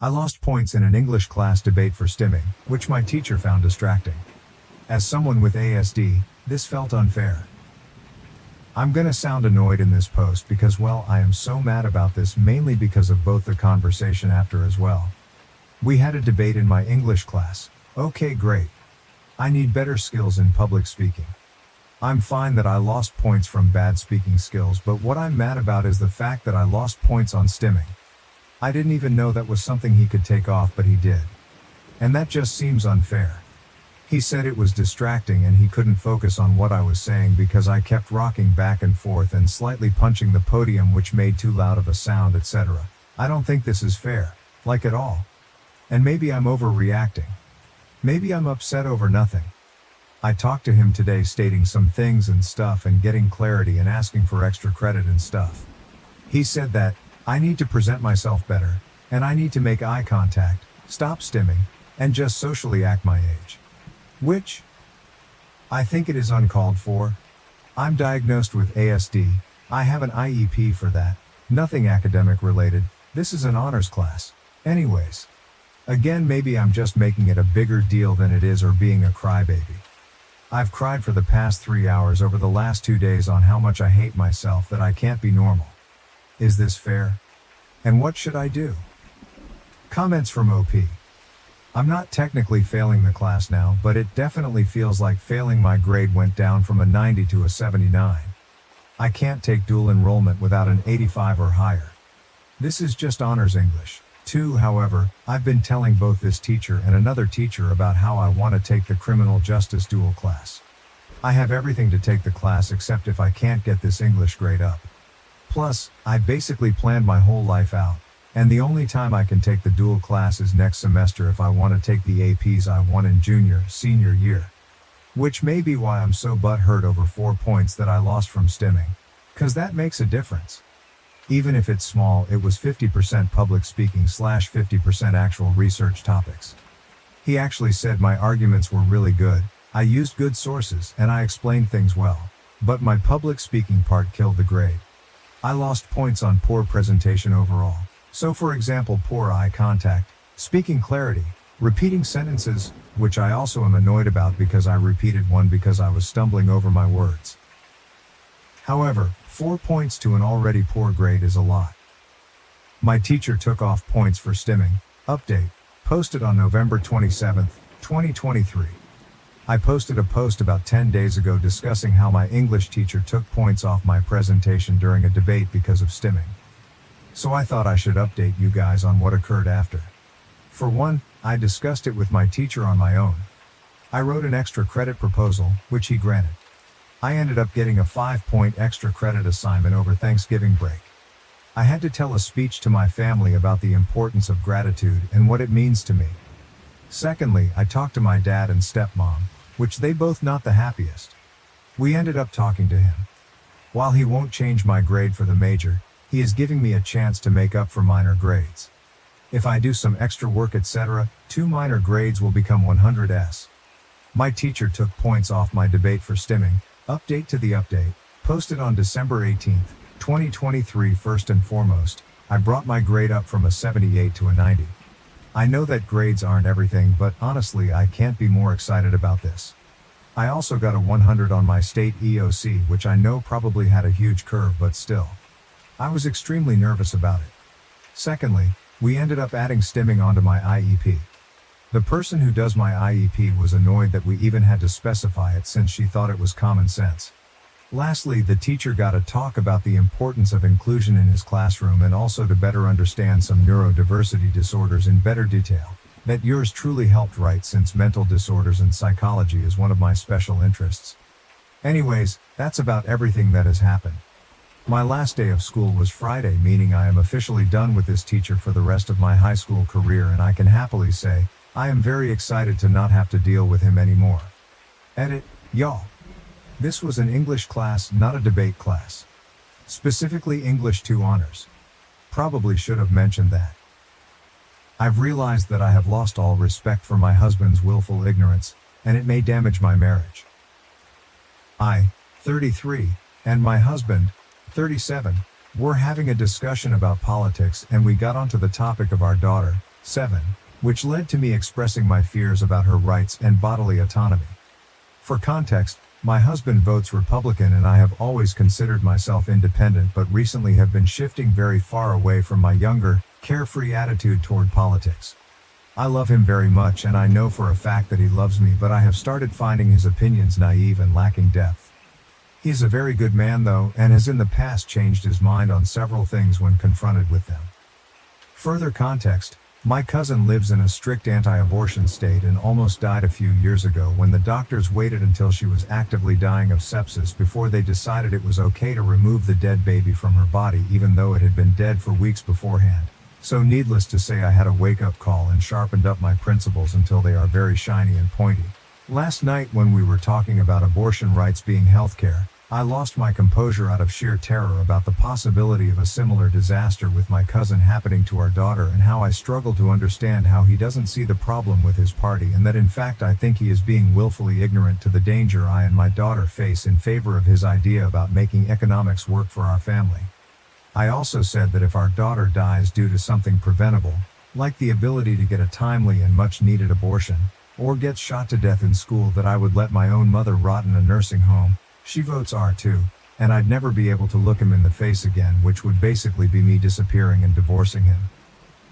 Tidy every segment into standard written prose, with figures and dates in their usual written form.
I lost points in an English class debate for stimming, which my teacher found distracting. As someone with ASD, this felt unfair. I'm gonna sound annoyed in this post because, well, I am so mad about this, mainly because of both the conversation after as well. We had a debate in my English class. Okay, great. I need better skills in public speaking. I'm fine that I lost points from bad speaking skills, but what I'm mad about is the fact that I lost points on stimming. I didn't even know that was something he could take off, but he did. And that just seems unfair. He said it was distracting and he couldn't focus on what I was saying because I kept rocking back and forth and slightly punching the podium, which made too loud of a sound, etc. I don't think this is fair, like at all. And maybe I'm overreacting. Maybe I'm upset over nothing. I talked to him today stating some things and stuff and getting clarity and asking for extra credit and stuff. He said that I need to present myself better, and I need to make eye contact, stop stimming, and just socially act my age. Which I think it is uncalled for. I'm diagnosed with ASD, I have an IEP for that, nothing academic related, this is an honors class. Anyways. Again, maybe I'm just making it a bigger deal than it is or being a crybaby. I've cried for the past 3 hours over the last 2 days on how much I hate myself, that I can't be normal. Is this fair? And what should I do? Comments from OP. I'm not technically failing the class now, but it definitely feels like failing. My grade went down from a 90 to a 79. I can't take dual enrollment without an 85 or higher. This is just honors English. However, I've been telling both this teacher and another teacher about how I want to take the criminal justice dual class. I have everything to take the class except if I can't get this English grade up. Plus, I basically planned my whole life out, and the only time I can take the dual class is next semester if I want to take the APs I want in senior year. Which may be why I'm so butthurt over 4 points that I lost from stimming. 'Cause that makes a difference. Even if it's small, it was 50% public speaking / 50% actual research topics. He actually said my arguments were really good, I used good sources, and I explained things well. But my public speaking part killed the grade. I lost points on poor presentation overall. So for example, poor eye contact, speaking clarity, repeating sentences, which I also am annoyed about because I repeated one because I was stumbling over my words. However, 4 points to an already poor grade is a lot. My teacher took off points for stimming. Update. Posted on November 27, 2023. I posted a post about 10 days ago discussing how my English teacher took points off my presentation during a debate because of stimming. So I thought I should update you guys on what occurred after. For one, I discussed it with my teacher on my own. I wrote an extra credit proposal, which he granted. I ended up getting a 5-point extra credit assignment over Thanksgiving break. I had to tell a speech to my family about the importance of gratitude and what it means to me. Secondly, I talked to my dad and stepmom, which they both not the happiest. We ended up talking to him. While he won't change my grade for the major, he is giving me a chance to make up for minor grades. If I do some extra work, etc., 2 minor grades will become 100s. My teacher took points off my debate for stimming. Update to the update, posted on December 18, 2023. First and foremost, I brought my grade up from a 78 to a 90. I know that grades aren't everything, but honestly I can't be more excited about this. I also got a 100 on my state EOC, which I know probably had a huge curve, but still. I was extremely nervous about it. Secondly, we ended up adding stimming onto my IEP. The person who does my IEP was annoyed that we even had to specify it since she thought it was common sense. Lastly, the teacher got to talk about the importance of inclusion in his classroom and also to better understand some neurodiversity disorders in better detail. That yours truly helped write, since mental disorders and psychology is one of my special interests. Anyways, that's about everything that has happened. My last day of school was Friday, meaning I am officially done with this teacher for the rest of my high school career, and I can happily say, I am very excited to not have to deal with him anymore. Edit, y'all. This was an English class, not a debate class. Specifically English 2 honors. Probably should have mentioned that. I've realized that I have lost all respect for my husband's willful ignorance, and it may damage my marriage. I, 33, and my husband, 37, were having a discussion about politics, and we got onto the topic of our daughter, 7. Which led to me expressing my fears about her rights and bodily autonomy. For context, my husband votes Republican and I have always considered myself independent, but recently have been shifting very far away from my younger, carefree attitude toward politics. I love him very much and I know for a fact that he loves me, but I have started finding his opinions naive and lacking depth. He is a very good man though, and has in the past changed his mind on several things when confronted with them. Further context, my cousin lives in a strict anti-abortion state and almost died a few years ago when the doctors waited until she was actively dying of sepsis before they decided it was okay to remove the dead baby from her body, even though it had been dead for weeks beforehand. So needless to say, I had a wake-up call and sharpened up my principles until they are very shiny and pointy. Last night when we were talking about abortion rights being healthcare, I lost my composure out of sheer terror about the possibility of a similar disaster with my cousin happening to our daughter, and how I struggle to understand how he doesn't see the problem with his party, and that in fact I think he is being willfully ignorant to the danger I and my daughter face in favor of his idea about making economics work for our family. I also said that if our daughter dies due to something preventable, like the ability to get a timely and much needed abortion, or gets shot to death in school, that I would let my own mother rot in a nursing home. She votes R2, and I'd never be able to look him in the face again, which would basically be me disappearing and divorcing him.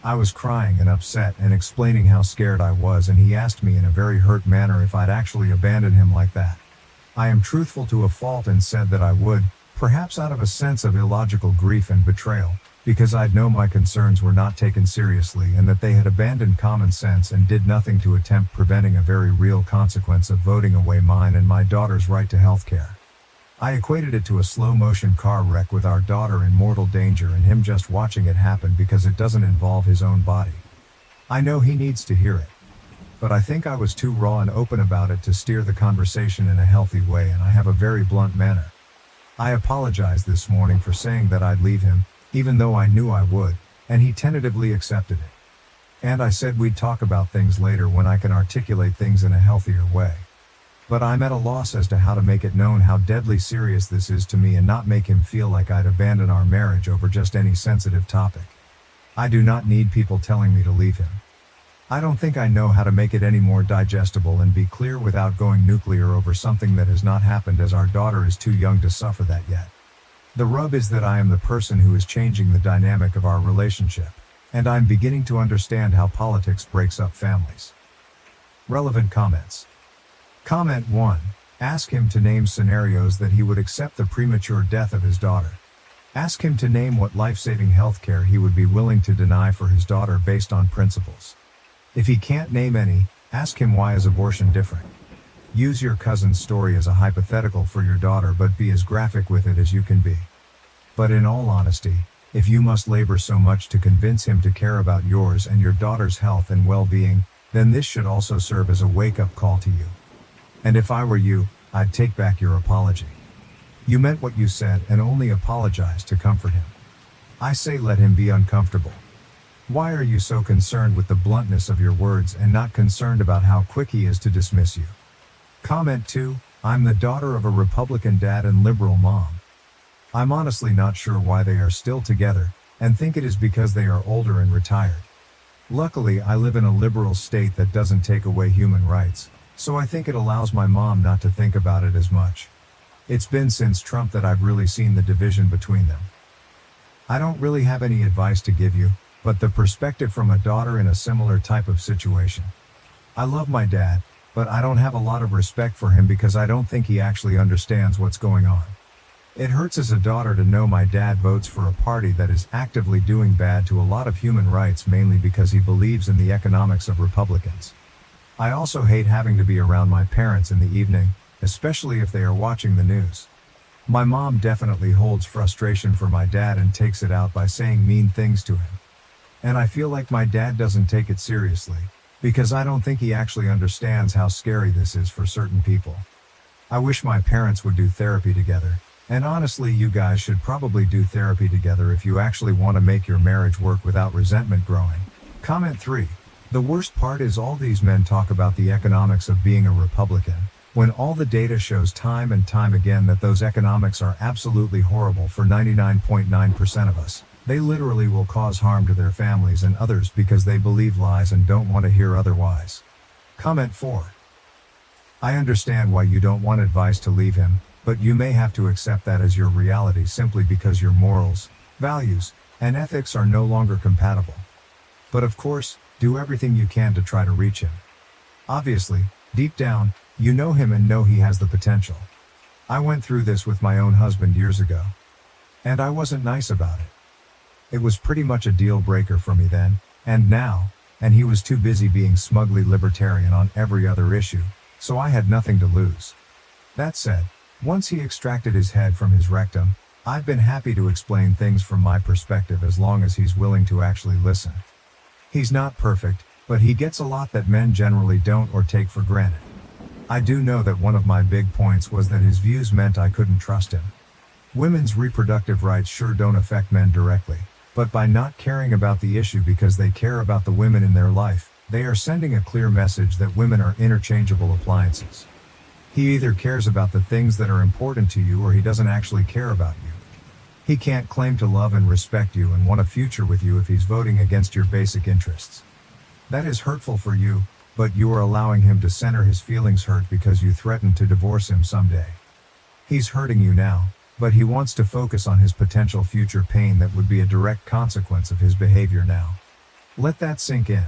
I was crying and upset and explaining how scared I was, and he asked me in a very hurt manner if I'd actually abandon him like that. I am truthful to a fault and said that I would, perhaps out of a sense of illogical grief and betrayal, because I'd know my concerns were not taken seriously and that they had abandoned common sense and did nothing to attempt preventing a very real consequence of voting away mine and my daughter's right to health care. I equated it to a slow-motion car wreck with our daughter in mortal danger and him just watching it happen because it doesn't involve his own body. I know he needs to hear it. But I think I was too raw and open about it to steer the conversation in a healthy way, and I have a very blunt manner. I apologized this morning for saying that I'd leave him, even though I knew I would, and he tentatively accepted it. And I said we'd talk about things later when I can articulate things in a healthier way. But I'm at a loss as to how to make it known how deadly serious this is to me and not make him feel like I'd abandon our marriage over just any sensitive topic. I do not need people telling me to leave him. I don't think I know how to make it any more digestible and be clear without going nuclear over something that has not happened, as our daughter is too young to suffer that yet. The rub is that I am the person who is changing the dynamic of our relationship, and I'm beginning to understand how politics breaks up families. Relevant comments. Comment 1. Ask him to name scenarios that he would accept the premature death of his daughter. Ask him to name what life-saving healthcare he would be willing to deny for his daughter based on principles. If he can't name any, ask him why is abortion different. Use your cousin's story as a hypothetical for your daughter, but be as graphic with it as you can be. But in all honesty, if you must labor so much to convince him to care about yours and your daughter's health and well-being, then this should also serve as a wake-up call to you. And if I were you, I'd take back your apology. You meant what you said and only apologized to comfort him. I say let him be uncomfortable. Why are you so concerned with the bluntness of your words and not concerned about how quick he is to dismiss you? Comment 2. I'm the daughter of a Republican dad and liberal mom. I'm honestly not sure why they are still together, and think it is because they are older and retired. Luckily, I live in a liberal state that doesn't take away human rights, so I think it allows my mom not to think about it as much. It's been since Trump that I've really seen the division between them. I don't really have any advice to give you, but the perspective from a daughter in a similar type of situation. I love my dad, but I don't have a lot of respect for him because I don't think he actually understands what's going on. It hurts as a daughter to know my dad votes for a party that is actively doing bad to a lot of human rights, mainly because he believes in the economics of Republicans. I also hate having to be around my parents in the evening, especially if they are watching the news. My mom definitely holds frustration for my dad and takes it out by saying mean things to him. And I feel like my dad doesn't take it seriously, because I don't think he actually understands how scary this is for certain people. I wish my parents would do therapy together, and honestly you guys should probably do therapy together if you actually want to make your marriage work without resentment growing. Comment 3. The worst part is all these men talk about the economics of being a Republican, when all the data shows time and time again that those economics are absolutely horrible for 99.9% of us. They literally will cause harm to their families and others because they believe lies and don't want to hear otherwise. Comment 4. I understand why you don't want advice to leave him, but you may have to accept that as your reality simply because your morals, values, and ethics are no longer compatible. But of course, do everything you can to try to reach him. Obviously, deep down, you know him and know he has the potential. I went through this with my own husband years ago. And I wasn't nice about it. It was pretty much a deal breaker for me then, and now, and he was too busy being smugly libertarian on every other issue, so I had nothing to lose. That said, once he extracted his head from his rectum, I've been happy to explain things from my perspective as long as he's willing to actually listen. He's not perfect, but he gets a lot that men generally don't or take for granted. I do know that one of my big points was that his views meant I couldn't trust him. Women's reproductive rights sure don't affect men directly, but by not caring about the issue because they care about the women in their life, they are sending a clear message that women are interchangeable appliances. He either cares about the things that are important to you or he doesn't actually care about you. He can't claim to love and respect you and want a future with you if he's voting against your basic interests. That is hurtful for you, but you are allowing him to center his feelings hurt because you threatened to divorce him someday. He's hurting you now, but he wants to focus on his potential future pain that would be a direct consequence of his behavior now. Let that sink in.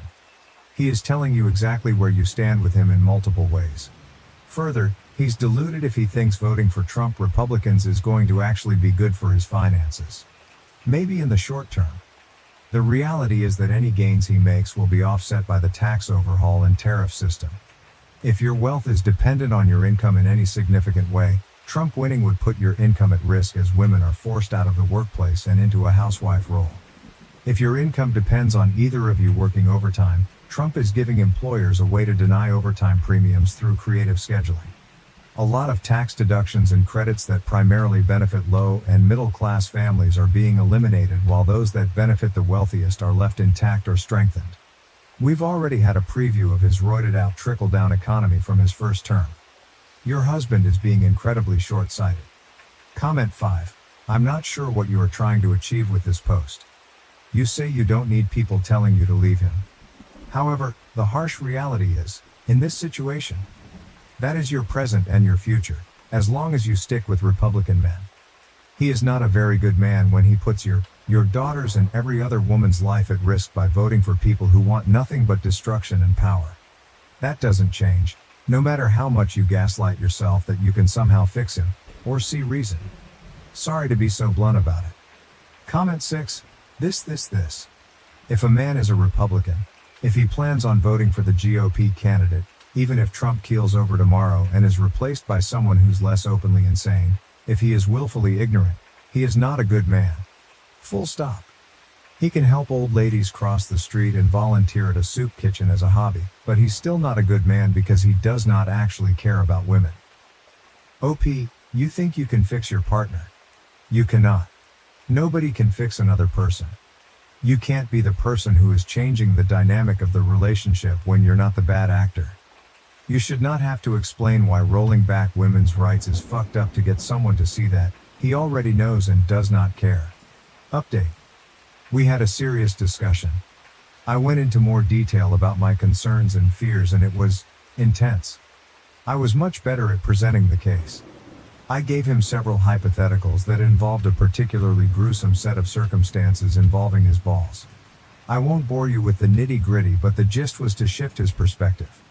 He is telling you exactly where you stand with him in multiple ways. Further, he's deluded if he thinks voting for Trump Republicans is going to actually be good for his finances. Maybe in the short term. The reality is that any gains he makes will be offset by the tax overhaul and tariff system. If your wealth is dependent on your income in any significant way, Trump winning would put your income at risk as women are forced out of the workplace and into a housewife role. If your income depends on either of you working overtime, Trump is giving employers a way to deny overtime premiums through creative scheduling. A lot of tax deductions and credits that primarily benefit low and middle class families are being eliminated while those that benefit the wealthiest are left intact or strengthened. We've already had a preview of his roided out trickle-down economy from his first term. Your husband is being incredibly short-sighted. Comment 5. I'm not sure what you are trying to achieve with this post. You say you don't need people telling you to leave him. However, the harsh reality is, in this situation, that is your present and your future, as long as you stick with Republican men. He is not a very good man when he puts your daughter's and every other woman's life at risk by voting for people who want nothing but destruction and power. That doesn't change, no matter how much you gaslight yourself that you can somehow fix him, or see reason. Sorry to be so blunt about it. Comment 6. This. If a man is a Republican, if he plans on voting for the GOP candidate, even if Trump keels over tomorrow and is replaced by someone who's less openly insane, if he is willfully ignorant, he is not a good man. Full stop. He can help old ladies cross the street and volunteer at a soup kitchen as a hobby, but he's still not a good man because he does not actually care about women. OP, you think you can fix your partner? You cannot. Nobody can fix another person. You can't be the person who is changing the dynamic of the relationship when you're not the bad actor. You should not have to explain why rolling back women's rights is fucked up to get someone to see that. He already knows and does not care. Update. We had a serious discussion. I went into more detail about my concerns and fears and it was intense. I was much better at presenting the case. I gave him several hypotheticals that involved a particularly gruesome set of circumstances involving his balls. I won't bore you with the nitty-gritty, but the gist was to shift his perspective.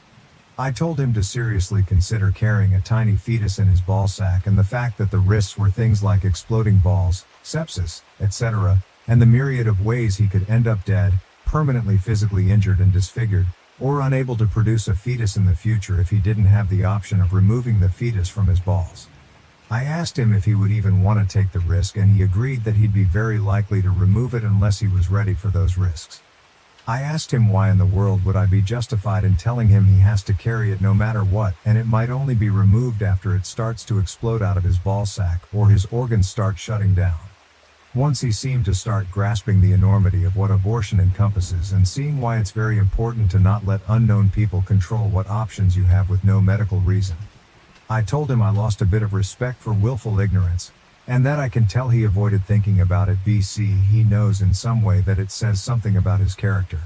I told him to seriously consider carrying a tiny fetus in his ballsack and the fact that the risks were things like exploding balls, sepsis, etc., and the myriad of ways he could end up dead, permanently physically injured and disfigured, or unable to produce a fetus in the future if he didn't have the option of removing the fetus from his balls. I asked him if he would even want to take the risk and he agreed that he'd be very likely to remove it unless he was ready for those risks. I asked him why in the world would I be justified in telling him he has to carry it no matter what, and it might only be removed after it starts to explode out of his ballsack or his organs start shutting down. Once he seemed to start grasping the enormity of what abortion encompasses and seeing why it's very important to not let unknown people control what options you have with no medical reason. I told him I lost a bit of respect for willful ignorance, And that I can tell he avoided thinking about it BC he knows in some way that it says something about his character.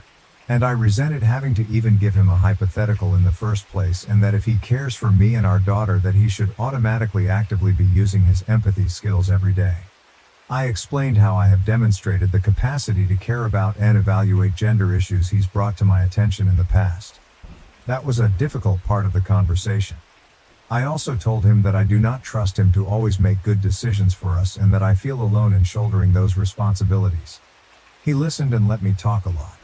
And I resented having to even give him a hypothetical in the first place, and that if he cares for me and our daughter that he should automatically actively be using his empathy skills every day. I explained how I have demonstrated the capacity to care about and evaluate gender issues he's brought to my attention in the past. That was a difficult part of the conversation. I also told him that I do not trust him to always make good decisions for us and that I feel alone in shouldering those responsibilities. He listened and let me talk a lot.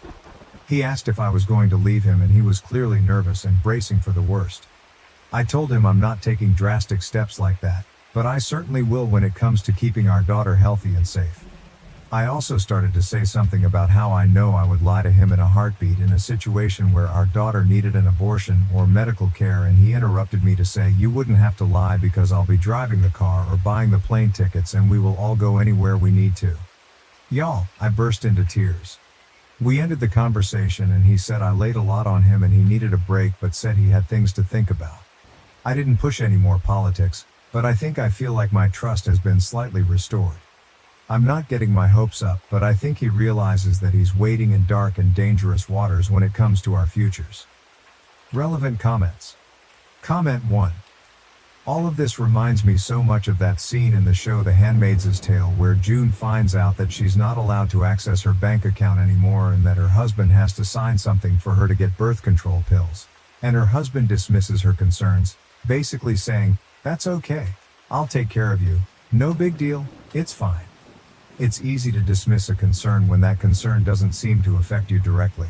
He asked if I was going to leave him and he was clearly nervous and bracing for the worst. I told him I'm not taking drastic steps like that, but I certainly will when it comes to keeping our daughter healthy and safe. I also started to say something about how I know I would lie to him in a heartbeat in a situation where our daughter needed an abortion or medical care, and he interrupted me to say, "You wouldn't have to lie because I'll be driving the car or buying the plane tickets and we will all go anywhere we need to." Y'all, I burst into tears. We ended the conversation and he said I laid a lot on him and he needed a break, but said he had things to think about. I didn't push any more politics, but I think I feel like my trust has been slightly restored. I'm not getting my hopes up, but I think he realizes that he's wading in dark and dangerous waters when it comes to our futures. Relevant comments. Comment 1. All of this reminds me so much of that scene in the show The Handmaid's Tale where June finds out that she's not allowed to access her bank account anymore and that her husband has to sign something for her to get birth control pills. And her husband dismisses her concerns, basically saying, "That's okay. I'll take care of you. No big deal. It's fine." It's easy to dismiss a concern when that concern doesn't seem to affect you directly.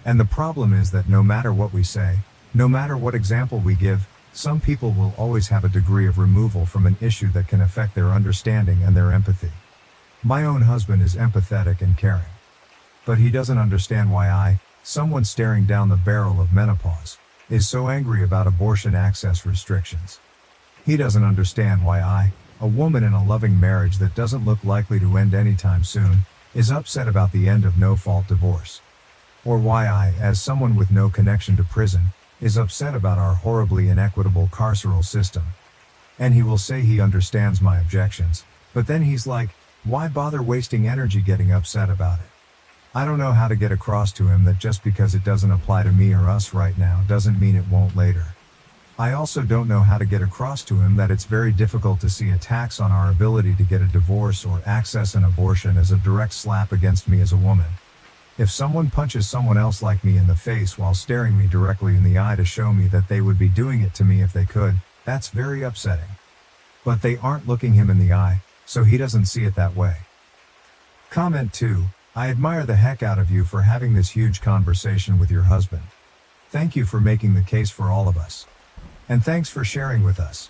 And the problem is that no matter what we say, no matter what example we give, some people will always have a degree of removal from an issue that can affect their understanding and their empathy. My own husband is empathetic and caring. But he doesn't understand why someone staring down the barrel of menopause, is so angry about abortion access restrictions. He doesn't understand why a woman in a loving marriage that doesn't look likely to end anytime soon, is upset about the end of no-fault divorce. Or why I, as someone with no connection to prison, is upset about our horribly inequitable carceral system. And he will say he understands my objections, but then he's like, why bother wasting energy getting upset about it? I don't know how to get across to him that just because it doesn't apply to me or us right now doesn't mean it won't later. I also don't know how to get across to him that it's very difficult to see attacks on our ability to get a divorce or access an abortion as a direct slap against me as a woman. If someone punches someone else like me in the face while staring me directly in the eye to show me that they would be doing it to me if they could, that's very upsetting. But they aren't looking him in the eye, so he doesn't see it that way. Comment 2. I admire the heck out of you for having this huge conversation with your husband. Thank you for making the case for all of us. And thanks for sharing with us.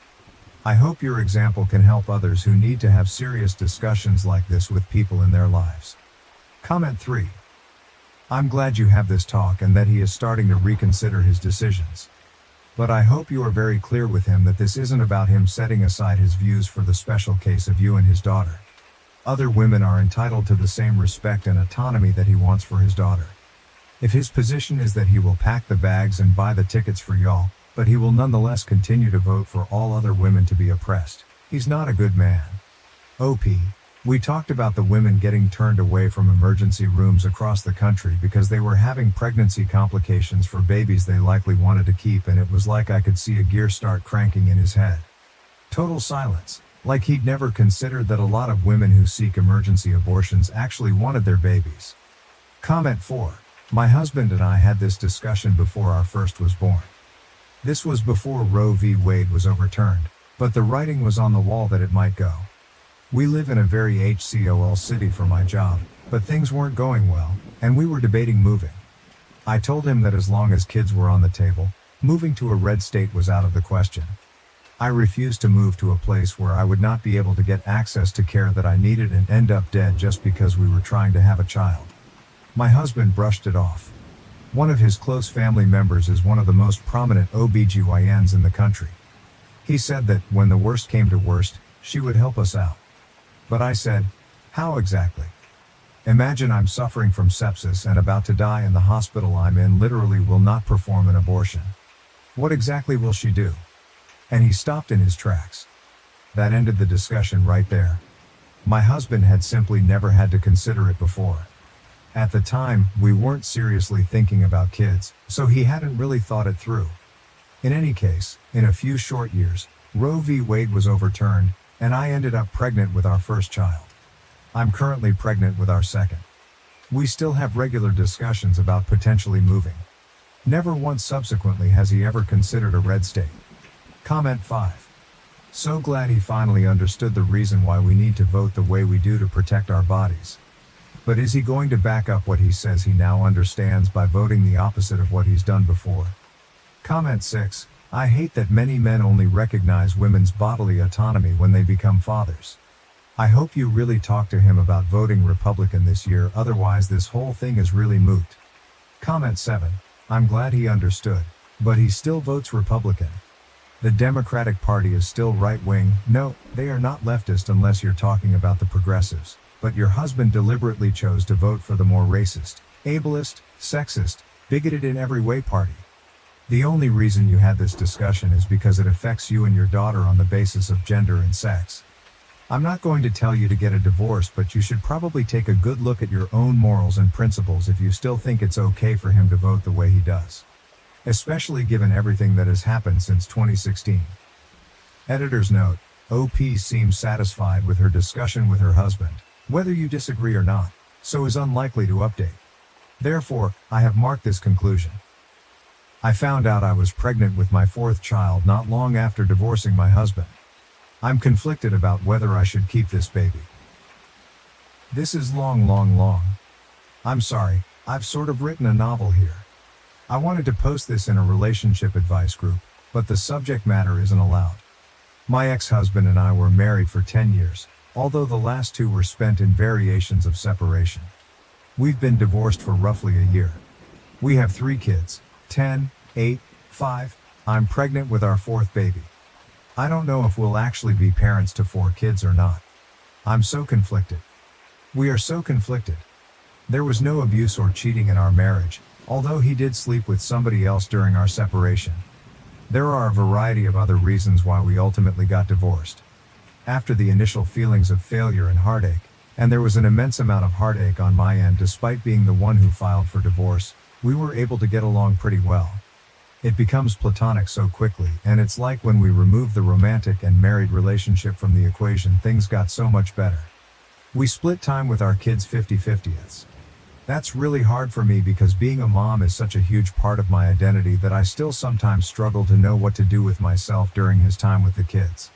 I hope your example can help others who need to have serious discussions like this with people in their lives. Comment 3. I'm glad you have this talk and that he is starting to reconsider his decisions. But I hope you are very clear with him that this isn't about him setting aside his views for the special case of you and his daughter. Other women are entitled to the same respect and autonomy that he wants for his daughter. If his position is that he will pack the bags and buy the tickets for y'all, but he will nonetheless continue to vote for all other women to be oppressed, he's not a good man. OP. We talked about the women getting turned away from emergency rooms across the country because they were having pregnancy complications for babies they likely wanted to keep, and it was like I could see a gear start cranking in his head. Total silence, like he'd never considered that a lot of women who seek emergency abortions actually wanted their babies. Comment 4. My husband and I had this discussion before our first was born. This was before Roe v. Wade was overturned, but the writing was on the wall that it might go. We live in a very HCOL city for my job, but things weren't going well, and we were debating moving. I told him that as long as kids were on the table, moving to a red state was out of the question. I refused to move to a place where I would not be able to get access to care that I needed and end up dead just because we were trying to have a child. My husband brushed it off. One of his close family members is one of the most prominent OBGYNs in the country. He said that, when the worst came to worst, she would help us out. But I said, how exactly? Imagine I'm suffering from sepsis and about to die, and the hospital I'm in literally will not perform an abortion. What exactly will she do? And he stopped in his tracks. That ended the discussion right there. My husband had simply never had to consider it before. At the time, we weren't seriously thinking about kids, so he hadn't really thought it through. In any case, in a few short years, Roe v. Wade was overturned, and I ended up pregnant with our first child. I'm currently pregnant with our second. We still have regular discussions about potentially moving. Never once subsequently has he ever considered a red state. Comment 5. So glad he finally understood the reason why we need to vote the way we do to protect our bodies. But is he going to back up what he says he now understands by voting the opposite of what he's done before? Comment 6. I hate that many men only recognize women's bodily autonomy when they become fathers. I hope you really talk to him about voting Republican this year, otherwise this whole thing is really moot. Comment 7. I'm glad he understood, but he still votes Republican. The Democratic Party is still right-wing. No, they are not leftist unless you're talking about the progressives. But your husband deliberately chose to vote for the more racist, ableist, sexist, bigoted in every way party. The only reason you had this discussion is because it affects you and your daughter on the basis of gender and sex. I'm not going to tell you to get a divorce, but you should probably take a good look at your own morals and principles if you still think it's okay for him to vote the way he does. Especially given everything that has happened since 2016. Editor's note: OP seems satisfied with her discussion with her husband, whether you disagree or not, so is unlikely to update. Therefore, I have marked this conclusion. I found out I was pregnant with my fourth child not long after divorcing my husband. I'm conflicted about whether I should keep this baby. This is long. I'm sorry, I've sort of written a novel here. I wanted to post this in a relationship advice group, but the subject matter isn't allowed. My ex-husband and I were married for 10 years, although the last 2 were spent in variations of separation. We've been divorced for roughly a year. We have 3 kids, 10, 8, 5. I'm pregnant with our 4th baby. I don't know if we'll actually be parents to 4 kids or not. I'm so conflicted. We are so conflicted. There was no abuse or cheating in our marriage, although he did sleep with somebody else during our separation. There are a variety of other reasons why we ultimately got divorced. After the initial feelings of failure and heartache, and there was an immense amount of heartache on my end despite being the one who filed for divorce, we were able to get along pretty well. It becomes platonic so quickly, and it's like when we removed the romantic and married relationship from the equation, things got so much better. We split time with our kids 50-50ths. That's really hard for me because being a mom is such a huge part of my identity that I still sometimes struggle to know what to do with myself during his time with the kids.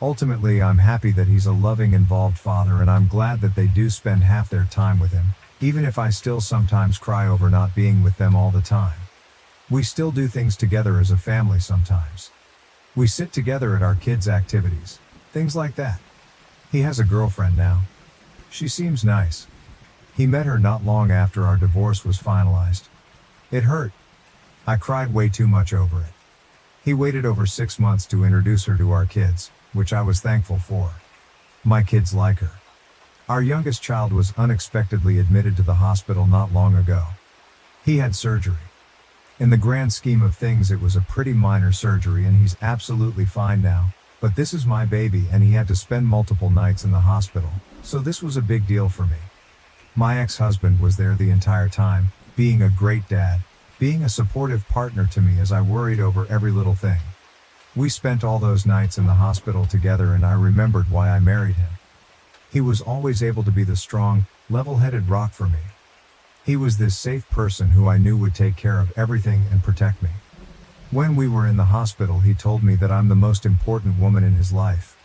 Ultimately, I'm happy that he's a loving, involved father, and I'm glad that they do spend half their time with him, even if I still sometimes cry over not being with them all the time. We still do things together as a family sometimes. We sit together at our kids' activities, things like that. He has a girlfriend now. She seems nice. He met her not long after our divorce was finalized. It hurt. I cried way too much over it. He waited over 6 months to introduce her to our kids, which I was thankful for. My kids like her. Our youngest child was unexpectedly admitted to the hospital not long ago. He had surgery. In the grand scheme of things, it was a pretty minor surgery and he's absolutely fine now, but this is my baby and he had to spend multiple nights in the hospital, so this was a big deal for me. My ex-husband was there the entire time, being a great dad, being a supportive partner to me as I worried over every little thing. We spent all those nights in the hospital together and I remembered why I married him. He was always able to be the strong, level-headed rock for me. He was this safe person who I knew would take care of everything and protect me. When we were in the hospital, he told me that I'm the most important woman in his life.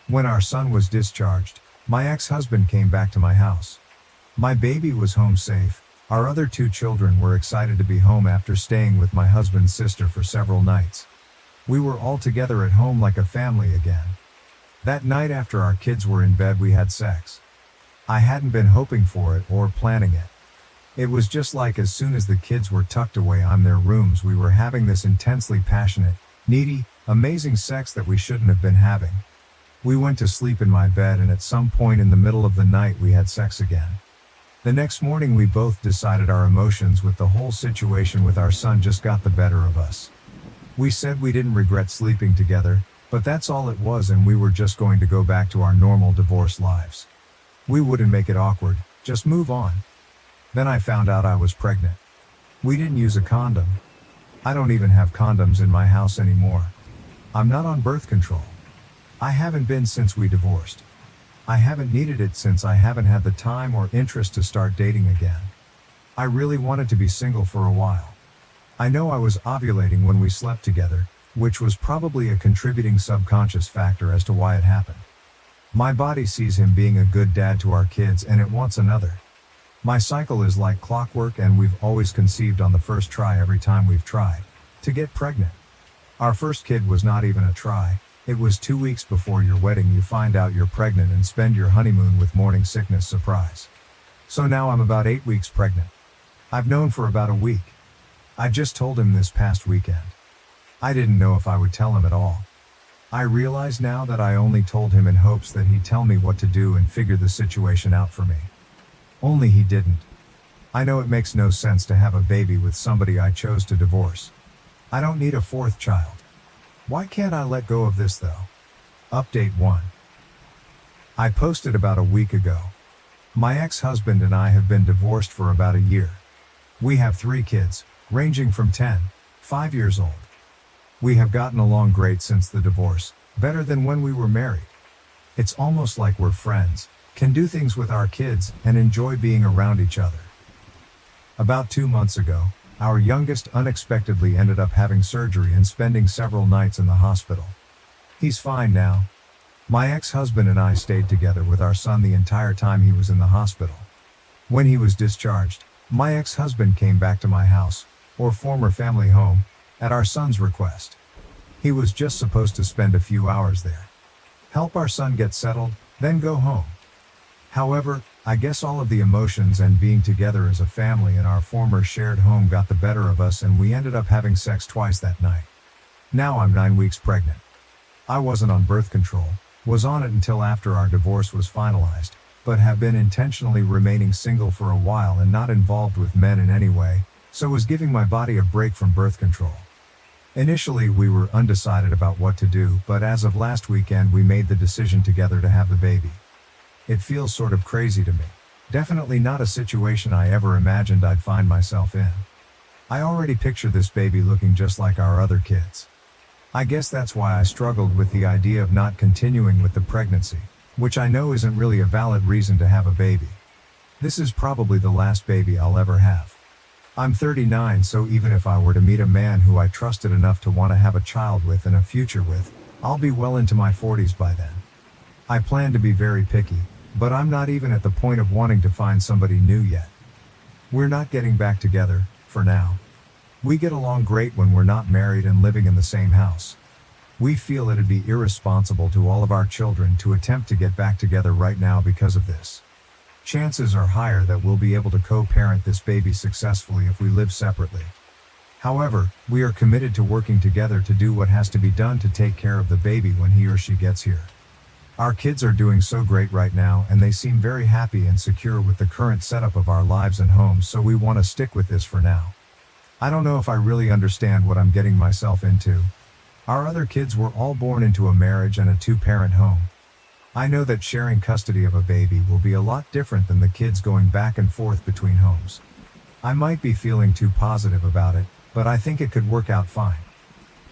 When our son was discharged, my ex-husband came back to my house. My baby was home safe. Our other 2 children were excited to be home after staying with my husband's sister for several nights. We were all together at home like a family again. That night after our kids were in bed, we had sex. I hadn't been hoping for it or planning it. It was just like as soon as the kids were tucked away in their rooms, we were having this intensely passionate, needy, amazing sex that we shouldn't have been having. We went to sleep in my bed and at some point in the middle of the night we had sex again. The next morning we both decided our emotions with the whole situation with our son just got the better of us. We said we didn't regret sleeping together, But that's all it was, and we were just going to go back to our normal divorce lives. We wouldn't make it awkward, just move on. Then I found out I was pregnant. We didn't use a condom. I don't even have condoms in my house anymore. I'm not on birth control. I haven't been since we divorced. I haven't needed it since I haven't had the time or interest to start dating again. I really wanted to be single for a while. I know I was ovulating when we slept together, which was probably a contributing subconscious factor as to why it happened. My body sees him being a good dad to our kids and it wants another. My cycle is like clockwork, and we've always conceived on the first try every time we've tried to get pregnant. Our first kid was not even a try. It was 2 weeks before your wedding you find out you're pregnant and spend your honeymoon with morning sickness surprise. So now I'm about 8 weeks pregnant. I've known for about a week. I just told him this past weekend. I didn't know if I would tell him at all. I realize now that I only told him in hopes that he'd tell me what to do and figure the situation out for me. Only he didn't. I know it makes no sense to have a baby with somebody I chose to divorce. I don't need a fourth child. Why can't I let go of this though? Update 1. I posted about a week ago. My ex-husband and I have been divorced for about a year. We have 3 kids, ranging from 10, 5 years old. We have gotten along great since the divorce, better than when we were married. It's almost like we're friends, can do things with our kids, and enjoy being around each other. About 2 months ago, our youngest unexpectedly ended up having surgery and spending several nights in the hospital. He's fine now. My ex-husband and I stayed together with our son the entire time he was in the hospital. When he was discharged, my ex-husband came back to my house, or former family home, at our son's request. He was just supposed to spend a few hours there, help our son get settled, then go home. However, I guess all of the emotions and being together as a family in our former shared home got the better of us, and we ended up having sex twice that night. Now I'm 9 weeks pregnant. I wasn't on birth control, was on it until after our divorce was finalized, but have been intentionally remaining single for a while and not involved with men in any way, so was giving my body a break from birth control. Initially we were undecided about what to do, but as of last weekend we made the decision together to have the baby. It feels sort of crazy to me. Definitely not a situation I ever imagined I'd find myself in. I already picture this baby looking just like our other kids. I guess that's why I struggled with the idea of not continuing with the pregnancy, which I know isn't really a valid reason to have a baby. This is probably the last baby I'll ever have. I'm 39, so even if I were to meet a man who I trusted enough to want to have a child with and a future with, I'll be well into my 40s by then. I plan to be very picky, but I'm not even at the point of wanting to find somebody new yet. We're not getting back together, for now. We get along great when we're not married and living in the same house. We feel it'd be irresponsible to all of our children to attempt to get back together right now because of this. Chances are higher that we'll be able to co-parent this baby successfully if we live separately. However, we are committed to working together to do what has to be done to take care of the baby when he or she gets here. Our kids are doing so great right now, and they seem very happy and secure with the current setup of our lives and homes, so we want to stick with this for now. I don't know if I really understand what I'm getting myself into. Our other kids were all born into a marriage and a 2-parent home. I know that sharing custody of a baby will be a lot different than the kids going back and forth between homes. I might be feeling too positive about it, but I think it could work out fine.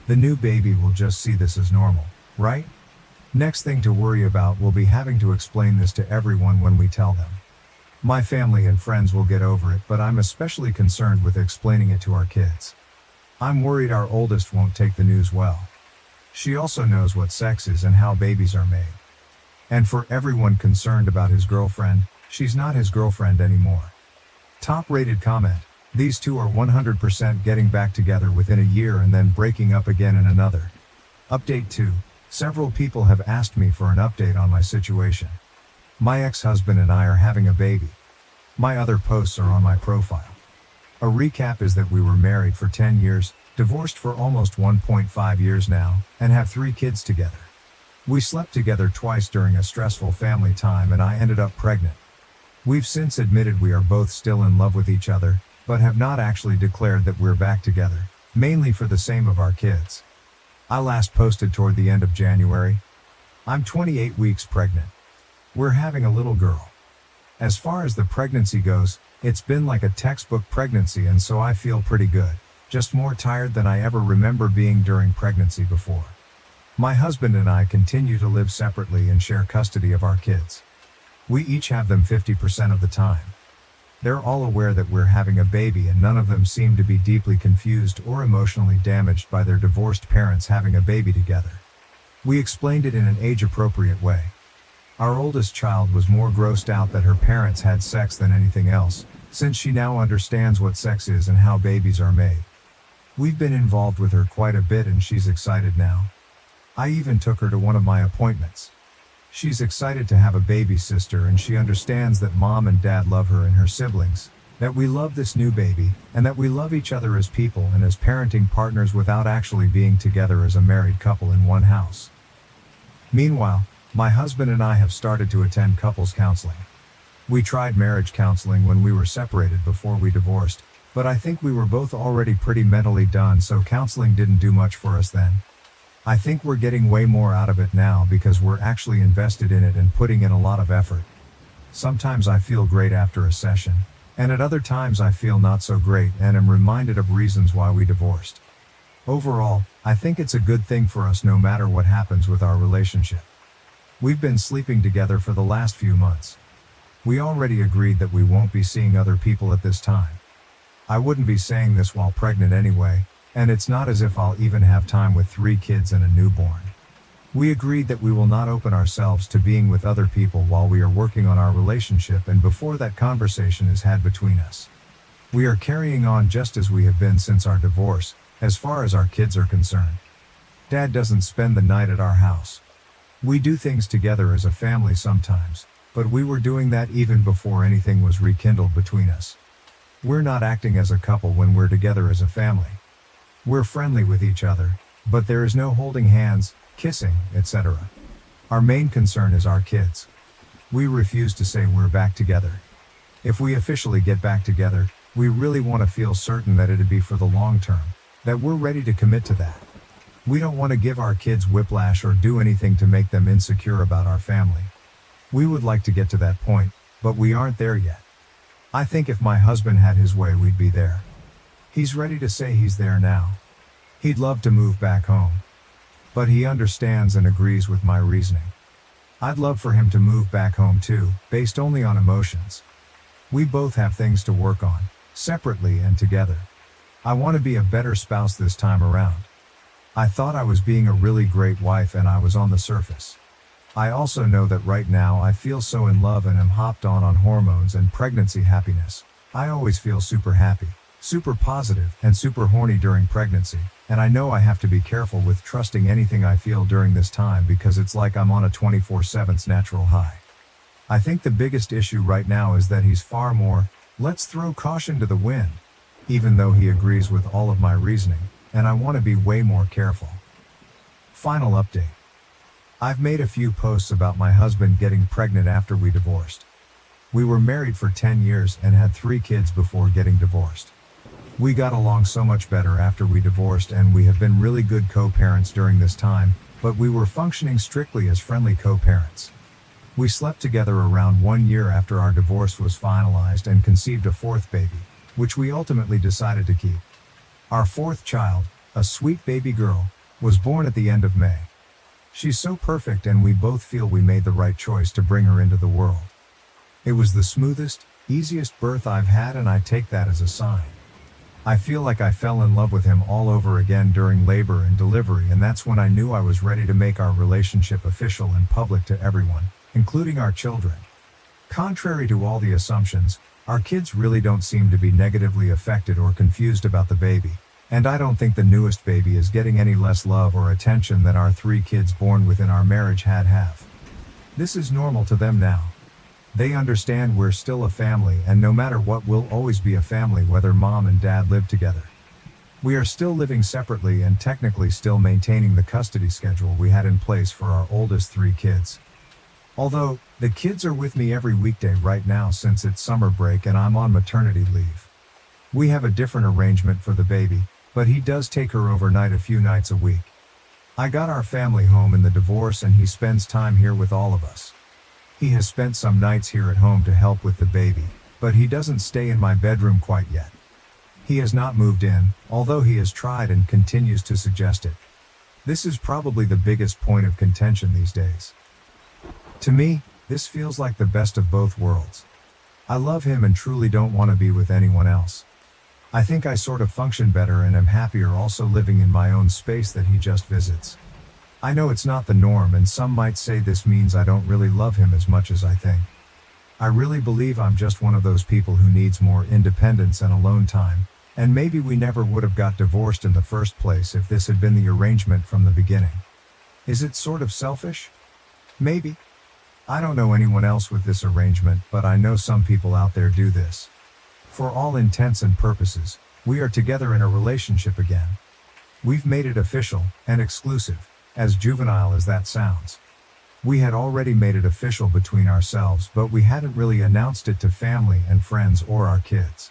The new baby will just see this as normal, right? Next thing to worry about will be having to explain this to everyone when we tell them. My family and friends will get over it, but I'm especially concerned with explaining it to our kids. I'm worried our oldest won't take the news well. She also knows what sex is and how babies are made. And for everyone concerned about his girlfriend, she's not his girlfriend anymore. Top-rated comment: these two are 100% getting back together within a year and then breaking up again in another. Update 2. Several people have asked me for an update on my situation. My ex-husband and I are having a baby. My other posts are on my profile. A recap is that we were married for 10 years, divorced for almost 1.5 years now, and have 3 kids together. We slept together twice during a stressful family time, and I ended up pregnant. We've since admitted we are both still in love with each other, but have not actually declared that we're back together, mainly for the same of our kids. I last posted toward the end of January. I'm 28 weeks pregnant. We're having a little girl. As far as the pregnancy goes, it's been like a textbook pregnancy, and so I feel pretty good. Just more tired than I ever remember being during pregnancy before. My husband and I continue to live separately and share custody of our kids. We each have them 50% of the time. They're all aware that we're having a baby, and none of them seem to be deeply confused or emotionally damaged by their divorced parents having a baby together. We explained it in an age-appropriate way. Our oldest child was more grossed out that her parents had sex than anything else, since she now understands what sex is and how babies are made. We've been involved with her quite a bit, and she's excited now. I even took her to one of my appointments. She's excited to have a baby sister, and she understands that mom and dad love her and her siblings, that we love this new baby, and that we love each other as people and as parenting partners without actually being together as a married couple in one house. Meanwhile, my husband and I have started to attend couples counseling. We tried marriage counseling when we were separated before we divorced, but I think we were both already pretty mentally done, so counseling didn't do much for us then. I think we're getting way more out of it now because we're actually invested in it and putting in a lot of effort. Sometimes I feel great after a session, and at other times I feel not so great and am reminded of reasons why we divorced. Overall, I think it's a good thing for us no matter what happens with our relationship. We've been sleeping together for the last few months. We already agreed that we won't be seeing other people at this time. I wouldn't be saying this while pregnant anyway, and it's not as if I'll even have time with 3 kids and a newborn. We agreed that we will not open ourselves to being with other people while we are working on our relationship and before that conversation is had between us. We are carrying on just as we have been since our divorce, as far as our kids are concerned. Dad doesn't spend the night at our house. We do things together as a family sometimes, but we were doing that even before anything was rekindled between us. We're not acting as a couple when we're together as a family. We're friendly with each other, but there is no holding hands, kissing, etc. Our main concern is our kids. We refuse to say we're back together. If we officially get back together, we really want to feel certain that it'd be for the long term, that we're ready to commit to that. We don't want to give our kids whiplash or do anything to make them insecure about our family. We would like to get to that point, but we aren't there yet. I think if my husband had his way, we'd be there. He's ready to say he's there now. He'd love to move back home. But he understands and agrees with my reasoning. I'd love for him to move back home too, based only on emotions. We both have things to work on, separately and together. I want to be a better spouse this time around. I thought I was being a really great wife, and I was on the surface. I also know that right now I feel so in love and am hopped on hormones and pregnancy happiness. I always feel super happy, super positive, and super horny during pregnancy, and I know I have to be careful with trusting anything I feel during this time because it's like I'm on a 24/7 natural high. I think the biggest issue right now is that he's far more, let's throw caution to the wind, even though he agrees with all of my reasoning, and I want to be way more careful. Final update. I've made a few posts about my husband getting pregnant after we divorced. We were married for 10 years and had 3 kids before getting divorced. We got along so much better after we divorced, and we have been really good co-parents during this time, but we were functioning strictly as friendly co-parents. We slept together around 1 year after our divorce was finalized and conceived a 4th baby, which we ultimately decided to keep. Our 4th child, a sweet baby girl, was born at the end of May. She's so perfect, and we both feel we made the right choice to bring her into the world. It was the smoothest, easiest birth I've had, and I take that as a sign. I feel like I fell in love with him all over again during labor and delivery, and that's when I knew I was ready to make our relationship official and public to everyone, including our children. Contrary to all the assumptions, our kids really don't seem to be negatively affected or confused about the baby, and I don't think the newest baby is getting any less love or attention than our 3 kids born within our marriage have. This is normal to them now. They understand we're still a family, and no matter what, we'll always be a family whether mom and dad live together. We are still living separately and technically still maintaining the custody schedule we had in place for our oldest 3 kids. Although, the kids are with me every weekday right now since it's summer break and I'm on maternity leave. We have a different arrangement for the baby, but he does take her overnight a few nights a week. I got our family home in the divorce and he spends time here with all of us. He has spent some nights here at home to help with the baby, but he doesn't stay in my bedroom quite yet. He has not moved in, although he has tried and continues to suggest it. This is probably the biggest point of contention these days. To me, this feels like the best of both worlds. I love him and truly don't want to be with anyone else. I think I sort of function better and am happier also living in my own space that he just visits. I know it's not the norm and some might say this means I don't really love him as much as I think. I really believe I'm just one of those people who needs more independence and alone time, and maybe we never would have got divorced in the first place if this had been the arrangement from the beginning. Is it sort of selfish? Maybe. I don't know anyone else with this arrangement, but I know some people out there do this. For all intents and purposes, we are together in a relationship again. We've made it official and exclusive, as juvenile as that sounds. We had already made it official between ourselves, but we hadn't really announced it to family and friends or our kids.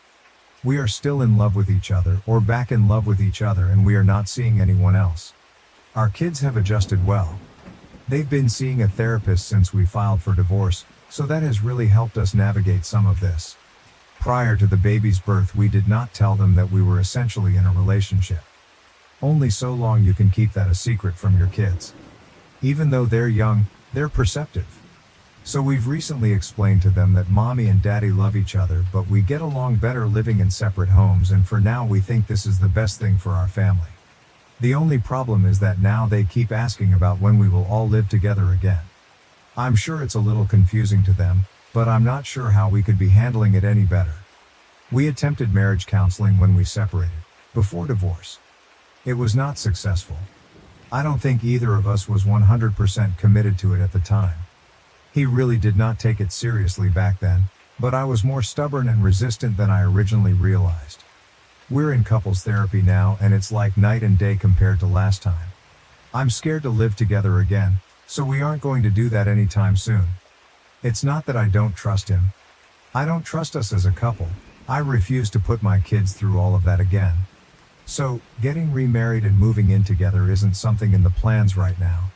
We are still in love with each other or back in love with each other and we are not seeing anyone else. Our kids have adjusted well. They've been seeing a therapist since we filed for divorce, so that has really helped us navigate some of this. Prior to the baby's birth, we did not tell them that we were essentially in a relationship. Only so long you can keep that a secret from your kids. Even though they're young, they're perceptive. So we've recently explained to them that mommy and daddy love each other, but we get along better living in separate homes, and for now we think this is the best thing for our family. The only problem is that now they keep asking about when we will all live together again. I'm sure it's a little confusing to them, but I'm not sure how we could be handling it any better. We attempted marriage counseling when we separated, before divorce. It was not successful. I don't think either of us was 100% committed to it at the time. He really did not take it seriously back then, but I was more stubborn and resistant than I originally realized. We're in couples therapy now and it's like night and day compared to last time. I'm scared to live together again, so we aren't going to do that anytime soon. It's not that I don't trust him. I don't trust us as a couple. I refuse to put my kids through all of that again. So, getting remarried and moving in together isn't something in the plans right now.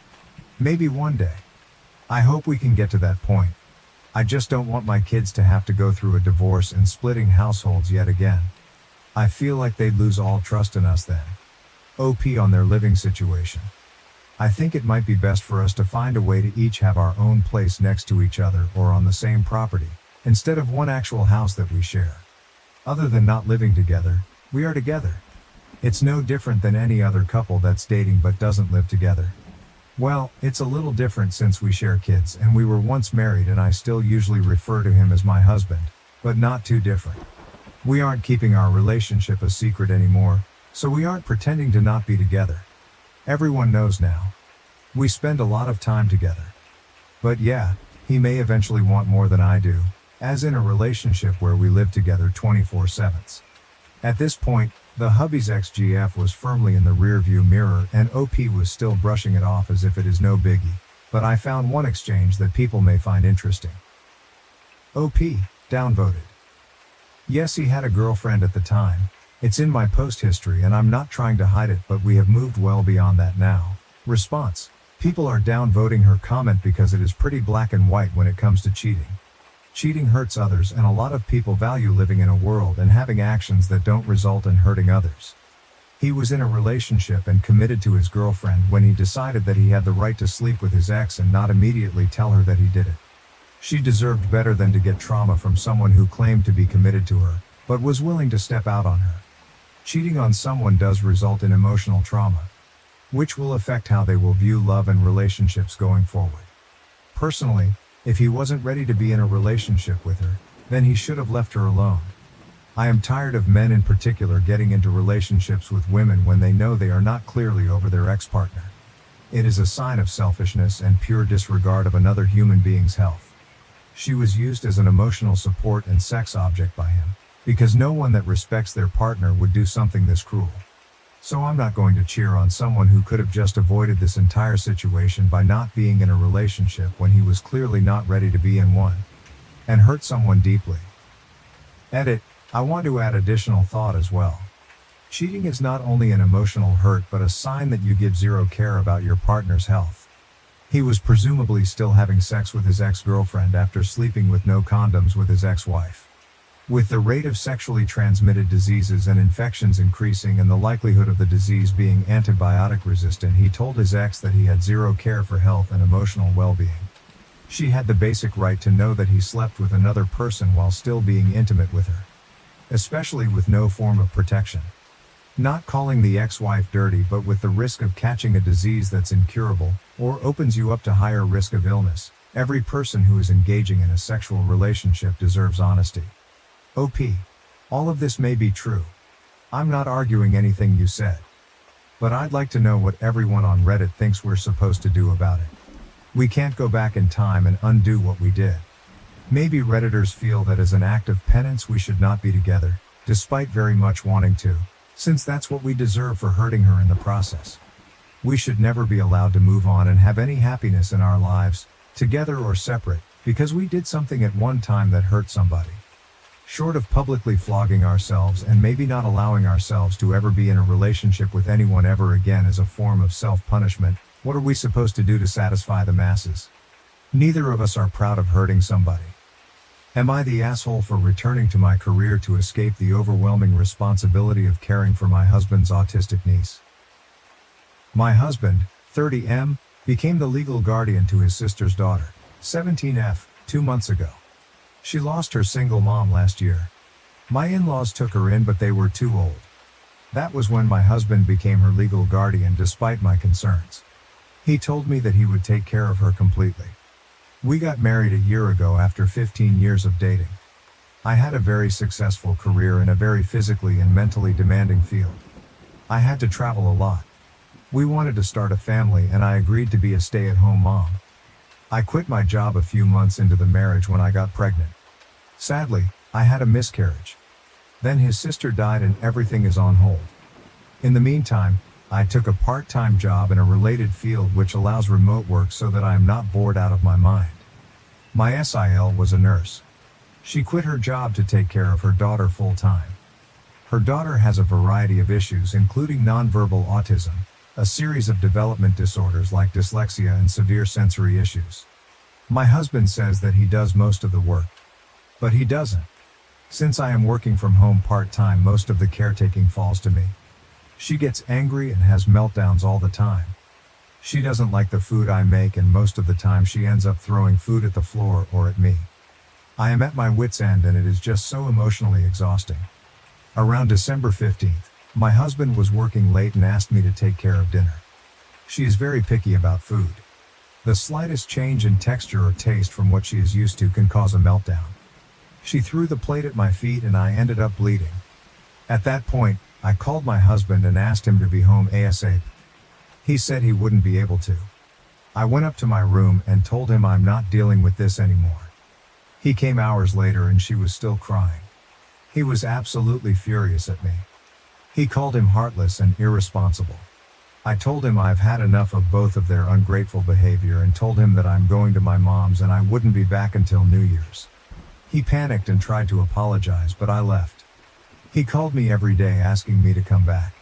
Maybe one day. I hope we can get to that point. I just don't want my kids to have to go through a divorce and splitting households yet again. I feel like they'd lose all trust in us then. OP on their living situation. I think it might be best for us to find a way to each have our own place next to each other or on the same property, instead of one actual house that we share. Other than not living together, we are together. It's no different than any other couple that's dating but doesn't live together. Well, it's a little different since we share kids and we were once married and I still usually refer to him as my husband, but not too different. We aren't keeping our relationship a secret anymore, so we aren't pretending to not be together. Everyone knows now. We spend a lot of time together. But yeah, he may eventually want more than I do, as in a relationship where we live together 24/7. At this point, the hubby's ex-GF was firmly in the rearview mirror and OP was still brushing it off as if it is no biggie, but I found one exchange that people may find interesting. OP, downvoted. Yes, he had a girlfriend at the time. It's in my post history and I'm not trying to hide it, but we have moved well beyond that now. Response. People are downvoting her comment because it is pretty black and white when it comes to cheating. Cheating hurts others and a lot of people value living in a world and having actions that don't result in hurting others. He was in a relationship and committed to his girlfriend when he decided that he had the right to sleep with his ex and not immediately tell her that he did it. She deserved better than to get trauma from someone who claimed to be committed to her, but was willing to step out on her. Cheating on someone does result in emotional trauma, which will affect how they will view love and relationships going forward. Personally, if he wasn't ready to be in a relationship with her, then he should have left her alone. I am tired of men in particular getting into relationships with women when they know they are not clearly over their ex-partner. It is a sign of selfishness and pure disregard of another human being's health. She was used as an emotional support and sex object by him, because no one that respects their partner would do something this cruel. So I'm not going to cheer on someone who could have just avoided this entire situation by not being in a relationship when he was clearly not ready to be in one, and hurt someone deeply. Edit, I want to add additional thought as well. Cheating is not only an emotional hurt but a sign that you give zero care about your partner's health. He was presumably still having sex with his ex-girlfriend after sleeping with no condoms with his ex-wife. With the rate of sexually transmitted diseases and infections increasing and the likelihood of the disease being antibiotic resistant, he told his ex that he had zero care for health and emotional well-being. She had the basic right to know that he slept with another person while still being intimate with her, especially with no form of protection. Not calling the ex-wife dirty but with the risk of catching a disease that's incurable, or opens you up to higher risk of illness. Every person who is engaging in a sexual relationship deserves honesty. OP. All of this may be true. I'm not arguing anything you said. But I'd like to know what everyone on Reddit thinks we're supposed to do about it. We can't go back in time and undo what we did. Maybe Redditors feel that as an act of penance we should not be together, despite very much wanting to, since that's what we deserve for hurting her in the process. We should never be allowed to move on and have any happiness in our lives, together or separate, because we did something at one time that hurt somebody. Short of publicly flogging ourselves and maybe not allowing ourselves to ever be in a relationship with anyone ever again as a form of self-punishment, what are we supposed to do to satisfy the masses? Neither of us are proud of hurting somebody. Am I the asshole for returning to my career to escape the overwhelming responsibility of caring for my husband's autistic niece? My husband, 30M, became the legal guardian to his sister's daughter, 17F, 2 months ago. She lost her single mom last year. My in-laws took her in but they were too old. That was when my husband became her legal guardian despite my concerns. He told me that he would take care of her completely. We got married a year ago after 15 years of dating. I had a very successful career in a very physically and mentally demanding field. I had to travel a lot. We wanted to start a family and I agreed to be a stay-at-home mom. I quit my job a few months into the marriage when I got pregnant. Sadly, I had a miscarriage. Then his sister died and everything is on hold. In the meantime, I took a part-time job in a related field which allows remote work so that I am not bored out of my mind. My SIL was a nurse. She quit her job to take care of her daughter full-time. Her daughter has a variety of issues including nonverbal autism, a series of development disorders like dyslexia and severe sensory issues. My husband says that he does most of the work. But he doesn't. Since I am working from home part-time, most of the caretaking falls to me. She gets angry and has meltdowns all the time. She doesn't like the food I make and most of the time she ends up throwing food at the floor or at me. I am at my wit's end and it is just so emotionally exhausting. Around December 15th, my husband was working late and asked me to take care of dinner. She is very picky about food. The slightest change in texture or taste from what she is used to can cause a meltdown. She threw the plate at my feet and I ended up bleeding. At that point, I called my husband and asked him to be home ASAP. He said he wouldn't be able to. I went up to my room and told him I'm not dealing with this anymore. He came hours later and she was still crying. He was absolutely furious at me. He called him heartless and irresponsible. I told him I've had enough of both of their ungrateful behavior and told him that I'm going to my mom's and I wouldn't be back until New Year's. He panicked and tried to apologize, but I left. He called me every day asking me to come back.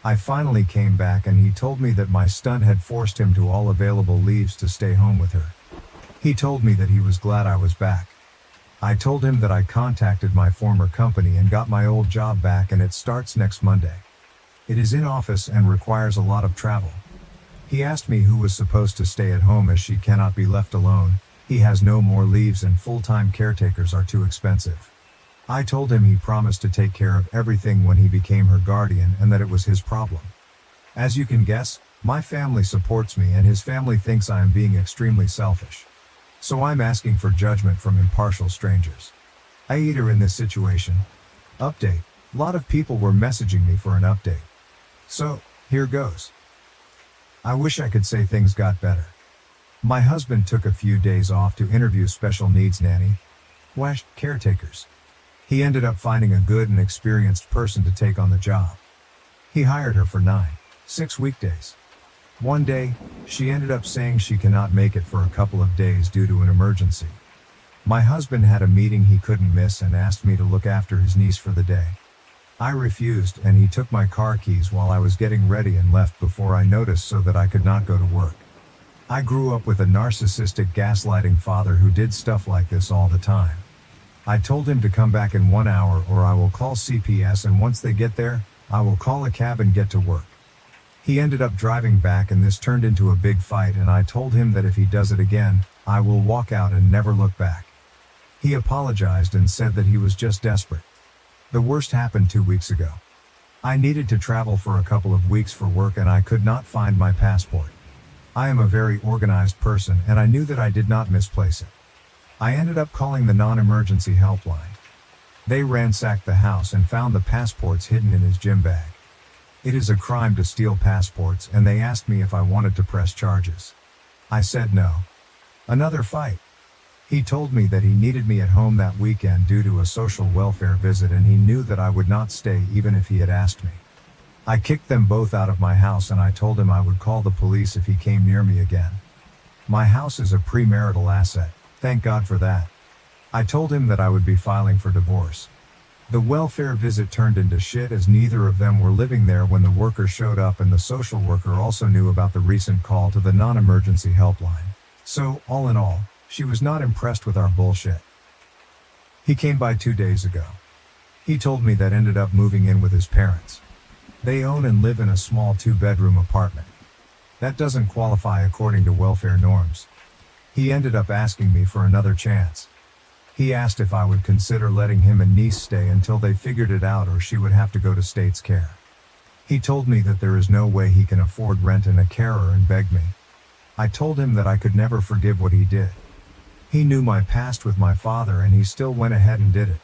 I finally came back and he told me that my stunt had forced him to all available leaves to stay home with her. He told me that he was glad I was back. I told him that I contacted my former company and got my old job back and it starts next Monday. It is in office and requires a lot of travel. He asked me who was supposed to stay at home as she cannot be left alone. He has no more leaves and full-time caretakers are too expensive. I told him he promised to take care of everything when he became her guardian and that it was his problem. As you can guess, my family supports me and his family thinks I am being extremely selfish. So I'm asking for judgment from impartial strangers. AITA in this situation. Update. A lot of people were messaging me for an update. So, here goes. I wish I could say things got better. My husband took a few days off to interview special needs nanny caretakers. He ended up finding a good and experienced person to take on the job. He hired her for 6 weekdays. One day, she ended up saying she cannot make it for a couple of days due to an emergency. My husband had a meeting he couldn't miss and asked me to look after his niece for the day. I refused, and he took my car keys while I was getting ready and left before I noticed so that I could not go to work. I grew up with a narcissistic gaslighting father who did stuff like this all the time. I told him to come back in 1 hour or I will call CPS, and once they get there, I will call a cab and get to work. He ended up driving back and this turned into a big fight, and I told him that if he does it again, I will walk out and never look back. He apologized and said that he was just desperate. The worst happened 2 weeks ago. I needed to travel for a couple of weeks for work and I could not find my passport. I am a very organized person and I knew that I did not misplace it. I ended up calling the non-emergency helpline. They ransacked the house and found the passports hidden in his gym bag. It is a crime to steal passports, and they asked me if I wanted to press charges. I said no. Another fight. He told me that he needed me at home that weekend due to a social welfare visit, and he knew that I would not stay even if he had asked me. I kicked them both out of my house and I told him I would call the police if he came near me again. My house is a premarital asset, thank God for that. I told him that I would be filing for divorce. The welfare visit turned into shit as neither of them were living there when the worker showed up, and the social worker also knew about the recent call to the non-emergency helpline. So, all in all, she was not impressed with our bullshit. He came by 2 days ago. He told me that ended up moving in with his parents. They own and live in a small 2-bedroom apartment. That doesn't qualify according to welfare norms. He ended up asking me for another chance. He asked if I would consider letting him and niece stay until they figured it out, or she would have to go to state's care. He told me that there is no way he can afford rent and a carer and begged me. I told him that I could never forgive what he did. He knew my past with my father and he still went ahead and did it.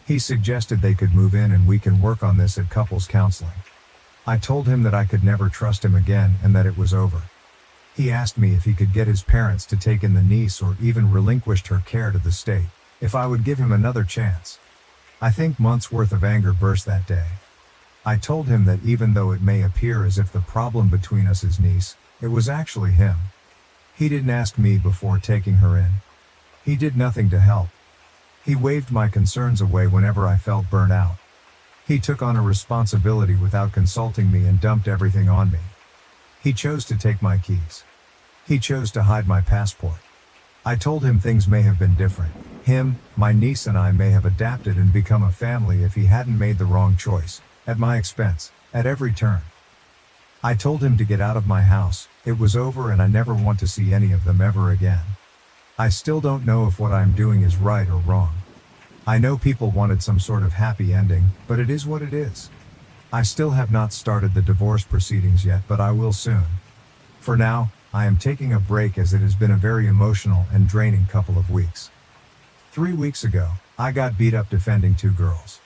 He suggested they could move in and we can work on this at couples counseling. I told him that I could never trust him again and that it was over. He asked me if he could get his parents to take in the niece or even relinquished her care to the state, if I would give him another chance. I think months worth of anger burst that day. I told him that even though it may appear as if the problem between us is niece, it was actually him. He didn't ask me before taking her in. He did nothing to help. He waved my concerns away whenever I felt burnt out. He took on a responsibility without consulting me and dumped everything on me. He chose to take my keys. He chose to hide my passport. I told him things may have been different. Him, my niece and I may have adapted and become a family if he hadn't made the wrong choice, at my expense, at every turn. I told him to get out of my house, it was over and I never want to see any of them ever again. I still don't know if what I'm doing is right or wrong. I know people wanted some sort of happy ending, but it is what it is. I still have not started the divorce proceedings yet, but I will soon. For now, I am taking a break as it has been a very emotional and draining couple of weeks. 3 weeks ago, I got beat up defending 2 girls.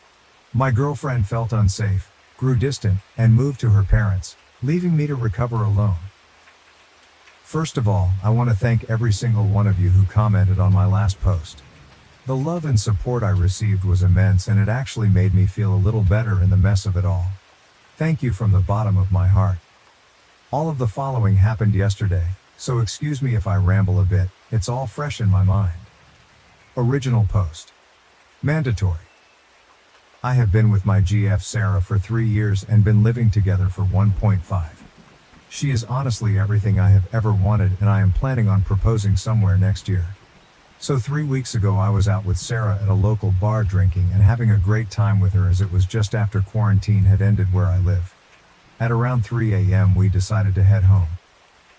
My girlfriend felt unsafe, grew distant, and moved to her parents, leaving me to recover alone. First of all, I want to thank every single one of you who commented on my last post. The love and support I received was immense, and it actually made me feel a little better in the mess of it all. Thank you from the bottom of my heart. All of the following happened yesterday, so excuse me if I ramble a bit, it's all fresh in my mind. Original post. Mandatory. I have been with my GF Sarah for 3 years and been living together for 1.5. She is honestly everything I have ever wanted, and I am planning on proposing somewhere next year. So 3 weeks ago I was out with Sarah at a local bar drinking and having a great time with her, as it was just after quarantine had ended where I live. At around 3 a.m. we decided to head home.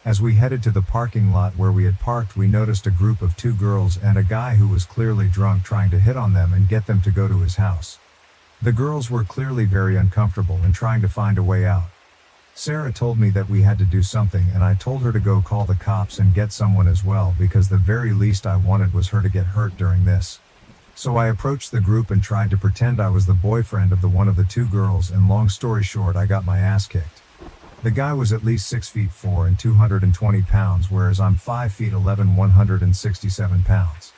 As we headed to the parking lot where we had parked, we noticed a group of 2 girls and a guy who was clearly drunk trying to hit on them and get them to go to his house. The girls were clearly very uncomfortable and trying to find a way out. Sarah told me that we had to do something, and I told her to go call the cops and get someone as well, because the very least I wanted was her to get hurt during this. So I approached the group and tried to pretend I was the boyfriend of one of the 2 girls, and long story short, I got my ass kicked. The guy was at least 6'4" and 220 pounds, whereas I'm 5'11", 167 pounds.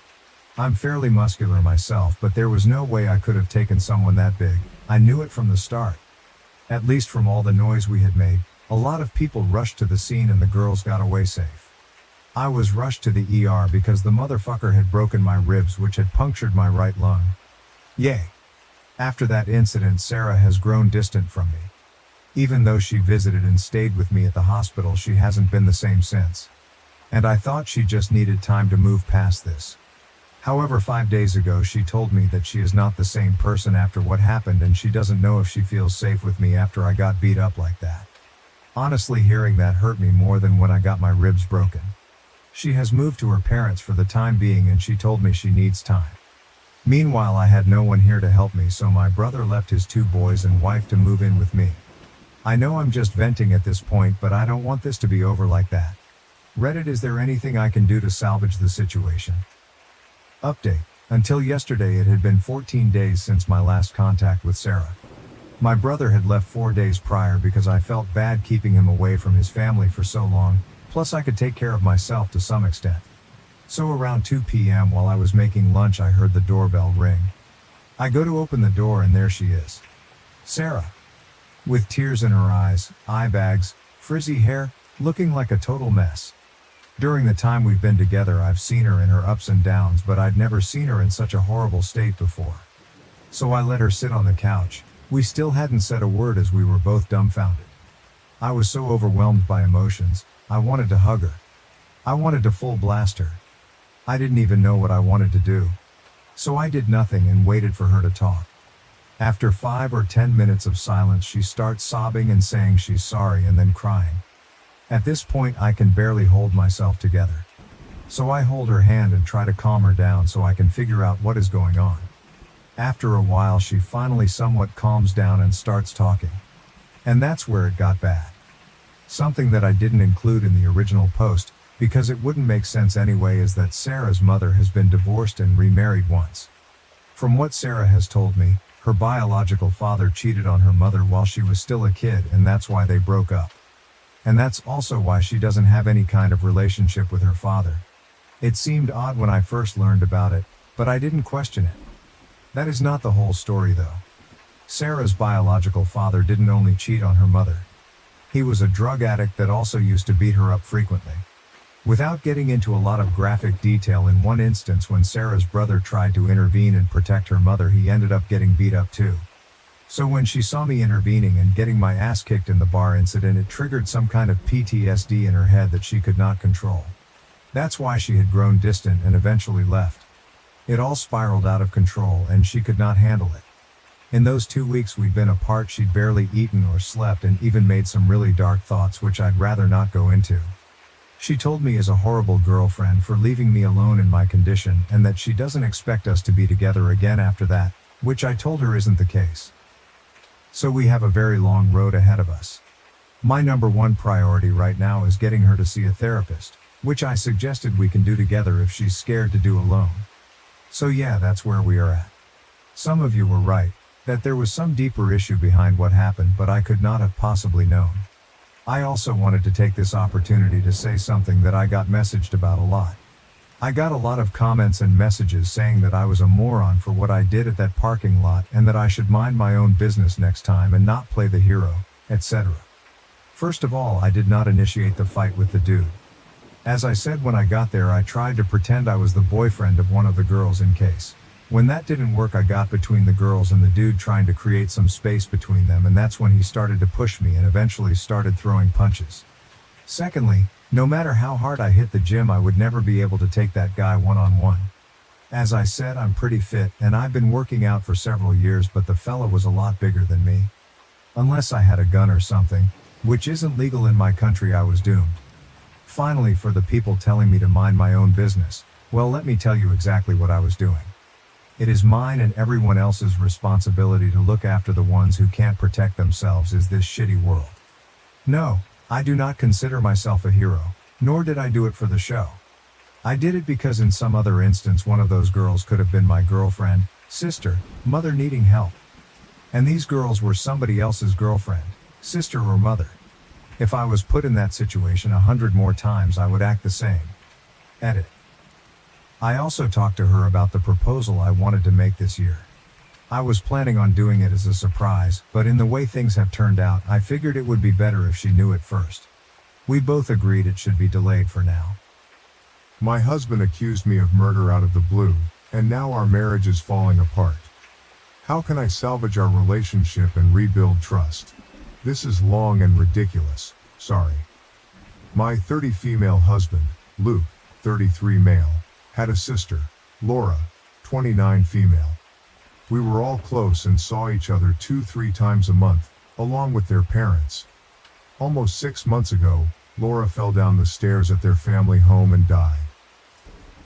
I'm fairly muscular myself, but there was no way I could have taken someone that big. I knew it from the start. At least from all the noise we had made, a lot of people rushed to the scene and the girls got away safe. I was rushed to the ER because the motherfucker had broken my ribs, which had punctured my right lung. Yay. After that incident, Sarah has grown distant from me. Even though she visited and stayed with me at the hospital, she hasn't been the same since. And I thought she just needed time to move past this. However, 5 days ago she told me that she is not the same person after what happened, and she doesn't know if she feels safe with me after I got beat up like that. Honestly, hearing that hurt me more than when I got my ribs broken. She has moved to her parents for the time being, and she told me she needs time. Meanwhile, I had no one here to help me, so my brother left his 2 boys and wife to move in with me. I know I'm just venting at this point, but I don't want this to be over like that. Reddit, is there anything I can do to salvage the situation? Update. Until yesterday it had been 14 days since my last contact with Sarah. My brother had left 4 days prior because I felt bad keeping him away from his family for so long, plus I could take care of myself to some extent. So around 2 p.m. while I was making lunch, I heard the doorbell ring. I go to open the door and there she is. Sarah. With tears in her eyes, eye bags, frizzy hair, looking like a total mess. During the time we've been together, I've seen her in her ups and downs, but I'd never seen her in such a horrible state before. So I let her sit on the couch. We still hadn't said a word as we were both dumbfounded. I was so overwhelmed by emotions, I wanted to hug her. I wanted to full blast her. I didn't even know what I wanted to do. So I did nothing and waited for her to talk. After 5 or 10 minutes of silence, she starts sobbing and saying she's sorry and then crying. At this point, I can barely hold myself together. So I hold her hand and try to calm her down so I can figure out what is going on. After a while, she finally somewhat calms down and starts talking. And that's where it got bad. Something that I didn't include in the original post, because it wouldn't make sense anyway, is that Sarah's mother has been divorced and remarried once. From what Sarah has told me, her biological father cheated on her mother while she was still a kid, and that's why they broke up. And that's also why she doesn't have any kind of relationship with her father. It seemed odd when I first learned about it, but I didn't question it. That is not the whole story though. Sarah's biological father didn't only cheat on her mother. He was a drug addict that also used to beat her up frequently. Without getting into a lot of graphic detail, in one instance when Sarah's brother tried to intervene and protect her mother, he ended up getting beat up too. So when she saw me intervening and getting my ass kicked in the bar incident, it triggered some kind of PTSD in her head that she could not control. That's why she had grown distant and eventually left. It all spiraled out of control and she could not handle it. In those 2 weeks we'd been apart, she'd barely eaten or slept and even made some really dark thoughts which I'd rather not go into. She told me as a horrible girlfriend for leaving me alone in my condition, and that she doesn't expect us to be together again after that, which I told her isn't the case. So we have a very long road ahead of us. My number 1 priority right now is getting her to see a therapist, which I suggested we can do together if she's scared to do alone. So yeah, that's where we are at. Some of you were right, that there was some deeper issue behind what happened, but I could not have possibly known. I also wanted to take this opportunity to say something that I got messaged about a lot. I got a lot of comments and messages saying that I was a moron for what I did at that parking lot and that I should mind my own business next time and not play the hero, etc. First of all, I did not initiate the fight with the dude. As I said when I got there, I tried to pretend I was the boyfriend of one of the girls in case. When that didn't work, I got between the girls and the dude, trying to create some space between them, and that's when he started to push me and eventually started throwing punches. Secondly, no matter how hard I hit the gym, I would never be able to take that guy one-on-one. As I said, I'm pretty fit, and I've been working out for several years, but the fella was a lot bigger than me. Unless I had a gun or something, which isn't legal in my country, I was doomed. Finally, for the people telling me to mind my own business, well, let me tell you exactly what I was doing. It is mine and everyone else's responsibility to look after the ones who can't protect themselves in this shitty world. No, I do not consider myself a hero, nor did I do it for the show. I did it because in some other instance one of those girls could have been my girlfriend, sister, mother needing help. And these girls were somebody else's girlfriend, sister or mother. If I was put in that situation 100 more times, I would act the same. Edit. I also talked to her about the proposal I wanted to make this year. I was planning on doing it as a surprise, but in the way things have turned out, I figured it would be better if she knew it first. We both agreed it should be delayed for now. My husband accused me of murder out of the blue, and now our marriage is falling apart. How can I salvage our relationship and rebuild trust? This is long and ridiculous, sorry. My 30 female husband, Luke, 33 male, had a sister, Laura, 29 female. We were all close and saw each other 2-3 times a month, along with their parents. Almost 6 months ago, Laura fell down the stairs at their family home and died.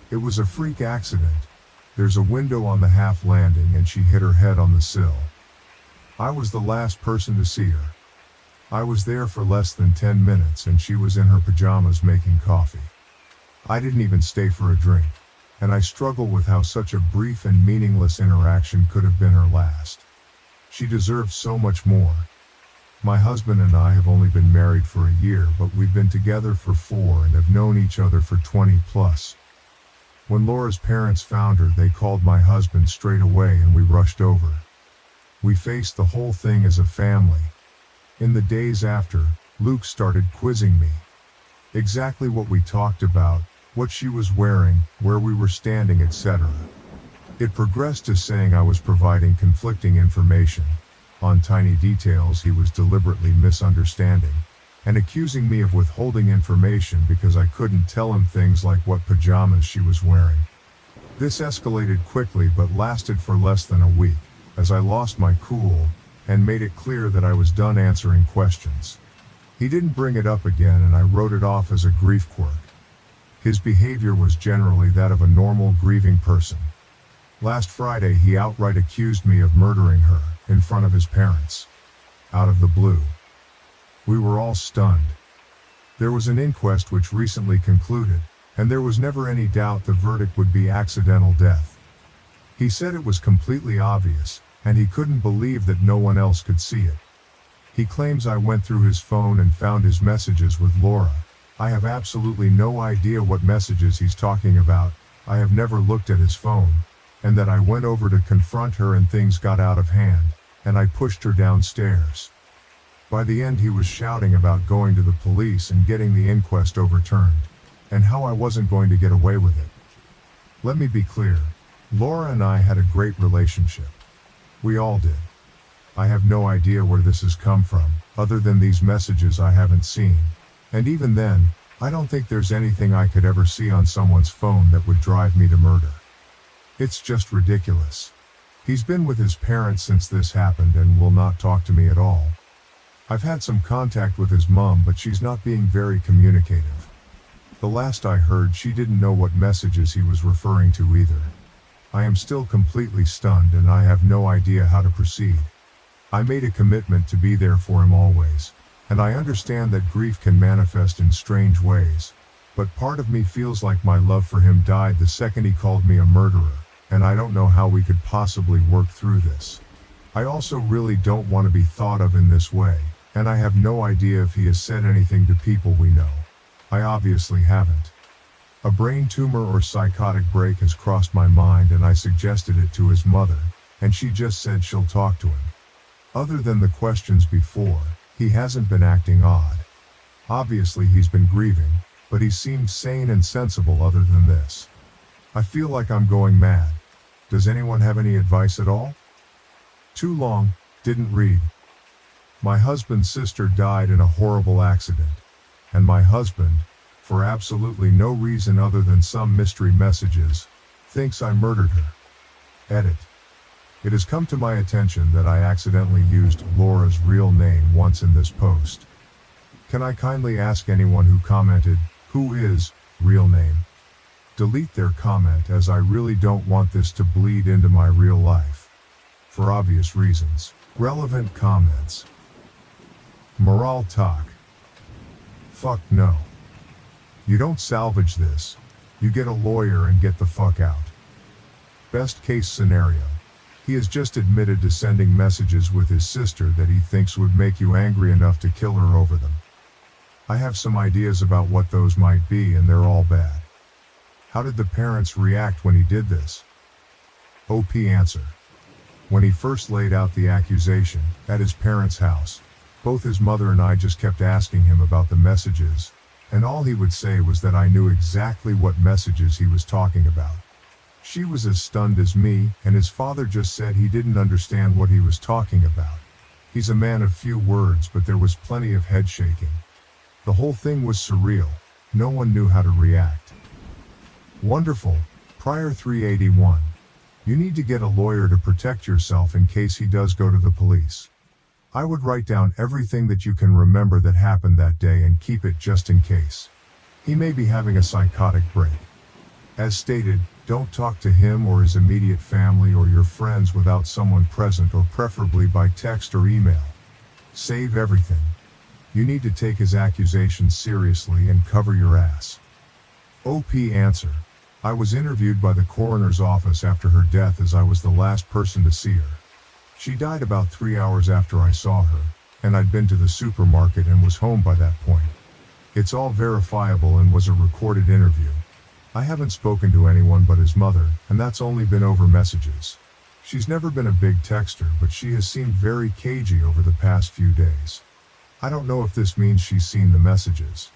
It was a freak accident. There's a window on the half landing and she hit her head on the sill. I was the last person to see her. I was there for less than 10 minutes and she was in her pajamas making coffee. I didn't even stay for a drink, and I struggle with how such a brief and meaningless interaction could have been her last. She deserved so much more. My husband and I have only been married for a year, but we've been together for 4 and have known each other for 20 plus. When Laura's parents found her, they called my husband straight away and we rushed over. We faced the whole thing as a family. In the days after, Luke started quizzing me. Exactly what we talked about, what she was wearing, where we were standing, etc. It progressed to saying I was providing conflicting information. On tiny details he was deliberately misunderstanding, and accusing me of withholding information because I couldn't tell him things like what pajamas she was wearing. This escalated quickly but lasted for less than a week, as I lost my cool, and made it clear that I was done answering questions. He didn't bring it up again and I wrote it off as a grief quirk. His behavior was generally that of a normal grieving person. Last Friday he outright accused me of murdering her, in front of his parents. Out of the blue. We were all stunned. There was an inquest which recently concluded, and there was never any doubt the verdict would be accidental death. He said it was completely obvious, and he couldn't believe that no one else could see it. He claims I went through his phone and found his messages with Laura. I have absolutely no idea what messages he's talking about. I have never looked at his phone, and that I went over to confront her and things got out of hand, and I pushed her downstairs. By the end he was shouting about going to the police and getting the inquest overturned, and how I wasn't going to get away with it. Let me be clear, Laura and I had a great relationship. We all did. I have no idea where this has come from, other than these messages I haven't seen, and even then, I don't think there's anything I could ever see on someone's phone that would drive me to murder. It's just ridiculous. He's been with his parents since this happened and will not talk to me at all. I've had some contact with his mom, but she's not being very communicative. The last I heard, she didn't know what messages he was referring to either. I am still completely stunned and I have no idea how to proceed. I made a commitment to be there for him always, and I understand that grief can manifest in strange ways, but part of me feels like my love for him died the second he called me a murderer, and I don't know how we could possibly work through this. I also really don't want to be thought of in this way, and I have no idea if he has said anything to people we know. I obviously haven't. A brain tumor or psychotic break has crossed my mind and I suggested it to his mother, and she just said she'll talk to him. Other than the questions before, he hasn't been acting odd. Obviously he's been grieving, but he seemed sane and sensible other than this. I feel like I'm going mad. Does anyone have any advice at all? Too long, didn't read. My husband's sister died in a horrible accident, and my husband, for absolutely no reason other than some mystery messages, thinks I murdered her. Edit. It has come to my attention that I accidentally used Laura's real name once in this post. Can I kindly ask anyone who commented, who is real name? Delete their comment, as I really don't want this to bleed into my real life. For obvious reasons. Relevant comments. Moral talk. Fuck no. You don't salvage this. You get a lawyer and get the fuck out. Best case scenario. He has just admitted to sending messages with his sister that he thinks would make you angry enough to kill her over them. I have some ideas about what those might be, and they're all bad. How did the parents react when he did this? OP answer. When he first laid out the accusation, at his parents' house, both his mother and I just kept asking him about the messages, and all he would say was that I knew exactly what messages he was talking about. She was as stunned as me, and his father just said he didn't understand what he was talking about. He's a man of few words, but there was plenty of head shaking. The whole thing was surreal. No one knew how to react. Wonderful. Prior 381. You need to get a lawyer to protect yourself in case he does go to the police. I would write down everything that you can remember that happened that day and keep it just in case. He may be having a psychotic break. As stated, don't talk to him or his immediate family or your friends without someone present, or preferably by text or email. Save everything. You need to take his accusations seriously and cover your ass. OP answer. I was interviewed by the coroner's office after her death, as I was the last person to see her. She died about 3 hours after I saw her, and I'd been to the supermarket and was home by that point. It's all verifiable and was a recorded interview. I haven't spoken to anyone but his mother, and that's only been over messages. She's never been a big texter, but she has seemed very cagey over the past few days. I don't know if this means she's seen the messages.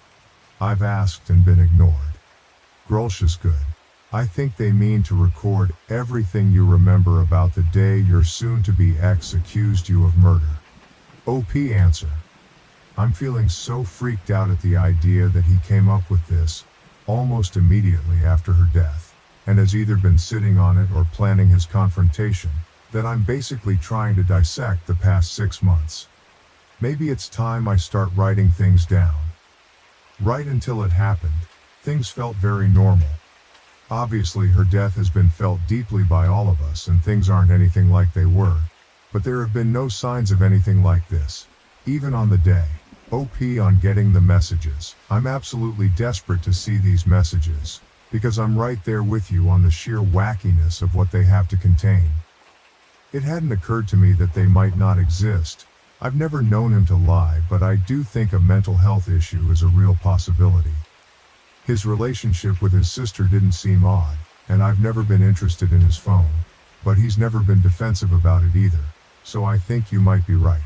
I've asked and been ignored. Grolshia's good. I think they mean to record everything you remember about the day your soon-to-be ex accused you of murder. OP answer. I'm feeling so freaked out at the idea that he came up with this almost immediately after her death, and has either been sitting on it or planning his confrontation, that I'm basically trying to dissect the past 6 months. Maybe it's time I start writing things down. Right until it happened, things felt very normal. Obviously, her death has been felt deeply by all of us, and things aren't anything like they were, but there have been no signs of anything like this, even on the day. OP on getting the messages. I'm absolutely desperate to see these messages, because I'm right there with you on the sheer wackiness of what they have to contain. It hadn't occurred to me that they might not exist. I've never known him to lie, but I do think a mental health issue is a real possibility. His relationship with his sister didn't seem odd, and I've never been interested in his phone, but he's never been defensive about it either, so I think you might be right.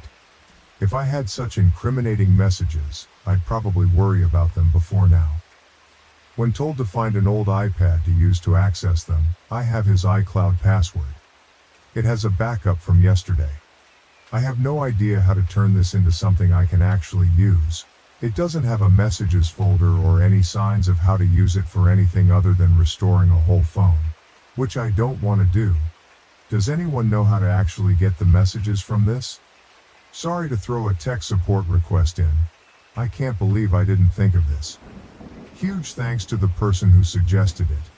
If I had such incriminating messages, I'd probably worry about them before now. When told to find an old iPad to use to access them, I have his iCloud password. It has a backup from yesterday. I have no idea how to turn this into something I can actually use. It doesn't have a messages folder or any signs of how to use it for anything other than restoring a whole phone, which I don't want to do. Does anyone know how to actually get the messages from this? Sorry to throw a tech support request in. I can't believe I didn't think of this. Huge thanks to the person who suggested it.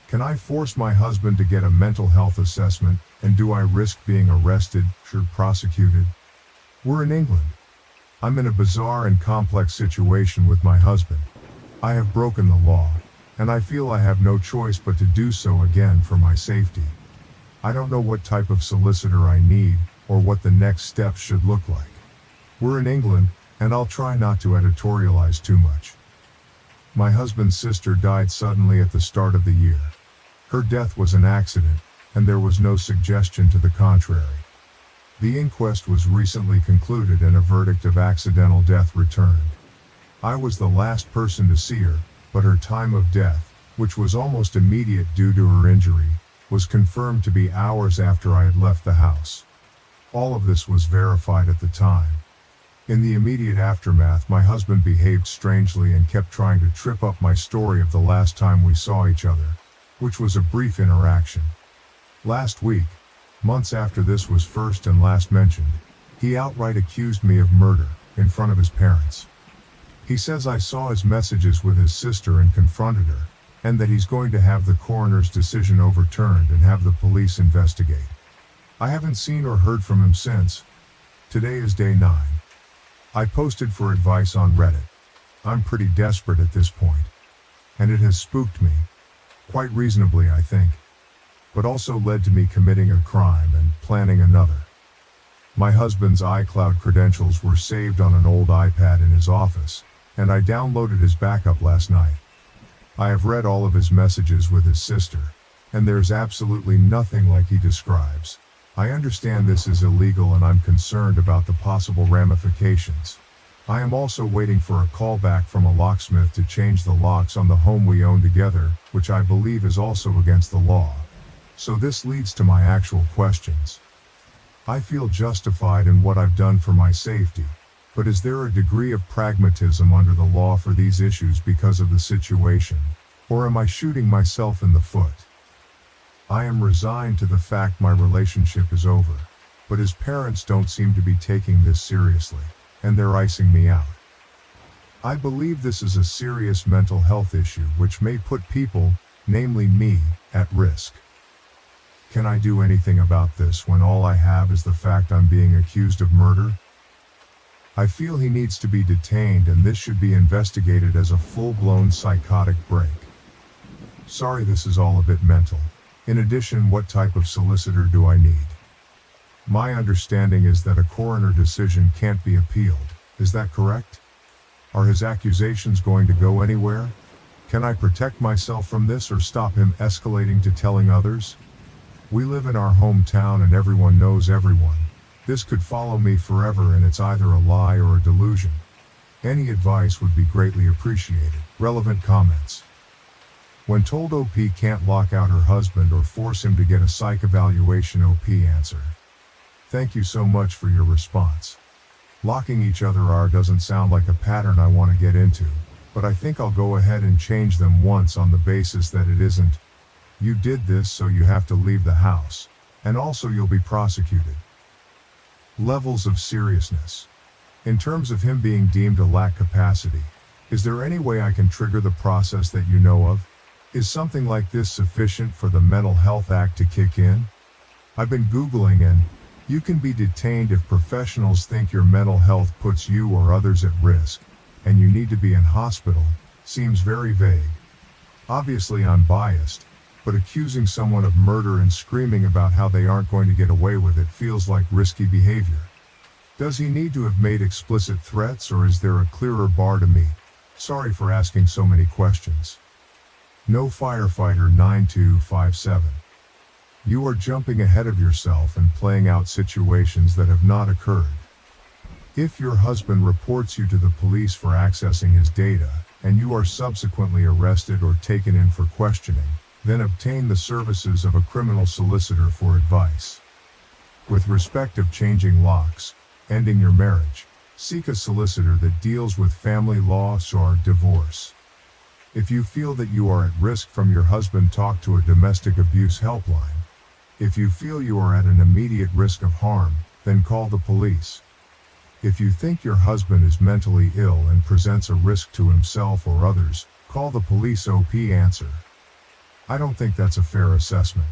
Can I force my husband to get a mental health assessment, and do I risk being arrested, or prosecuted? We're in England. I'm in a bizarre and complex situation with my husband. I have broken the law, and I feel I have no choice but to do so again for my safety. I don't know what type of solicitor I need, or what the next steps should look like. We're in England, and I'll try not to editorialize too much. My husband's sister died suddenly at the start of the year. Her death was an accident, and there was no suggestion to the contrary. The inquest was recently concluded and a verdict of accidental death returned. I was the last person to see her, but her time of death, which was almost immediate due to her injury, was confirmed to be hours after I had left the house. All of this was verified at the time. In the immediate aftermath, my husband behaved strangely and kept trying to trip up my story of the last time we saw each other, which was a brief interaction. Last week, months after this was first and last mentioned, he outright accused me of murder, in front of his parents. He says I saw his messages with his sister and confronted her, and that he's going to have the coroner's decision overturned and have the police investigate. I haven't seen or heard from him since. Today is day 9. I posted for advice on Reddit. I'm pretty desperate at this point. And it has spooked me. Quite reasonably, I think. But also led to me committing a crime and planning another. My husband's iCloud credentials were saved on an old iPad in his office, and I downloaded his backup last night. I have read all of his messages with his sister, and there's absolutely nothing like he describes. I understand this is illegal and I'm concerned about the possible ramifications. I am also waiting for a call back from a locksmith to change the locks on the home we own together, which I believe is also against the law. So this leads to my actual questions. I feel justified in what I've done for my safety, but is there a degree of pragmatism under the law for these issues because of the situation, or am I shooting myself in the foot? I am resigned to the fact my relationship is over, but his parents don't seem to be taking this seriously, and they're icing me out. I believe this is a serious mental health issue which may put people, namely me, at risk. Can I do anything about this when all I have is the fact I'm being accused of murder? I feel he needs to be detained and this should be investigated as a full-blown psychotic break. Sorry, this is all a bit mental. In addition, what type of solicitor do I need? My understanding is that a coroner decision can't be appealed. Is that correct? Are his accusations going to go anywhere? Can I protect myself from this or stop him escalating to telling others? We live in our hometown and everyone knows everyone. This could follow me forever and it's either a lie or a delusion. Any advice would be greatly appreciated. Relevant comments. When told OP can't lock out her husband or force him to get a psych evaluation, OP answer. Thank you so much for your response. Locking each other out doesn't sound like a pattern I want to get into, but I think I'll go ahead and change them once on the basis that it isn't, you did this so you have to leave the house, and also you'll be prosecuted. Levels of seriousness. In terms of him being deemed to lack capacity, is there any way I can trigger the process that you know of? Is something like this sufficient for the Mental Health Act to kick in? I've been Googling and you can be detained if professionals think your mental health puts you or others at risk, and you need to be in hospital, seems very vague. Obviously I'm biased, but accusing someone of murder and screaming about how they aren't going to get away with it feels like risky behavior. Does he need to have made explicit threats or is there a clearer bar to meet? Sorry for asking so many questions. No Firefighter 9257. You are jumping ahead of yourself and playing out situations that have not occurred. If your husband reports you to the police for accessing his data, and you are subsequently arrested or taken in for questioning, then obtain the services of a criminal solicitor for advice. With respect of changing locks, ending your marriage, seek a solicitor that deals with family law or divorce. If you feel that you are at risk from your husband, talk to a domestic abuse helpline. If you feel you are at an immediate risk of harm, then call the police. If you think your husband is mentally ill and presents a risk to himself or others, call the police. OP answer. I don't think that's a fair assessment.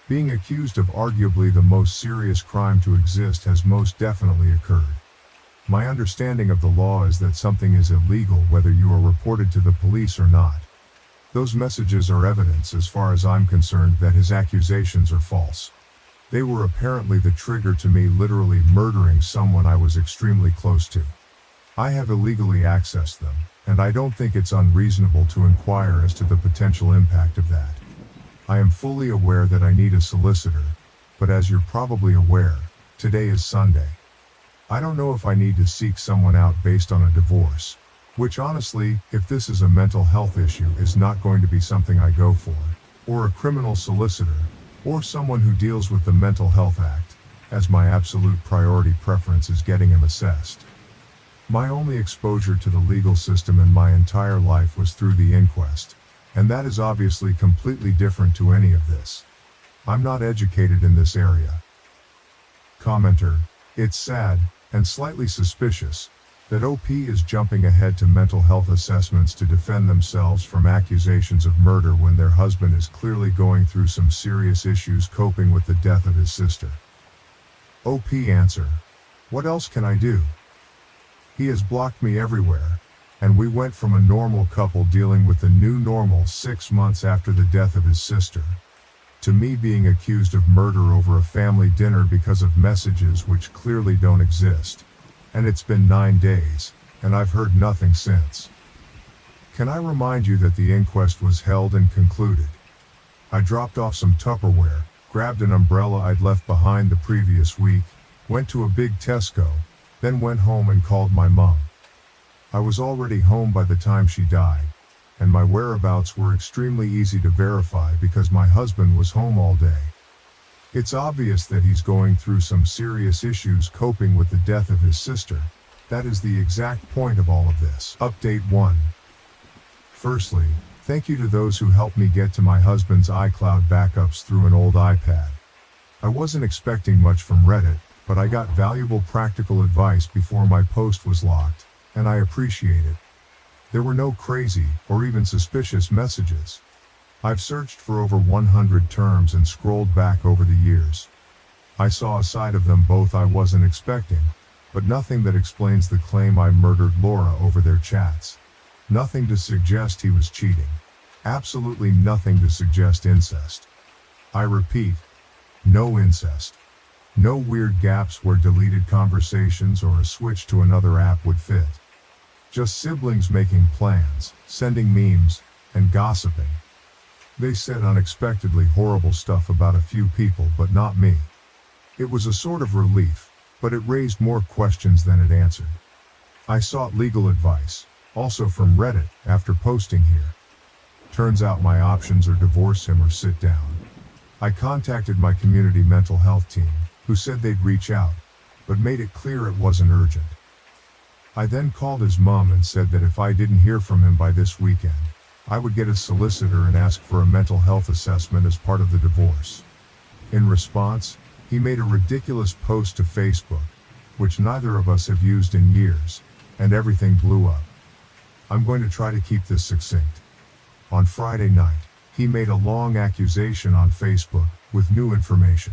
Being accused of arguably the most serious crime to exist has most definitely occurred. My understanding of the law is that something is illegal whether you are reported to the police or not. Those messages are evidence as far as I'm concerned that his accusations are false. They were apparently the trigger to me literally murdering someone I was extremely close to. I have illegally accessed them, and I don't think it's unreasonable to inquire as to the potential impact of that. I am fully aware that I need a solicitor, but as you're probably aware, today is Sunday. I don't know if I need to seek someone out based on a divorce, which honestly, if this is a mental health issue, is not going to be something I go for, or a criminal solicitor, or someone who deals with the Mental Health Act, as my absolute priority preference is getting him assessed. My only exposure to the legal system in my entire life was through the inquest, and that is obviously completely different to any of this. I'm not educated in this area. Commenter, it's sad, and slightly suspicious, that OP is jumping ahead to mental health assessments to defend themselves from accusations of murder when their husband is clearly going through some serious issues coping with the death of his sister. OP answer, what else can I do? He has blocked me everywhere, and we went from a normal couple dealing with the new normal 6 months after the death of his sister, to me being accused of murder over a family dinner because of messages which clearly don't exist. And it's been 9 days, and I've heard nothing since. Can I remind you that the inquest was held and concluded? I dropped off some Tupperware, grabbed an umbrella I'd left behind the previous week, went to a big Tesco, then went home and called my mom. I was already home by the time she died, and my whereabouts were extremely easy to verify because my husband was home all day. It's obvious that he's going through some serious issues coping with the death of his sister. That is the exact point of all of this. Update 1. Firstly, thank you to those who helped me get to my husband's iCloud backups through an old iPad. I wasn't expecting much from Reddit, but I got valuable practical advice before my post was locked, and I appreciate it. There were no crazy, or even suspicious messages. I've searched for over 100 terms and scrolled back over the years. I saw a side of them both I wasn't expecting, but nothing that explains the claim I murdered Laura over their chats. Nothing to suggest he was cheating. Absolutely nothing to suggest incest. I repeat, no incest. No weird gaps where deleted conversations or a switch to another app would fit. Just siblings making plans, sending memes, and gossiping. They said unexpectedly horrible stuff about a few people, but not me. It was a sort of relief, but it raised more questions than it answered. I sought legal advice, also from Reddit, after posting here. Turns out my options are divorce him or sit down. I contacted my community mental health team, who said they'd reach out, but made it clear it wasn't urgent. I then called his mom and said that if I didn't hear from him by this weekend, I would get a solicitor and ask for a mental health assessment as part of the divorce. In response, he made a ridiculous post to Facebook, which neither of us have used in years, and everything blew up. I'm going to try to keep this succinct. On Friday night, he made a long accusation on Facebook, with new information.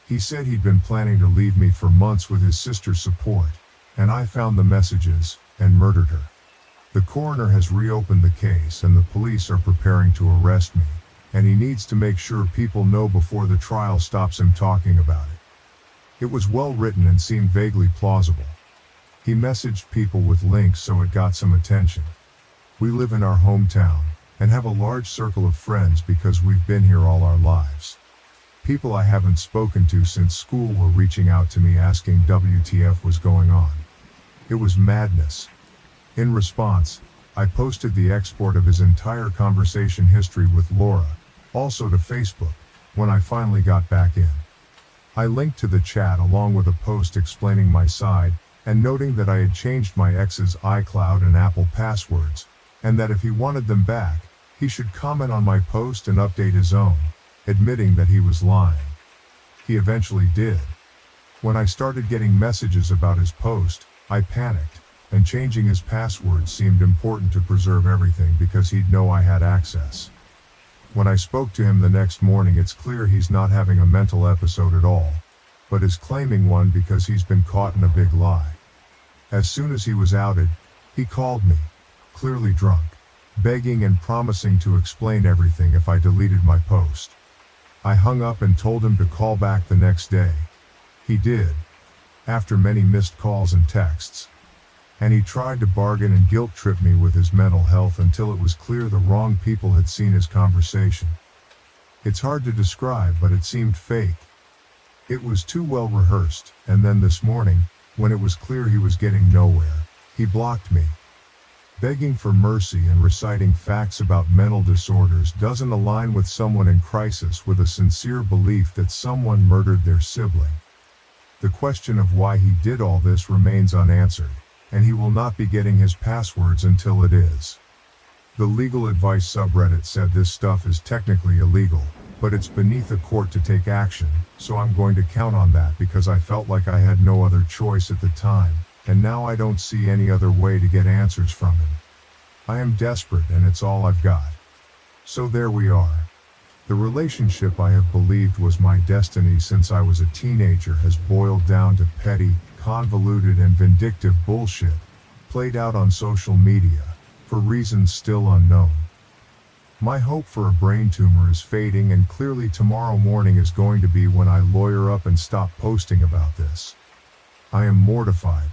He said he'd been planning to leave me for months with his sister's support, and I found the messages, and murdered her. The coroner has reopened the case and the police are preparing to arrest me, and he needs to make sure people know before the trial stops him talking about it. It was well written and seemed vaguely plausible. He messaged people with links so it got some attention. We live in our hometown, and have a large circle of friends because we've been here all our lives. People I haven't spoken to since school were reaching out to me asking WTF was going on. It was madness. In response, I posted the export of his entire conversation history with Laura, also to Facebook, when I finally got back in. I linked to the chat along with a post explaining my side, and noting that I had changed my ex's iCloud and Apple passwords, and that if he wanted them back, he should comment on my post and update his own, admitting that he was lying. He eventually did. When I started getting messages about his post, I panicked, and changing his password seemed important to preserve everything because he'd know I had access. When I spoke to him the next morning, it's clear he's not having a mental episode at all, but is claiming one because he's been caught in a big lie. As soon as he was outed, he called me, clearly drunk, begging and promising to explain everything if I deleted my post. I hung up and told him to call back the next day. He did, after many missed calls and texts. And he tried to bargain and guilt trip me with his mental health until it was clear the wrong people had seen his conversation. It's hard to describe, but it seemed fake. It was too well rehearsed, and then this morning, when it was clear he was getting nowhere, he blocked me. Begging for mercy and reciting facts about mental disorders doesn't align with someone in crisis with a sincere belief that someone murdered their sibling. The question of why he did all this remains unanswered, and he will not be getting his passwords until it is. The legal advice subreddit said this stuff is technically illegal, but it's beneath a court to take action, so I'm going to count on that because I felt like I had no other choice at the time, and now I don't see any other way to get answers from him. I am desperate and it's all I've got. So there we are. The relationship I have believed was my destiny since I was a teenager has boiled down to petty, convoluted and vindictive bullshit, played out on social media, for reasons still unknown. My hope for a brain tumor is fading, and clearly tomorrow morning is going to be when I lawyer up and stop posting about this. I am mortified.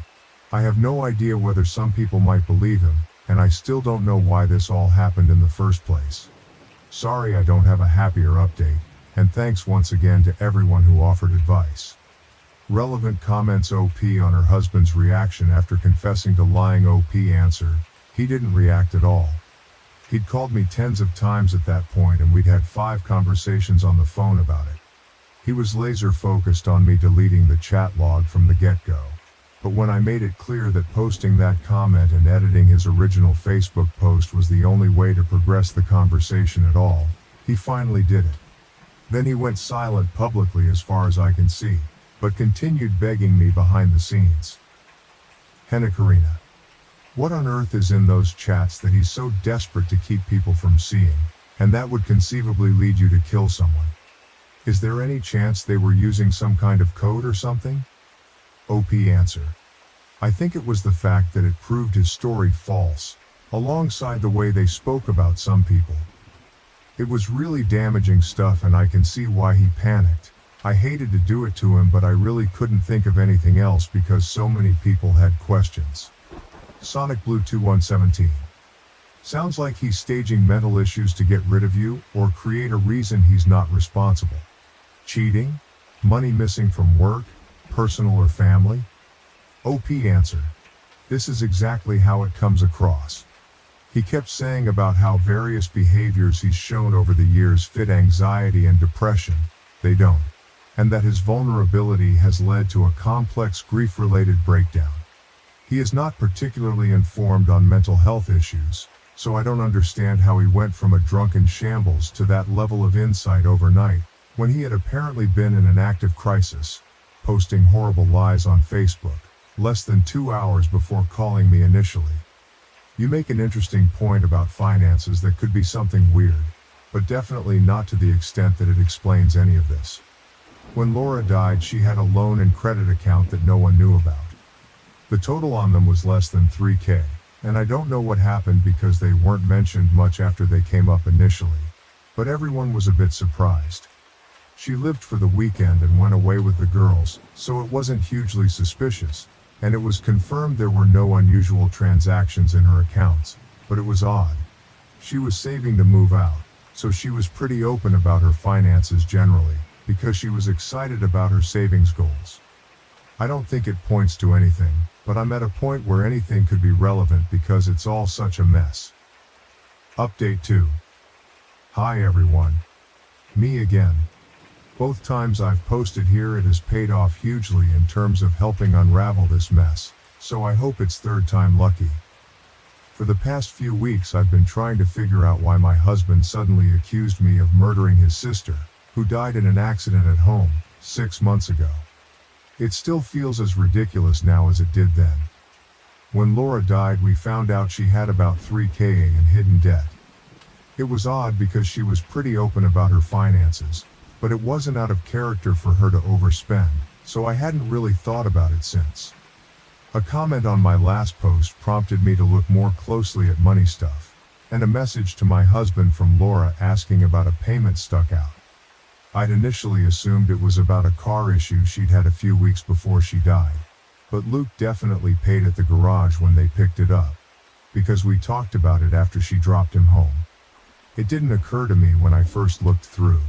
I have no idea whether some people might believe him, and I still don't know why this all happened in the first place. Sorry I don't have a happier update, and thanks once again to everyone who offered advice. Relevant comments. OP on her husband's reaction after confessing to lying. OP answered, he didn't react at all. He'd called me tens of times at that point and we'd had 5 conversations on the phone about it. He was laser focused on me deleting the chat log from the get-go. But when I made it clear that posting that comment and editing his original Facebook post was the only way to progress the conversation at all, he finally did it. Then he went silent publicly as far as I can see, but continued begging me behind the scenes. Henna Karina. What on earth is in those chats that he's so desperate to keep people from seeing, and that would conceivably lead you to kill someone? Is there any chance they were using some kind of code or something? OP answer. I think it was the fact that it proved his story false, alongside the way they spoke about some people. It was really damaging stuff and I can see why he panicked. I hated to do it to him, but I really couldn't think of anything else because so many people had questions. Sonic Blue 2117. Sounds like he's staging mental issues to get rid of you or create a reason he's not responsible. Cheating? Money missing from work? Personal or family? OP answer. This is exactly how it comes across. He kept saying about how various behaviors he's shown over the years fit anxiety and depression. They don't. And that his vulnerability has led to a complex grief-related breakdown. He is not particularly informed on mental health issues, so I don't understand how he went from a drunken shambles to that level of insight overnight, when he had apparently been in an active crisis, posting horrible lies on Facebook, less than 2 hours before calling me initially. You make an interesting point about finances that could be something weird, but definitely not to the extent that it explains any of this. When Laura died, she had a loan and credit account that no one knew about. The total on them was less than $3,000, and I don't know what happened because they weren't mentioned much after they came up initially, but everyone was a bit surprised. She lived for the weekend and went away with the girls, so it wasn't hugely suspicious, and it was confirmed there were no unusual transactions in her accounts, but it was odd. She was saving to move out, so she was pretty open about her finances generally, because she was excited about her savings goals. I don't think it points to anything, but I'm at a point where anything could be relevant because it's all such a mess. Update 2. Hi everyone. Me again. Both times I've posted here it has paid off hugely in terms of helping unravel this mess, so I hope it's third time lucky. For the past few weeks I've been trying to figure out why my husband suddenly accused me of murdering his sister, who died in an accident at home, 6 months ago. It still feels as ridiculous now as it did then. When Laura died, we found out she had about $3,000 in hidden debt. It was odd because she was pretty open about her finances, but it wasn't out of character for her to overspend, so I hadn't really thought about it since. A comment on my last post prompted me to look more closely at money stuff, and a message to my husband from Laura asking about a payment stuck out. I'd initially assumed it was about a car issue she'd had a few weeks before she died, but Luke definitely paid at the garage when they picked it up, because we talked about it after she dropped him home. It didn't occur to me when I first looked through.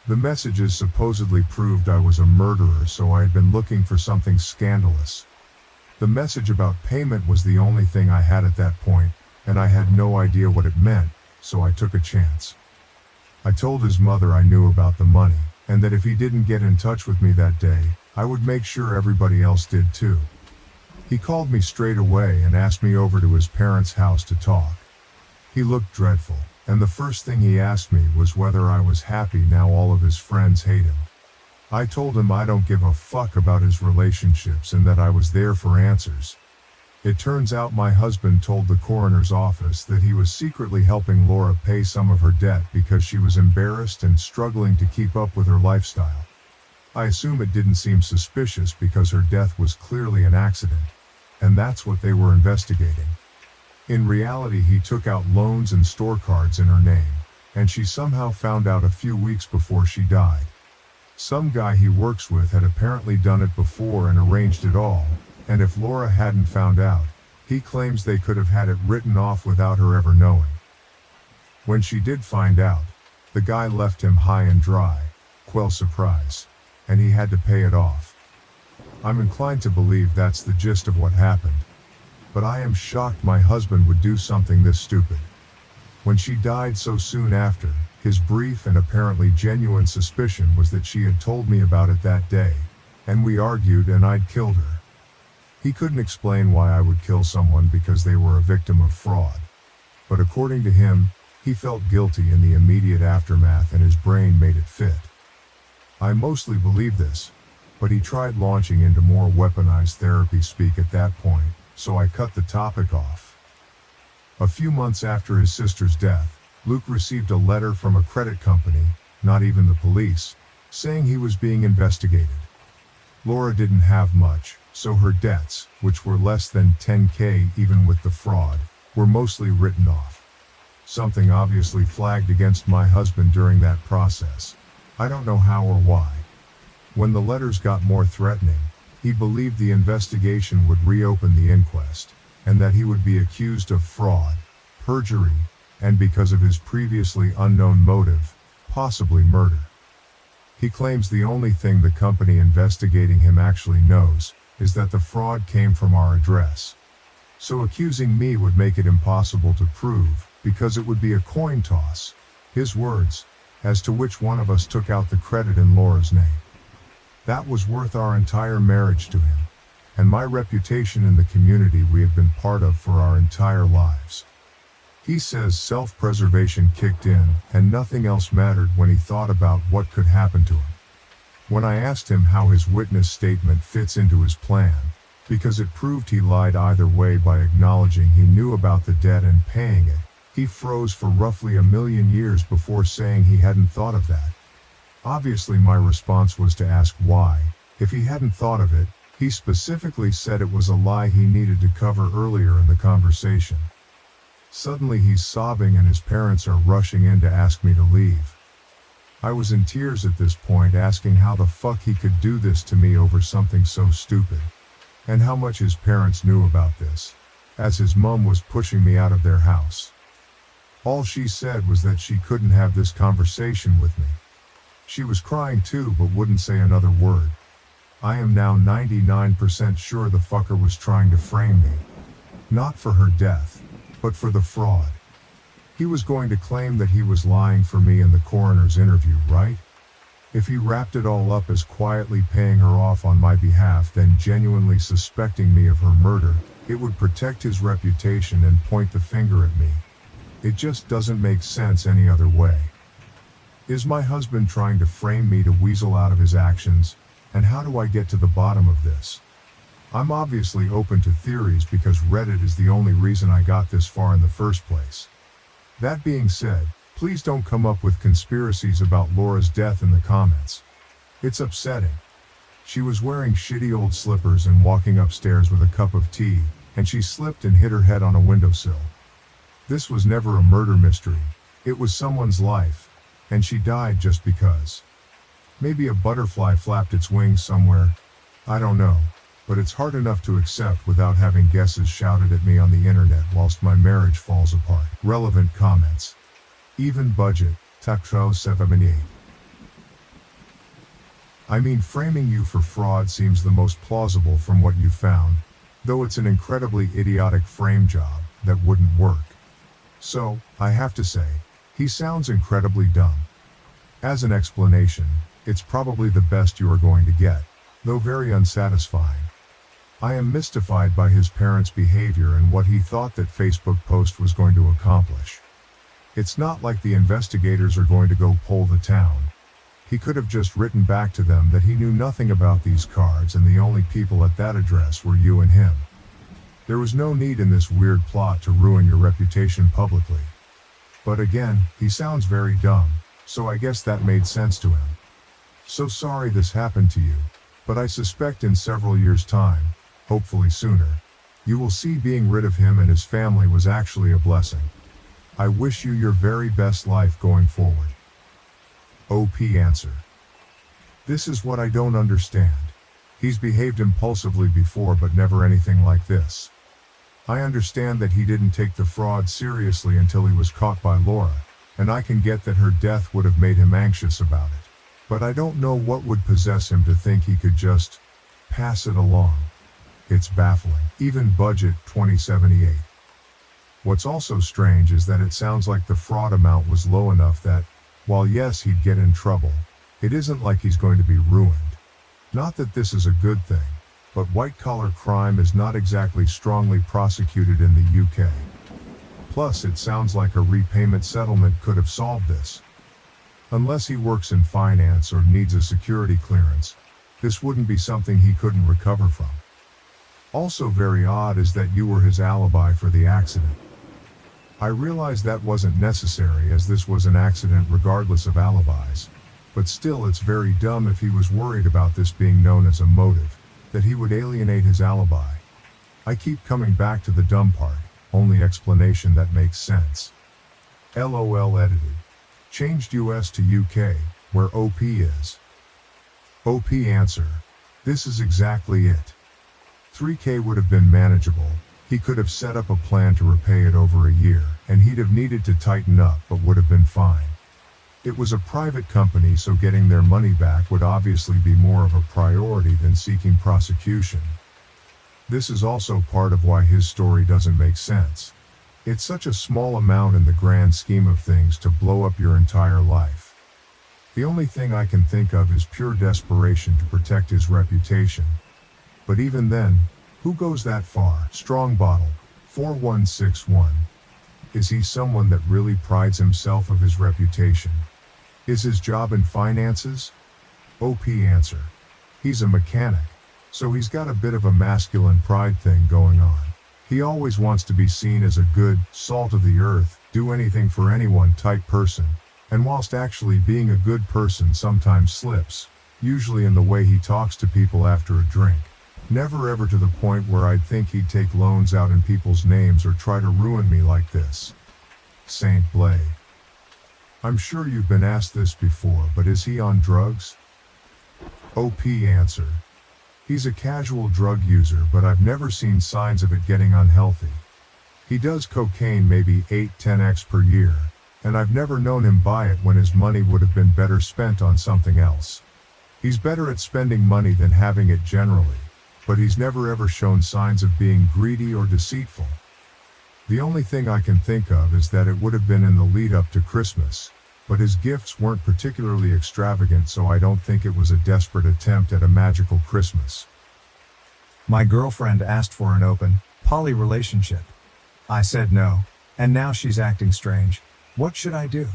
The messages supposedly proved I was a murderer, so I had been looking for something scandalous. The message about payment was the only thing I had at that point, and I had no idea what it meant, so I took a chance. I told his mother I knew about the money, and that if he didn't get in touch with me that day, I would make sure everybody else did too. He called me straight away and asked me over to his parents' house to talk. He looked dreadful, and the first thing he asked me was whether I was happy now all of his friends hate him. I told him I don't give a fuck about his relationships and that I was there for answers. It turns out my husband told the coroner's office that he was secretly helping Laura pay some of her debt because she was embarrassed and struggling to keep up with her lifestyle. I assume it didn't seem suspicious because her death was clearly an accident, and that's what they were investigating. In reality, he took out loans and store cards in her name, and she somehow found out a few weeks before she died. Some guy he works with had apparently done it before and arranged it all, and if Laura hadn't found out, he claims they could have had it written off without her ever knowing. When she did find out, the guy left him high and dry, quell surprise, and he had to pay it off. I'm inclined to believe that's the gist of what happened, but I am shocked my husband would do something this stupid. When she died so soon after, his brief and apparently genuine suspicion was that she had told me about it that day, and we argued and I'd killed her. He couldn't explain why I would kill someone because they were a victim of fraud. But according to him, he felt guilty in the immediate aftermath and his brain made it fit. I mostly believe this, but he tried launching into more weaponized therapy speak at that point, so I cut the topic off. A few months after his sister's death, Luke received a letter from a credit company, not even the police, saying he was being investigated. Laura didn't have much, so her debts, which were less than $10,000 even with the fraud, were mostly written off. Something obviously flagged against my husband during that process. I don't know how or why. When the letters got more threatening, he believed the investigation would reopen the inquest, and that he would be accused of fraud, perjury, and because of his previously unknown motive, possibly murder. He claims the only thing the company investigating him actually knows is that the fraud came from our address. So accusing me would make it impossible to prove, because it would be a coin toss, his words, as to which one of us took out the credit in Laura's name. That was worth our entire marriage to him, and my reputation in the community we have been part of for our entire lives. He says self-preservation kicked in, and nothing else mattered when he thought about what could happen to him. When I asked him how his witness statement fits into his plan, because it proved he lied either way by acknowledging he knew about the debt and paying it, he froze for roughly a million years before saying he hadn't thought of that. Obviously my response was to ask why. If he hadn't thought of it, he specifically said it was a lie he needed to cover earlier in the conversation. Suddenly he's sobbing and his parents are rushing in to ask me to leave. I was in tears at this point, asking how the fuck he could do this to me over something so stupid, and how much his parents knew about this, as his mom was pushing me out of their house. All she said was that she couldn't have this conversation with me. She was crying too, but wouldn't say another word. I am now 99% sure the fucker was trying to frame me. Not for her death, but for the fraud. He was going to claim that he was lying for me in the coroner's interview, right? If he wrapped it all up as quietly paying her off on my behalf, then genuinely suspecting me of her murder, it would protect his reputation and point the finger at me. It just doesn't make sense any other way. Is my husband trying to frame me to weasel out of his actions, and how do I get to the bottom of this? I'm obviously open to theories because Reddit is the only reason I got this far in the first place. That being said, please don't come up with conspiracies about Laura's death in the comments. It's upsetting. She was wearing shitty old slippers and walking upstairs with a cup of tea, and she slipped and hit her head on a windowsill. This was never a murder mystery. It was someone's life, and she died just because. Maybe a butterfly flapped its wings somewhere. I don't know. But it's hard enough to accept without having guesses shouted at me on the internet whilst my marriage falls apart. Relevant comments. Even budget, Takro 78. I mean, framing you for fraud seems the most plausible from what you found, though it's an incredibly idiotic frame job that wouldn't work. So, I have to say, he sounds incredibly dumb. As an explanation, it's probably the best you are going to get, though very unsatisfying. I am mystified by his parents' behavior and what he thought that Facebook post was going to accomplish. It's not like the investigators are going to go poll the town. He could have just written back to them that he knew nothing about these cards and the only people at that address were you and him. There was no need in this weird plot to ruin your reputation publicly. But again, he sounds very dumb, so I guess that made sense to him. So sorry this happened to you, but I suspect in several years' time, hopefully sooner, you will see being rid of him and his family was actually a blessing. I wish you your very best life going forward. OP answer. This is what I don't understand. He's behaved impulsively before but never anything like this. I understand that he didn't take the fraud seriously until he was caught by Laura, and I can get that her death would have made him anxious about it. But I don't know what would possess him to think he could just pass it along. It's baffling. Even budget 2078. What's also strange is that it sounds like the fraud amount was low enough that, while yes, he'd get in trouble, it isn't like he's going to be ruined. Not that this is a good thing, but white-collar crime is not exactly strongly prosecuted in the UK. Plus, it sounds like a repayment settlement could have solved this. Unless he works in finance or needs a security clearance, this wouldn't be something he couldn't recover from. Also very odd is that you were his alibi for the accident. I realize that wasn't necessary as this was an accident regardless of alibis, but still it's very dumb if he was worried about this being known as a motive, that he would alienate his alibi. I keep coming back to the dumb part, only explanation that makes sense. LOL edited. Changed US to UK, where OP is. OP answer. This is exactly it. 3K would have been manageable. He could have set up a plan to repay it over a year, and he'd have needed to tighten up but would have been fine. It was a private company, so getting their money back would obviously be more of a priority than seeking prosecution. This is also part of why his story doesn't make sense. It's such a small amount in the grand scheme of things to blow up your entire life. The only thing I can think of is pure desperation to protect his reputation. But even then, who goes that far? Strong Bottle, 4161. Is he someone that really prides himself of his reputation? Is his job in finances? OP answer. He's a mechanic, so he's got a bit of a masculine pride thing going on. He always wants to be seen as a good, salt of the earth, do anything for anyone type person, and whilst actually being a good person sometimes slips, usually in the way he talks to people after a drink. Never ever to the point where I'd think he'd take loans out in people's names or try to ruin me like this. Saint Blay. I'm sure you've been asked this before, but is he on drugs? OP answer. He's a casual drug user, but I've never seen signs of it getting unhealthy. He does cocaine maybe 8-10x per year, and I've never known him buy it when his money would have been better spent on something else. He's better at spending money than having it generally, but he's never ever shown signs of being greedy or deceitful. The only thing I can think of is that it would have been in the lead up to Christmas, but his gifts weren't particularly extravagant, so I don't think it was a desperate attempt at a magical Christmas. My girlfriend asked for an open, poly relationship. I said no, and now she's acting strange. What should I do?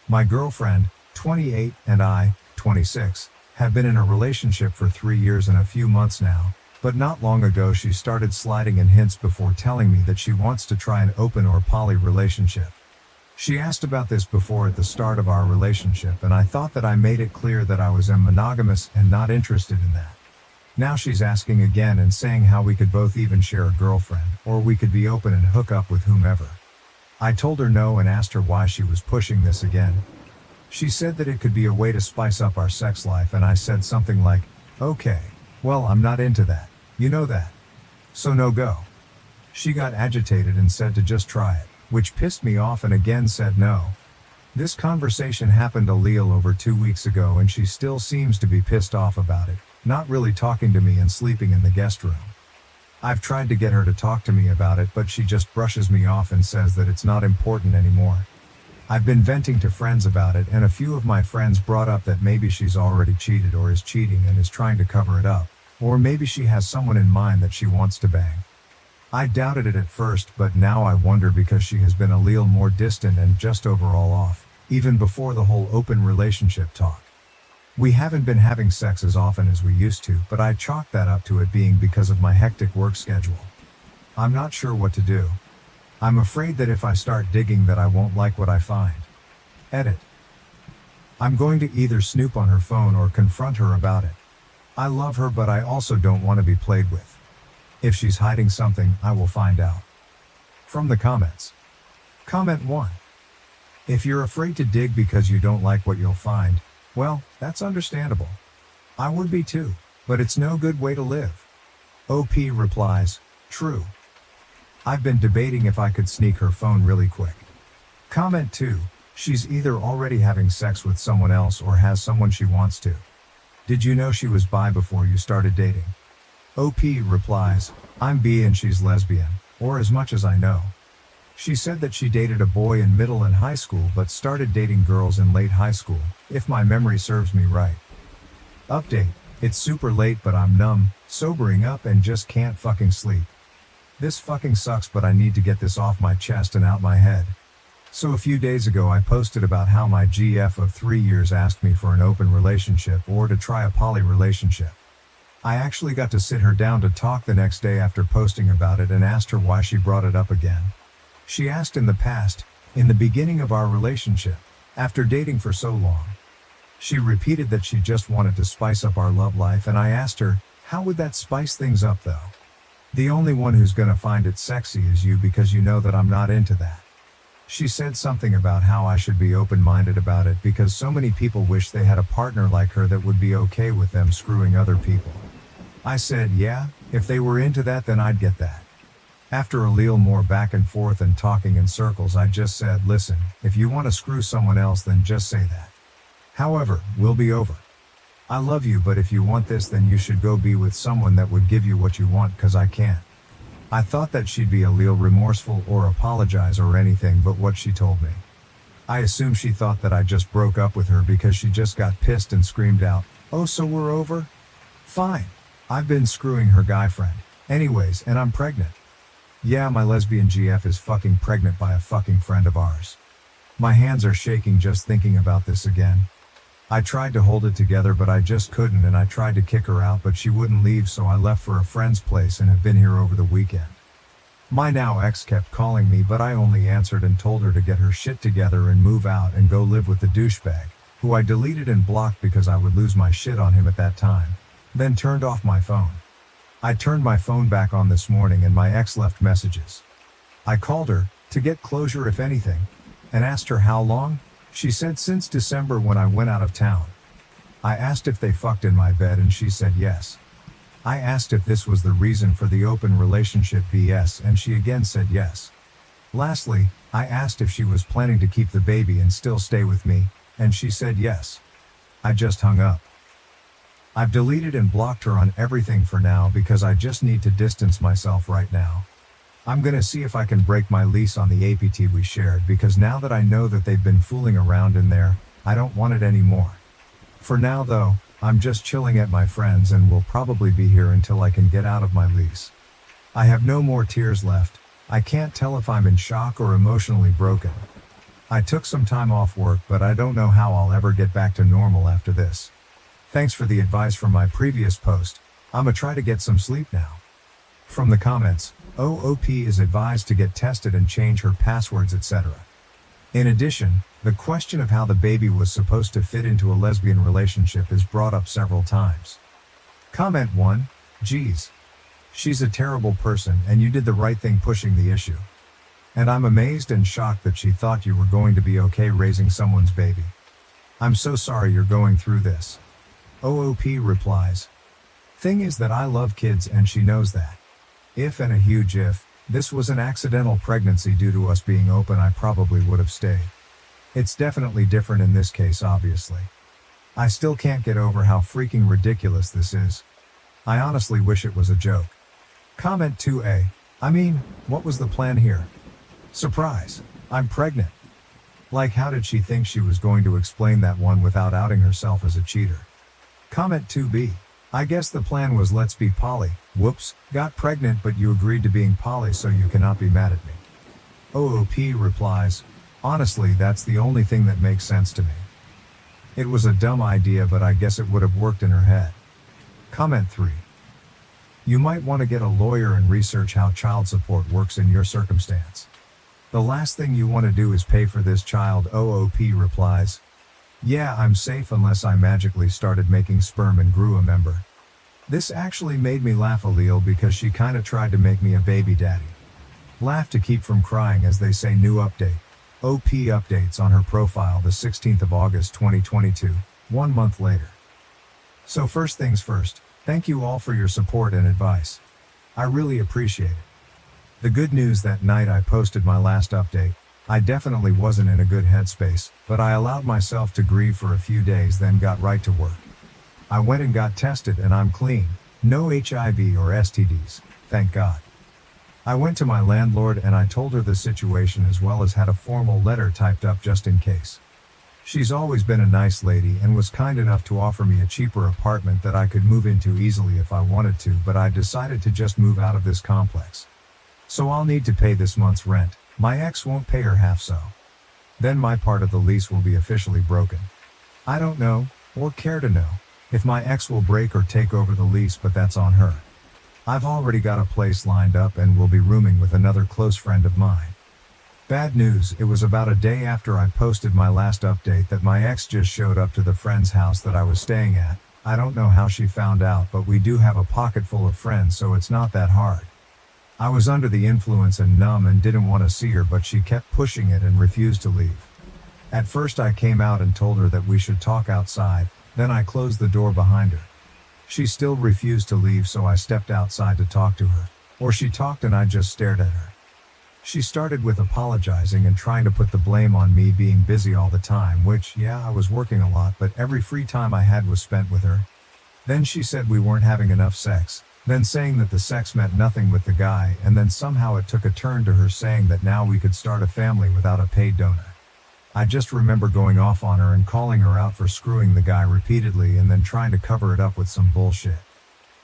My girlfriend, 28, and I, 26, have been in a relationship for 3 years and a few months now, but not long ago she started sliding in hints before telling me that she wants to try an open or poly relationship. She asked about this before at the start of our relationship, and I thought that I made it clear that I was monogamous and not interested in that. Now she's asking again and saying how we could both even share a girlfriend, or we could be open and hook up with whomever. I told her no and asked her why she was pushing this again. She said that it could be a way to spice up our sex life, and I said something like, okay, well, I'm not into that, you know that. So no go. She got agitated and said to just try it, which pissed me off, and again said no. This conversation happened a little over 2 weeks ago and she still seems to be pissed off about it, not really talking to me and sleeping in the guest room. I've tried to get her to talk to me about it, but she just brushes me off and says that it's not important anymore. I've been venting to friends about it, and a few of my friends brought up that maybe she's already cheated or is cheating and is trying to cover it up, or maybe she has someone in mind that she wants to bang. I doubted it at first, but now I wonder because she has been a little more distant and just overall off, even before the whole open relationship talk. We haven't been having sex as often as we used to, but I chalk that up to it being because of my hectic work schedule. I'm not sure what to do. I'm afraid that if I start digging that I won't like what I find. Edit. I'm going to either snoop on her phone or confront her about it. I love her, but I also don't want to be played with. If she's hiding something, I will find out. From the comments. Comment 1. If you're afraid to dig because you don't like what you'll find, well, that's understandable. I would be too, but it's no good way to live. OP replies, true. I've been debating if I could sneak her phone really quick. Comment 2. She's either already having sex with someone else or has someone she wants to. Did you know she was bi before you started dating? OP replies, I'm bi and she's lesbian. or as much as I know. She said that she dated a boy in middle and high school but started dating girls in late high school, if my memory serves me right. Update: it's super late but I'm numb, sobering up and just can't fucking sleep. This fucking sucks, but I need to get this off my chest and out my head. So a few days ago I posted about how my GF of 3 years asked me for an open relationship or to try a poly relationship. I actually got to sit her down to talk the next day after posting about it and asked her why she brought it up again. She asked in the past, in the beginning of our relationship, after dating for so long. She repeated that she just wanted to spice up our love life, and I asked her, how would that spice things up though? The only one who's gonna find it sexy is you, because you know that I'm not into that. She said something about how I should be open-minded about it because so many people wish they had a partner like her that would be okay with them screwing other people. I said, yeah, if they were into that then I'd get that. After a little more back and forth and talking in circles, I just said, listen, if you want to screw someone else then just say that. However, we'll be over. I love you, but if you want this then you should go be with someone that would give you what you want, cause I can't. I thought that she'd be a little remorseful or apologize or anything but what she told me. I assume she thought that I just broke up with her because she just got pissed and screamed out, oh so we're over? Fine. I've been screwing her guy friend. Anyways, and I'm pregnant. Yeah, my lesbian GF is fucking pregnant by a fucking friend of ours. My hands are shaking just thinking about this again. I tried to hold it together but I just couldn't, and I tried to kick her out but she wouldn't leave, so I left for a friend's place and have been here over the weekend. My now ex kept calling me but I only answered and told her to get her shit together and move out and go live with the douchebag, who I deleted and blocked because I would lose my shit on him at that time, then turned off my phone. I turned my phone back on this morning and my ex left messages. I called her, to get closure if anything, and asked her how long. She said since December when I went out of town. I asked if they fucked in my bed and she said yes. I asked if this was the reason for the open relationship BS and she again said yes. Lastly, I asked if she was planning to keep the baby and still stay with me, and she said yes. I just hung up. I've deleted and blocked her on everything for now because I just need to distance myself right now. I'm gonna see if I can break my lease on the APT we shared, because now that I know that they've been fooling around in there, I don't want it anymore. For now though, I'm just chilling at my friend's and will probably be here until I can get out of my lease. I have no more tears left. I can't tell if I'm in shock or emotionally broken. I took some time off work but I don't know how I'll ever get back to normal after this. Thanks for the advice from my previous post. I'ma try to get some sleep now. From the comments, OOP is advised to get tested and change her passwords, etc. In addition, the question of how the baby was supposed to fit into a lesbian relationship is brought up several times. Comment 1, geez. She's a terrible person and you did the right thing pushing the issue. And I'm amazed and shocked that she thought you were going to be okay raising someone's baby. I'm so sorry you're going through this. OOP replies, thing is that I love kids and she knows that. If, and a huge if, this was an accidental pregnancy due to us being open, I probably would have stayed. It's definitely different in this case, obviously. I still can't get over how freaking ridiculous this is. I honestly wish it was a joke. Comment 2A, I mean, what was the plan here? Surprise, I'm pregnant. Like, how did she think she was going to explain that one without outing herself as a cheater? Comment 2B, I guess the plan was let's be poly, whoops, got pregnant but you agreed to being poly so you cannot be mad at me. OOP replies, honestly that's the only thing that makes sense to me. It was a dumb idea but I guess it would have worked in her head. Comment 3. You might want to get a lawyer and research how child support works in your circumstance. The last thing you want to do is pay for this child. OOP replies, yeah, I'm safe unless I magically started making sperm and grew a member. This actually made me laugh a little because she kinda tried to make me a baby daddy. Laugh to keep from crying, as they say. New update. OP updates on her profile the 16th of August 2022, 1 month later. So first things first, thank you all for your support and advice. I really appreciate it. The good news, that night I posted my last update, I definitely wasn't in a good headspace, but I allowed myself to grieve for a few days, then got right to work. I went and got tested and I'm clean, no HIV or STDs, thank God. I went to my landlord and I told her the situation as well as had a formal letter typed up just in case. She's always been a nice lady and was kind enough to offer me a cheaper apartment that I could move into easily if I wanted to, but I decided to just move out of this complex. So I'll need to pay this month's rent. My ex won't pay her half, so then my part of the lease will be officially broken. I don't know, or care to know, if my ex will break or take over the lease, but that's on her. I've already got a place lined up and will be rooming with another close friend of mine. Bad news, it was about a day after I posted my last update that my ex just showed up to the friend's house that I was staying at. I don't know how she found out, but we do have a pocket full of friends, so it's not that hard. I was under the influence and numb and didn't want to see her, but she kept pushing it and refused to leave. At first I came out and told her that we should talk outside, then I closed the door behind her. She still refused to leave, so I stepped outside to talk to her. Or she talked and I just stared at her. She started with apologizing and trying to put the blame on me being busy all the time, which, yeah, I was working a lot, but every free time I had was spent with her. Then she said we weren't having enough sex, then saying that the sex meant nothing with the guy, and then somehow it took a turn to her saying that now we could start a family without a paid donor. I just remember going off on her and calling her out for screwing the guy repeatedly and then trying to cover it up with some bullshit.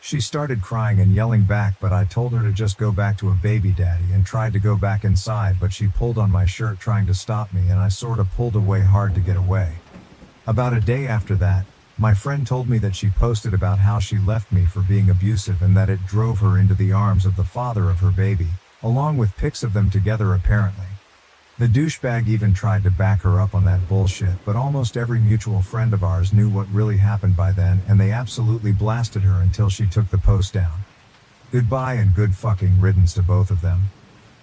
She started crying and yelling back, but I told her to just go back to a baby daddy and tried to go back inside, but she pulled on my shirt trying to stop me and I sort of pulled away hard to get away. About a day after that, my friend told me that she posted about how she left me for being abusive and that it drove her into the arms of the father of her baby, along with pics of them together apparently. The douchebag even tried to back her up on that bullshit, but almost every mutual friend of ours knew what really happened by then and they absolutely blasted her until she took the post down. Goodbye and good fucking riddance to both of them.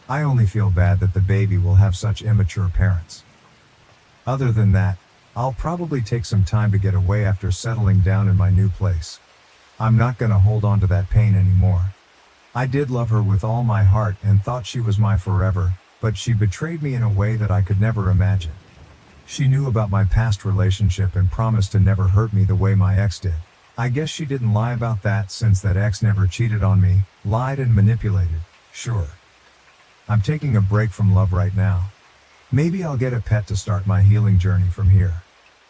I only feel bad that the baby will have such immature parents. Other than that, I'll probably take some time to get away after settling down in my new place. I'm not gonna hold on to that pain anymore. I did love her with all my heart and thought she was my forever, but she betrayed me in a way that I could never imagine. She knew about my past relationship and promised to never hurt me the way my ex did. I guess she didn't lie about that since that ex never cheated on me, lied and manipulated, sure. I'm taking a break from love right now. Maybe I'll get a pet to start my healing journey from here.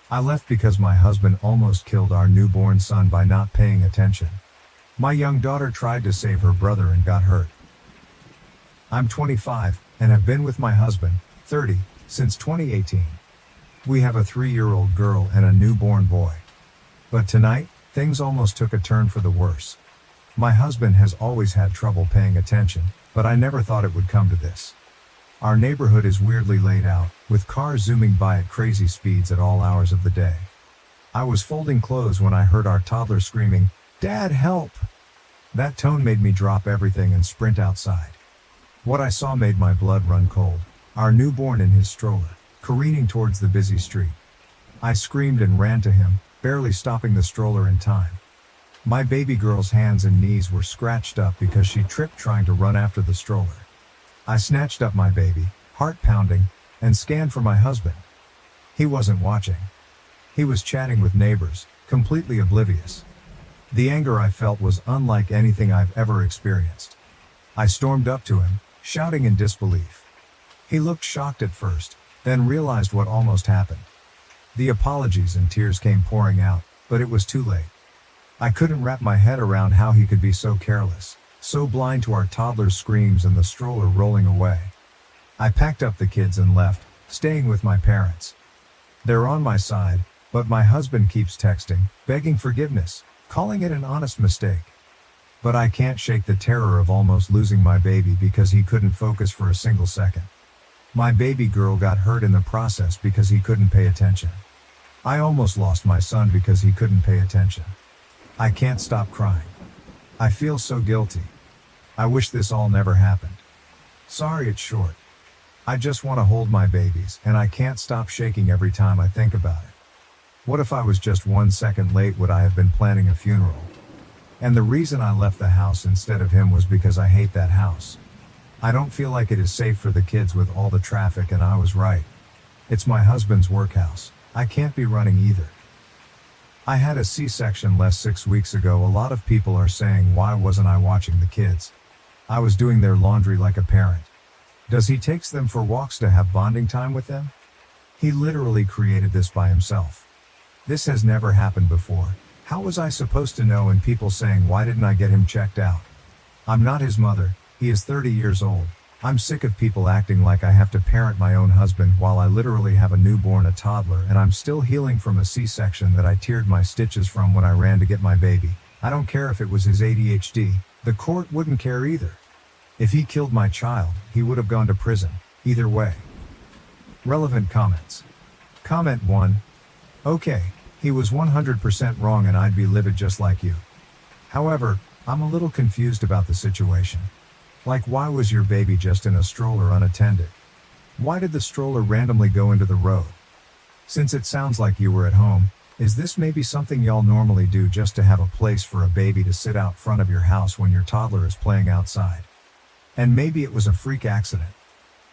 I left because my husband almost killed our newborn son by not paying attention. My young daughter tried to save her brother and got hurt. I'm 25, and have been with my husband, 30, since 2018. We have a 3-year-old girl and a newborn boy. But tonight, things almost took a turn for the worse. My husband has always had trouble paying attention, but I never thought it would come to this. Our neighborhood is weirdly laid out, with cars zooming by at crazy speeds at all hours of the day. I was folding clothes when I heard our toddler screaming, "Dad, help!" That tone made me drop everything and sprint outside. What I saw made my blood run cold. Our newborn in his stroller, careening towards the busy street. I screamed and ran to him, barely stopping the stroller in time. My baby girl's hands and knees were scratched up because she tripped trying to run after the stroller. I snatched up my baby, heart pounding, and scanned for my husband. He wasn't watching. He was chatting with neighbors, completely oblivious. The anger I felt was unlike anything I've ever experienced. I stormed up to him, shouting in disbelief. He looked shocked at first, then realized what almost happened. The apologies and tears came pouring out, but it was too late. I couldn't wrap my head around how he could be so careless, so blind to our toddler's screams and the stroller rolling away. I packed up the kids and left, staying with my parents. They're on my side, but my husband keeps texting, begging forgiveness, calling it an honest mistake. But I can't shake the terror of almost losing my baby because he couldn't focus for a single second. My baby girl got hurt in the process because he couldn't pay attention. I almost lost my son because he couldn't pay attention. I can't stop crying. I feel so guilty. I wish this all never happened. Sorry it's short. I just want to hold my babies, and I can't stop shaking every time I think about it. What if I was just 1 second late? Would I have been planning a funeral? And the reason I left the house instead of him was because I hate that house. I don't feel like it is safe for the kids with all the traffic, and I was right. It's my husband's workhouse. I can't be running either. I had a C-section less 6 weeks ago. A lot of people are saying, why wasn't I watching the kids? I was doing their laundry like a parent. Does he takes them for walks to have bonding time with them? He literally created this by himself. This has never happened before. How was I supposed to know? And people saying, why didn't I get him checked out? I'm not his mother. He is 30 years old. I'm sick of people acting like I have to parent my own husband while I literally have a newborn, a toddler, and I'm still healing from a C-section that I teared my stitches from when I ran to get my baby. I don't care if it was his ADHD. The court wouldn't care either. If he killed my child, he would have gone to prison. Either way. Relevant comments. Comment 1. Okay, he was 100% wrong and I'd be livid just like you. However, I'm a little confused about the situation. Like, why was your baby just in a stroller unattended? Why did the stroller randomly go into the road? Since it sounds like you were at home, is this maybe something y'all normally do just to have a place for a baby to sit out front of your house when your toddler is playing outside? And maybe it was a freak accident.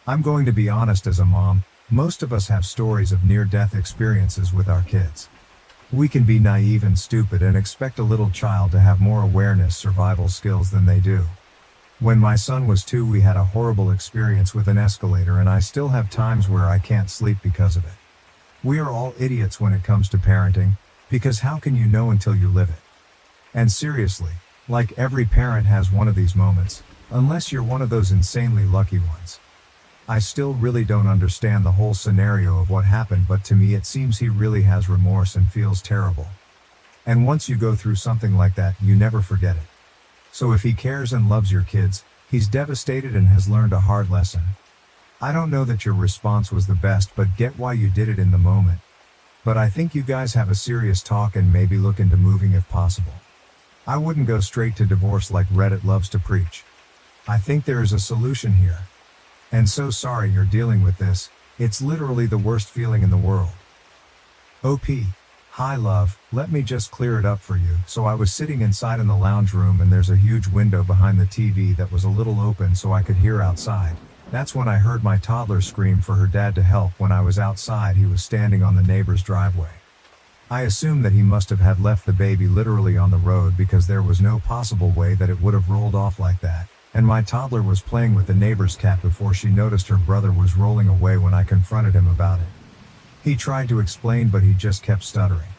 I'm going to be honest, as a mom, most of us have stories of near-death experiences with our kids. We can be naive and stupid and expect a little child to have more awareness, survival skills than they do. When my son was 2, we had a horrible experience with an escalator, and I still have times where I can't sleep because of it. We are all idiots when it comes to parenting, because how can you know until you live it? And seriously, like, every parent has one of these moments, unless you're one of those insanely lucky ones. I still really don't understand the whole scenario of what happened, but to me it seems he really has remorse and feels terrible. And once you go through something like that, you never forget it. So if he cares and loves your kids, he's devastated and has learned a hard lesson. I don't know that your response was the best, but get why you did it in the moment. But I think you guys have a serious talk and maybe look into moving if possible. I wouldn't go straight to divorce like Reddit loves to preach. I think there is a solution here. And so sorry you're dealing with this, it's literally the worst feeling in the world. OP. Hi love, let me just clear it up for you. So I was sitting inside in the lounge room and there's a huge window behind the TV that was a little open so I could hear outside. That's when I heard my toddler scream for her dad to help. When I was outside, he was standing on the neighbor's driveway. I assume that he must have had left the baby literally on the road because there was no possible way that it would have rolled off like that. And my toddler was playing with the neighbor's cat before she noticed her brother was rolling away when I confronted him about it. He tried to explain, but he just kept stuttering.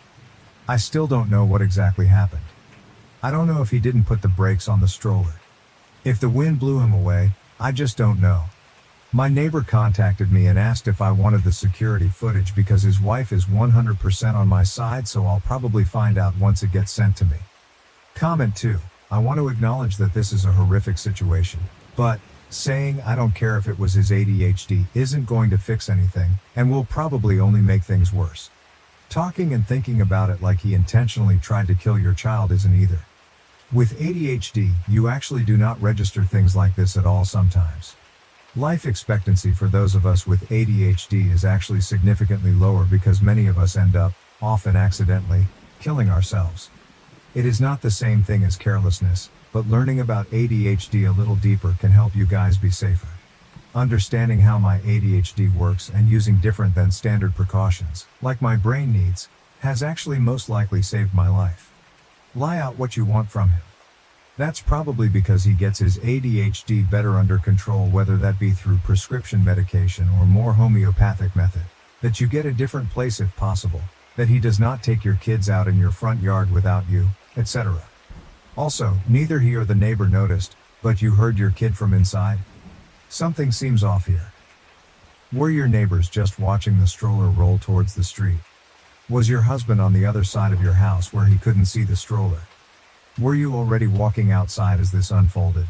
I still don't know what exactly happened. I don't know if he didn't put the brakes on the stroller. If the wind blew him away, I just don't know. My neighbor contacted me and asked if I wanted the security footage because his wife is 100% on my side, so I'll probably find out once it gets sent to me. Comment 2. I want to acknowledge that this is a horrific situation, but saying I don't care if it was his ADHD isn't going to fix anything, and will probably only make things worse. Talking and thinking about it like he intentionally tried to kill your child isn't either. With ADHD, you actually do not register things like this at all sometimes. Life expectancy for those of us with ADHD is actually significantly lower because many of us end up, often accidentally, killing ourselves. It is not the same thing as carelessness, but learning about ADHD a little deeper can help you guys be safer. Understanding how my ADHD works and using different than standard precautions, like my brain needs, has actually most likely saved my life. Lie out what you want from him. That's probably because he gets his ADHD better under control, whether that be through prescription medication or more homeopathic method. That you get a different place if possible. That he does not take your kids out in your front yard without you, etc. Also, neither he or the neighbor noticed, but you heard your kid from inside? Something seems off here. Were your neighbors just watching the stroller roll towards the street? Was your husband on the other side of your house where he couldn't see the stroller? Were you already walking outside as this unfolded?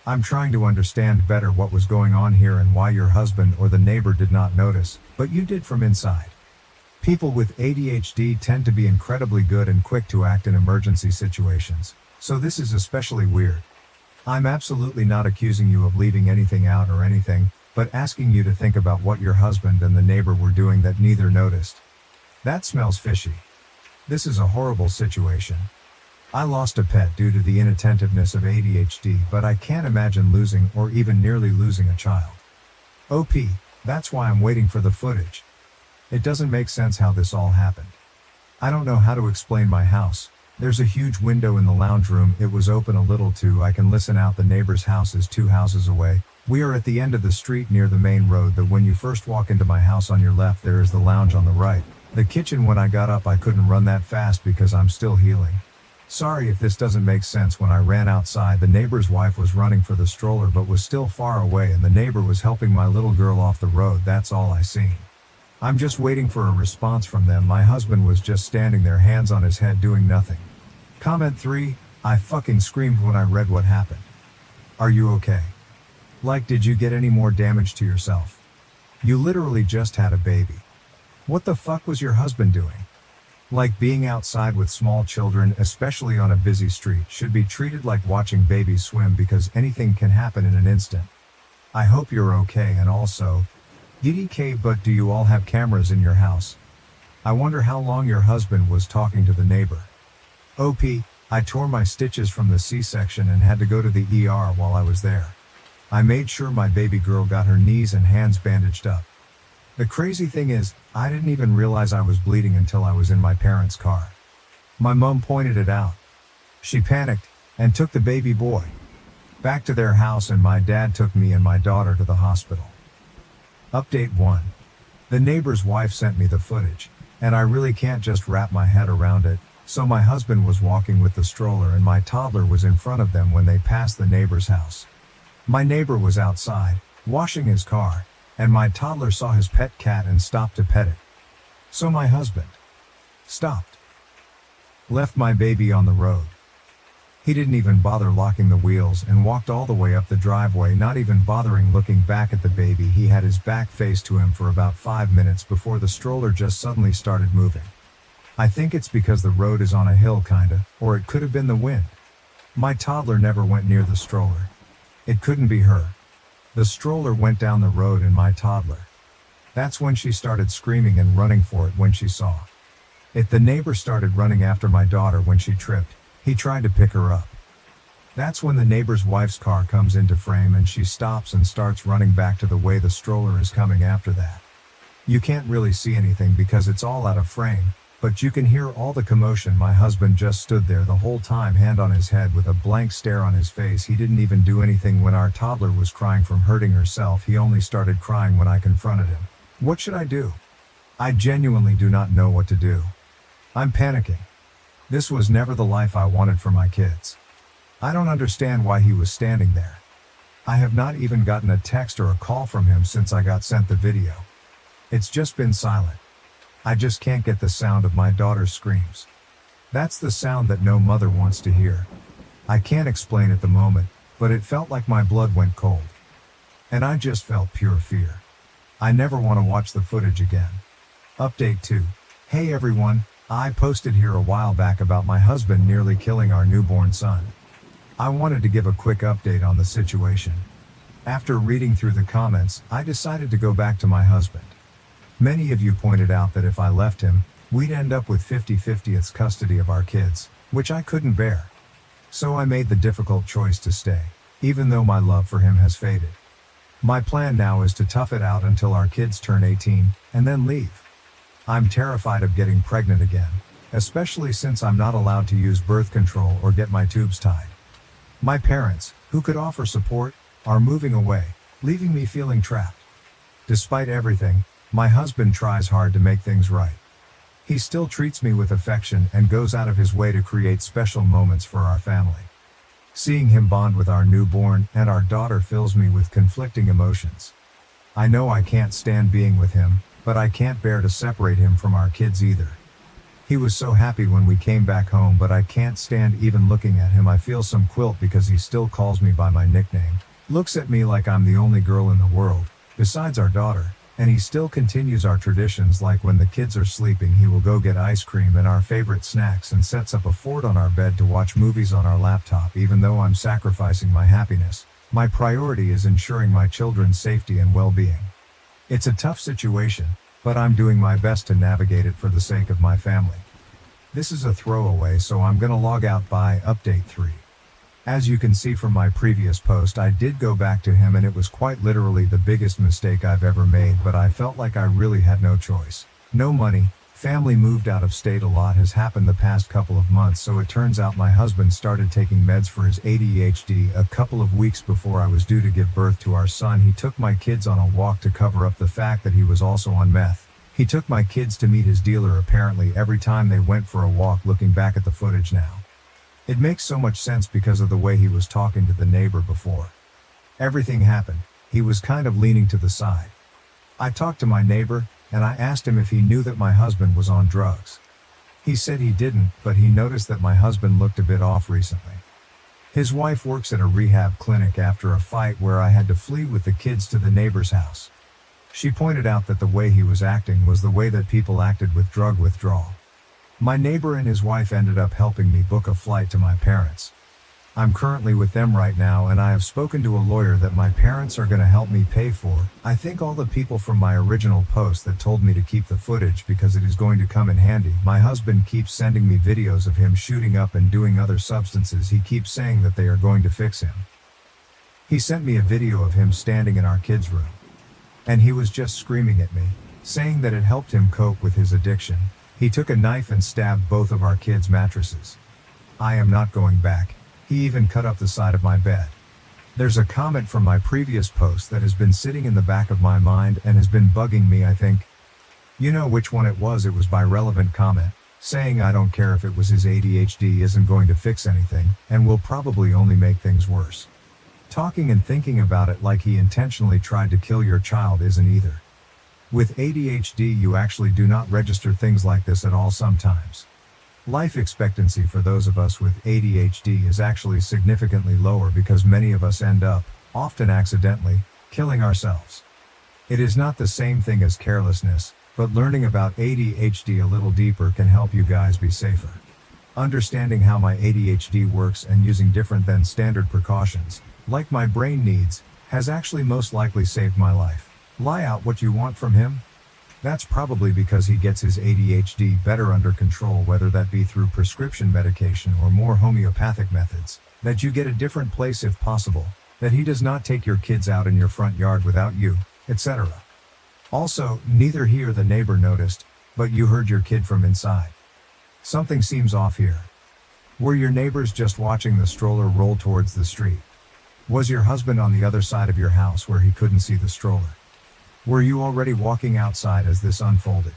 I'm trying to understand better what was going on here and why your husband or the neighbor did not notice, but you did from inside. People with ADHD tend to be incredibly good and quick to act in emergency situations, so this is especially weird. I'm absolutely not accusing you of leaving anything out or anything, but asking you to think about what your husband and the neighbor were doing that neither noticed. That smells fishy. This is a horrible situation. I lost a pet due to the inattentiveness of ADHD, but I can't imagine losing or even nearly losing a child. OP, that's why I'm waiting for the footage. It doesn't make sense how this all happened. I don't know how to explain my house, There's a huge window in the lounge room. It was open a little too. I can listen out. The neighbor's house is 2 houses away. We are at the end of the street near the main road. That when you first walk into my house on your left, there is the lounge on the right. The kitchen. When I got up, I couldn't run that fast because I'm still healing. Sorry if this doesn't make sense. When I ran outside, the neighbor's wife was running for the stroller but was still far away, and the neighbor was helping my little girl off the road. That's all I seen. I'm just waiting for a response from them. My husband was just standing there, hands on his head, doing nothing. Comment 3, I fucking screamed when I read what happened. Are you okay? Like, did you get any more damage to yourself? You literally just had a baby. What the fuck was your husband doing? Like, being outside with small children, especially on a busy street, should be treated like watching babies swim because anything can happen in an instant. I hope you're okay. And also, DDK, but do you all have cameras in your house? I wonder how long your husband was talking to the neighbor. OP, I tore my stitches from the C-section and had to go to the ER while I was there. I made sure my baby girl got her knees and hands bandaged up. The crazy thing is, I didn't even realize I was bleeding until I was in my parents' car. My mom pointed it out. She panicked and took the baby boy back to their house, and my dad took me and my daughter to the hospital. Update 1. The neighbor's wife sent me the footage, and I really can't just wrap my head around it. So my husband was walking with the stroller and my toddler was in front of them when they passed the neighbor's house. My neighbor was outside, washing his car, and my toddler saw his pet cat and stopped to pet it. So my husband stopped, left my baby on the road. He didn't even bother locking the wheels and walked all the way up the driveway, not even bothering looking back at the baby. He had his back faced to him for about 5 minutes before the stroller just suddenly started moving. I think it's because the road is on a hill kinda, or it could have been the wind. My toddler never went near the stroller. It couldn't be her. The stroller went down the road and my toddler. That's when she started screaming and running for it when she saw it. The neighbor started running after my daughter when she tripped. He tried to pick her up. That's when the neighbor's wife's car comes into frame and she stops and starts running back to the way the stroller is coming after that. You can't really see anything because it's all out of frame, but you can hear all the commotion. My husband just stood there the whole time, hand on his head with a blank stare on his face. He didn't even do anything when our toddler was crying from hurting herself. He only started crying when I confronted him. What should I do? I genuinely do not know what to do. I'm panicking. This was never the life I wanted for my kids. I don't understand why he was standing there. I have not even gotten a text or a call from him since I got sent the video. It's just been silent. I just can't get the sound of my daughter's screams. That's the sound that no mother wants to hear. I can't explain at the moment, but it felt like my blood went cold. And I just felt pure fear. I never want to watch the footage again. Update 2. Hey everyone, I posted here a while back about my husband nearly killing our newborn son. I wanted to give a quick update on the situation. After reading through the comments, I decided to go back to my husband. Many of you pointed out that if I left him, we'd end up with 50-50 custody of our kids, which I couldn't bear. So I made the difficult choice to stay, even though my love for him has faded. My plan now is to tough it out until our kids turn 18, and then leave. I'm terrified of getting pregnant again, especially since I'm not allowed to use birth control or get my tubes tied. My parents, who could offer support, are moving away, leaving me feeling trapped. Despite everything, my husband tries hard to make things right. He still treats me with affection and goes out of his way to create special moments for our family. Seeing him bond with our newborn and our daughter fills me with conflicting emotions. I know I can't stand being with him, but I can't bear to separate him from our kids either. He was so happy when we came back home, but I can't stand even looking at him. I feel some guilt because he still calls me by my nickname, looks at me like I'm the only girl in the world, besides our daughter, and he still continues our traditions, like when the kids are sleeping he will go get ice cream and our favorite snacks and sets up a fort on our bed to watch movies on our laptop. Even though I'm sacrificing my happiness, my priority is ensuring my children's safety and well-being. It's a tough situation, but I'm doing my best to navigate it for the sake of my family. This is a throwaway, so I'm gonna log out by update 3. As you can see from my previous post, I did go back to him and it was quite literally the biggest mistake I've ever made, but I felt like I really had no choice. No money, Family moved out of state. A lot has happened the past couple of months, so it turns out my husband started taking meds for his ADHD a couple of weeks before I was due to give birth to our son. He took my kids on a walk to cover up the fact that he was also on meth. He took my kids to meet his dealer apparently every time they went for a walk. Looking back at the footage now, it makes so much sense because of the way he was talking to the neighbor before everything happened. He was kind of leaning to the side. I talked to my neighbor, and I asked him if he knew that my husband was on drugs. He said he didn't, but he noticed that my husband looked a bit off recently. His wife works at a rehab clinic after a fight where I had to flee with the kids to the neighbor's house. She pointed out that the way he was acting was the way that people acted with drug withdrawal. My neighbor and his wife ended up helping me book a flight to my parents. I'm currently with them right now, and I have spoken to a lawyer that my parents are going to help me pay for. I think all the people from my original post that told me to keep the footage because it is going to come in handy. My husband keeps sending me videos of him shooting up and doing other substances. He keeps saying that they are going to fix him. He sent me a video of him standing in our kids' room, and he was just screaming at me, saying that it helped him cope with his addiction. He took a knife and stabbed both of our kids' mattresses. I am not going back. He even cut up the side of my bed. There's a comment from my previous post that has been sitting in the back of my mind and has been bugging me. I think you know which one it was. It was by relevant comment, saying I don't care if it was his ADHD, isn't going to fix anything, and will probably only make things worse. Talking and thinking about it like he intentionally tried to kill your child isn't either. With ADHD you actually do not register things like this at all sometimes. Life expectancy for those of us with ADHD is actually significantly lower because many of us end up, often accidentally, killing ourselves. It is not the same thing as carelessness, but learning about ADHD a little deeper can help you guys be safer. Understanding how my ADHD works and using different than standard precautions, like my brain needs, has actually most likely saved my life. Lie out what you want from him? That's probably because he gets his ADHD better under control, whether that be through prescription medication or more homeopathic methods, that you get a different place if possible, that he does not take your kids out in your front yard without you, etc. Also, neither he or the neighbor noticed, but you heard your kid from inside. Something seems off here. Were your neighbors just watching the stroller roll towards the street? Was your husband on the other side of your house where he couldn't see the stroller? Were you already walking outside as this unfolded?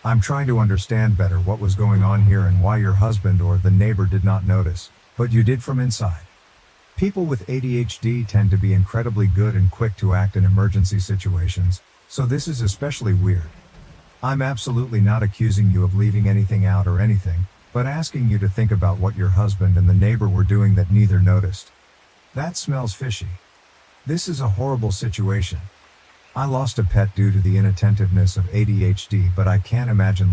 I'm trying to understand better what was going on here and why your husband or the neighbor did not notice, but you did from inside. People with ADHD tend to be incredibly good and quick to act in emergency situations, so this is especially weird. I'm absolutely not accusing you of leaving anything out or anything, but asking you to think about what your husband and the neighbor were doing that neither noticed. That smells fishy. This is a horrible situation. I lost a pet due to the inattentiveness of ADHD, but I can't imagine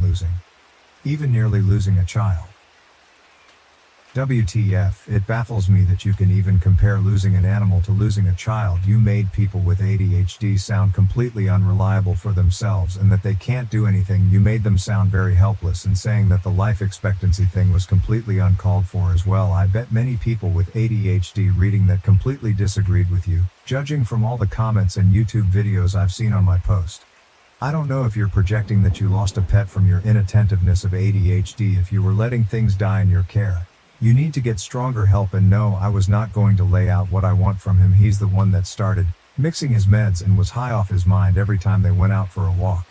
even nearly losing a child. WTF, it baffles me that you can even compare losing an animal to losing a child. You made people with ADHD sound completely unreliable for themselves and that they can't do anything. You made them sound very helpless, and saying that the life expectancy thing was completely uncalled for as well. I bet many people with ADHD reading that completely disagreed with you, judging from all the comments and YouTube videos I've seen on my post. I don't know if you're projecting that you lost a pet from your inattentiveness of ADHD. If you were letting things die in your care, you need to get stronger help. And no, I was not going to lay out what I want from him. He's the one that started mixing his meds and was high off his mind every time they went out for a walk.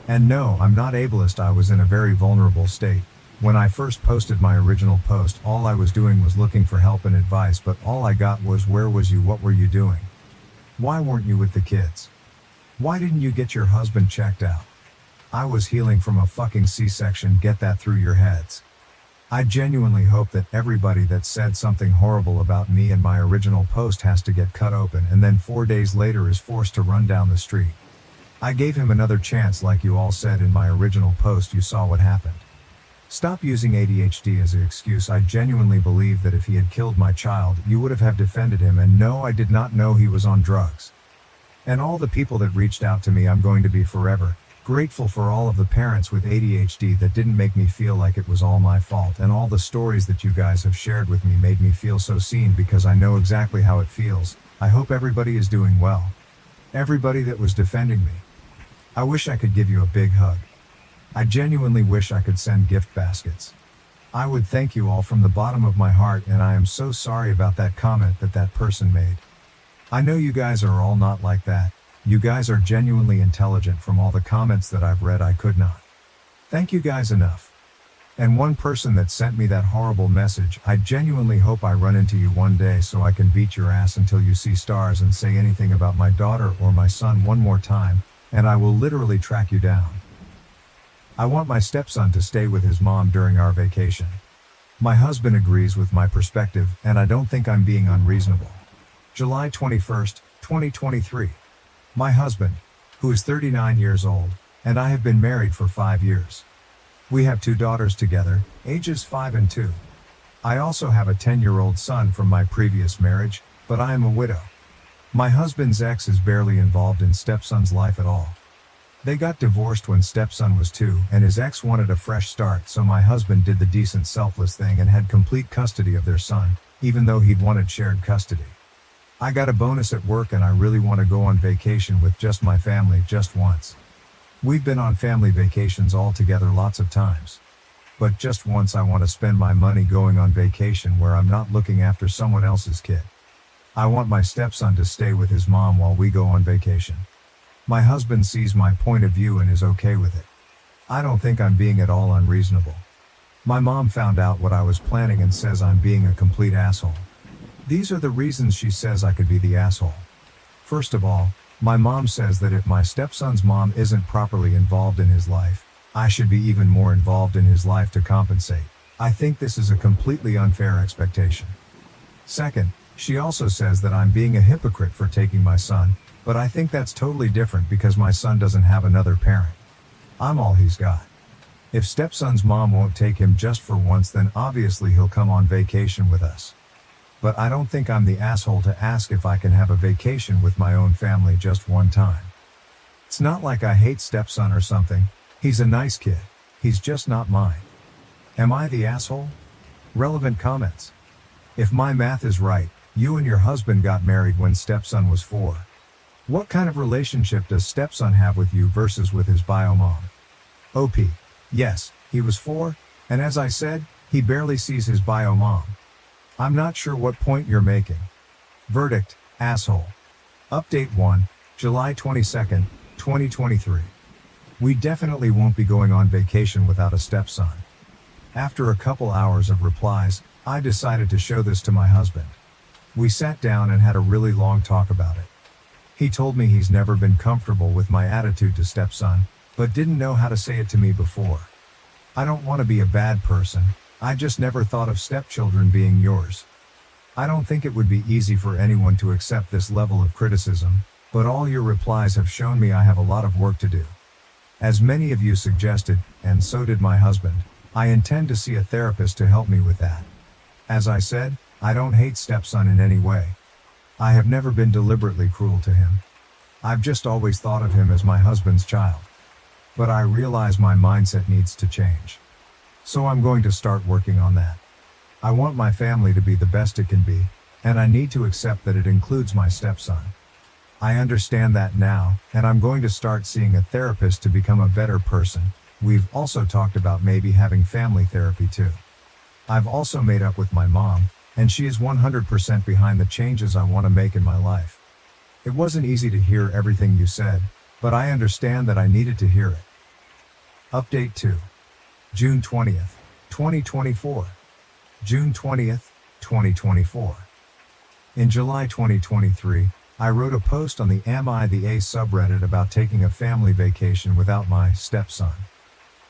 And no, I'm not ableist. I was in a very vulnerable state. When I first posted my original post, all I was doing was looking for help and advice, but all I got was, where was you? What were you doing? Why weren't you with the kids? Why didn't you get your husband checked out? I was healing from a fucking C-section. Get that through your heads. I genuinely hope that everybody that said something horrible about me in my original post has to get cut open and then 4 days later is forced to run down the street. I gave him another chance like you all said in my original post. You saw what happened. Stop using ADHD as an excuse. I genuinely believe that if he had killed my child, you would have defended him. And no, I did not know he was on drugs. And all the people that reached out to me, I'm going to be forever grateful for all of the parents with ADHD that didn't make me feel like it was all my fault, and all the stories that you guys have shared with me made me feel so seen because I know exactly how it feels. I hope everybody is doing well. Everybody that was defending me. I wish I could give you a big hug. I genuinely wish I could send gift baskets. I would thank you all from the bottom of my heart, and I am so sorry about that comment that person made. I know you guys are all not like that. You guys are genuinely intelligent. From all the comments that I've read, I could not thank you guys enough. And one person that sent me that horrible message, I genuinely hope I run into you one day so I can beat your ass until you see stars and say anything about my daughter or my son one more time, and I will literally track you down. I want my stepson to stay with his mom during our vacation. My husband agrees with my perspective, and I don't think I'm being unreasonable. July 21st, 2023. My husband, who is 39 years old, and I have been married for 5 years. We have 2 daughters together, ages 5 and 2. I also have a 10-year-old son from my previous marriage, but I am a widow. My husband's ex is barely involved in stepson's life at all. They got divorced when stepson was 2, and his ex wanted a fresh start, so my husband did the decent selfless thing and had complete custody of their son, even though he'd wanted shared custody. I got a bonus at work, and I really want to go on vacation with just my family just once. We've been on family vacations all together lots of times. But just once I want to spend my money going on vacation where I'm not looking after someone else's kid. I want my stepson to stay with his mom while we go on vacation. My husband sees my point of view and is okay with it. I don't think I'm being at all unreasonable. My mom found out what I was planning and says I'm being a complete asshole. These are the reasons she says I could be the asshole. First of all, my mom says that if my stepson's mom isn't properly involved in his life, I should be even more involved in his life to compensate. I think this is a completely unfair expectation. Second, she also says that I'm being a hypocrite for taking my son, but I think that's totally different because my son doesn't have another parent. I'm all he's got. If stepson's mom won't take him just for once, then obviously he'll come on vacation with us. But I don't think I'm the asshole to ask if I can have a vacation with my own family just one time. It's not like I hate stepson or something. He's a nice kid. He's just not mine. Am I the asshole? Relevant comments. If my math is right, you and your husband got married when stepson was 4. What kind of relationship does stepson have with you versus with his bio mom? OP. Yes, he was 4, and as I said, he barely sees his bio mom. I'm not sure what point you're making. Verdict, asshole. Update 1, July 22nd, 2023. We definitely won't be going on vacation without a stepson. After a couple hours of replies, I decided to show this to my husband. We sat down and had a really long talk about it. He told me he's never been comfortable with my attitude to stepson, but didn't know how to say it to me before. I don't want to be a bad person, I just never thought of stepchildren being yours. I don't think it would be easy for anyone to accept this level of criticism, but all your replies have shown me I have a lot of work to do. As many of you suggested, and so did my husband, I intend to see a therapist to help me with that. As I said, I don't hate stepson in any way. I have never been deliberately cruel to him. I've just always thought of him as my husband's child. But I realize my mindset needs to change. So I'm going to start working on that. I want my family to be the best it can be, and I need to accept that it includes my stepson. I understand that now, and I'm going to start seeing a therapist to become a better person. We've also talked about maybe having family therapy too. I've also made up with my mom, and she is 100% behind the changes I want to make in my life. It wasn't easy to hear everything you said, but I understand that I needed to hear it. Update 2. June 20th, 2024. June 20th, 2024. In July 2023, I wrote a post on the Am I the A subreddit about taking a family vacation without my stepson.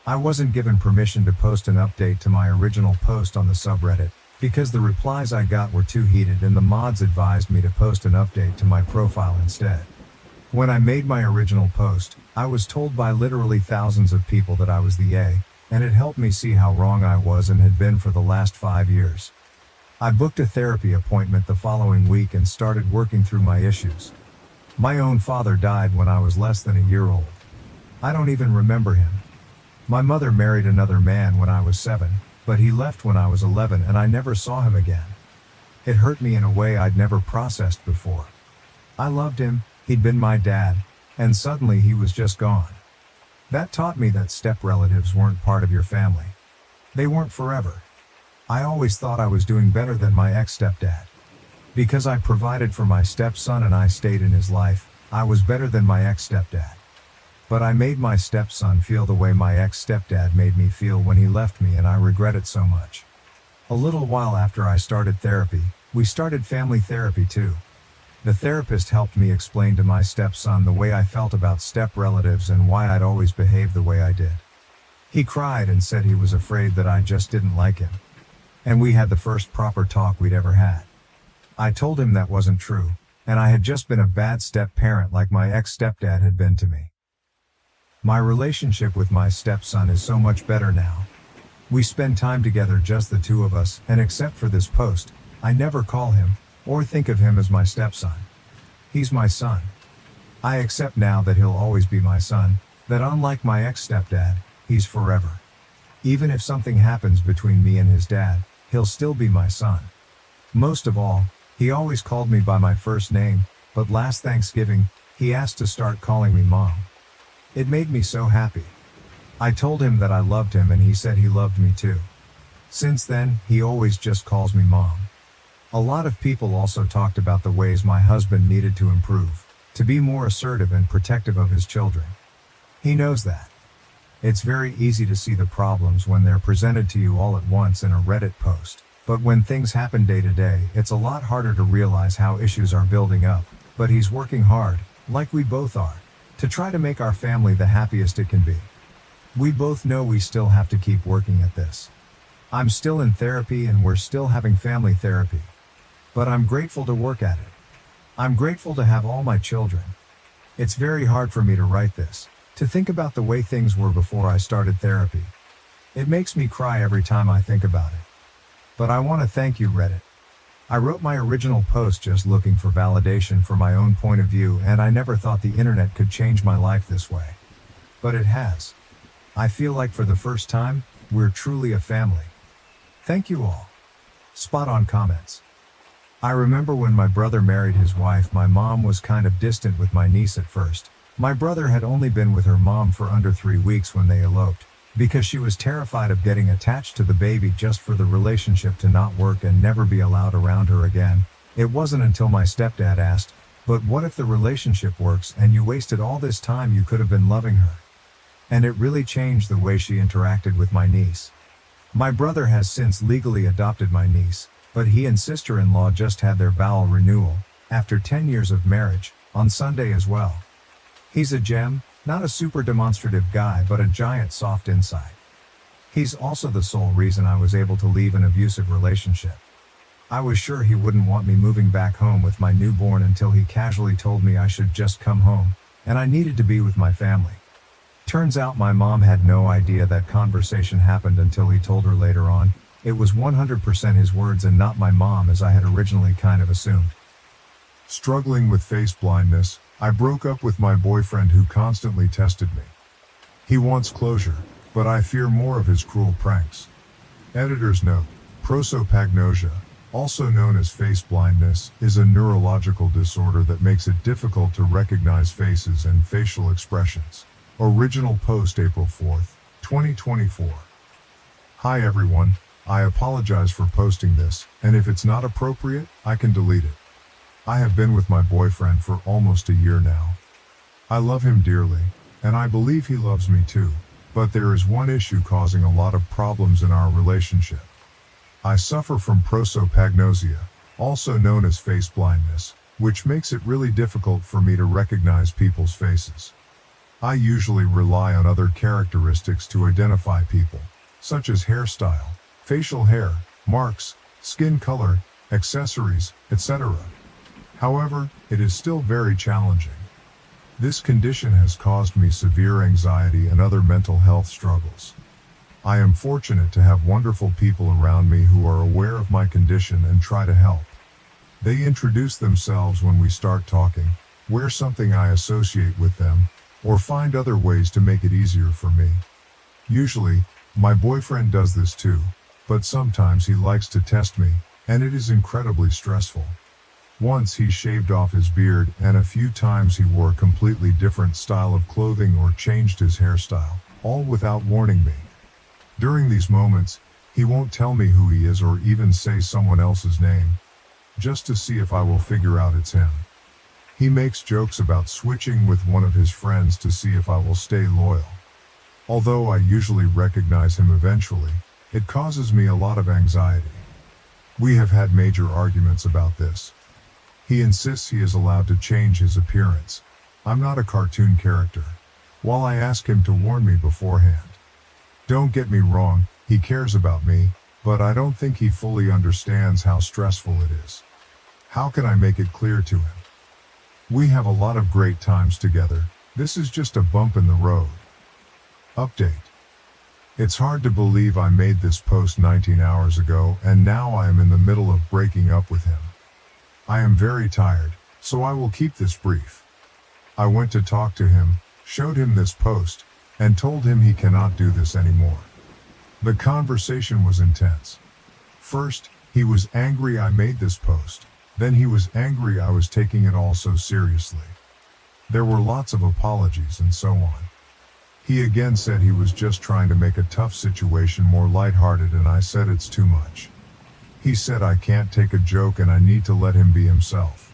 I wasn't given permission to post an update to my original post on the subreddit, because the replies I got were too heated and the mods advised me to post an update to my profile instead. When I made my original post, I was told by literally thousands of people that I was the A, and it helped me see how wrong I was and had been for the last 5 years. I booked a therapy appointment the following week and started working through my issues. My own father died when I was less than a year old. I don't even remember him. My mother married another man when I was 7, but he left when I was 11 and I never saw him again. It hurt me in a way I'd never processed before. I loved him, he'd been my dad, and suddenly he was just gone. That taught me that step relatives weren't part of your family. They weren't forever. I always thought I was doing better than my ex-stepdad. Because I provided for my stepson and I stayed in his life, I was better than my ex-stepdad. But I made my stepson feel the way my ex-stepdad made me feel when he left me, and I regret it so much. A little while after I started therapy, we started family therapy too. The therapist helped me explain to my stepson the way I felt about step relatives and why I'd always behaved the way I did. He cried and said he was afraid that I just didn't like him. And we had the first proper talk we'd ever had. I told him that wasn't true, and I had just been a bad step-parent like my ex-stepdad had been to me. My relationship with my stepson is so much better now. We spend time together, just the two of us, and except for this post, I never call him or think of him as my stepson. He's my son. I accept now that he'll always be my son, that unlike my ex-stepdad, he's forever. Even if something happens between me and his dad, he'll still be my son. Most of all, he always called me by my first name, but last Thanksgiving, he asked to start calling me Mom. It made me so happy. I told him that I loved him and he said he loved me too. Since then, he always just calls me Mom. A lot of people also talked about the ways my husband needed to improve, to be more assertive and protective of his children. He knows that. It's very easy to see the problems when they're presented to you all at once in a Reddit post, but when things happen day to day, it's a lot harder to realize how issues are building up. But he's working hard, like we both are, to try to make our family the happiest it can be. We both know we still have to keep working at this. I'm still in therapy and we're still having family therapy. But I'm grateful to work at it. I'm grateful to have all my children. It's very hard for me to write this, to think about the way things were before I started therapy. It makes me cry every time I think about it. But I want to thank you, Reddit. I wrote my original post just looking for validation for my own point of view, and I never thought the internet could change my life this way. But it has. I feel like for the first time, we're truly a family. Thank you all. Spot on comments. I remember when my brother married his wife, my mom was kind of distant with my niece at first. My brother had only been with her mom for under 3 weeks when they eloped, because she was terrified of getting attached to the baby just for the relationship to not work and never be allowed around her again. It wasn't until my stepdad asked, "But what if the relationship works and you wasted all this time you could have been loving her?" And it really changed the way she interacted with my niece. My brother has since legally adopted my niece, but he and sister-in-law just had their vow renewal, after 10 years of marriage, on Sunday as well. He's a gem, not a super demonstrative guy but a giant soft inside. He's also the sole reason I was able to leave an abusive relationship. I was sure he wouldn't want me moving back home with my newborn until he casually told me I should just come home, and I needed to be with my family. Turns out my mom had no idea that conversation happened until he told her later on. It was 100% his words and not my mom, as I had originally kind of assumed. Struggling with face blindness, I broke up with my boyfriend who constantly tested me. He wants closure, but I fear more of his cruel pranks. Editor's note: prosopagnosia, also known as face blindness, is a neurological disorder that makes it difficult to recognize faces and facial expressions. Original post April 4th, 2024. Hi everyone, I apologize for posting this, and if it's not appropriate, I can delete it. I have been with my boyfriend for almost a year now. I love him dearly, and I believe he loves me too, but there is one issue causing a lot of problems in our relationship. I suffer from prosopagnosia, also known as face blindness, which makes it really difficult for me to recognize people's faces. I usually rely on other characteristics to identify people, such as hairstyle, facial hair, marks, skin color, accessories, etc. However, it is still very challenging. This condition has caused me severe anxiety and other mental health struggles. I am fortunate to have wonderful people around me who are aware of my condition and try to help. They introduce themselves when we start talking, wear something I associate with them, or find other ways to make it easier for me. Usually, my boyfriend does this too, but sometimes he likes to test me, and it is incredibly stressful. Once he shaved off his beard, and a few times he wore a completely different style of clothing or changed his hairstyle, all without warning me. During these moments, he won't tell me who he is or even say someone else's name, just to see if I will figure out it's him. He makes jokes about switching with one of his friends to see if I will stay loyal. Although I usually recognize him eventually, it causes me a lot of anxiety. We have had major arguments about this. He insists he is allowed to change his appearance. I'm not a cartoon character. While I ask him to warn me beforehand. Don't get me wrong, he cares about me, but I don't think he fully understands how stressful it is. How can I make it clear to him? We have a lot of great times together. This is just a bump in the road. Update. It's hard to believe I made this post 19 hours ago, and now I am in the middle of breaking up with him. I am very tired, so I will keep this brief. I went to talk to him, showed him this post, and told him he cannot do this anymore. The conversation was intense. First, he was angry I made this post. Then he was angry I was taking it all so seriously. There were lots of apologies and so on. He again said he was just trying to make a tough situation more lighthearted, and I said it's too much. He said I can't take a joke and I need to let him be himself.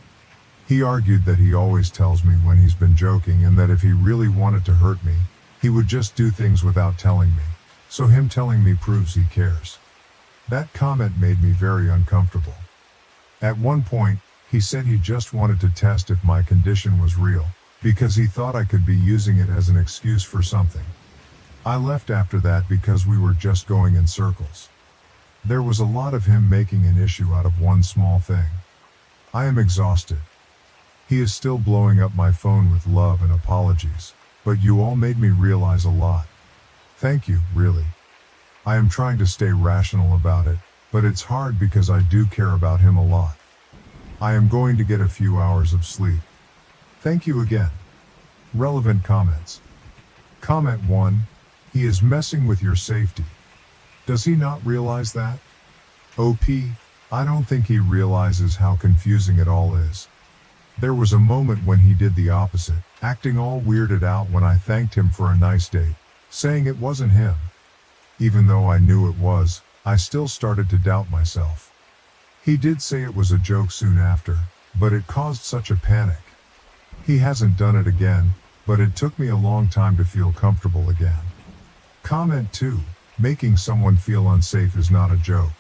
He argued that he always tells me when he's been joking, and that if he really wanted to hurt me, he would just do things without telling me. So him telling me proves he cares. That comment made me very uncomfortable. At one point, he said he just wanted to test if my condition was real, because he thought I could be using it as an excuse for something. I left after that because we were just going in circles. There was a lot of him making an issue out of one small thing. I am exhausted. He is still blowing up my phone with love and apologies, but you all made me realize a lot. Thank you, really. I am trying to stay rational about it, but it's hard because I do care about him a lot. I am going to get a few hours of sleep. Thank you again. Relevant comments. Comment 1. He is messing with your safety. Does he not realize that? OP, I don't think he realizes how confusing it all is. There was a moment when he did the opposite, acting all weirded out when I thanked him for a nice date, saying it wasn't him. Even though I knew it was, I still started to doubt myself. He did say it was a joke soon after, but it caused such a panic. He hasn't done it again, but it took me a long time to feel comfortable again. Comment 2. Making someone feel unsafe is not a joke.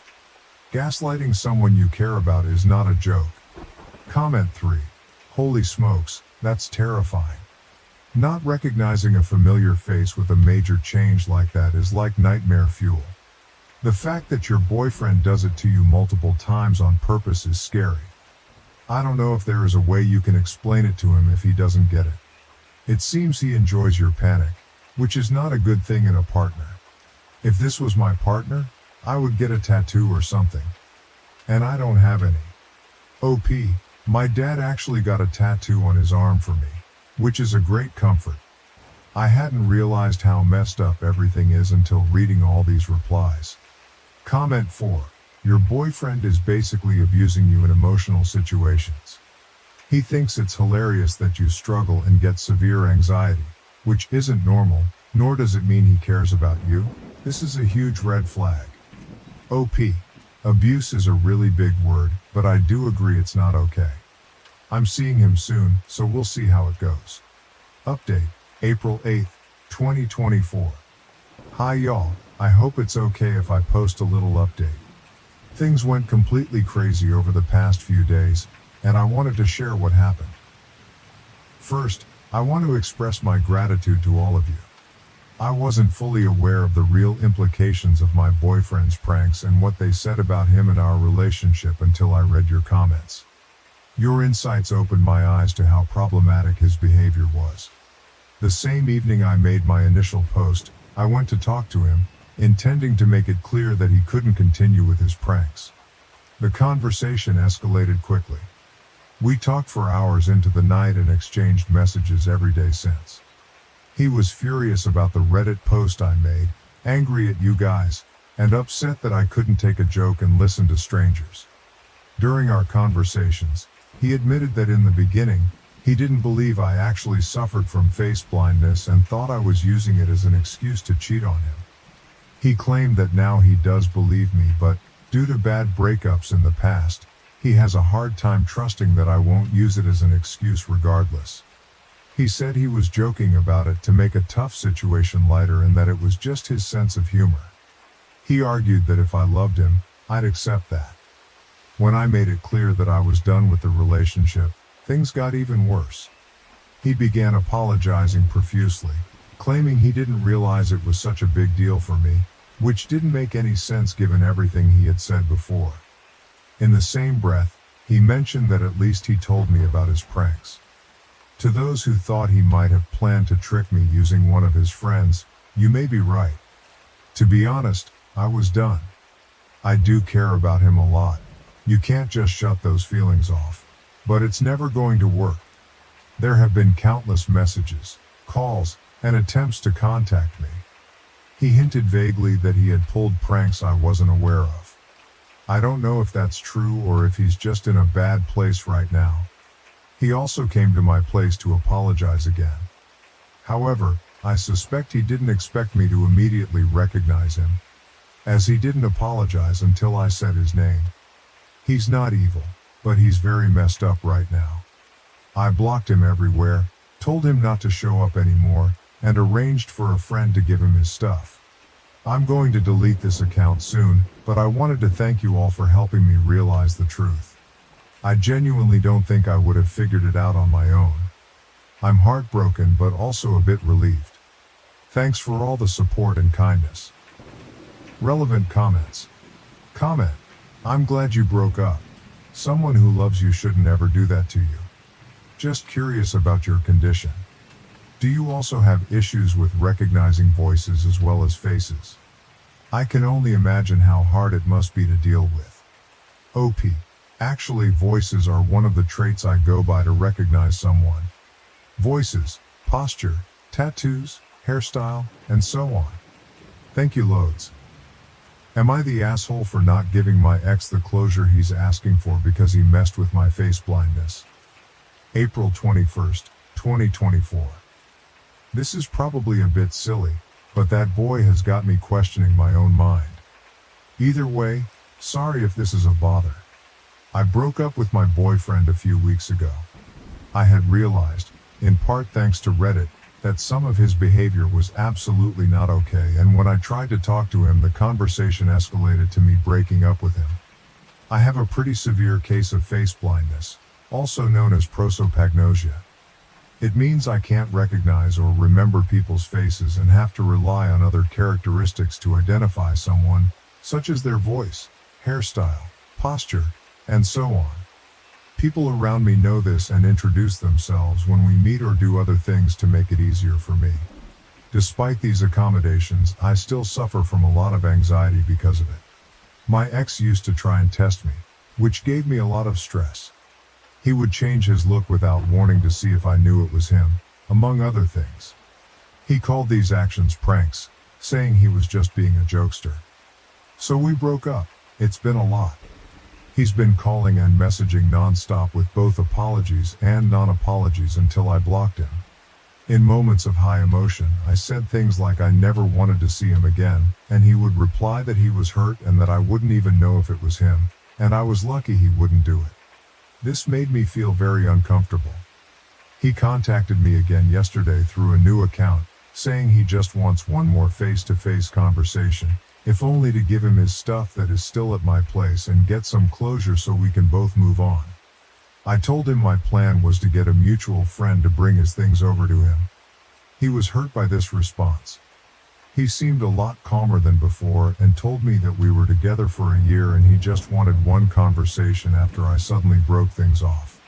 Gaslighting someone you care about is not a joke. Comment 3. Holy smokes, that's terrifying. Not recognizing a familiar face with a major change like that is like nightmare fuel. The fact that your boyfriend does it to you multiple times on purpose is scary. I don't know if there is a way you can explain it to him if he doesn't get it. It seems he enjoys your panic, which is not a good thing in a partner. If this was my partner, I would get a tattoo or something. And I don't have any. OP, my dad actually got a tattoo on his arm for me, which is a great comfort. I hadn't realized how messed up everything is until reading all these replies. Comment 4. Your boyfriend is basically abusing you in emotional situations. He thinks it's hilarious that you struggle and get severe anxiety, which isn't normal, nor does it mean he cares about you. This is a huge red flag. OP. Abuse is a really big word, but I do agree it's not okay. I'm seeing him soon, so we'll see how it goes. Update, April 8th, 2024. Hi y'all, I hope it's okay if I post a little update. Things went completely crazy over the past few days, and I wanted to share what happened. First, I want to express my gratitude to all of you. I wasn't fully aware of the real implications of my boyfriend's pranks and what they said about him and our relationship until I read your comments. Your insights opened my eyes to how problematic his behavior was. The same evening I made my initial post, I went to talk to him, intending to make it clear that he couldn't continue with his pranks. The conversation escalated quickly. We talked for hours into the night and exchanged messages every day since. He was furious about the Reddit post I made, angry at you guys, and upset that I couldn't take a joke and listen to strangers. During our conversations, He admitted that in the beginning, he didn't believe I actually suffered from face blindness and thought I was using it as an excuse to cheat on him. He claimed that now he does believe me, but due to bad breakups in the past, he has a hard time trusting that I won't use it as an excuse regardless. He said he was joking about it to make a tough situation lighter and that it was just his sense of humor. He argued that if I loved him, I'd accept that. When I made it clear that I was done with the relationship, things got even worse. He began apologizing profusely, claiming he didn't realize it was such a big deal for me, which didn't make any sense given everything he had said before. In the same breath, he mentioned that at least he told me about his pranks. To those who thought he might have planned to trick me using one of his friends, you may be right. To be honest, I was done. I do care about him a lot. You can't just shut those feelings off. But it's never going to work. There have been countless messages, calls, and attempts to contact me. He hinted vaguely that he had pulled pranks I wasn't aware of. I don't know if that's true or if he's just in a bad place right now. He also came to my place to apologize again. However, I suspect he didn't expect me to immediately recognize him, as he didn't apologize until I said his name. He's not evil, but he's very messed up right now. I blocked him everywhere, told him not to show up anymore, and arranged for a friend to give him his stuff. I'm going to delete this account soon, but I wanted to thank you all for helping me realize the truth. I genuinely don't think I would have figured it out on my own. I'm heartbroken but also a bit relieved. Thanks for all the support and kindness. Relevant comments. Comment: I'm glad you broke up. Someone who loves you shouldn't ever do that to you. Just curious about your condition. Do you also have issues with recognizing voices as well as faces? I can only imagine how hard it must be to deal with. OP. Actually, voices are one of the traits I go by to recognize someone. Voices, posture, tattoos, hairstyle, and so on. Thank you loads. Am I the asshole for not giving my ex the closure he's asking for because he messed with my face blindness? April 21st, 2024. This is probably a bit silly, but that boy has got me questioning my own mind. Either way, sorry if this is a bother. I broke up with my boyfriend a few weeks ago. I had realized, in part thanks to Reddit, that some of his behavior was absolutely not okay, and when I tried to talk to him, the conversation escalated to me breaking up with him. I have a pretty severe case of face blindness, also known as prosopagnosia. It means I can't recognize or remember people's faces and have to rely on other characteristics to identify someone, such as their voice, hairstyle, posture, and so on. People around me know this and introduce themselves when we meet or do other things to make it easier for me. Despite these accommodations, I still suffer from a lot of anxiety because of it. My ex used to try and test me, which gave me a lot of stress. He would change his look without warning to see if I knew it was him, among other things. He called these actions pranks, saying he was just being a jokester. So we broke up. It's been a lot. He's been calling and messaging non-stop with both apologies and non-apologies until I blocked him. In moments of high emotion, I said things like I never wanted to see him again, and he would reply that he was hurt and that I wouldn't even know if it was him, and I was lucky he wouldn't do it. This made me feel very uncomfortable. He contacted me again yesterday through a new account, saying he just wants one more face-to-face conversation, if only to give him his stuff that is still at my place and get some closure so we can both move on. I told him my plan was to get a mutual friend to bring his things over to him. He was hurt by this response. He seemed a lot calmer than before and told me that we were together for a year and he just wanted one conversation after I suddenly broke things off.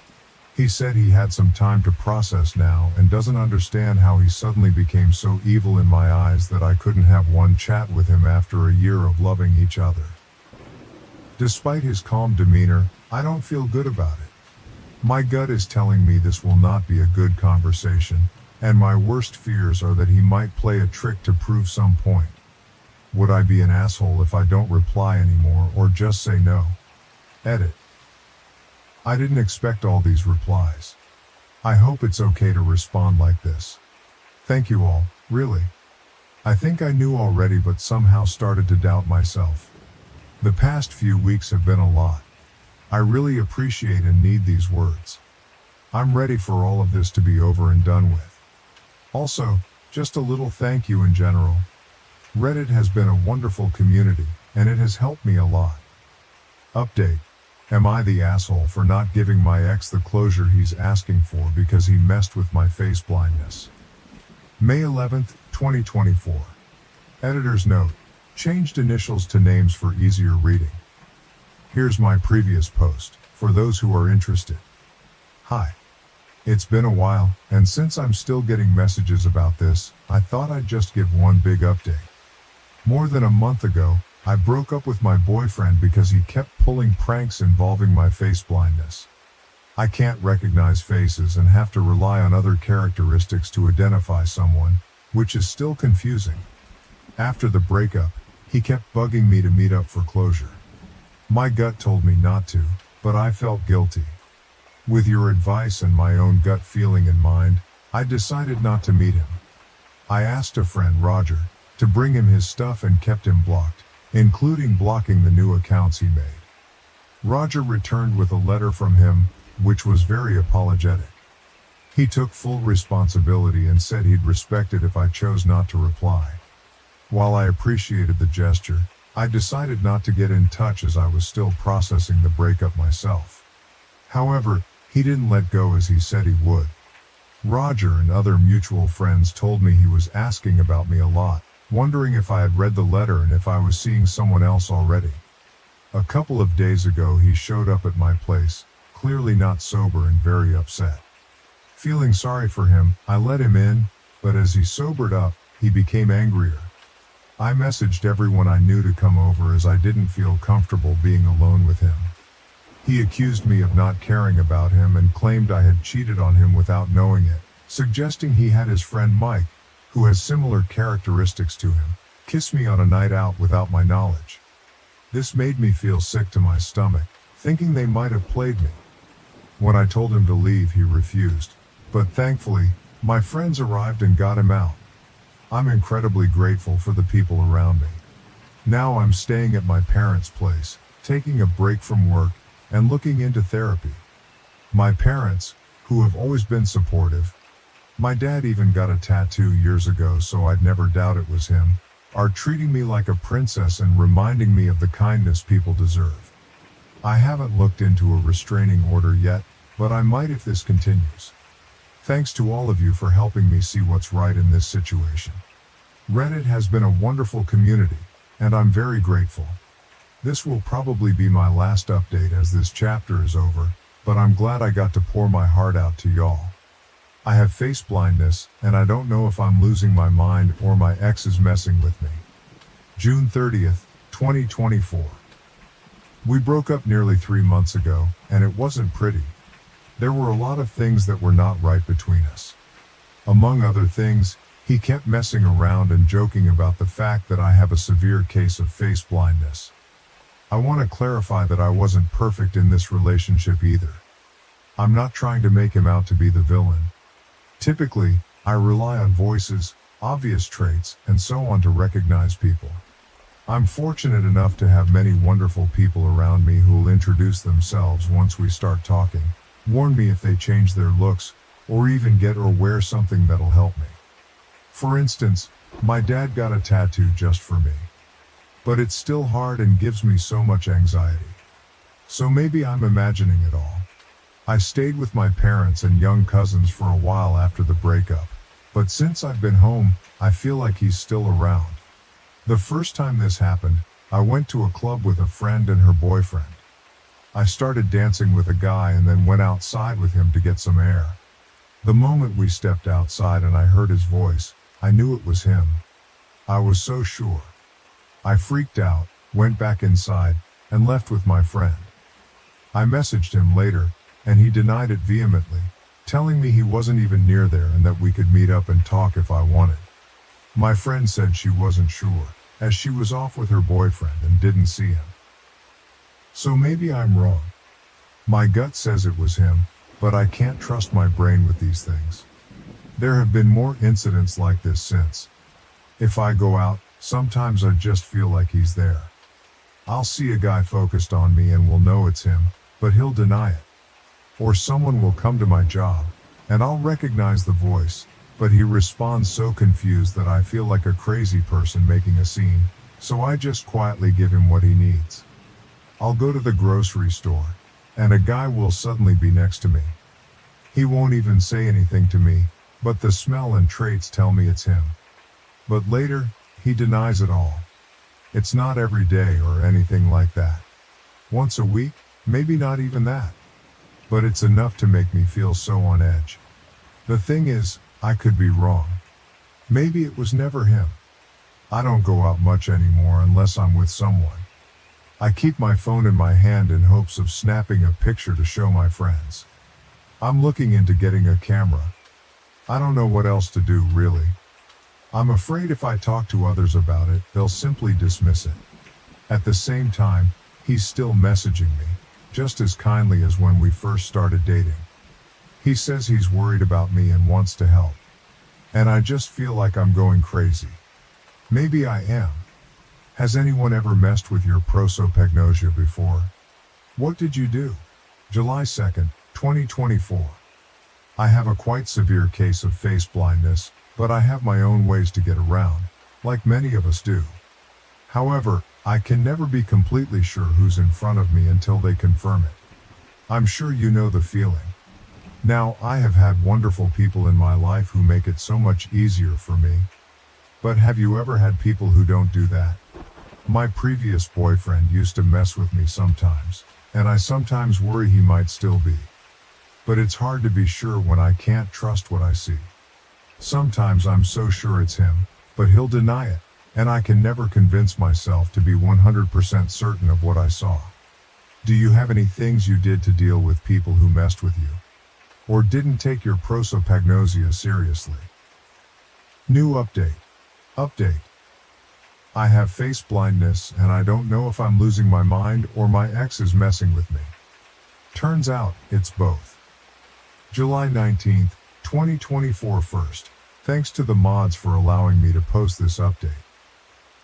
He said he had some time to process now and doesn't understand how he suddenly became so evil in my eyes that I couldn't have one chat with him after a year of loving each other. Despite his calm demeanor, I don't feel good about it. My gut is telling me this will not be a good conversation, and my worst fears are that he might play a trick to prove some point. Would I be an asshole if I don't reply anymore or just say no? Edit. I didn't expect all these replies. I hope it's okay to respond like this. Thank you all, really. I think I knew already but somehow started to doubt myself. The past few weeks have been a lot. I really appreciate and need these words. I'm ready for all of this to be over and done with. Also, just a little thank you in general. Reddit has been a wonderful community, and it has helped me a lot. Update. Am I the asshole for not giving my ex the closure he's asking for because he messed with my face blindness? May 11th, 2024. Editor's note. Changed initials to names for easier reading. Here's my previous post, for those who are interested. Hi. It's been a while, and since I'm still getting messages about this, I thought I'd just give one big update. More than a month ago, I broke up with my boyfriend because he kept pulling pranks involving my face blindness. I can't recognize faces and have to rely on other characteristics to identify someone, which is still confusing. After the breakup, he kept bugging me to meet up for closure. My gut told me not to, but I felt guilty. With your advice and my own gut feeling in mind, I decided not to meet him. I asked a friend, Roger, to bring him his stuff and kept him blocked, including blocking the new accounts he made. Roger returned with a letter from him, which was very apologetic. He took full responsibility and said he'd respect it if I chose not to reply. While I appreciated the gesture, I decided not to get in touch as I was still processing the breakup myself. However, he didn't let go as he said he would. Roger and other mutual friends told me he was asking about me a lot, wondering if I had read the letter and if I was seeing someone else already. A couple of days ago he showed up at my place, clearly not sober and very upset. Feeling sorry for him, I let him in, but as he sobered up, he became angrier. I messaged everyone I knew to come over as I didn't feel comfortable being alone with him. He accused me of not caring about him and claimed I had cheated on him without knowing it, suggesting he had his friend Mike, who has similar characteristics to him, kiss me on a night out without my knowledge. This made me feel sick to my stomach, thinking they might have played me. When I told him to leave, he refused, but thankfully, my friends arrived and got him out. I'm incredibly grateful for the people around me. Now I'm staying at my parents' place, taking a break from work, and looking into therapy. My parents, who have always been supportive, my dad even got a tattoo years ago so I'd never doubt it was him, are treating me like a princess and reminding me of the kindness people deserve. I haven't looked into a restraining order yet, but I might if this continues. Thanks to all of you for helping me see what's right in this situation. Reddit has been a wonderful community, and I'm very grateful. This will probably be my last update as this chapter is over, but I'm glad I got to pour my heart out to y'all. I have face blindness, and I don't know if I'm losing my mind or my ex is messing with me. June 30th, 2024. We broke up nearly 3 months ago, and it wasn't pretty. There were a lot of things that were not right between us. Among other things, he kept messing around and joking about the fact that I have a severe case of face blindness. I want to clarify that I wasn't perfect in this relationship either. I'm not trying to make him out to be the villain. Typically, I rely on voices, obvious traits, and so on to recognize people. I'm fortunate enough to have many wonderful people around me who'll introduce themselves once we start talking, warn me if they change their looks, or even get or wear something that'll help me. For instance, my dad got a tattoo just for me. But it's still hard and gives me so much anxiety. So maybe I'm imagining it all. I stayed with my parents and young cousins for a while after the breakup, but since I've been home, I feel like he's still around. The first time this happened, I went to a club with a friend and her boyfriend. I started dancing with a guy and then went outside with him to get some air. The moment we stepped outside and I heard his voice, I knew it was him. I was so sure. I freaked out, went back inside, and left with my friend. I messaged him later, and he denied it vehemently, telling me he wasn't even near there and that we could meet up and talk if I wanted. My friend said she wasn't sure, as she was off with her boyfriend and didn't see him. So maybe I'm wrong. My gut says it was him, but I can't trust my brain with these things. There have been more incidents like this since. If I go out, sometimes I just feel like he's there. I'll see a guy focused on me and will know it's him, but he'll deny it. Or someone will come to my job, and I'll recognize the voice, but he responds so confused that I feel like a crazy person making a scene, so I just quietly give him what he needs. I'll go to the grocery store, and a guy will suddenly be next to me. He won't even say anything to me, but the smell and traits tell me it's him. But later, he denies it all. It's not every day or anything like that. Once a week, maybe not even that. But it's enough to make me feel so on edge. The thing is, I could be wrong. Maybe it was never him. I don't go out much anymore unless I'm with someone. I keep my phone in my hand in hopes of snapping a picture to show my friends. I'm looking into getting a camera. I don't know what else to do, really. I'm afraid if I talk to others about it, they'll simply dismiss it. At the same time, he's still messaging me, just as kindly as when we first started dating. He says he's worried about me and wants to help. And I just feel like I'm going crazy. Maybe I am. Has anyone ever messed with your prosopagnosia before? What did you do? July 2nd, 2024. I have a quite severe case of face blindness, but I have my own ways to get around, like many of us do. However, I can never be completely sure who's in front of me until they confirm it. I'm sure you know the feeling. Now, I have had wonderful people in my life who make it so much easier for me. But have you ever had people who don't do that? My previous boyfriend used to mess with me sometimes, and I sometimes worry he might still be. But it's hard to be sure when I can't trust what I see. Sometimes I'm so sure it's him, but he'll deny it, and I can never convince myself to be 100% certain of what I saw. Do you have any things you did to deal with people who messed with you? Or didn't take your prosopagnosia seriously? New update. Update. I have face blindness and I don't know if I'm losing my mind or my ex is messing with me. Turns out, it's both. July 19th, 2024 first. Thanks to the mods for allowing me to post this update.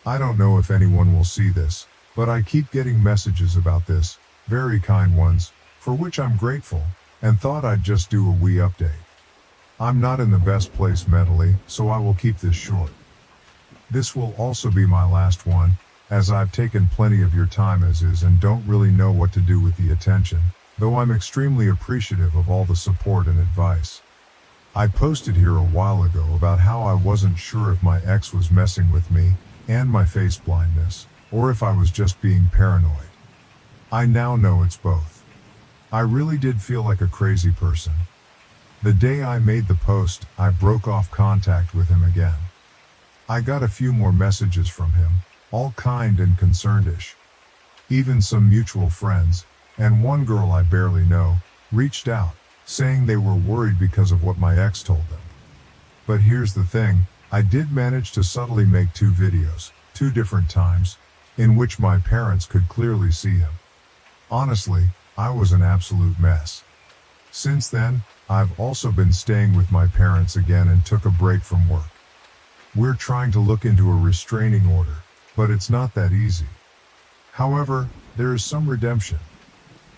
I don't know if anyone will see this, but I keep getting messages about this, very kind ones, for which I'm grateful, and thought I'd just do a wee update. I'm not in the best place mentally, so I will keep this short. This will also be my last one, as I've taken plenty of your time as is and don't really know what to do with the attention, though I'm extremely appreciative of all the support and advice. I posted here a while ago about how I wasn't sure if my ex was messing with me, and my face blindness, or if I was just being paranoid. I now know it's both. I really did feel like a crazy person. The day I made the post, I broke off contact with him again. I got a few more messages from him, all kind and concerned-ish. Even some mutual friends, and one girl I barely know, reached out, saying they were worried because of what my ex told them. But here's the thing, I did manage to subtly make 2 videos, 2 different times, in which my parents could clearly see him. Honestly, I was an absolute mess. Since then, I've also been staying with my parents again and took a break from work. We're trying to look into a restraining order, but it's not that easy. However, there is some redemption.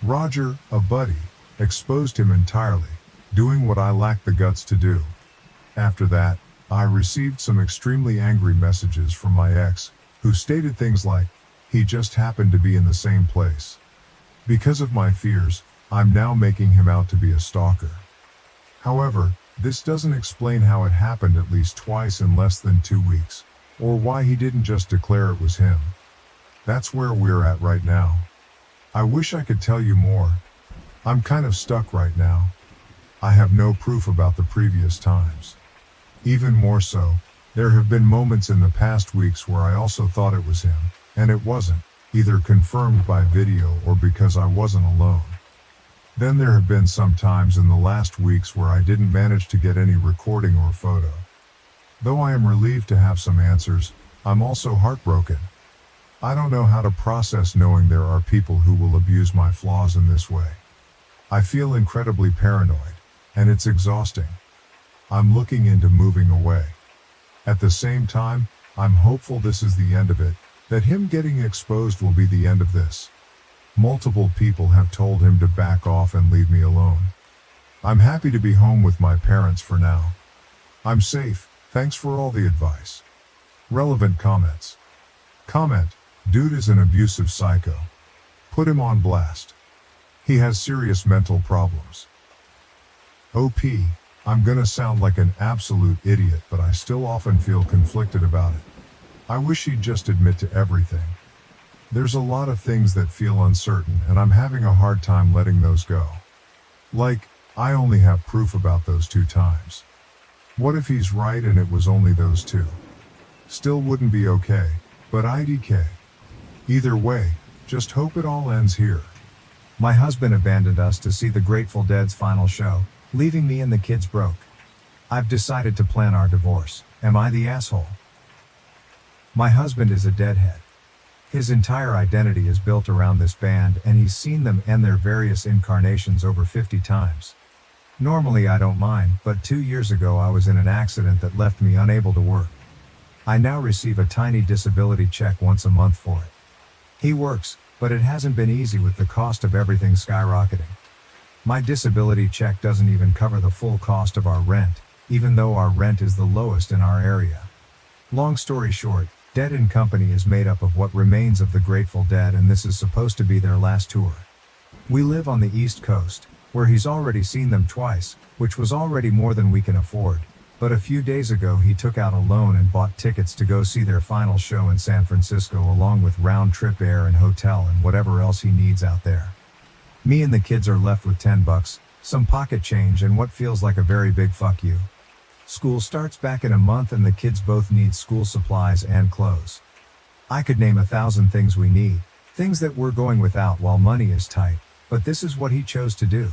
Roger, a buddy, exposed him entirely, doing what I lacked the guts to do. After that, I received some extremely angry messages from my ex, who stated things like, he just happened to be in the same place. Because of my fears, I'm now making him out to be a stalker. However, this doesn't explain how it happened at least twice in less than 2 weeks, or why he didn't just declare it was him. That's where we're at right now. I wish I could tell you more. I'm kind of stuck right now. I have no proof about the previous times. Even more so, there have been moments in the past weeks where I also thought it was him, and it wasn't, either confirmed by video or because I wasn't alone. Then there have been some times in the last weeks where I didn't manage to get any recording or photo. Though I am relieved to have some answers, I'm also heartbroken. I don't know how to process knowing there are people who will abuse my flaws in this way. I feel incredibly paranoid, and it's exhausting. I'm looking into moving away. At the same time, I'm hopeful this is the end of it, that him getting exposed will be the end of this. Multiple people have told him to back off and leave me alone. I'm happy to be home with my parents for now. I'm safe, thanks for all the advice. Relevant comments. Comment: dude is an abusive psycho. Put him on blast. He has serious mental problems. OP, I'm gonna sound like an absolute idiot, but I still often feel conflicted about it. I wish he'd just admit to everything. There's a lot of things that feel uncertain, and I'm having a hard time letting those go. Like, I only have proof about those 2 times. What if he's right and it was only those 2? Still wouldn't be okay, but IDK. Either way, just hope it all ends here. My husband abandoned us to see the Grateful Dead's final show, leaving me and the kids broke. I've decided to plan our divorce. Am I the asshole? My husband is a deadhead. His entire identity is built around this band, and he's seen them and their various incarnations over 50 times. Normally I don't mind, but 2 years ago I was in an accident that left me unable to work. I now receive a tiny disability check once a month for it. He works, but it hasn't been easy with the cost of everything skyrocketing. My disability check doesn't even cover the full cost of our rent, even though our rent is the lowest in our area. Long story short, Dead & Company is made up of what remains of the Grateful Dead, and this is supposed to be their last tour. We live on the East Coast, where he's already seen them twice, which was already more than we can afford, but a few days ago he took out a loan and bought tickets to go see their final show in San Francisco, along with round-trip air and hotel and whatever else he needs out there. Me and the kids are left with $10, some pocket change, and what feels like a very big fuck you. School starts back in a month and the kids both need school supplies and clothes. I could name 1,000 things we need, things that we're going without while money is tight, but this is what he chose to do.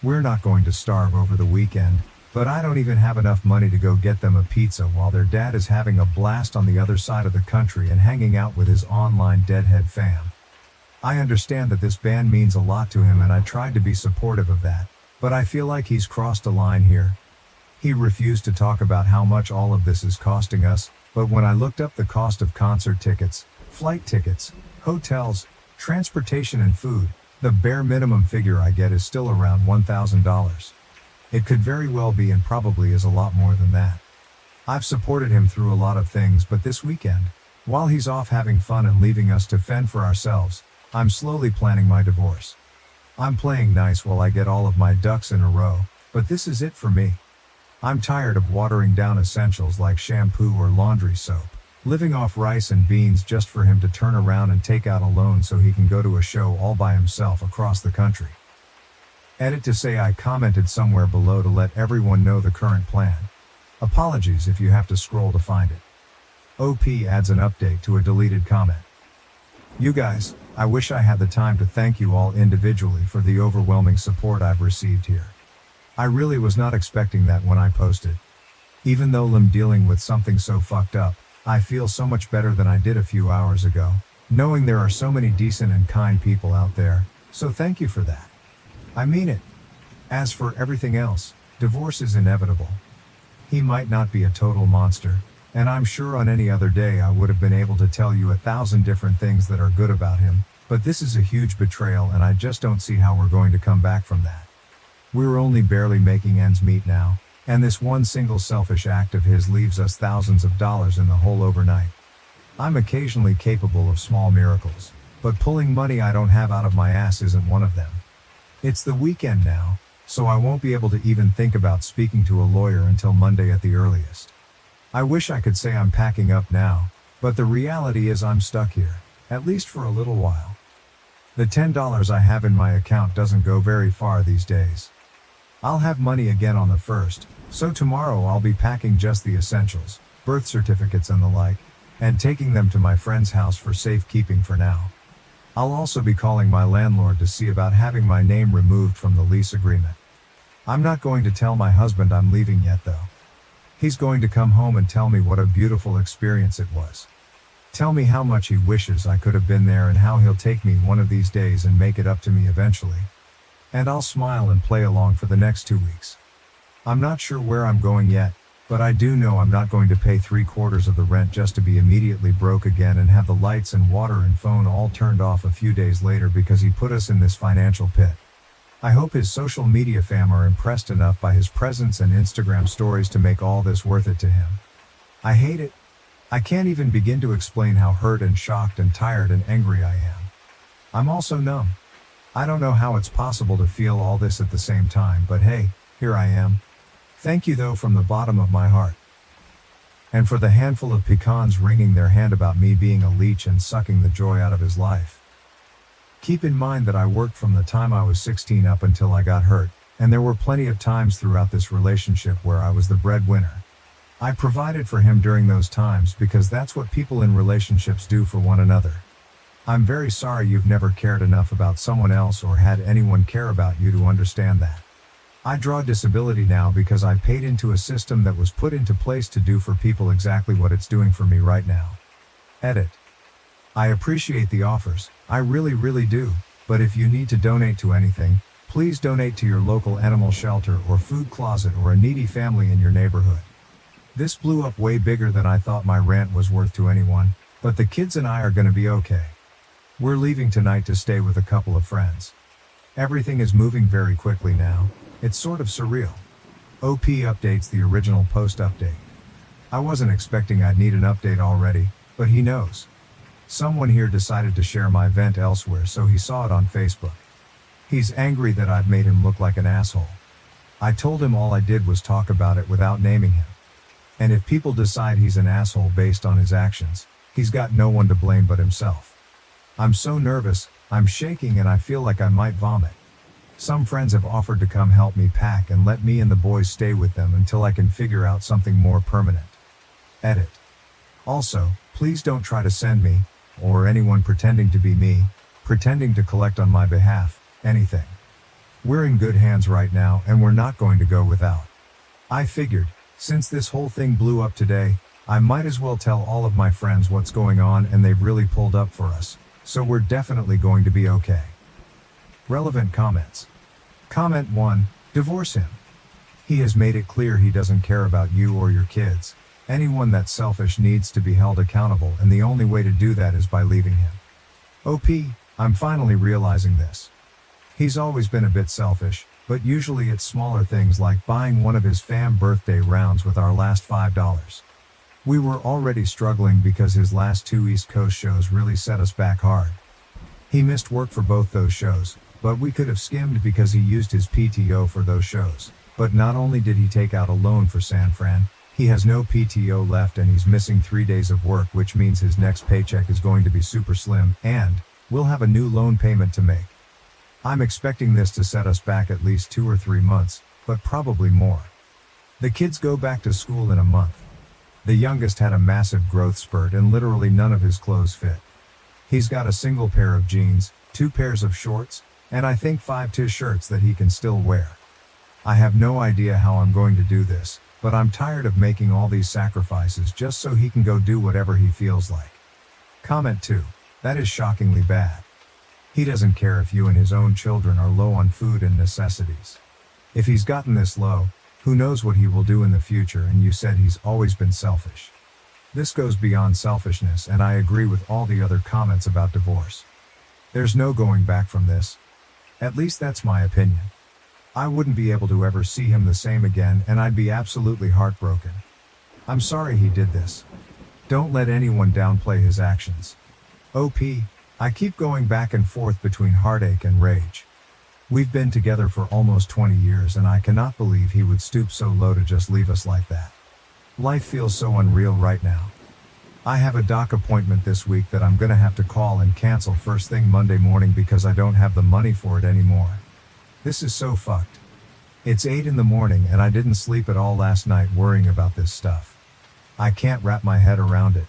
We're not going to starve over the weekend, but I don't even have enough money to go get them a pizza while their dad is having a blast on the other side of the country and hanging out with his online deadhead fam. I understand that this band means a lot to him and I tried to be supportive of that, but I feel like he's crossed a line here. He refused to talk about how much all of this is costing us, but when I looked up the cost of concert tickets, flight tickets, hotels, transportation and food, the bare minimum figure I get is still around $1,000. It could very well be, and probably is, a lot more than that. I've supported him through a lot of things, but this weekend, while he's off having fun and leaving us to fend for ourselves, I'm slowly planning my divorce. I'm playing nice while I get all of my ducks in a row, but this is it for me. I'm tired of watering down essentials like shampoo or laundry soap, living off rice and beans just for him to turn around and take out a loan so he can go to a show all by himself across the country. Edit to say I commented somewhere below to let everyone know the current plan. Apologies if you have to scroll to find it. OP adds an update to a deleted comment. You guys, I wish I had the time to thank you all individually for the overwhelming support I've received here. I really was not expecting that when I posted. Even though I'm dealing with something so fucked up, I feel so much better than I did a few hours ago, knowing there are so many decent and kind people out there, so thank you for that. I mean it. As for everything else, divorce is inevitable. He might not be a total monster, and I'm sure on any other day I would have been able to tell you 1,000 different things that are good about him, but this is a huge betrayal and I just don't see how we're going to come back from that. We're only barely making ends meet now, and this one single selfish act of his leaves us thousands of dollars in the hole overnight. I'm occasionally capable of small miracles, but pulling money I don't have out of my ass isn't one of them. It's the weekend now, so I won't be able to even think about speaking to a lawyer until Monday at the earliest. I wish I could say I'm packing up now, but the reality is I'm stuck here, at least for a little while. The $10 I have in my account doesn't go very far these days. I'll have money again on the 1st, so tomorrow I'll be packing just the essentials, birth certificates and the like, and taking them to my friend's house for safekeeping for now. I'll also be calling my landlord to see about having my name removed from the lease agreement. I'm not going to tell my husband I'm leaving yet though. He's going to come home and tell me what a beautiful experience it was. Tell me how much he wishes I could have been there and how he'll take me one of these days and make it up to me eventually. And I'll smile and play along for the next 2 weeks. I'm not sure where I'm going yet, but I do know I'm not going to pay 3/4 of the rent just to be immediately broke again and have the lights and water and phone all turned off a few days later because he put us in this financial pit. I hope his social media fam are impressed enough by his presence and Instagram stories to make all this worth it to him. I hate it. I can't even begin to explain how hurt and shocked and tired and angry I am. I'm also numb. I don't know how it's possible to feel all this at the same time, but hey, here I am. Thank you though from the bottom of my heart. And for the handful of pecans wringing their hand about me being a leech and sucking the joy out of his life. Keep in mind that I worked from the time I was 16 up until I got hurt, and there were plenty of times throughout this relationship where I was the breadwinner. I provided for him during those times because that's what people in relationships do for one another. I'm very sorry you've never cared enough about someone else or had anyone care about you to understand that. I draw disability now because I paid into a system that was put into place to do for people exactly what it's doing for me right now. Edit. I appreciate the offers, I really do, but if you need to donate to anything, please donate to your local animal shelter or food closet or a needy family in your neighborhood. This blew up way bigger than I thought my rant was worth to anyone, but the kids and I are gonna be okay. We're leaving tonight to stay with a couple of friends. Everything is moving very quickly now. It's sort of surreal. OP updates the original post update. I wasn't expecting I'd need an update already, but he knows. Someone here decided to share my vent elsewhere, so he saw it on Facebook. He's angry that I've made him look like an asshole. I told him all I did was talk about it without naming him. And if people decide he's an asshole based on his actions, he's got no one to blame but himself. I'm so nervous, I'm shaking and I feel like I might vomit. Some friends have offered to come help me pack and let me and the boys stay with them until I can figure out something more permanent. Edit. Also, please don't try to send me, or anyone pretending to be me, pretending to collect on my behalf, anything. We're in good hands right now and we're not going to go without. I figured, since this whole thing blew up today, I might as well tell all of my friends what's going on and they've really pulled up for us, so we're definitely going to be okay. Relevant comments. Comment 1, divorce him. He has made it clear he doesn't care about you or your kids. Anyone that's selfish needs to be held accountable, and the only way to do that is by leaving him. OP, I'm finally realizing this. He's always been a bit selfish, but usually it's smaller things like buying one of his fam birthday rounds with our last $5. We were already struggling because his last 2 East Coast shows really set us back hard. He missed work for both those shows, but we could have skimmed because he used his PTO for those shows. But not only did he take out a loan for San Fran, he has no PTO left and he's missing 3 days of work, which means his next paycheck is going to be super slim, and we'll have a new loan payment to make. I'm expecting this to set us back at least 2 or 3 months, but probably more. The kids go back to school in a month. The youngest had a massive growth spurt and literally none of his clothes fit. He's got a single pair of jeans, 2 pairs of shorts, and I think 5 t-shirts that he can still wear. I have no idea how I'm going to do this, but I'm tired of making all these sacrifices just so he can go do whatever he feels like. Comment 2, that is shockingly bad. He doesn't care if you and his own children are low on food and necessities. If he's gotten this low, who knows what he will do in the future, and you said he's always been selfish. This goes beyond selfishness, and I agree with all the other comments about divorce. There's no going back from this. At least that's my opinion. I wouldn't be able to ever see him the same again, and I'd be absolutely heartbroken. I'm sorry he did this. Don't let anyone downplay his actions. OP, I keep going back and forth between heartache and rage. We've been together for almost 20 years and I cannot believe he would stoop so low to just leave us like that. Life feels so unreal right now. I have a doc appointment this week that I'm gonna have to call and cancel first thing Monday morning because I don't have the money for it anymore. This is so fucked. It's 8 in the morning and I didn't sleep at all last night worrying about this stuff. I can't wrap my head around it.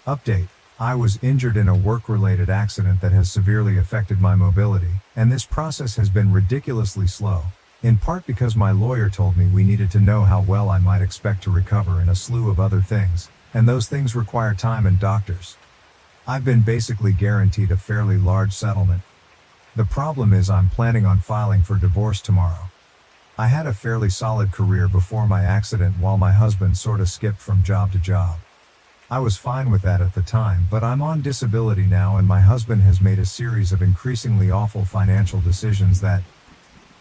Update. I was injured in a work-related accident that has severely affected my mobility, and this process has been ridiculously slow, in part because my lawyer told me we needed to know how well I might expect to recover and a slew of other things, and those things require time and doctors. I've been basically guaranteed a fairly large settlement. The problem is I'm planning on filing for divorce tomorrow. I had a fairly solid career before my accident while my husband sorta skipped from job to job. I was fine with that at the time, but I'm on disability now and my husband has made a series of increasingly awful financial decisions that,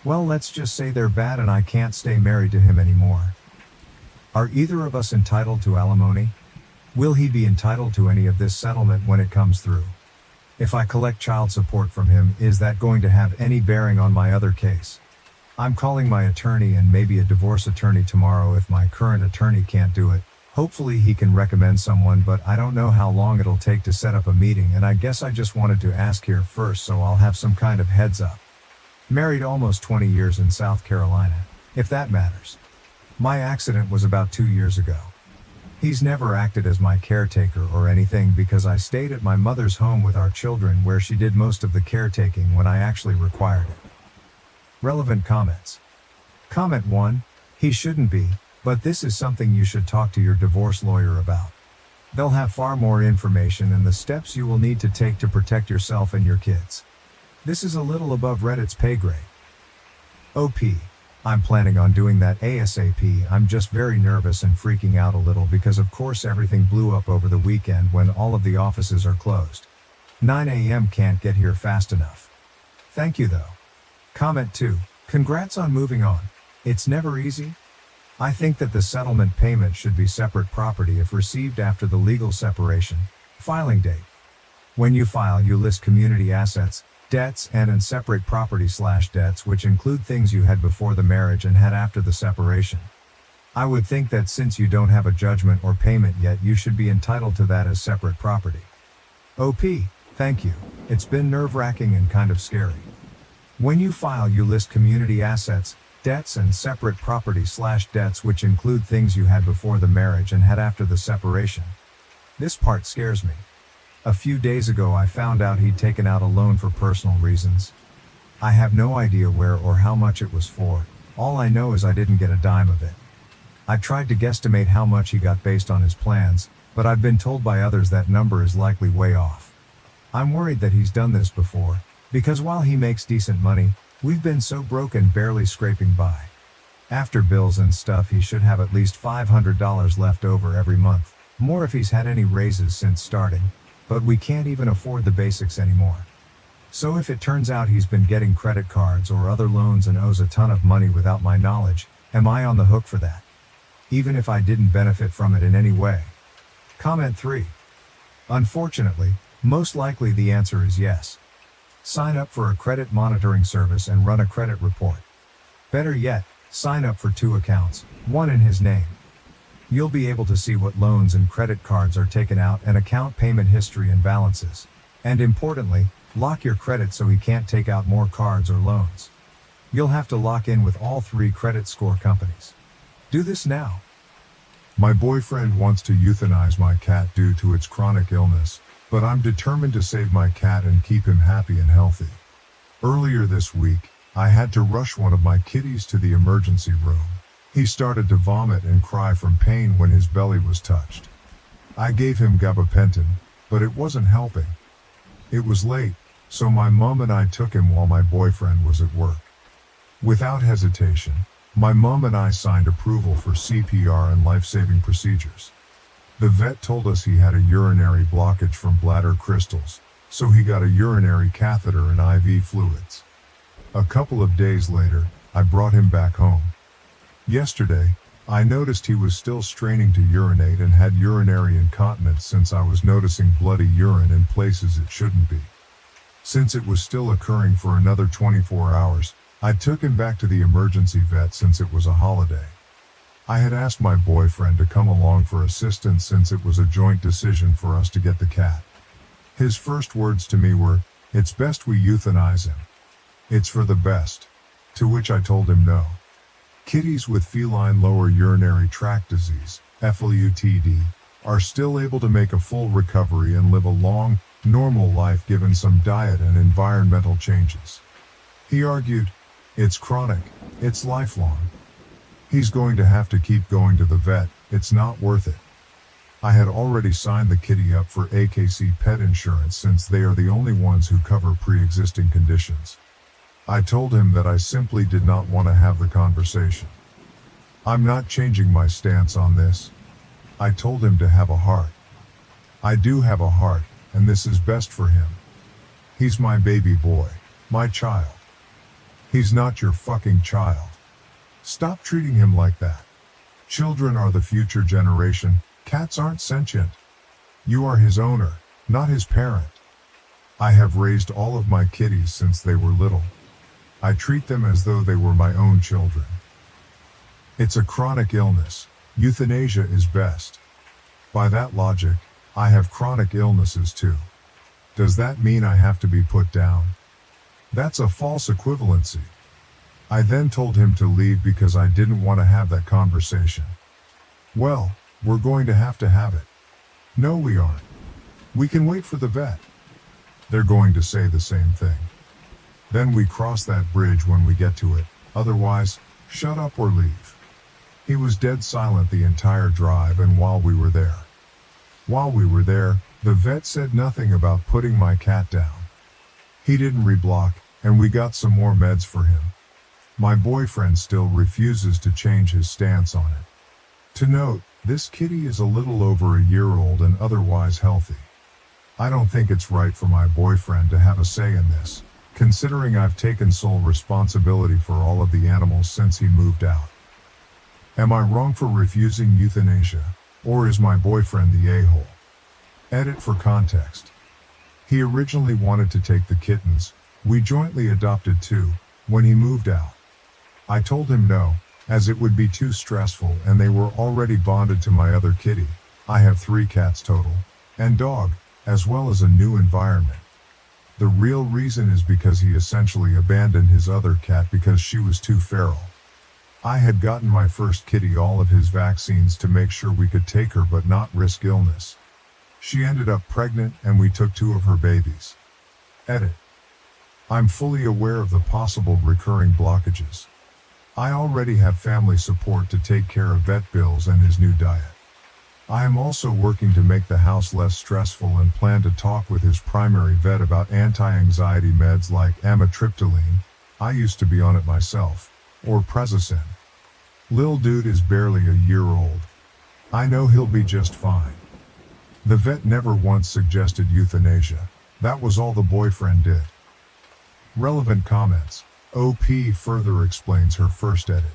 well, let's just say they're bad and I can't stay married to him anymore. Are either of us entitled to alimony? Will he be entitled to any of this settlement when it comes through? If I collect child support from him, is that going to have any bearing on my other case? I'm calling my attorney and maybe a divorce attorney tomorrow if my current attorney can't do it. Hopefully he can recommend someone, but I don't know how long it'll take to set up a meeting, and I guess I just wanted to ask here first so I'll have some kind of heads up. Married almost 20 years in South Carolina, if that matters. My accident was about 2 years ago. He's never acted as my caretaker or anything because I stayed at my mother's home with our children where she did most of the caretaking when I actually required it. Relevant comments. Comment 1. He shouldn't be, but this is something you should talk to your divorce lawyer about. They'll have far more information and the steps you will need to take to protect yourself and your kids. This is a little above Reddit's pay grade. OP. I'm planning on doing that ASAP. I'm just very nervous and freaking out a little because of course everything blew up over the weekend when all of the offices are closed. 9 a.m. can't get here fast enough. Thank you though. Comment 2. Congrats on moving on. It's never easy. I think that the settlement payment should be separate property if received after the legal separation. Filing date. When you file, you list community assets, debts, and separate property/debts, which include things you had before the marriage and had after the separation. I would think that since you don't have a judgment or payment yet, you should be entitled to that as separate property. OP. Thank you. It's been nerve-wracking and kind of scary. When you file, you list community assets, debts, and separate property/debts, which include things you had before the marriage and had after the separation. This part scares me. A few days ago I found out he'd taken out a loan for personal reasons. I have no idea where or how much it was for. All I know is I didn't get a dime of it. I tried to guesstimate how much he got based on his plans, but I've been told by others that number is likely way off. I'm worried that he's done this before, because while he makes decent money, we've been so broke and barely scraping by. After bills and stuff, he should have at least $500 left over every month, more if he's had any raises since starting, but we can't even afford the basics anymore. So if it turns out he's been getting credit cards or other loans and owes a ton of money without my knowledge, am I on the hook for that? Even if I didn't benefit from it in any way? Comment 3. Unfortunately, most likely the answer is yes. Sign up for a credit monitoring service and run a credit report. Better yet, sign up for 2 accounts, one in his name. You'll be able to see what loans and credit cards are taken out and account payment history and balances. And importantly, lock your credit so he can't take out more cards or loans. You'll have to lock in with all 3 credit score companies. Do this now. My boyfriend wants to euthanize my cat due to its chronic illness, but I'm determined to save my cat and keep him happy and healthy. Earlier this week, I had to rush one of my kitties to the emergency room. He started to vomit and cry from pain when his belly was touched. I gave him gabapentin, but it wasn't helping. It was late, so my mom and I took him while my boyfriend was at work. Without hesitation, my mom and I signed approval for CPR and life-saving procedures. The vet told us he had a urinary blockage from bladder crystals, so he got a urinary catheter and IV fluids. A couple of days later, I brought him back home. Yesterday, I noticed he was still straining to urinate and had urinary incontinence since I was noticing bloody urine in places it shouldn't be. Since it was still occurring for another 24 hours, I took him back to the emergency vet since it was a holiday. I had asked my boyfriend to come along for assistance since it was a joint decision for us to get the cat. His first words to me were, "It's best we euthanize him. It's for the best." To which I told him no. Kitties with feline lower urinary tract disease, FLUTD, are still able to make a full recovery and live a long, normal life given some diet and environmental changes. He argued, "It's chronic, it's lifelong. He's going to have to keep going to the vet, it's not worth it." I had already signed the kitty up for AKC pet insurance since they are the only ones who cover pre-existing conditions. I told him that I simply did not want to have the conversation. I'm not changing my stance on this. I told him to have a heart. I do have a heart, and this is best for him. He's my baby boy, my child. He's not your fucking child. Stop treating him like that. Children are the future generation. Cats aren't sentient. You are his owner, not his parent. I have raised all of my kitties since they were little. I treat them as though they were my own children. It's a chronic illness. Euthanasia is best. By that logic, I have chronic illnesses too. Does that mean I have to be put down? That's a false equivalency. I then told him to leave because I didn't want to have that conversation. Well, we're going to have it. No, we aren't. We can wait for the vet. They're going to say the same thing. Then we cross that bridge when we get to it, otherwise, shut up or leave. He was dead silent the entire drive and while we were there. The vet said nothing about putting my cat down. He didn't reblock, and we got some more meds for him. My boyfriend still refuses to change his stance on it. To note, this kitty is a little over a year old and otherwise healthy. I don't think it's right for my boyfriend to have a say in this, considering I've taken sole responsibility for all of the animals since he moved out. Am I wrong for refusing euthanasia, or is my boyfriend the a-hole? Edit for context. He originally wanted to take the kittens, we jointly adopted 2, when he moved out. I told him no, as it would be too stressful and they were already bonded to my other kitty. I have 3 cats total, and dog, as well as a new environment. The real reason is because he essentially abandoned his other cat because she was too feral. I had gotten my first kitty all of his vaccines to make sure we could take her but not risk illness. She ended up pregnant and we took 2 of her babies. Edit. I'm fully aware of the possible recurring blockages. I already have family support to take care of vet bills and his new diet. I am also working to make the house less stressful and plan to talk with his primary vet about anti-anxiety meds like amitriptyline, I used to be on it myself, or Prezicin. Lil dude is barely a year old. I know he'll be just fine. The vet never once suggested euthanasia. That was all the boyfriend did. Relevant comments. OP further explains her first edit.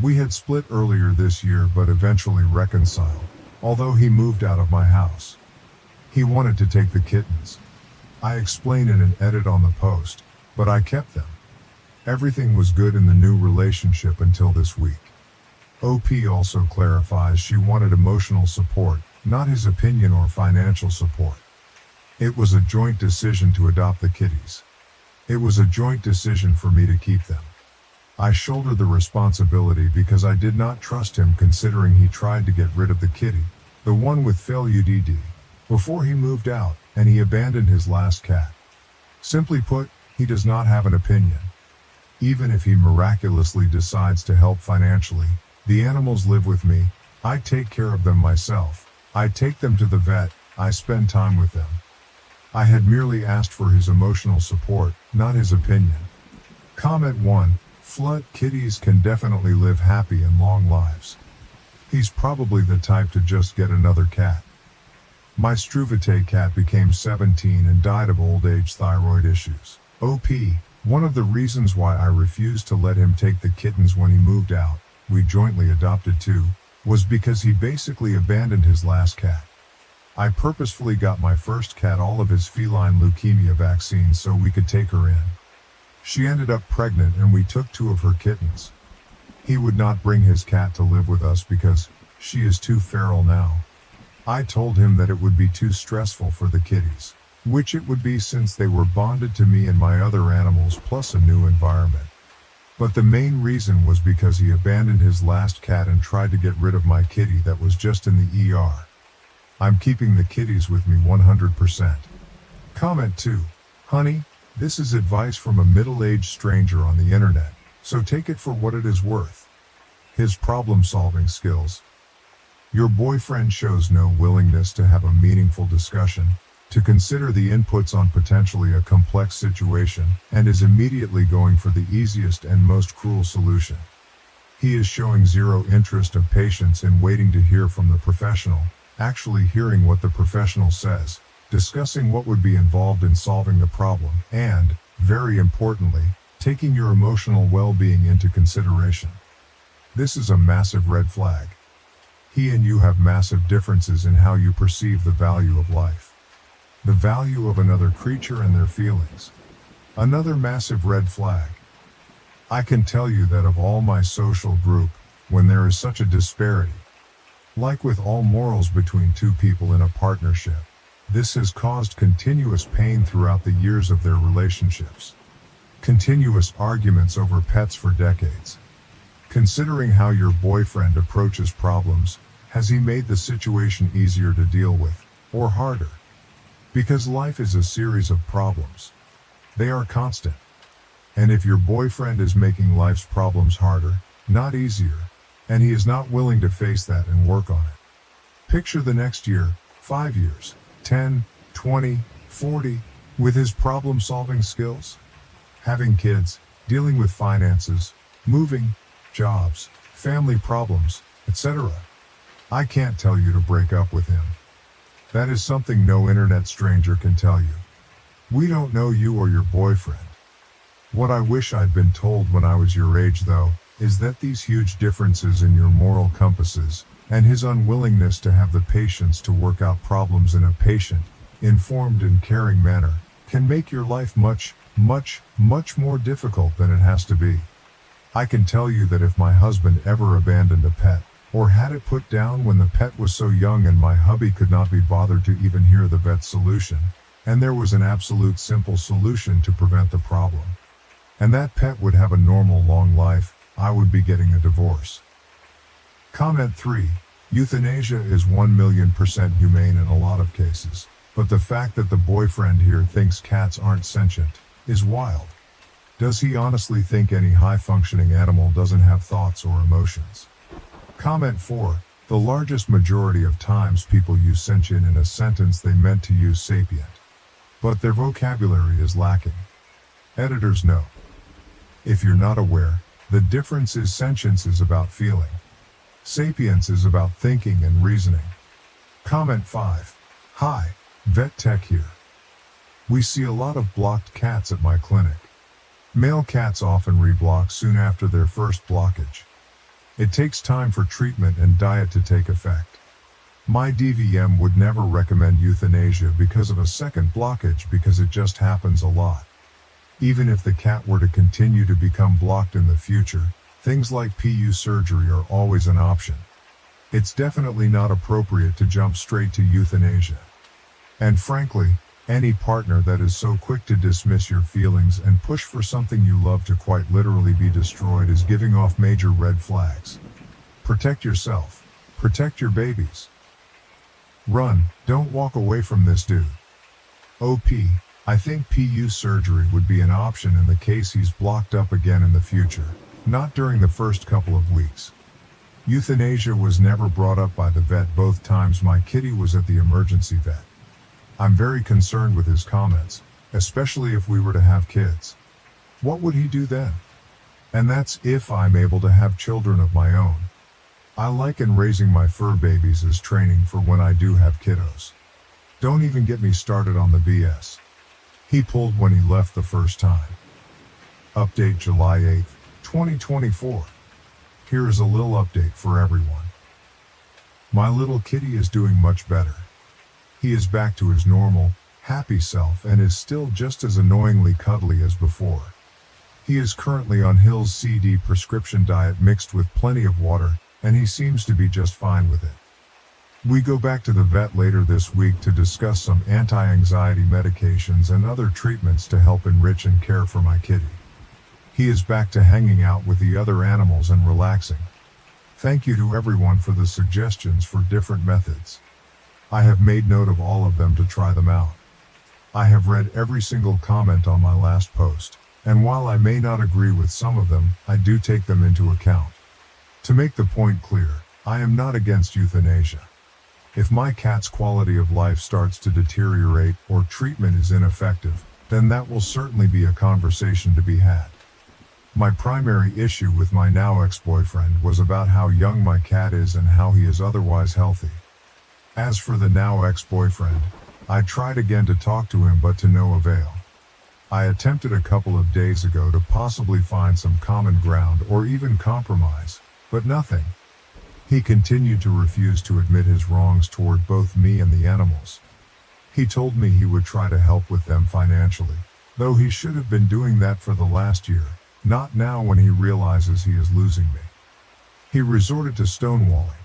We had split earlier this year but eventually reconciled, although he moved out of my house. He wanted to take the kittens. I explained in an edit on the post, but I kept them. Everything was good in the new relationship until this week. OP also clarifies she wanted emotional support, not his opinion or financial support. It was a joint decision to adopt the kitties. It was a joint decision for me to keep them. I shoulder the responsibility because I did not trust him considering he tried to get rid of the kitty, the one with failed UDD, before he moved out, and he abandoned his last cat. Simply put, he does not have an opinion. Even if he miraculously decides to help financially, the animals live with me, I take care of them myself, I take them to the vet, I spend time with them. I had merely asked for his emotional support, not his opinion. Comment 1. Flood kitties can definitely live happy and long lives. He's probably the type to just get another cat. My Struvite cat became 17 and died of old age thyroid issues. OP, one of the reasons why I refused to let him take the kittens when he moved out, we jointly adopted 2, was because he basically abandoned his last cat. I purposefully got my first cat all of his feline leukemia vaccines so we could take her in. She ended up pregnant and we took 2 of her kittens. He would not bring his cat to live with us because she is too feral now. I told him that it would be too stressful for the kitties, which it would be since they were bonded to me and my other animals plus a new environment. But the main reason was because he abandoned his last cat and tried to get rid of my kitty that was just in the ER. I'm keeping the kitties with me 100%. Comment 2. Honey, this is advice from a middle-aged stranger on the internet, so take it for what it is worth. His problem-solving skills. Your boyfriend shows no willingness to have a meaningful discussion, to consider the inputs on potentially a complex situation, and is immediately going for the easiest and most cruel solution. He is showing zero interest or patience in waiting to hear from the professional, actually hearing what the professional says, discussing what would be involved in solving the problem, and, very importantly, taking your emotional well-being into consideration. This is a massive red flag. He and you have massive differences in how you perceive the value of life. The value of another creature and their feelings. Another massive red flag. I can tell you that of all my social group, when there is such a disparity, like with all morals between two people in a partnership, this has caused continuous pain throughout the years of their relationships. Continuous arguments over pets for decades. Considering how your boyfriend approaches problems, has he made the situation easier to deal with, or harder? Because life is a series of problems. They are constant. And if your boyfriend is making life's problems harder, not easier, and he is not willing to face that and work on it, picture the next year, 5 years, 10, 20, 40, with his problem-solving skills. Having kids, dealing with finances, moving, jobs, family problems, etc. I can't tell you to break up with him. That is something no internet stranger can tell you. We don't know you or your boyfriend. What I wish I'd been told when I was your age, though, is that these huge differences in your moral compasses, and his unwillingness to have the patience to work out problems in a patient, informed and caring manner, can make your life much more difficult than it has to be. I can tell you that if my husband ever abandoned a pet, or had it put down when the pet was so young and my hubby could not be bothered to even hear the vet's solution, and there was an absolute simple solution to prevent the problem, and that pet would have a normal long life, I would be getting a divorce. Comment 3. Euthanasia is 1,000,000% humane in a lot of cases, but the fact that the boyfriend here thinks cats aren't sentient is wild. Does he honestly think any high-functioning animal doesn't have thoughts or emotions? Comment 4. The largest majority of times people use sentient in a sentence they meant to use sapient, but their vocabulary is lacking. Editors note. If you're not aware, the difference is sentience is about feeling. Sapience is about thinking and reasoning. Comment 5. Hi, Vet Tech here. We see a lot of blocked cats at my clinic. Male cats often reblock soon after their first blockage. It takes time for treatment and diet to take effect. My DVM would never recommend euthanasia because of a second blockage because it just happens a lot. Even if the cat were to continue to become blocked in the future, things like PU surgery are always an option. It's definitely not appropriate to jump straight to euthanasia. And frankly, any partner that is so quick to dismiss your feelings and push for something you love to quite literally be destroyed is giving off major red flags. Protect yourself. Protect your babies. Run, don't walk away from this dude. OP, I think PU surgery would be an option in the case he's blocked up again in the future, not during the first couple of weeks. Euthanasia was never brought up by the vet both times my kitty was at the emergency vet. I'm very concerned with his comments, especially if we were to have kids. What would he do then? And that's if I'm able to have children of my own. I liken raising my fur babies as training for when I do have kiddos. Don't even get me started on the BS he pulled when he left the first time. Update July 8, 2024. Here is a little update for everyone. My little kitty is doing much better. He is back to his normal, happy self and is still just as annoyingly cuddly as before. He is currently on Hill's CD prescription diet mixed with plenty of water, and he seems to be just fine with it. We go back to the vet later this week to discuss some anti-anxiety medications and other treatments to help enrich and care for my kitty. He is back to hanging out with the other animals and relaxing. Thank you to everyone for the suggestions for different methods. I have made note of all of them to try them out. I have read every single comment on my last post, and while I may not agree with some of them, I do take them into account. To make the point clear, I am not against euthanasia. If my cat's quality of life starts to deteriorate or treatment is ineffective, then that will certainly be a conversation to be had. My primary issue with my now ex-boyfriend was about how young my cat is and how he is otherwise healthy. As for the now ex-boyfriend, I tried again to talk to him but to no avail. I attempted a couple of days ago to possibly find some common ground or even compromise, but nothing. He continued to refuse to admit his wrongs toward both me and the animals. He told me he would try to help with them financially, though he should have been doing that for the last year, not now when he realizes he is losing me. He resorted to stonewalling,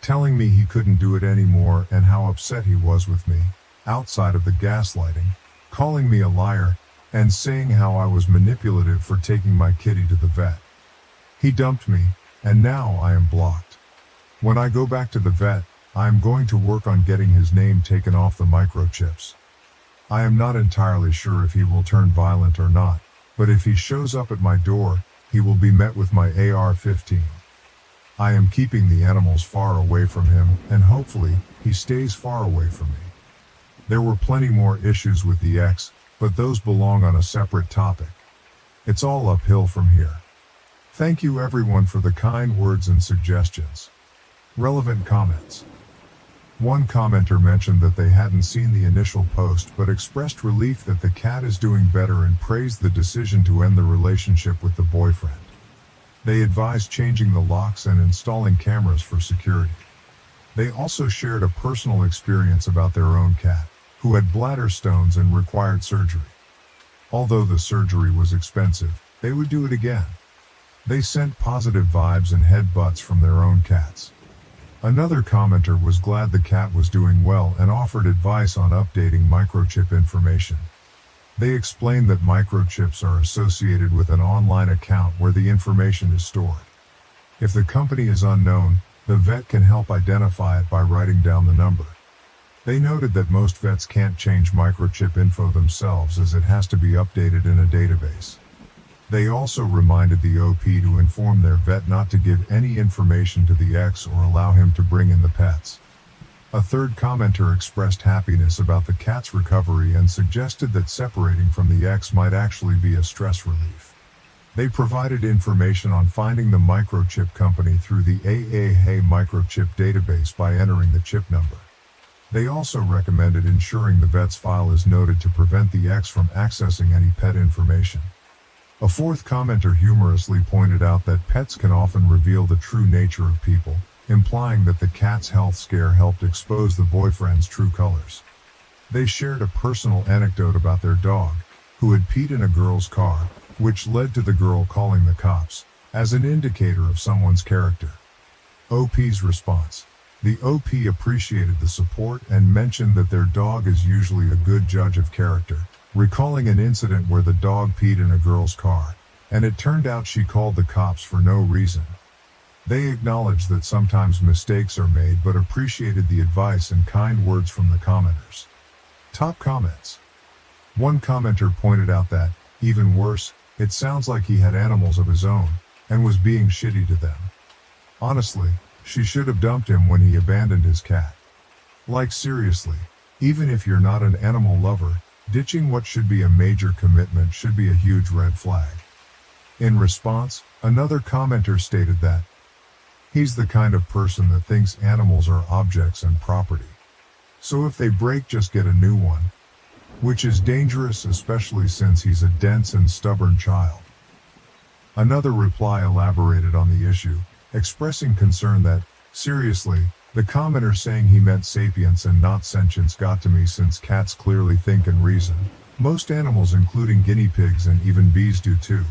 telling me he couldn't do it anymore and how upset he was with me, outside of the gaslighting, calling me a liar, and saying how I was manipulative for taking my kitty to the vet. He dumped me, and now I am blocked. When I go back to the vet, I am going to work on getting his name taken off the microchips. I am not entirely sure if he will turn violent or not, but if he shows up at my door, he will be met with my AR-15. I am keeping the animals far away from him, and hopefully, he stays far away from me. There were plenty more issues with the ex, but those belong on a separate topic. It's all uphill from here. Thank you everyone for the kind words and suggestions. Relevant comments. One commenter mentioned that they hadn't seen the initial post but expressed relief that the cat is doing better and praised the decision to end the relationship with the boyfriend. They advised changing the locks and installing cameras for security. They also shared a personal experience about their own cat, who had bladder stones and required surgery. Although the surgery was expensive, they would do it again. They sent positive vibes and headbutts from their own cats. Another commenter was glad the cat was doing well and offered advice on updating microchip information. They explained that microchips are associated with an online account where the information is stored. If the company is unknown, the vet can help identify it by writing down the number. They noted that most vets can't change microchip info themselves as it has to be updated in a database. They also reminded the OP to inform their vet not to give any information to the ex or allow him to bring in the pets. A third commenter expressed happiness about the cat's recovery and suggested that separating from the ex might actually be a stress relief. They provided information on finding the microchip company through the AITA microchip database by entering the chip number. They also recommended ensuring the vet's file is noted to prevent the ex from accessing any pet information. A fourth commenter humorously pointed out that pets can often reveal the true nature of people, implying that the cat's health scare helped expose the boyfriend's true colors. They shared a personal anecdote about their dog, who had peed in a girl's car, which led to the girl calling the cops, as an indicator of someone's character. OP's response. The OP appreciated the support and mentioned that their dog is usually a good judge of character, recalling an incident where the dog peed in a girl's car, and it turned out she called the cops for no reason. They acknowledged that sometimes mistakes are made but appreciated the advice and kind words from the commenters. Top comments. One commenter pointed out that, even worse, it sounds like he had animals of his own, and was being shitty to them. Honestly, she should have dumped him when he abandoned his cat. Like seriously, even if you're not an animal lover, ditching what should be a major commitment should be a huge red flag. In response, another commenter stated that he's the kind of person that thinks animals are objects and property. So if they break, just get a new one. Which is dangerous, especially since he's a dense and stubborn child. Another reply elaborated on the issue, expressing concern that, seriously, the commenter saying he meant sapience and not sentience got to me since cats clearly think and reason. Most animals, including guinea pigs and even bees, do too.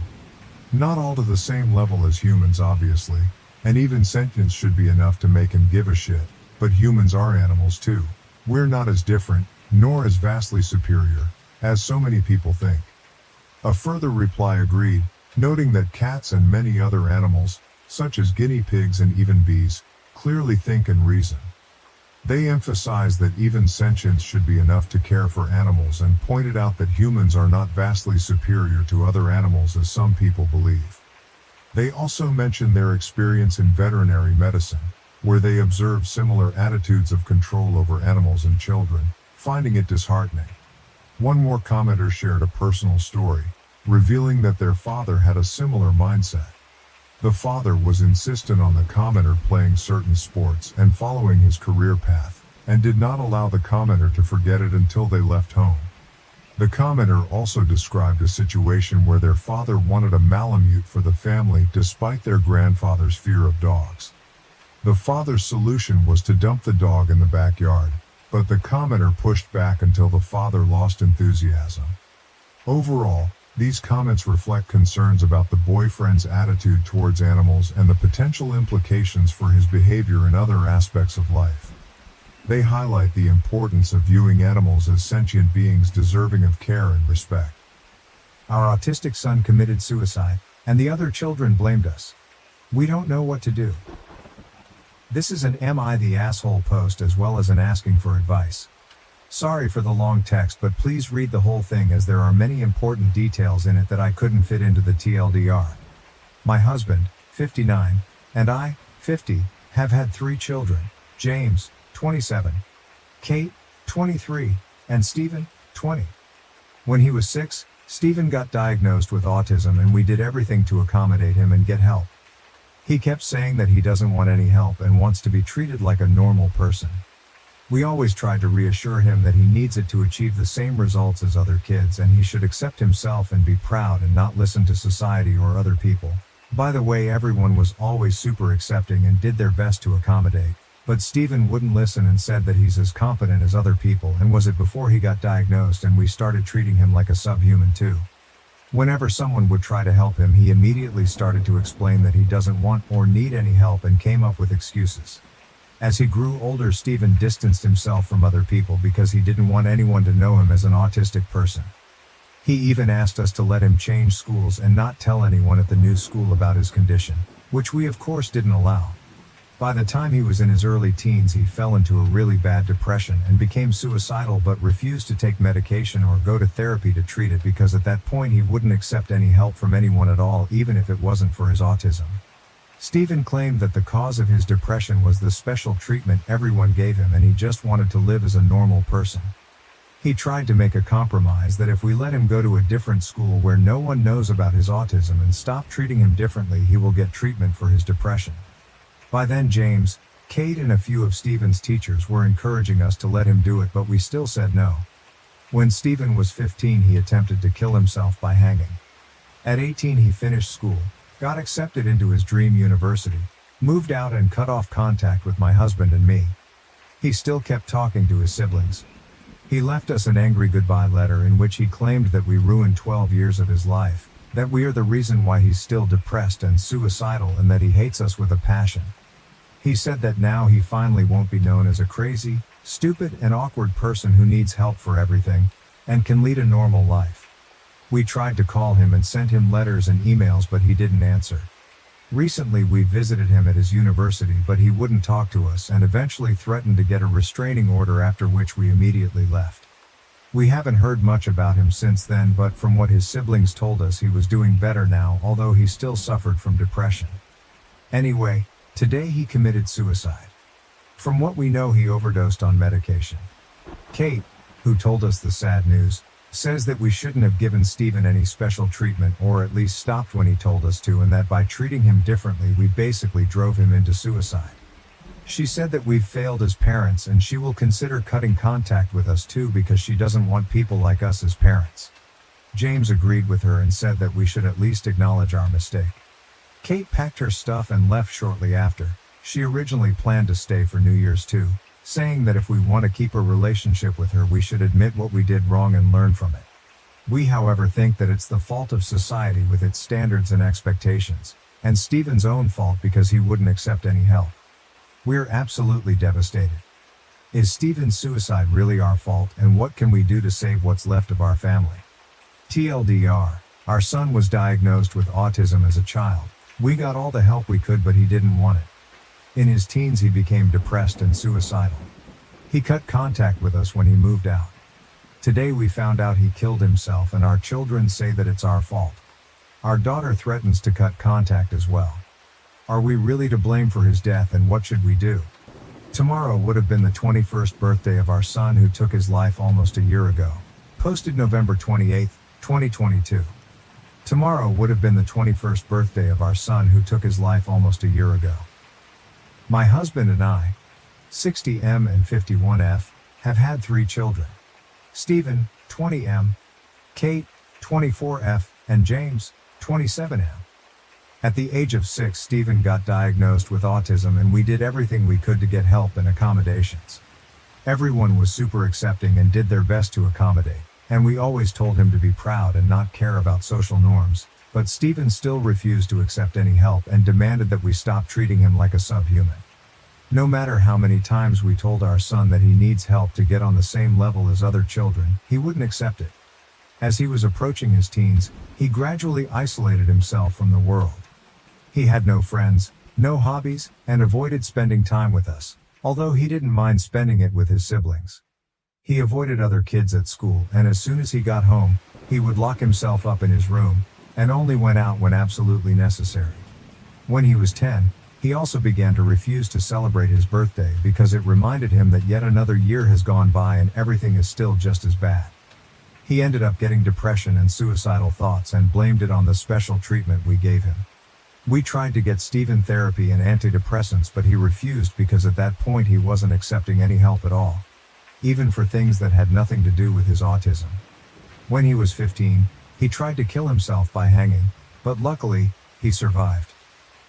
Not all to the same level as humans, obviously, and even sentience should be enough to make him give a shit, but humans are animals too. We're not as different, nor as vastly superior, as so many people think. A further reply agreed, noting that cats and many other animals, such as guinea pigs and even bees, clearly think and reason. They emphasized that even sentience should be enough to care for animals and pointed out that humans are not vastly superior to other animals as some people believe. They also mentioned their experience in veterinary medicine, where they observed similar attitudes of control over animals and children, finding it disheartening. One more commenter shared a personal story, revealing that their father had a similar mindset. The father was insistent on the commenter playing certain sports and following his career path, and did not allow the commenter to forget it until they left home. The commenter also described a situation where their father wanted a Malamute for the family despite their grandfather's fear of dogs. The father's solution was to dump the dog in the backyard, but the commenter pushed back until the father lost enthusiasm. Overall, these comments reflect concerns about the boyfriend's attitude towards animals and the potential implications for his behavior in other aspects of life. They highlight the importance of viewing animals as sentient beings deserving of care and respect. Our autistic son committed suicide, and the other children blamed us. We don't know what to do. This is an "Am I the asshole" post as well as an asking for advice. Sorry for the long text, but please read the whole thing as there are many important details in it that I couldn't fit into the TLDR. My husband, 59, and I, 50, have had 3 children: James, 27, Kate, 23, and Stephen, 20. When he was 6, Stephen got diagnosed with autism and we did everything to accommodate him and get help. He kept saying that he doesn't want any help and wants to be treated like a normal person. We always tried to reassure him that he needs it to achieve the same results as other kids and he should accept himself and be proud and not listen to society or other people. By the way, everyone was always super accepting and did their best to accommodate, but Stephen wouldn't listen and said that he's as competent as other people, and was it before he got diagnosed and we started treating him like a subhuman too. Whenever someone would try to help him, he immediately started to explain that he doesn't want or need any help and came up with excuses. As he grew older, Stephen distanced himself from other people because he didn't want anyone to know him as an autistic person. He even asked us to let him change schools and not tell anyone at the new school about his condition, which we of course didn't allow. By the time he was in his early teens, he fell into a really bad depression and became suicidal, but refused to take medication or go to therapy to treat it because at that point he wouldn't accept any help from anyone at all, even if it wasn't for his autism. Stephen claimed that the cause of his depression was the special treatment everyone gave him and he just wanted to live as a normal person. He tried to make a compromise that if we let him go to a different school where no one knows about his autism and stop treating him differently, he will get treatment for his depression. By then James, Kate and a few of Stephen's teachers were encouraging us to let him do it, but we still said no. When Stephen was 15, he attempted to kill himself by hanging. At 18 he finished school, got accepted into his dream university, moved out and cut off contact with my husband and me. He still kept talking to his siblings. He left us an angry goodbye letter in which he claimed that we ruined 12 years of his life, that we are the reason why he's still depressed and suicidal, and that he hates us with a passion. He said that now he finally won't be known as a crazy, stupid, and awkward person who needs help for everything, and can lead a normal life. We tried to call him and sent him letters and emails, but he didn't answer. Recently we visited him at his university, but he wouldn't talk to us and eventually threatened to get a restraining order, after which we immediately left. We haven't heard much about him since then, but from what his siblings told us, he was doing better now, although he still suffered from depression. Anyway, today he committed suicide. From what we know, he overdosed on medication. Kate, who told us the sad news, says that we shouldn't have given Stephen any special treatment, or at least stopped when he told us to, and that by treating him differently we basically drove him into suicide. She said that we've failed as parents and she will consider cutting contact with us too because she doesn't want people like us as parents. James agreed with her and said that we should at least acknowledge our mistake. Kate packed her stuff and left shortly after. She originally planned to stay for New Year's too, saying that if we want to keep a relationship with her, we should admit what we did wrong and learn from it. We, however, think that it's the fault of society with its standards and expectations, and Stephen's own fault because he wouldn't accept any help. We're absolutely devastated. Is Stephen's suicide really our fault, and what can we do to save what's left of our family? TLDR, our son was diagnosed with autism as a child. We got all the help we could, but he didn't want it. In his teens he became depressed and suicidal. He cut contact with us when he moved out. Today we found out he killed himself, and our children say that it's our fault. Our daughter threatens to cut contact as well. Are we really to blame for his death, and what should we do? Tomorrow would have been the 21st birthday of our son who took his life almost a year ago. Posted November 28, 2022. Tomorrow would have been the 21st birthday of our son who took his life almost a year ago. My husband and I, 60M and 51F, have had 3 children. Stephen, 20M, Kate, 24F, and James, 27M. At the age of 6, Stephen got diagnosed with autism, and we did everything we could to get help and accommodations. Everyone was super accepting and did their best to accommodate, and we always told him to be proud and not care about social norms, but Stephen still refused to accept any help and demanded that we stop treating him like a subhuman. No matter how many times we told our son that he needs help to get on the same level as other children, he wouldn't accept it. As he was approaching his teens, he gradually isolated himself from the world. He had no friends, no hobbies, and avoided spending time with us, although he didn't mind spending it with his siblings. He avoided other kids at school, and as soon as he got home, he would lock himself up in his room, and only went out when absolutely necessary. When he was 10, he also began to refuse to celebrate his birthday because it reminded him that yet another year has gone by and everything is still just as bad. He ended up getting depression and suicidal thoughts and blamed it on the special treatment we gave him. We tried to get Stephen therapy and antidepressants, but he refused because at that point he wasn't accepting any help at all, even for things that had nothing to do with his autism. When he was 15, he tried to kill himself by hanging, but luckily, he survived.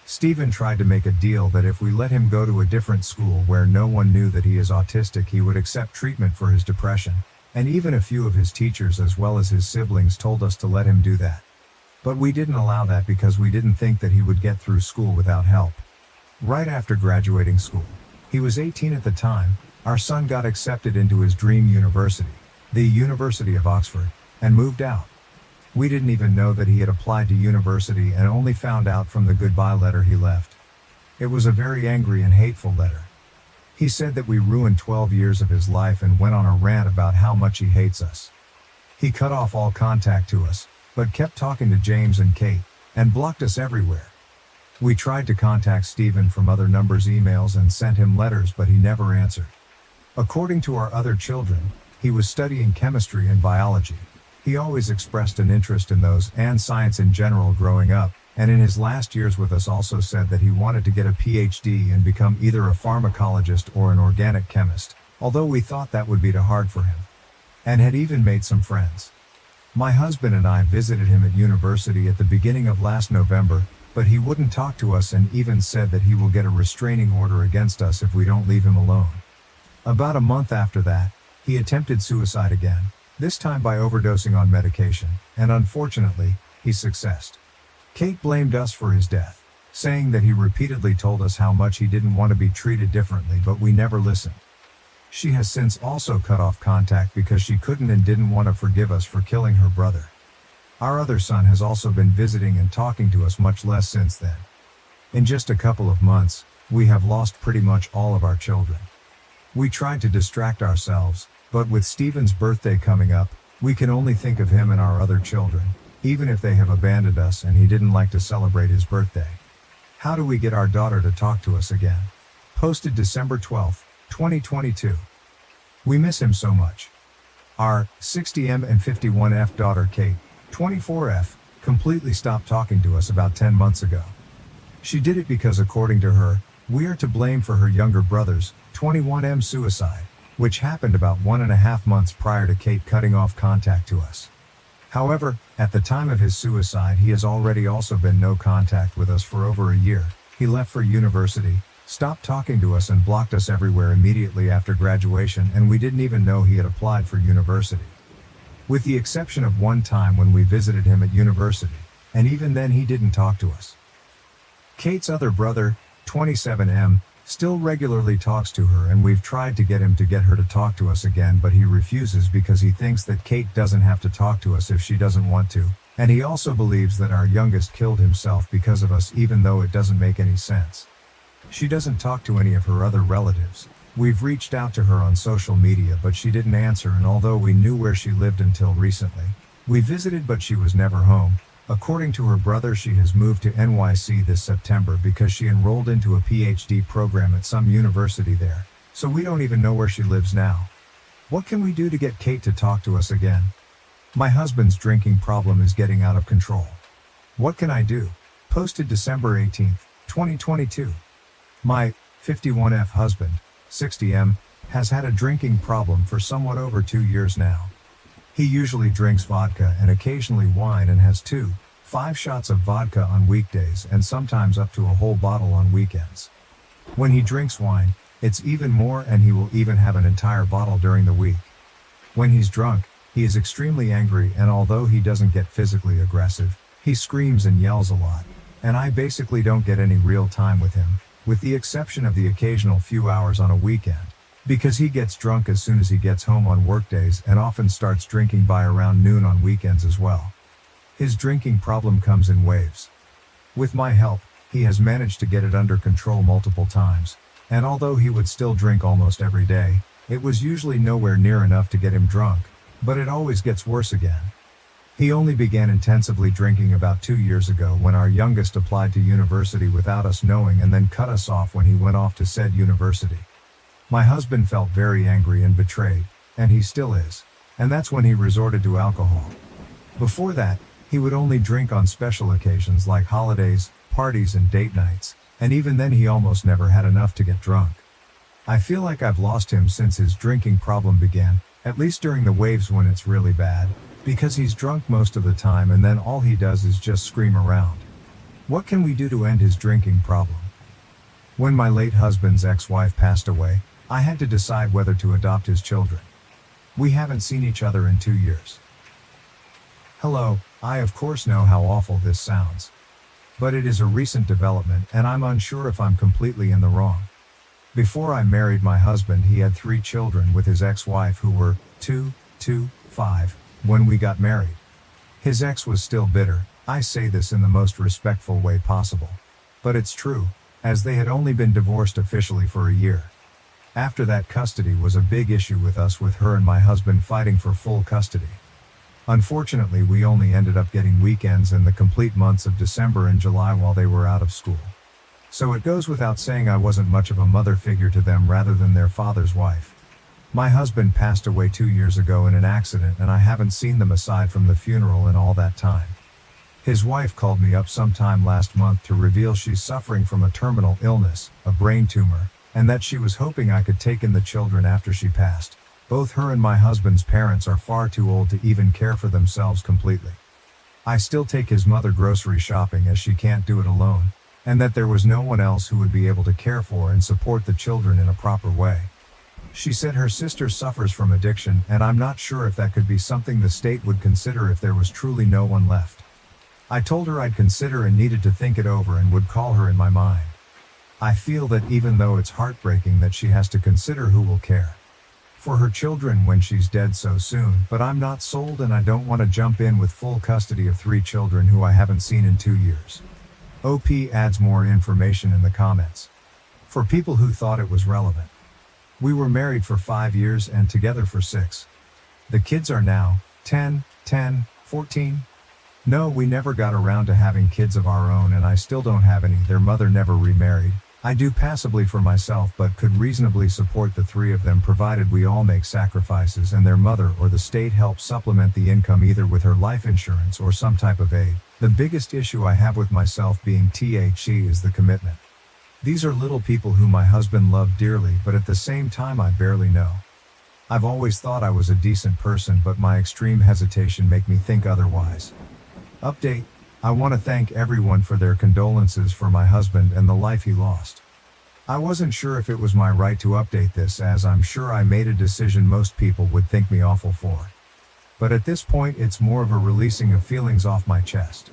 Stephen tried to make a deal that if we let him go to a different school where no one knew that he is autistic, he would accept treatment for his depression, and even a few of his teachers as well as his siblings told us to let him do that. But we didn't allow that because we didn't think that he would get through school without help. Right after graduating school, he was 18 at the time, our son got accepted into his dream university, the University of Oxford, and moved out. We didn't even know that he had applied to university and only found out from the goodbye letter he left. It was a very angry and hateful letter. He said that we ruined 12 years of his life and went on a rant about how much he hates us. He cut off all contact to us, but kept talking to James and Kate, and blocked us everywhere. We tried to contact Stephen from other numbers, emails, and sent him letters, but he never answered. According to our other children, he was studying chemistry and biology. He always expressed an interest in those and science in general growing up, and in his last years with us also said that he wanted to get a PhD and become either a pharmacologist or an organic chemist, although we thought that would be too hard for him, and had even made some friends. My husband and I visited him at university at the beginning of last November, but he wouldn't talk to us and even said that he will get a restraining order against us if we don't leave him alone. About a month after that, he attempted suicide again, this time by overdosing on medication, and unfortunately, he succeeded. Kate blamed us for his death, saying that he repeatedly told us how much he didn't want to be treated differently, but we never listened. She has since also cut off contact because she couldn't and didn't want to forgive us for killing her brother. Our other son has also been visiting and talking to us much less since then. In just a couple of months, we have lost pretty much all of our children. We tried to distract ourselves, but with Stephen's birthday coming up, we can only think of him and our other children, even if they have abandoned us and he didn't like to celebrate his birthday. How do we get our daughter to talk to us again? Posted December 12, 2022. We miss him so much. Our 60M and 51F daughter Kate, 24F, completely stopped talking to us about 10 months ago. She did it because, according to her, we are to blame for her younger brother's 21M suicide, which happened about 1.5 months prior to Kate cutting off contact to us. However, at the time of his suicide, he has already also been no contact with us for over a year. He left for university, stopped talking to us, and blocked us everywhere immediately after graduation, and we didn't even know he had applied for university. With the exception of one time when we visited him at university, and even then he didn't talk to us. Kate's other brother, 27M, still regularly talks to her, and we've tried to get her to talk to us again, but he refuses because he thinks that Kate doesn't have to talk to us if she doesn't want to, and he also believes that our youngest killed himself because of us, even though it doesn't make any sense. She doesn't talk to any of her other relatives. We've reached out to her on social media, but she didn't answer, and although we knew where she lived until recently, we visited, but she was never home, According to her brother, she has moved to NYC this September because she enrolled into a PhD program at some university there, so we don't even know where she lives now. What can we do to get Kate to talk to us again? My husband's drinking problem is getting out of control. What can I do? Posted December 18th, 2022. My 51F husband, 60M, has had a drinking problem for somewhat over 2 years now. He usually drinks vodka and occasionally wine and has 5 shots of vodka on weekdays and sometimes up to a whole bottle on weekends. When he drinks wine, it's even more, and he will even have an entire bottle during the week. When he's drunk, he is extremely angry, and although he doesn't get physically aggressive, he screams and yells a lot, and I basically don't get any real time with him, with the exception of the occasional few hours on a weekend, because he gets drunk as soon as he gets home on workdays and often starts drinking by around noon on weekends as well. His drinking problem comes in waves. With my help, he has managed to get it under control multiple times, and although he would still drink almost every day, it was usually nowhere near enough to get him drunk, but it always gets worse again. He only began intensively drinking about 2 years ago when our youngest applied to university without us knowing and then cut us off when he went off to said university. My husband felt very angry and betrayed, and he still is, and that's when he resorted to alcohol. Before that, he would only drink on special occasions like holidays, parties and date nights, and even then he almost never had enough to get drunk. I feel like I've lost him since his drinking problem began, at least during the waves when it's really bad, because he's drunk most of the time and then all he does is just scream around. What can we do to end his drinking problem? When my late husband's ex-wife passed away, I had to decide whether to adopt his children. We haven't seen each other in 2 years. Hello, I of course know how awful this sounds. But it is a recent development and I'm unsure if I'm completely in the wrong. Before I married my husband, he had 3 children with his ex-wife who were 5 when we got married. His ex was still bitter. I say this in the most respectful way possible. But it's true, as they had only been divorced officially for a year. After that, custody was a big issue with us, with her and my husband fighting for full custody. Unfortunately, we only ended up getting weekends in the complete months of December and July while they were out of school. So it goes without saying I wasn't much of a mother figure to them rather than their father's wife. My husband passed away 2 years ago in an accident and I haven't seen them aside from the funeral in all that time. His wife called me up sometime last month to reveal she's suffering from a terminal illness, a brain tumor, and that she was hoping I could take in the children after she passed. Both her and my husband's parents are far too old to even care for themselves completely. I still take his mother grocery shopping as she can't do it alone, and that there was no one else who would be able to care for and support the children in a proper way. She said her sister suffers from addiction, and I'm not sure if that could be something the state would consider if there was truly no one left. I told her I'd consider and needed to think it over and would call her in my mind. I feel that even though it's heartbreaking that she has to consider who will care for her children when she's dead so soon, but I'm not sold and I don't want to jump in with full custody of 3 children who I haven't seen in 2 years. OP adds more information in the comments. For people who thought it was relevant. We were married for 5 years and together for 6. The kids are now 10, 14. No, we never got around to having kids of our own and I still don't have any. Their mother never remarried. I do passively for myself but could reasonably support the 3 of them provided we all make sacrifices and their mother or the state helps supplement the income either with her life insurance or some type of aid. The biggest issue I have with myself being THE is the commitment. These are little people who my husband loved dearly, but at the same time I barely know. I've always thought I was a decent person, but my extreme hesitation make me think otherwise. Update: I want to thank everyone for their condolences for my husband and the life he lost. I wasn't sure if it was my right to update this, as I'm sure I made a decision most people would think me awful for. But at this point it's more of a releasing of feelings off my chest.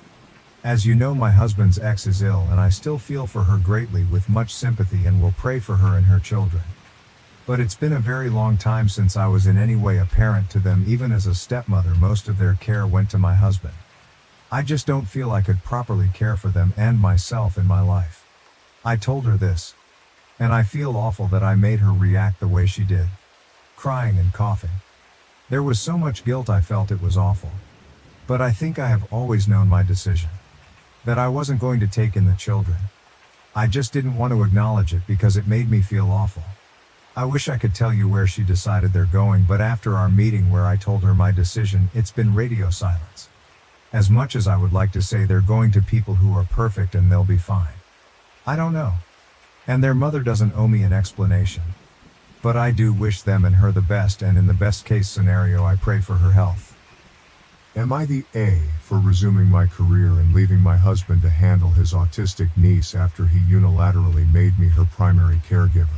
As you know, my husband's ex is ill and I still feel for her greatly with much sympathy and will pray for her and her children. But it's been a very long time since I was in any way a parent to them. Even as a stepmother, most of their care went to my husband. I just don't feel I could properly care for them and myself in my life. I told her this, and I feel awful that I made her react the way she did, crying and coughing. There was so much guilt I felt it was awful. But I think I have always known my decision. That I wasn't going to take in the children. I just didn't want to acknowledge it because it made me feel awful. I wish I could tell you where she decided they're going, but after our meeting where I told her my decision, it's been radio silence. As much as I would like to say they're going to people who are perfect and they'll be fine. I don't know. And their mother doesn't owe me an explanation. But I do wish them and her the best, and in the best case scenario I pray for her health. Am I the A for resuming my career and leaving my husband to handle his autistic niece after he unilaterally made me her primary caregiver?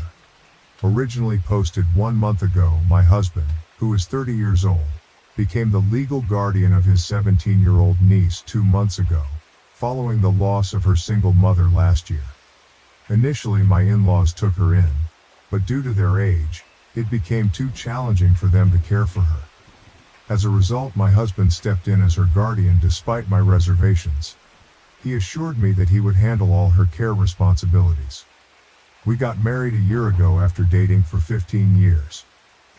Originally posted 1 month ago, my husband, who is 30 years old, became the legal guardian of his 17-year-old niece 2 months ago, following the loss of her single mother last year. Initially, my in-laws took her in, but due to their age, it became too challenging for them to care for her. As a result, my husband stepped in as her guardian despite my reservations. He assured me that he would handle all her care responsibilities. We got married a year ago after dating for 15 years.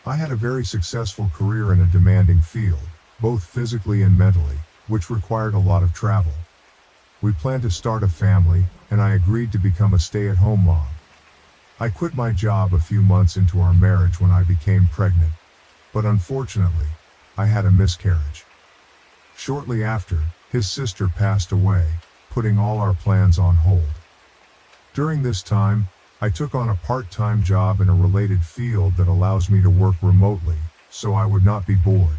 I had a very successful career in a demanding field, both physically and mentally, which required a lot of travel. We planned to start a family, and I agreed to become a stay-at-home mom. I quit my job a few months into our marriage when I became pregnant, but unfortunately, I had a miscarriage. Shortly after, his sister passed away, putting all our plans on hold. During this time, I took on a part-time job in a related field that allows me to work remotely, so I would not be bored.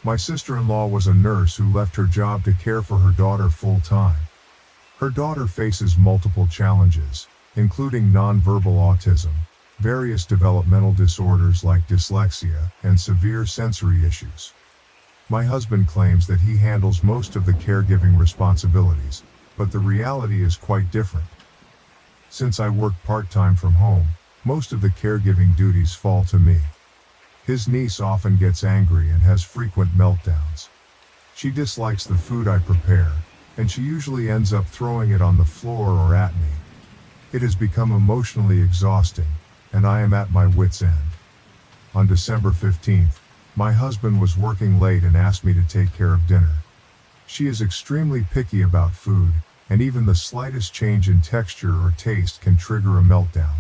My sister-in-law was a nurse who left her job to care for her daughter full-time. Her daughter faces multiple challenges, including nonverbal autism, various developmental disorders like dyslexia, and severe sensory issues. My husband claims that he handles most of the caregiving responsibilities, but the reality is quite different. Since I work part-time from home, most of the caregiving duties fall to me. His niece often gets angry and has frequent meltdowns. She dislikes the food I prepare, and she usually ends up throwing it on the floor or at me. It has become emotionally exhausting, and I am at my wit's end. On December 15th, my husband was working late and asked me to take care of dinner. She is extremely picky about food, and even the slightest change in texture or taste can trigger a meltdown.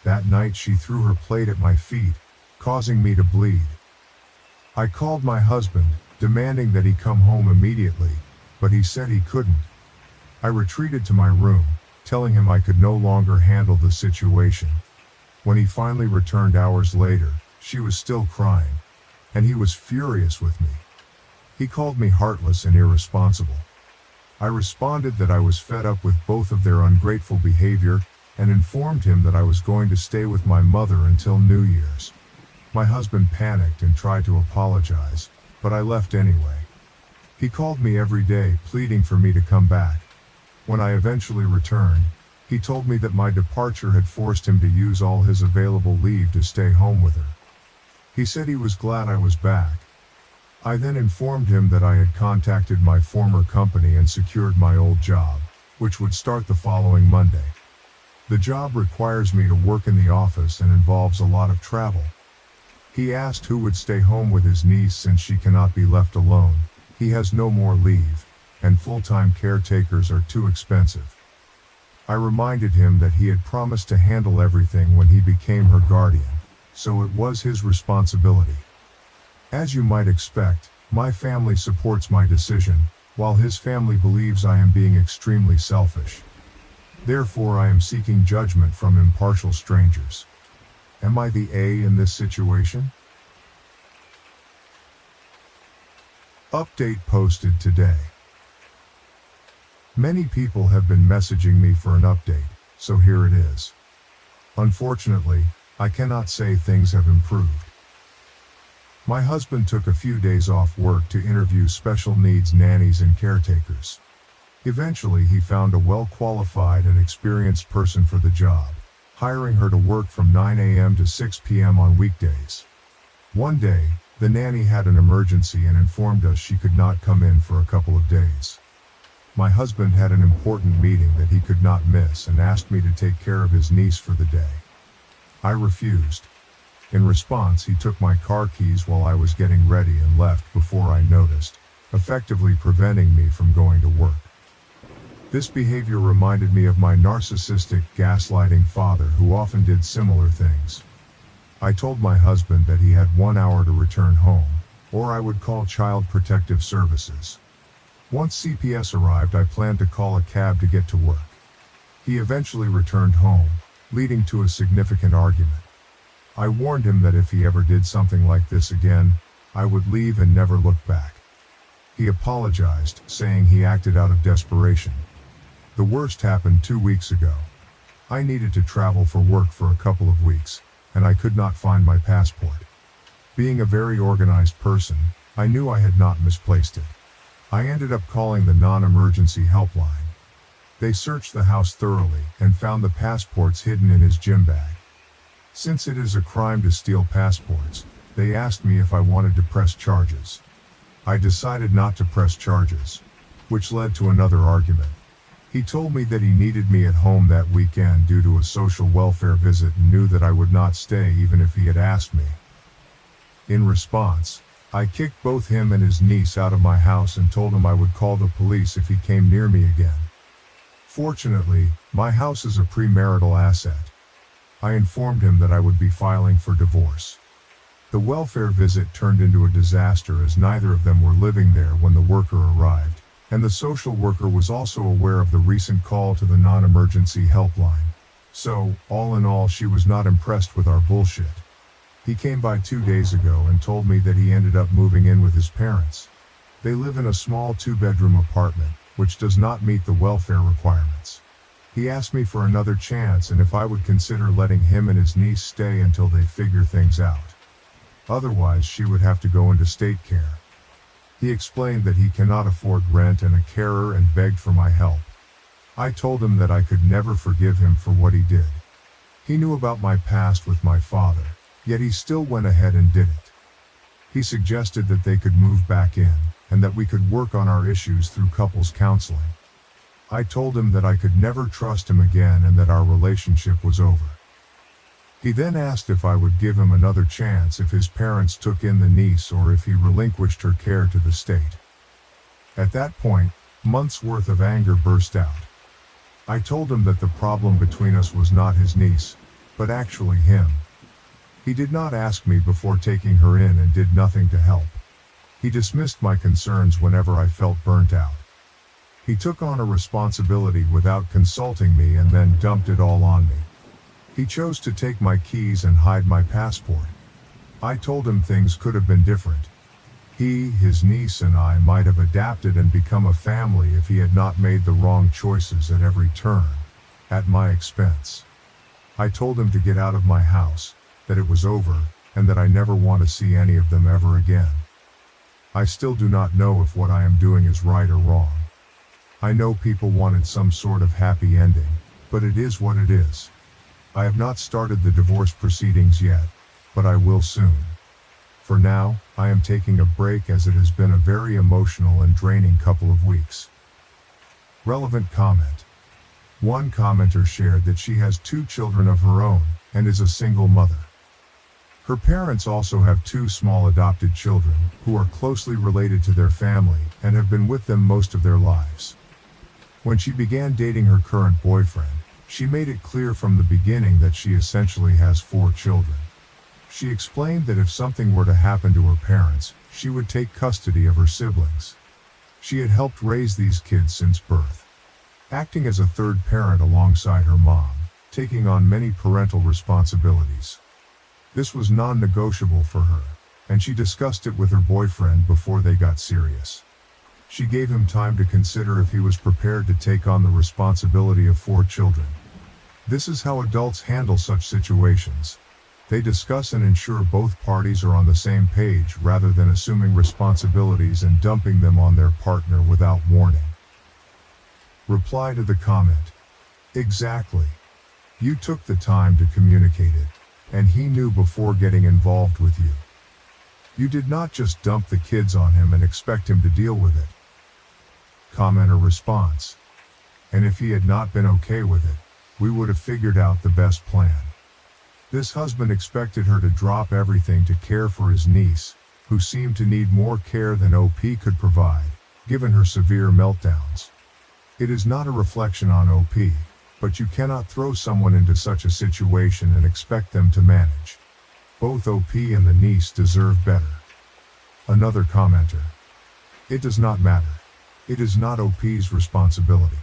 That night she threw her plate at my feet, causing me to bleed. I called my husband, demanding that he come home immediately, but he said he couldn't. I retreated to my room, telling him I could no longer handle the situation. When he finally returned hours later, she was still crying, and he was furious with me. He called me heartless and irresponsible. I responded that I was fed up with both of their ungrateful behavior and informed him that I was going to stay with my mother until New Year's. My husband panicked and tried to apologize, but I left anyway. He called me every day, pleading for me to come back. When I eventually returned, he told me that my departure had forced him to use all his available leave to stay home with her. He said he was glad I was back. I then informed him that I had contacted my former company and secured my old job, which would start the following Monday. The job requires me to work in the office and involves a lot of travel. He asked who would stay home with his niece since she cannot be left alone. He has no more leave, and full-time caretakers are too expensive. I reminded him that he had promised to handle everything when he became her guardian, so it was his responsibility. As you might expect, my family supports my decision, while his family believes I am being extremely selfish. Therefore, I am seeking judgment from impartial strangers. Am I the A in this situation? Update posted today. Many people have been messaging me for an update, so here it is. Unfortunately, I cannot say things have improved. My husband took a few days off work to interview special needs nannies and caretakers. Eventually, he found a well-qualified and experienced person for the job, hiring her to work from 9 a.m. to 6 p.m. on weekdays. One day, the nanny had an emergency and informed us she could not come in for a couple of days. My husband had an important meeting that he could not miss and asked me to take care of his niece for the day. I refused. In response, he took my car keys while I was getting ready and left before I noticed. effectively preventing me from going to work. This behavior reminded me of my narcissistic, gaslighting father who often did similar things. I told my husband that he had 1 hour to return home, or I would call Child Protective Services. Once CPS arrived, I planned to call a cab to get to work. He eventually returned home, leading to a significant argument. I warned him that if he ever did something like this again, I would leave and never look back. He apologized, saying he acted out of desperation. The worst happened 2 weeks ago. I needed to travel for work for a couple of weeks, and I could not find my passport. Being a very organized person, I knew I had not misplaced it. I ended up calling the non-emergency helpline. They searched the house thoroughly and found the passports hidden in his gym bag. Since it is a crime to steal passports, they asked me if I wanted to press charges. I decided not to press charges, which led to another argument. He told me that he needed me at home that weekend due to a social welfare visit and knew that I would not stay even if he had asked me. In response, I kicked both him and his niece out of my house and told him I would call the police if he came near me again. Fortunately, my house is a premarital asset. I informed him that I would be filing for divorce. The welfare visit turned into a disaster as neither of them were living there when the worker arrived, and the social worker was also aware of the recent call to the non-emergency helpline. So, all in all, she was not impressed with our bullshit. He came by 2 days ago and told me that he ended up moving in with his parents. They live in a small 2-bedroom apartment, which does not meet the welfare requirements. He asked me for another chance and if I would consider letting him and his niece stay until they figure things out. Otherwise, she would have to go into state care. He explained that he cannot afford rent and a carer and begged for my help. I told him that I could never forgive him for what he did. He knew about my past with my father, yet he still went ahead and did it. He suggested that they could move back in, and that we could work on our issues through couples counseling. I told him that I could never trust him again and that our relationship was over. He then asked if I would give him another chance if his parents took in the niece or if he relinquished her care to the state. At that point, months' worth of anger burst out. I told him that the problem between us was not his niece, but actually him. He did not ask me before taking her in and did nothing to help. He dismissed my concerns whenever I felt burnt out. He took on a responsibility without consulting me and then dumped it all on me. He chose to take my keys and hide my passport. I told him things could have been different. He, his niece, and I might have adapted and become a family if he had not made the wrong choices at every turn, at my expense. I told him to get out of my house, that it was over, and that I never want to see any of them ever again. I still do not know if what I am doing is right or wrong. I know people wanted some sort of happy ending, but it is what it is. I have not started the divorce proceedings yet, but I will soon. For now, I am taking a break as it has been a very emotional and draining couple of weeks. Relevant comment. One commenter shared that she has 2 children of her own, and is a single mother. Her parents also have 2 small adopted children, who are closely related to their family, and have been with them most of their lives. When she began dating her current boyfriend, she made it clear from the beginning that she essentially has 4 children. She explained that if something were to happen to her parents, she would take custody of her siblings. She had helped raise these kids since birth, acting as a third parent alongside her mom, taking on many parental responsibilities. This was non-negotiable for her, and she discussed it with her boyfriend before they got serious. She gave him time to consider if he was prepared to take on the responsibility of 4 children. This is how adults handle such situations. They discuss and ensure both parties are on the same page rather than assuming responsibilities and dumping them on their partner without warning. Reply to the comment. Exactly. You took the time to communicate it, and he knew before getting involved with you. You did not just dump the kids on him and expect him to deal with it. Commenter response. And if he had not been okay with it, we would have figured out the best plan. This husband expected her to drop everything to care for his niece, who seemed to need more care than OP could provide, given her severe meltdowns. It is not a reflection on OP, but you cannot throw someone into such a situation and expect them to manage. Both OP and the niece deserve better. Another commenter. It does not matter. It is not OP's responsibility.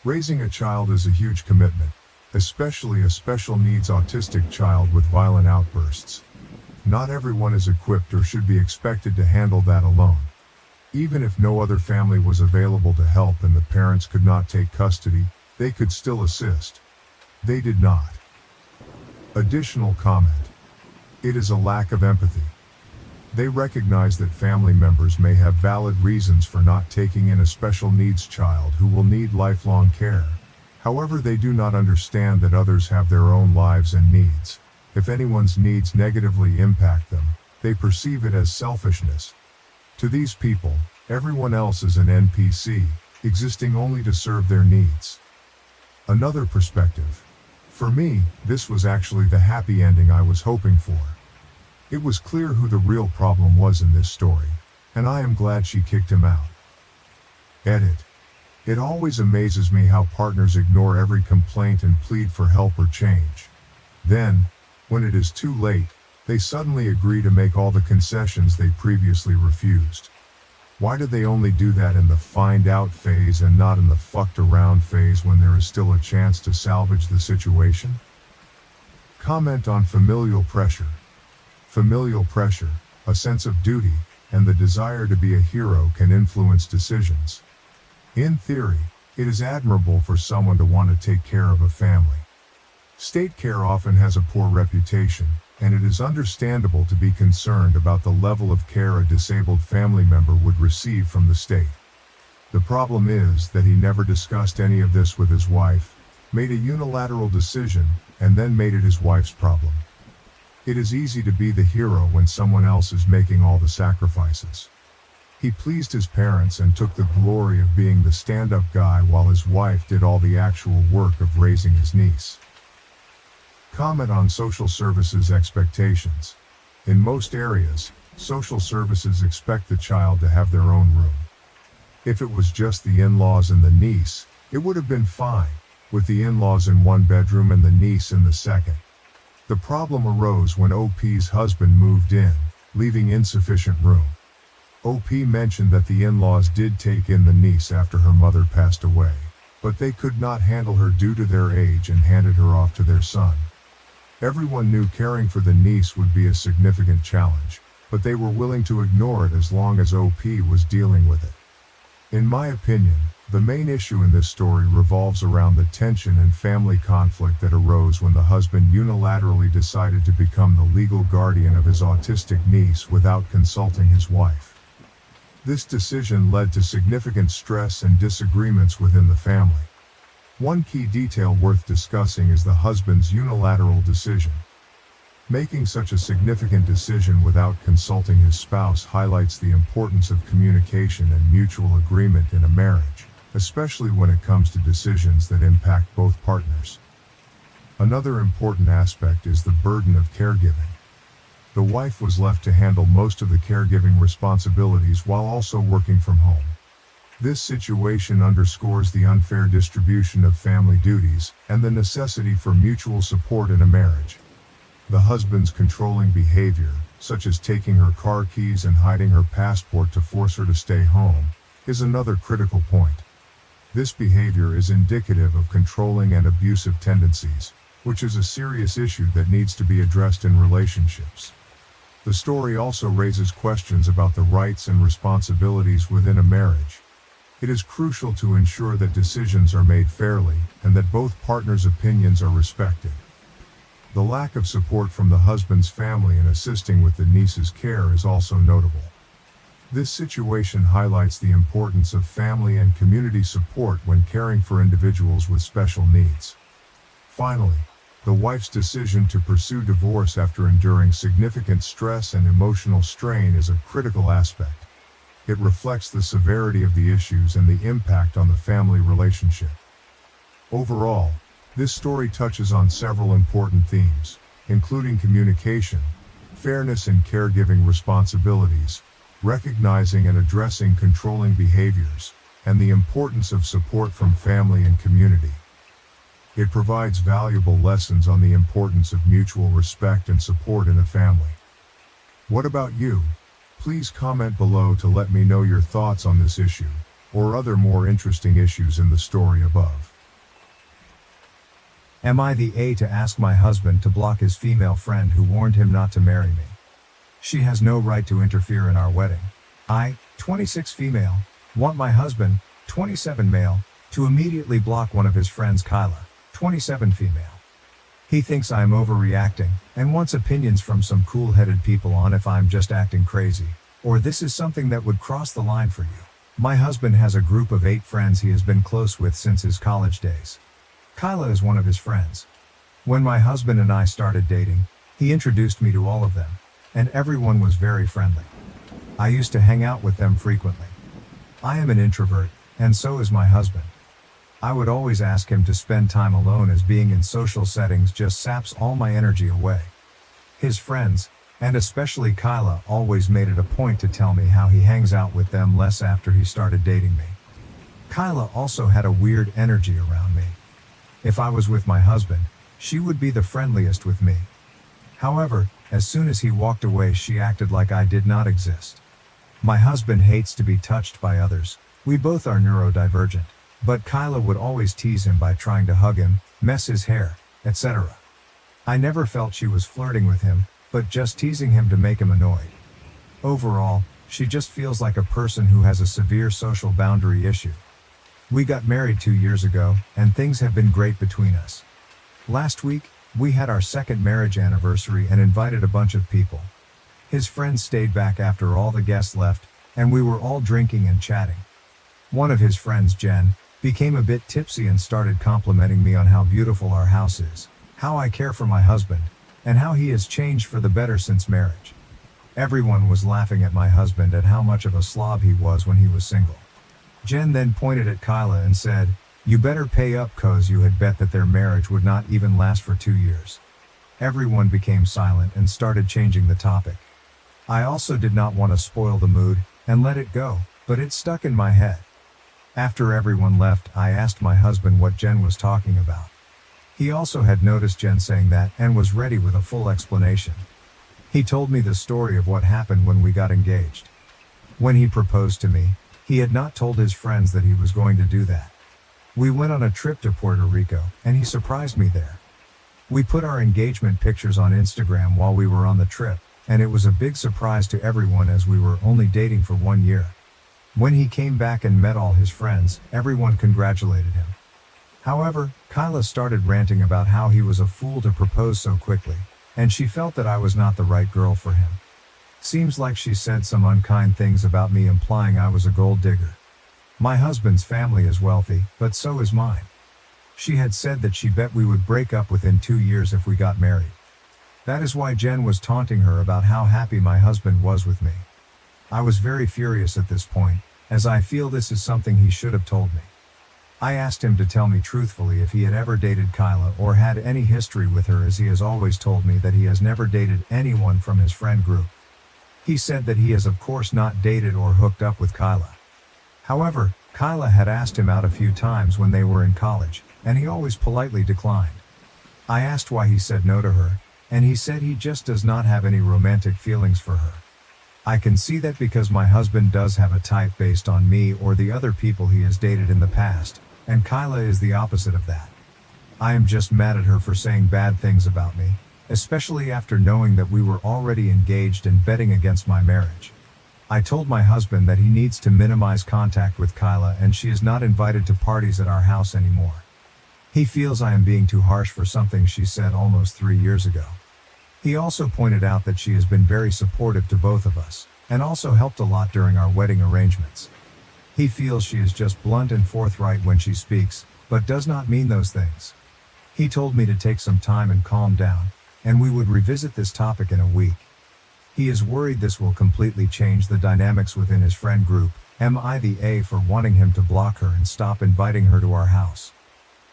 Raising a child is a huge commitment, especially a special needs autistic child with violent outbursts. Not everyone is equipped or should be expected to handle that alone. Even if no other family was available to help and the parents could not take custody, they could still assist. They did not. Additional comment. It is a lack of empathy. They recognize that family members may have valid reasons for not taking in a special needs child who will need lifelong care. However, they do not understand that others have their own lives and needs. If anyone's needs negatively impact them, they perceive it as selfishness. To these people, everyone else is an NPC, existing only to serve their needs. Another perspective. For me, this was actually the happy ending I was hoping for. It was clear who the real problem was in this story, and I am glad she kicked him out. Edit. It always amazes me how partners ignore every complaint and plead for help or change. Then, when it is too late, they suddenly agree to make all the concessions they previously refused. Why do they only do that in the find out phase and not in the fucked around phase when there is still a chance to salvage the situation? Comment on familial pressure. Familial pressure, a sense of duty, and the desire to be a hero can influence decisions. In theory, it is admirable for someone to want to take care of a family. State care often has a poor reputation, and it is understandable to be concerned about the level of care a disabled family member would receive from the state. The problem is that he never discussed any of this with his wife, made a unilateral decision, and then made it his wife's problem. It is easy to be the hero when someone else is making all the sacrifices. He pleased his parents and took the glory of being the stand-up guy while his wife did all the actual work of raising his niece. Comment on social services expectations. In most areas, social services expect the child to have their own room. If it was just the in-laws and the niece, it would have been fine, with the in-laws in one bedroom and the niece in the second. The problem arose when OP's husband moved in, leaving insufficient room. OP mentioned that the in-laws did take in the niece after her mother passed away, but they could not handle her due to their age and handed her off to their son. Everyone knew caring for the niece would be a significant challenge, but they were willing to ignore it as long as OP was dealing with it. In my opinion, the main issue in this story revolves around the tension and family conflict that arose when the husband unilaterally decided to become the legal guardian of his autistic niece without consulting his wife. This decision led to significant stress and disagreements within the family. One key detail worth discussing is the husband's unilateral decision. Making such a significant decision without consulting his spouse highlights the importance of communication and mutual agreement in a marriage, especially when it comes to decisions that impact both partners. Another important aspect is the burden of caregiving. The wife was left to handle most of the caregiving responsibilities while also working from home. This situation underscores the unfair distribution of family duties and the necessity for mutual support in a marriage. The husband's controlling behavior, such as taking her car keys and hiding her passport to force her to stay home, is another critical point. This behavior is indicative of controlling and abusive tendencies, which is a serious issue that needs to be addressed in relationships. The story also raises questions about the rights and responsibilities within a marriage. It is crucial to ensure that decisions are made fairly and that both partners' opinions are respected. The lack of support from the husband's family in assisting with the niece's care is also notable. This situation highlights the importance of family and community support when caring for individuals with special needs. Finally, the wife's decision to pursue divorce after enduring significant stress and emotional strain is a critical aspect. It reflects the severity of the issues and the impact on the family relationship. Overall, this story touches on several important themes, including communication, Fairness in caregiving responsibilities, recognizing and addressing controlling behaviors, and the importance of support from family and community. It provides valuable lessons on the importance of mutual respect and support in a family. What about you? Please comment below to let me know your thoughts on this issue, or other more interesting issues in the story above. Am I the A to ask my husband to block his female friend who warned him not to marry me? She has no right to interfere in our wedding. I, 26 female, want my husband, 27 male, to immediately block one of his friends, Kyla, 27 female. He thinks I am overreacting, and wants opinions from some cool-headed people on if I'm just acting crazy, or this is something that would cross the line for you. My husband has a group of 8 friends he has been close with since his college days. Kyla is one of his friends. When my husband and I started dating, he introduced me to all of them, and everyone was very friendly. I used to hang out with them frequently. I am an introvert, and so is my husband. I would always ask him to spend time alone as being in social settings just saps all my energy away. His friends, and especially Kyla, always made it a point to tell me how he hangs out with them less after he started dating me. Kyla also had a weird energy around me. If I was with my husband, she would be the friendliest with me. However, as soon as he walked away, she acted like I did not exist. My husband hates to be touched by others. We both are neurodivergent, but Kyla would always tease him by trying to hug him, mess his hair, etc. I never felt she was flirting with him, but just teasing him to make him annoyed. Overall, she just feels like a person who has a severe social boundary issue. We got married 2 years ago, and things have been great between us. Last week, we had our second marriage anniversary and invited a bunch of people. His friends stayed back after all the guests left, and we were all drinking and chatting. One of his friends, Jen, became a bit tipsy and started complimenting me on how beautiful our house is, how I care for my husband, and how he has changed for the better since marriage. Everyone was laughing at my husband at how much of a slob he was when he was single. Jen then pointed at Kyla and said, "You better pay up, 'cause you had bet that their marriage would not even last for 2 years. Everyone became silent and started changing the topic. I also did not want to spoil the mood and let it go, but it stuck in my head. After everyone left, I asked my husband what Jen was talking about. He also had noticed Jen saying that and was ready with a full explanation. He told me the story of what happened when we got engaged. When he proposed to me, he had not told his friends that he was going to do that. We went on a trip to Puerto Rico, and he surprised me there. We put our engagement pictures on Instagram while we were on the trip, and it was a big surprise to everyone as we were only dating for 1 year. When he came back and met all his friends, everyone congratulated him. However, Kyla started ranting about how he was a fool to propose so quickly, and she felt that I was not the right girl for him. Seems like she said some unkind things about me, implying I was a gold digger. My husband's family is wealthy, but so is mine. She had said that she bet we would break up within 2 years if we got married. That is why Jen was taunting her about how happy my husband was with me. I was very furious at this point, as I feel this is something he should have told me. I asked him to tell me truthfully if he had ever dated Kyla or had any history with her, as he has always told me that he has never dated anyone from his friend group. He said that he has of course not dated or hooked up with Kyla. However, Kyla had asked him out a few times when they were in college, and he always politely declined. I asked why he said no to her, and he said he just does not have any romantic feelings for her. I can see that because my husband does have a type based on me or the other people he has dated in the past, and Kyla is the opposite of that. I am just mad at her for saying bad things about me, especially after knowing that we were already engaged and betting against my marriage. I told my husband that he needs to minimize contact with Kyla and she is not invited to parties at our house anymore. He feels I am being too harsh for something she said almost 3 years ago. He also pointed out that she has been very supportive to both of us, and also helped a lot during our wedding arrangements. He feels she is just blunt and forthright when she speaks, but does not mean those things. He told me to take some time and calm down, and we would revisit this topic in a week. He is worried this will completely change the dynamics within his friend group. Am I the A for wanting him to block her and stop inviting her to our house?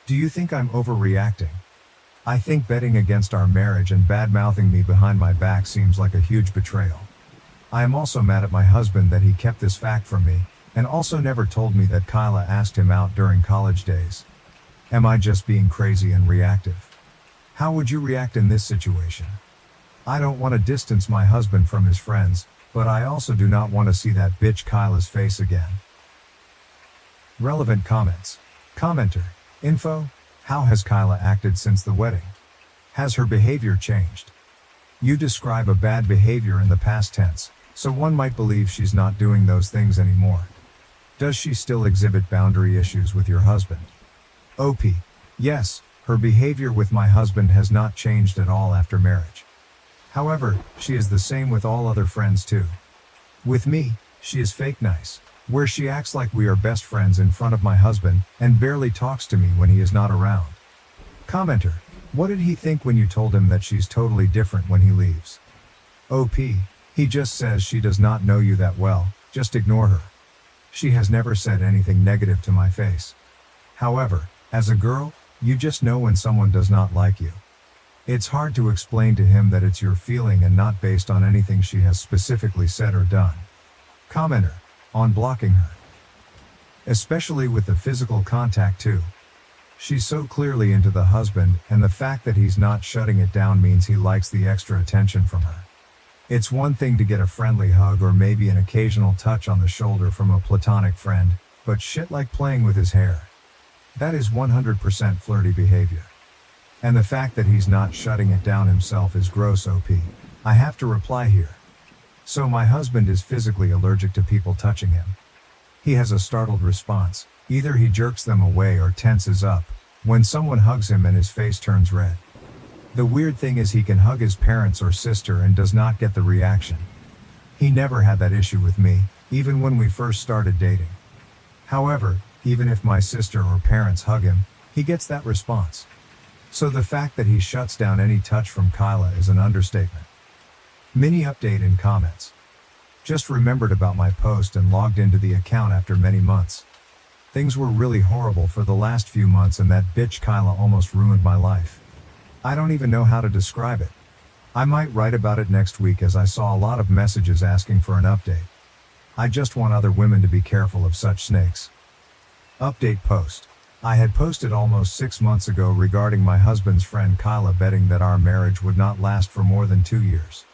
Do you think I'm overreacting? I think betting against our marriage and bad-mouthing me behind my back seems like a huge betrayal. I am also mad at my husband that he kept this fact from me, and also never told me that Kyla asked him out during college days. Am I just being crazy and reactive? How would you react in this situation? I don't want to distance my husband from his friends, but I also do not want to see that bitch Kyla's face again. Relevant comments. Commenter. Info. How has Kyla acted since the wedding? Has her behavior changed? You describe a bad behavior in the past tense, so one might believe she's not doing those things anymore. Does she still exhibit boundary issues with your husband? OP. Yes, her behavior with my husband has not changed at all after marriage. However, she is the same with all other friends too. With me, she is fake nice, where she acts like we are best friends in front of my husband, and barely talks to me when he is not around. Commenter. What did he think when you told him that she's totally different when he leaves? OP. He just says she does not know you that well, just ignore her. She has never said anything negative to my face. However, as a girl, you just know when someone does not like you. It's hard to explain to him that it's your feeling and not based on anything she has specifically said or done. Commenter. On blocking her. Especially with the physical contact too. She's so clearly into the husband, and the fact that he's not shutting it down means he likes the extra attention from her. It's one thing to get a friendly hug or maybe an occasional touch on the shoulder from a platonic friend, but shit like playing with his hair. That is 100% flirty behavior. And the fact that he's not shutting it down himself is gross OP. I have to reply here. So my husband is physically allergic to people touching him. He has a startled response. Either he jerks them away or tenses up when someone hugs him and his face turns red. The weird thing is he can hug his parents or sister and does not get the reaction. He never had that issue with me, even when we first started dating. However, even if my sister or parents hug him, he gets that response. So the fact that he shuts down any touch from Kyla is an understatement. Mini update in comments. Just remembered about my post and logged into the account after many months. Things were really horrible for the last few months and that bitch Kyla almost ruined my life. I don't even know how to describe it. I might write about it next week as I saw a lot of messages asking for an update. I just want other women to be careful of such snakes. Update post. I had posted almost 6 months ago regarding my husband's friend Kyla betting that our marriage would not last for more than 2 years.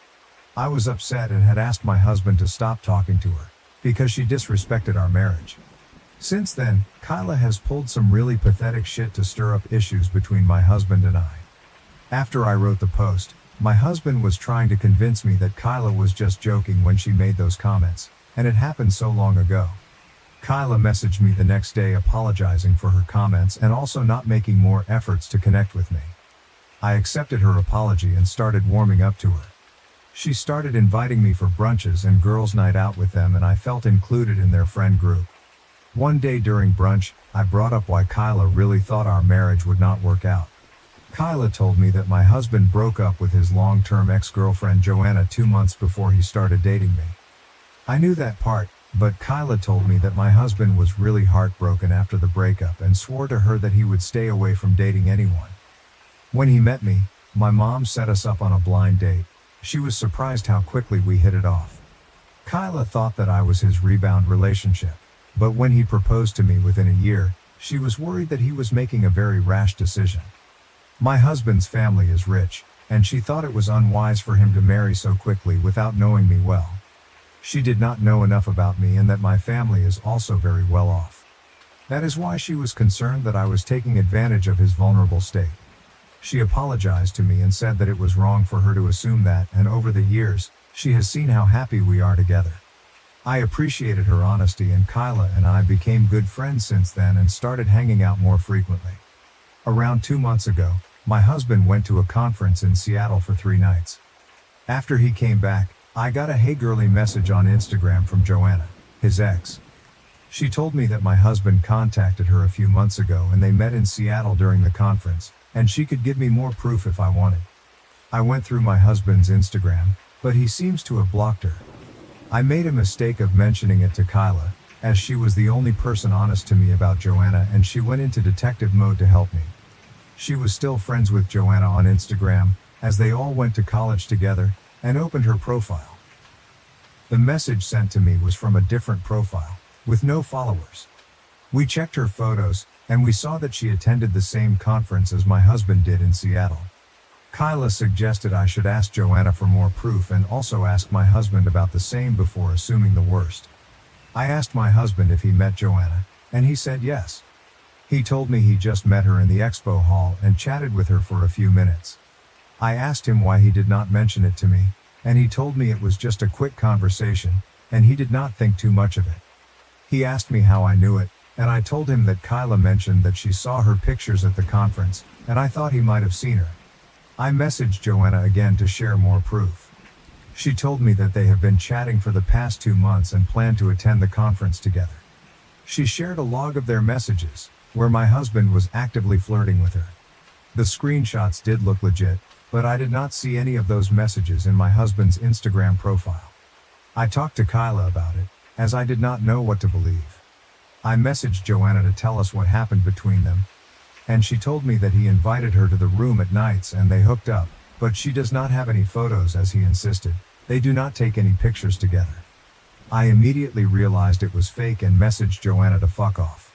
I was upset and had asked my husband to stop talking to her, because she disrespected our marriage. Since then, Kyla has pulled some really pathetic shit to stir up issues between my husband and I. After I wrote the post, my husband was trying to convince me that Kyla was just joking when she made those comments, and it happened so long ago. Kyla messaged me the next day apologizing for her comments and also not making more efforts to connect with me. I accepted her apology and started warming up to her. She started inviting me for brunches and girls' night out with them, and I felt included in their friend group. One day during brunch, I brought up why Kyla really thought our marriage would not work out. Kyla told me that my husband broke up with his long-term ex-girlfriend Joanna 2 months before he started dating me. I knew that part, but Kyla told me that my husband was really heartbroken after the breakup and swore to her that he would stay away from dating anyone. When he met me, my mom set us up on a blind date. She was surprised how quickly we hit it off. Kyla thought that I was his rebound relationship, but when he proposed to me within a year, she was worried that he was making a very rash decision. My husband's family is rich, and she thought it was unwise for him to marry so quickly without knowing me well. She did not know enough about me and that my family is also very well off. That is why she was concerned that I was taking advantage of his vulnerable state. She apologized to me and said that it was wrong for her to assume that, and over the years, she has seen how happy we are together. I appreciated her honesty, and Kyla and I became good friends since then and started hanging out more frequently. Around 2 months ago, my husband went to a conference in Seattle for 3 nights. After he came back, I got a "Hey girly" message on Instagram from Joanna, his ex. She told me that my husband contacted her a few months ago and they met in Seattle during the conference, and she could give me more proof if I wanted. I went through my husband's Instagram, but he seems to have blocked her. I made a mistake of mentioning it to Kyla, as she was the only person honest to me about Joanna, and she went into detective mode to help me. She was still friends with Joanna on Instagram, as they all went to college together, and opened her profile. The message sent to me was from a different profile, with no followers. We checked her photos, and we saw that she attended the same conference as my husband did in Seattle. Kyla suggested I should ask Joanna for more proof and also ask my husband about the same before assuming the worst. I asked my husband if he met Joanna, and he said yes. He told me he just met her in the expo hall and chatted with her for a few minutes. I asked him why he did not mention it to me, and he told me it was just a quick conversation, and he did not think too much of it. He asked me how I knew it, and I told him that Kyla mentioned that she saw her pictures at the conference, and I thought he might have seen her. I messaged Joanna again to share more proof. She told me that they have been chatting for the past 2 months and plan to attend the conference together. She shared a log of their messages, where my husband was actively flirting with her. The screenshots did look legit, but I did not see any of those messages in my husband's Instagram profile. I talked to Kyla about it, as I did not know what to believe. I messaged Joanna to tell us what happened between them, and she told me that he invited her to the room at nights and they hooked up, but she does not have any photos as he insisted. They do not take any pictures together. I immediately realized it was fake and messaged Joanna to fuck off.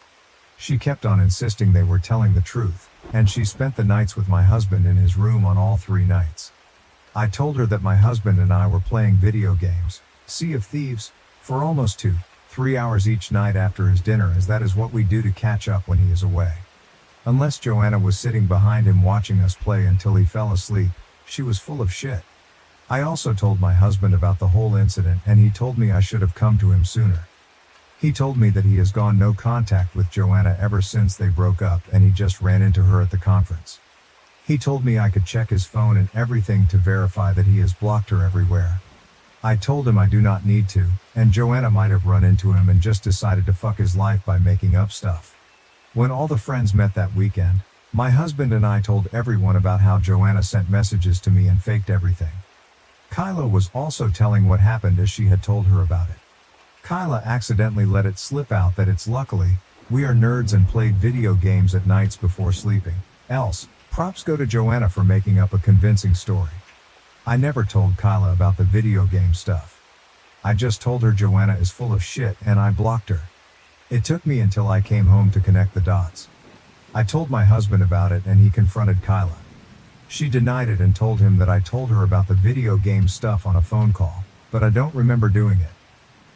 She kept on insisting they were telling the truth, and she spent the nights with my husband in his room on all 3 nights. I told her that my husband and I were playing video games, Sea of Thieves, for almost 2-3 hours each night after his dinner, as that is what we do to catch up when he is away. Unless Joanna was sitting behind him watching us play until he fell asleep, she was full of shit. I also told my husband about the whole incident, and he told me I should have come to him sooner. He told me that he has gone no contact with Joanna ever since they broke up, and he just ran into her at the conference. He told me I could check his phone and everything to verify that he has blocked her everywhere. I told him I do not need to, and Joanna might have run into him and just decided to fuck his life by making up stuff. When all the friends met that weekend, my husband and I told everyone about how Joanna sent messages to me and faked everything. Kyla was also telling what happened as she had told her about it. Kyla accidentally let it slip out that it's luckily, we are nerds and played video games at nights before sleeping, else, props go to Joanna for making up a convincing story. I never told Kyla about the video game stuff. I just told her Joanna is full of shit and I blocked her. It took me until I came home to connect the dots. I told my husband about it and he confronted Kyla. She denied it and told him that I told her about the video game stuff on a phone call, but I don't remember doing it.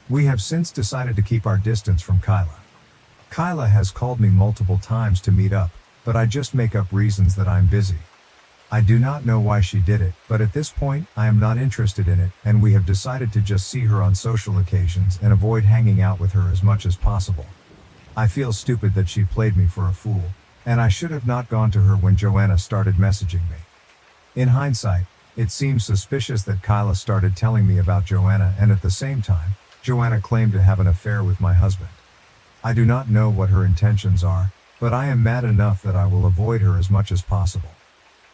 We have since decided to keep our distance from Kyla. Kyla has called me multiple times to meet up, but I just make up reasons that I'm busy. I do not know why she did it, but at this point, I am not interested in it, and we have decided to just see her on social occasions and avoid hanging out with her as much as possible. I feel stupid that she played me for a fool, and I should have not gone to her when Joanna started messaging me. In hindsight, it seems suspicious that Kyla started telling me about Joanna, and at the same time, Joanna claimed to have an affair with my husband. I do not know what her intentions are, but I am mad enough that I will avoid her as much as possible.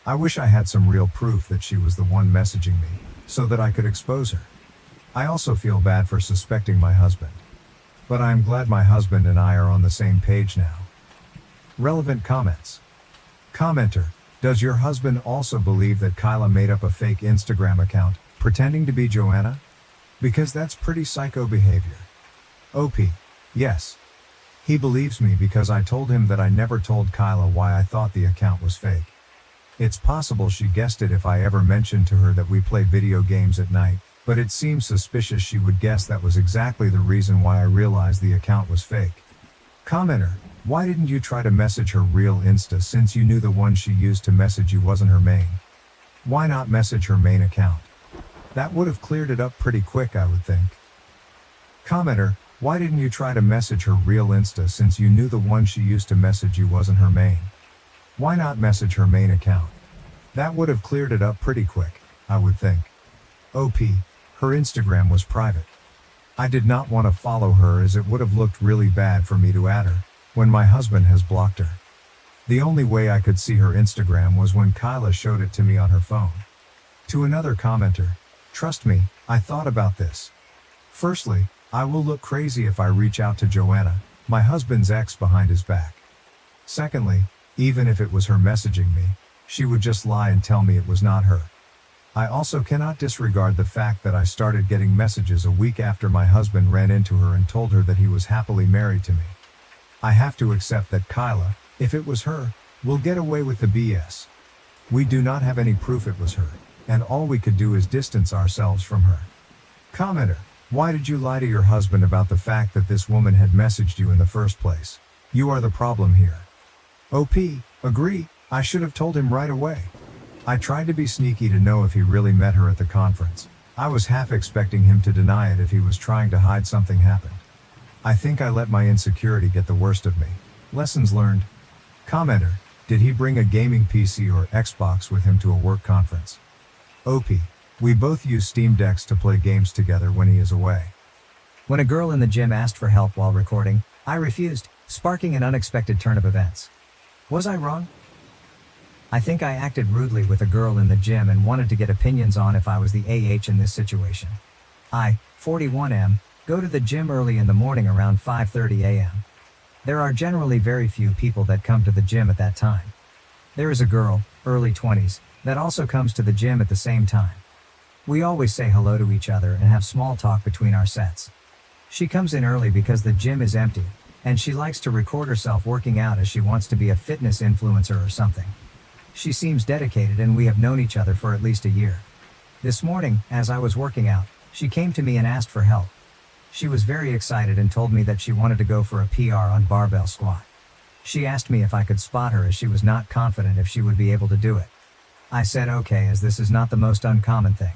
I wish I had some real proof that she was the one messaging me, so that I could expose her. I also feel bad for suspecting my husband. But I am glad my husband and I are on the same page now. Relevant comments. Commenter, does your husband also believe that Kyla made up a fake Instagram account, pretending to be Joanna? Because that's pretty psycho behavior. OP, yes. He believes me because I told him that I never told Kyla why I thought the account was fake. It's possible she guessed it if I ever mentioned to her that we play video games at night, but it seems suspicious she would guess that was exactly the reason why I realized the account was fake. Commenter, why didn't you try to message her real Insta since you knew the one she used to message you wasn't her main? Why not message her main account? That would have cleared it up pretty quick, I would think. Commenter, why didn't you try to message her real Insta since you knew the one she used to message you wasn't her main? Why not message her main account? That would have cleared it up pretty quick, I would think. OP, her Instagram was private. I did not want to follow her as it would have looked really bad for me to add her, when my husband has blocked her. The only way I could see her Instagram was when Kyla showed it to me on her phone. To another commenter, trust me, I thought about this. Firstly, I will look crazy if I reach out to Joanna, my husband's ex, behind his back. Secondly, Even if it was her messaging me, she would just lie and tell me it was not her. I also cannot disregard the fact that I started getting messages a week after my husband ran into her and told her that he was happily married to me. I have to accept that Kyla, if it was her, will get away with the BS. We do not have any proof it was her, and all we could do is distance ourselves from her. Commenter, why did you lie to your husband about the fact that this woman had messaged you in the first place? You are the problem here. OP, agree, I should have told him right away. I tried to be sneaky to know if he really met her at the conference. I was half expecting him to deny it if he was trying to hide something happened. I think I let my insecurity get the worst of me. Lessons learned. Commenter, did he bring a gaming PC or Xbox with him to a work conference? OP, we both use Steam Decks to play games together when he is away. When a girl in the gym asked for help while recording, I refused, sparking an unexpected turn of events. Was I wrong? I think I acted rudely with a girl in the gym and wanted to get opinions on if I was the AH in this situation. I, 41M, go to the gym early in the morning around 5:30 a.m. There are generally very few people that come to the gym at that time. There is a girl, early 20s, that also comes to the gym at the same time. We always say hello to each other and have small talk between our sets. She comes in early because the gym is empty, and she likes to record herself working out as she wants to be a fitness influencer or something. She seems dedicated and we have known each other for at least a year. This morning, as I was working out, she came to me and asked for help. She was very excited and told me that she wanted to go for a PR on barbell squat. She asked me if I could spot her as she was not confident if she would be able to do it. I said okay, as this is not the most uncommon thing.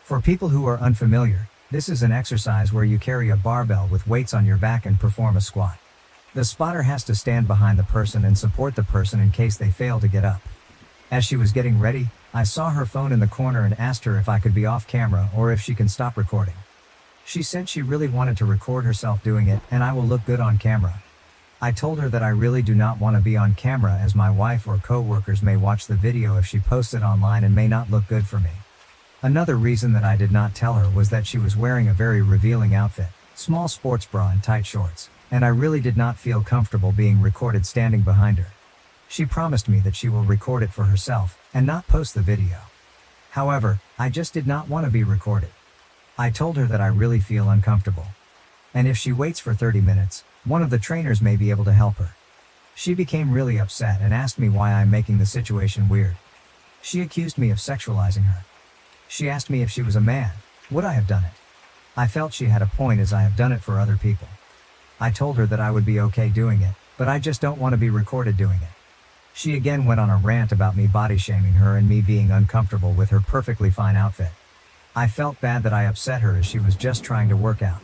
For people who are unfamiliar, this is an exercise where you carry a barbell with weights on your back and perform a squat. The spotter has to stand behind the person and support the person in case they fail to get up. As she was getting ready, I saw her phone in the corner and asked her if I could be off camera or if she can stop recording. She said she really wanted to record herself doing it and I will look good on camera. I told her that I really do not want to be on camera as my wife or co-workers may watch the video if she posts it online and may not look good for me. Another reason that I did not tell her was that she was wearing a very revealing outfit, small sports bra and tight shorts, and I really did not feel comfortable being recorded standing behind her. She promised me that she will record it for herself and not post the video. However, I just did not want to be recorded. I told her that I really feel uncomfortable. And if she waits for 30 minutes, one of the trainers may be able to help her. She became really upset and asked me why I'm making the situation weird. She accused me of sexualizing her. She asked me if she was a man, would I have done it? I felt she had a point as I have done it for other people. I told her that I would be okay doing it, but I just don't want to be recorded doing it. She again went on a rant about me body shaming her and me being uncomfortable with her perfectly fine outfit. I felt bad that I upset her as she was just trying to work out.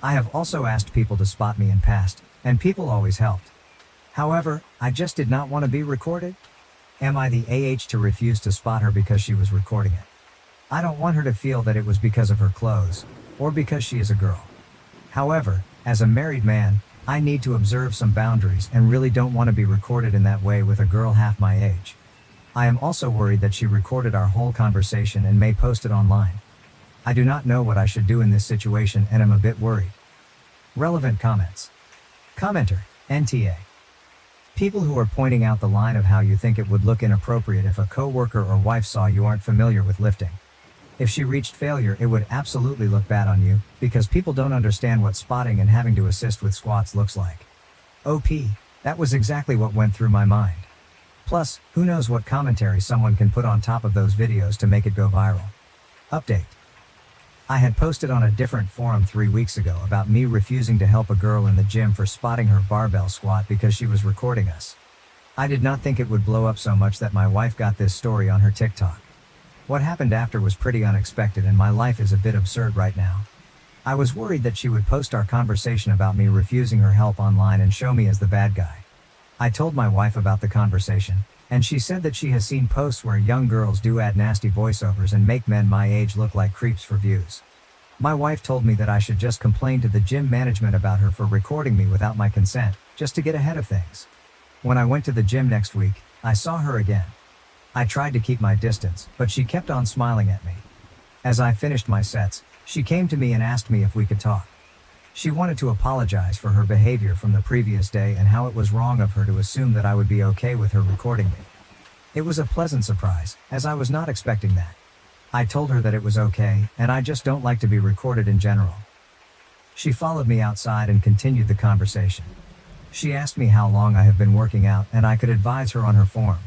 I have also asked people to spot me in past, and people always helped. However, I just did not want to be recorded. Am I the AH to refuse to spot her because she was recording it? I don't want her to feel that it was because of her clothes, or because she is a girl. However, as a married man, I need to observe some boundaries and really don't want to be recorded in that way with a girl half my age. I am also worried that she recorded our whole conversation and may post it online. I do not know what I should do in this situation and am a bit worried. Relevant comments. Commenter, NTA. People who are pointing out the line of how you think it would look inappropriate if a coworker or wife saw you aren't familiar with lifting. If she reached failure, it would absolutely look bad on you, because people don't understand what spotting and having to assist with squats looks like. OP, that was exactly what went through my mind. Plus, who knows what commentary someone can put on top of those videos to make it go viral. Update. I had posted on a different forum 3 weeks ago about me refusing to help a girl in the gym for spotting her barbell squat because she was recording us. I did not think it would blow up so much that my wife got this story on her TikTok. What happened after was pretty unexpected and my life is a bit absurd right now. I was worried that she would post our conversation about me refusing her help online and show me as the bad guy. I told my wife about the conversation, and she said that she has seen posts where young girls do add nasty voiceovers and make men my age look like creeps for views. My wife told me that I should just complain to the gym management about her for recording me without my consent, just to get ahead of things. When I went to the gym next week, I saw her again. I tried to keep my distance, but she kept on smiling at me. As I finished my sets, she came to me and asked me if we could talk. She wanted to apologize for her behavior from the previous day and how it was wrong of her to assume that I would be okay with her recording me. It was a pleasant surprise, as I was not expecting that. I told her that it was okay, and I just don't like to be recorded in general. She followed me outside and continued the conversation. She asked me how long I have been working out and I could advise her on her form.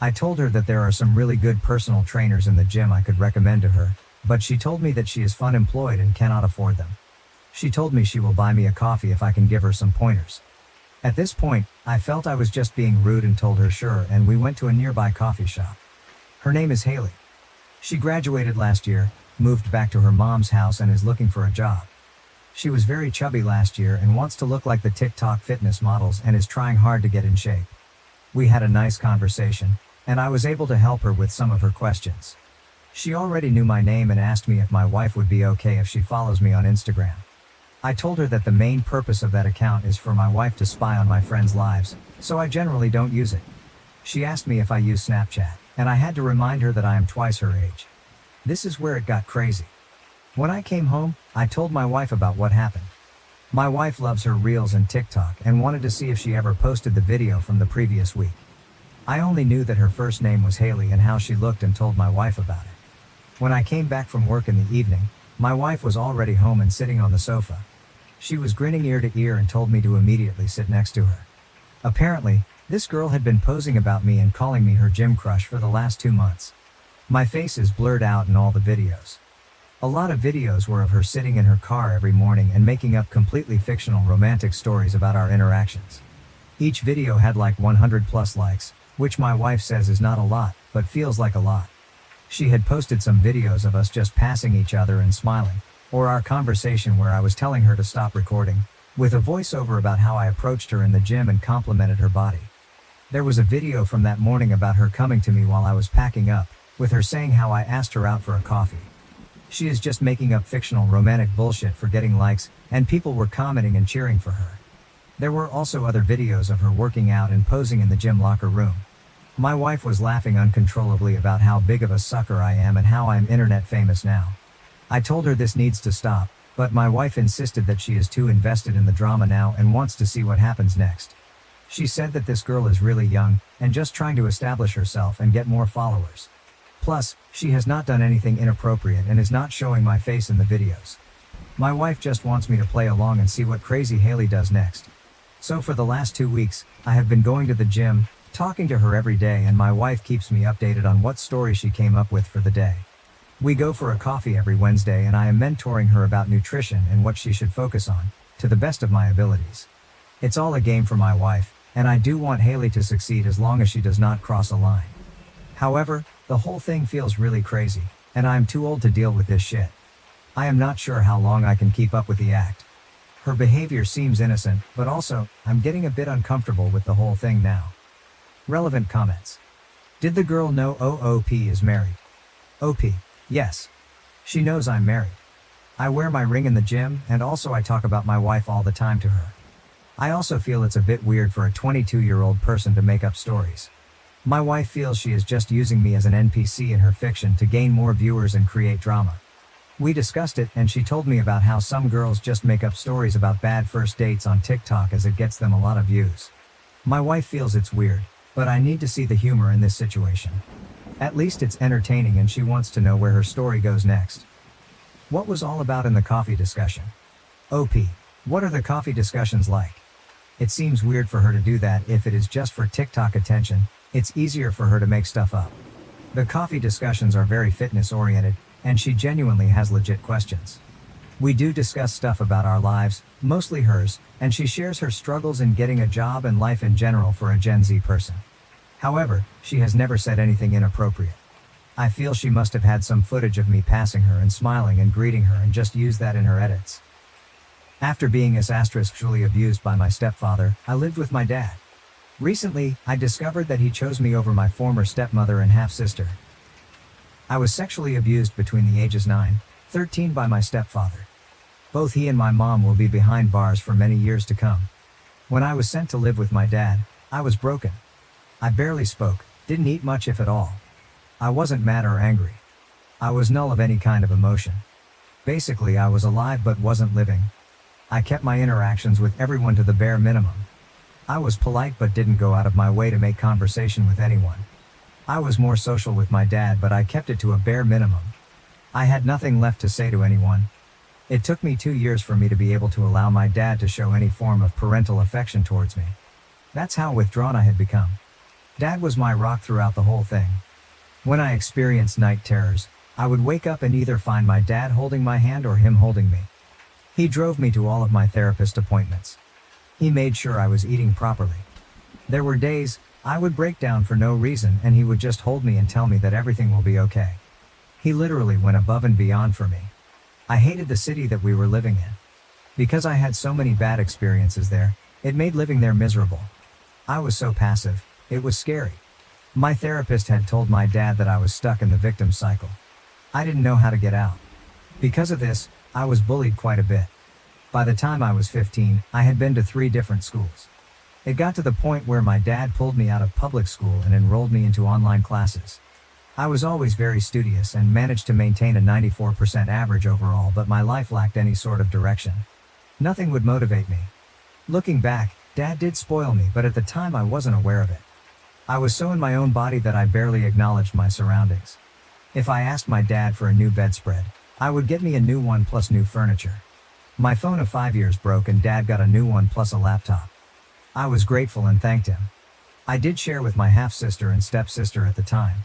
I told her that there are some really good personal trainers in the gym I could recommend to her, but she told me that she is unemployed and cannot afford them. She told me she will buy me a coffee if I can give her some pointers. At this point, I felt I was just being rude and told her sure, and we went to a nearby coffee shop. Her name is Haley. She graduated last year, moved back to her mom's house and is looking for a job. She was very chubby last year and wants to look like the TikTok fitness models and is trying hard to get in shape. We had a nice conversation, and I was able to help her with some of her questions. She already knew my name and asked me if my wife would be okay if she follows me on Instagram. I told her that the main purpose of that account is for my wife to spy on my friends' lives, so I generally don't use it. She asked me if I use Snapchat, and I had to remind her that I am twice her age. This is where it got crazy. When I came home, I told my wife about what happened. My wife loves her Reels and TikTok and wanted to see if she ever posted the video from the previous week. I only knew that her first name was Haley and how she looked and told my wife about it. When I came back from work in the evening, my wife was already home and sitting on the sofa. She was grinning ear to ear and told me to immediately sit next to her. Apparently, this girl had been posing about me and calling me her gym crush for the last 2 months. My face is blurred out in all the videos. A lot of videos were of her sitting in her car every morning and making up completely fictional romantic stories about our interactions. Each video had like 100+ likes, which my wife says is not a lot, but feels like a lot. She had posted some videos of us just passing each other and smiling, or our conversation where I was telling her to stop recording, with a voiceover about how I approached her in the gym and complimented her body. There was a video from that morning about her coming to me while I was packing up, with her saying how I asked her out for a coffee. She is just making up fictional romantic bullshit for getting likes, and people were commenting and cheering for her. There were also other videos of her working out and posing in the gym locker room. My wife was laughing uncontrollably about how big of a sucker I am and how I'm internet famous now. I told her this needs to stop, but my wife insisted that she is too invested in the drama now and wants to see what happens next. She said that this girl is really young, and just trying to establish herself and get more followers. Plus, she has not done anything inappropriate and is not showing my face in the videos. My wife just wants me to play along and see what crazy Haley does next. So for the last 2 weeks, I have been going to the gym, talking to her every day, and my wife keeps me updated on what story she came up with for the day. We go for a coffee every Wednesday and I am mentoring her about nutrition and what she should focus on, to the best of my abilities. It's all a game for my wife, and I do want Haley to succeed as long as she does not cross a line. However, the whole thing feels really crazy, and I am too old to deal with this shit. I am not sure how long I can keep up with the act. Her behavior seems innocent, but also, I'm getting a bit uncomfortable with the whole thing now. Relevant comments. Did the girl know OOP is married? OP, yes. She knows I'm married. I wear my ring in the gym, and also I talk about my wife all the time to her. I also feel it's a bit weird for a 22-year-old person to make up stories. My wife feels she is just using me as an NPC in her fiction to gain more viewers and create drama. We discussed it, and she told me about how some girls just make up stories about bad first dates on TikTok as it gets them a lot of views. My wife feels it's weird, but I need to see the humor in this situation. At least it's entertaining, and she wants to know where her story goes next. What was all about in the coffee discussion? OP, what are the coffee discussions like? It seems weird for her to do that. If it is just for TikTok attention, it's easier for her to make stuff up. The coffee discussions are very fitness oriented, and she genuinely has legit questions. We do discuss stuff about our lives, mostly hers, and she shares her struggles in getting a job and life in general for a Gen Z person. However, she has never said anything inappropriate. I feel she must have had some footage of me passing her and smiling and greeting her and just used that in her edits. After being sexually abused by my stepfather, I lived with my dad. Recently, I discovered that he chose me over my former stepmother and half-sister. I was sexually abused between the ages 9-13 by my stepfather. Both he and my mom will be behind bars for many years to come. When I was sent to live with my dad, I was broken. I barely spoke, didn't eat much if at all. I wasn't mad or angry. I was null of any kind of emotion. Basically, I was alive but wasn't living. I kept my interactions with everyone to the bare minimum. I was polite but didn't go out of my way to make conversation with anyone. I was more social with my dad, but I kept it to a bare minimum. I had nothing left to say to anyone. It took me 2 years for me to be able to allow my dad to show any form of parental affection towards me. That's how withdrawn I had become. Dad was my rock throughout the whole thing. When I experienced night terrors, I would wake up and either find my dad holding my hand or him holding me. He drove me to all of my therapist appointments. He made sure I was eating properly. There were days I would break down for no reason and he would just hold me and tell me that everything will be okay. He literally went above and beyond for me. I hated the city that we were living in. Because I had so many bad experiences there, it made living there miserable. I was so passive, it was scary. My therapist had told my dad that I was stuck in the victim cycle. I didn't know how to get out. Because of this, I was bullied quite a bit. By the time I was 15, I had been to 3 different schools. It got to the point where my dad pulled me out of public school and enrolled me into online classes. I was always very studious and managed to maintain a 94% average overall, but my life lacked any sort of direction. Nothing would motivate me. Looking back, Dad did spoil me, but at the time I wasn't aware of it. I was so in my own body that I barely acknowledged my surroundings. If I asked my dad for a new bedspread, I would get me a new one plus new furniture. My phone of 5 years broke and Dad got a new one plus a laptop. I was grateful and thanked him. I did share with my half-sister and stepsister at the time.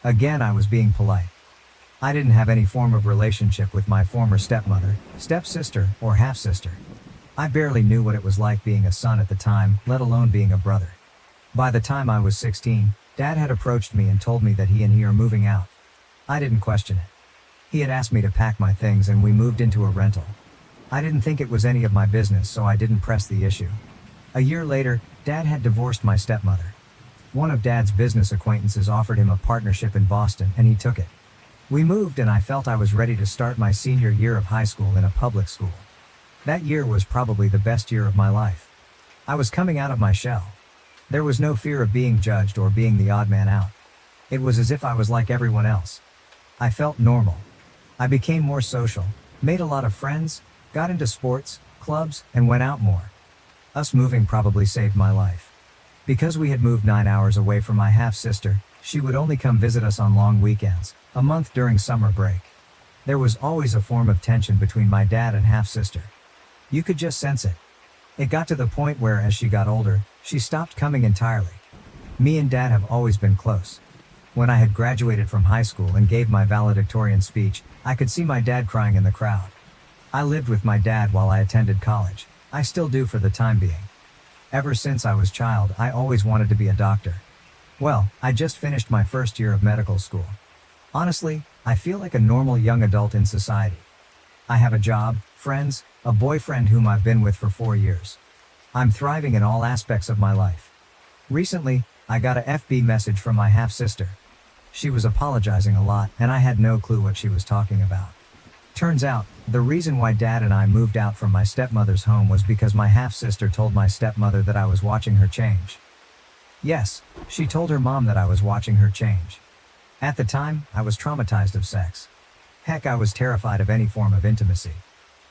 Again, I was being polite. I didn't have any form of relationship with my former stepmother, stepsister, or half-sister. I barely knew what it was like being a son at the time, let alone being a brother. By the time I was 16, Dad had approached me and told me that he and he are moving out. I didn't question it. He had asked me to pack my things and we moved into a rental. I didn't think it was any of my business, so I didn't press the issue. A year later, Dad had divorced my stepmother. One of Dad's business acquaintances offered him a partnership in Boston and he took it. We moved and I felt I was ready to start my senior year of high school in a public school. That year was probably the best year of my life. I was coming out of my shell. There was no fear of being judged or being the odd man out. It was as if I was like everyone else. I felt normal. I became more social, made a lot of friends, got into sports, clubs, and went out more. Us moving probably saved my life. Because we had moved 9 hours away from my half-sister, she would only come visit us on long weekends, a month during summer break. There was always a form of tension between my dad and half-sister. You could just sense it. It got to the point where, as she got older, she stopped coming entirely. Me and Dad have always been close. When I had graduated from high school and gave my valedictorian speech, I could see my dad crying in the crowd. I lived with my dad while I attended college. I still do for the time being. Ever since I was a child, I always wanted to be a doctor. Well, I just finished my first year of medical school. Honestly, I feel like a normal young adult in society. I have a job, friends, a boyfriend whom I've been with for 4 years. I'm thriving in all aspects of my life. Recently, I got a FB message from my half-sister. She was apologizing a lot, and I had no clue what she was talking about. Turns out, the reason why Dad and I moved out from my stepmother's home was because my half-sister told my stepmother that I was watching her change. Yes, she told her mom that I was watching her change. At the time, I was traumatized of sex. Heck, I was terrified of any form of intimacy.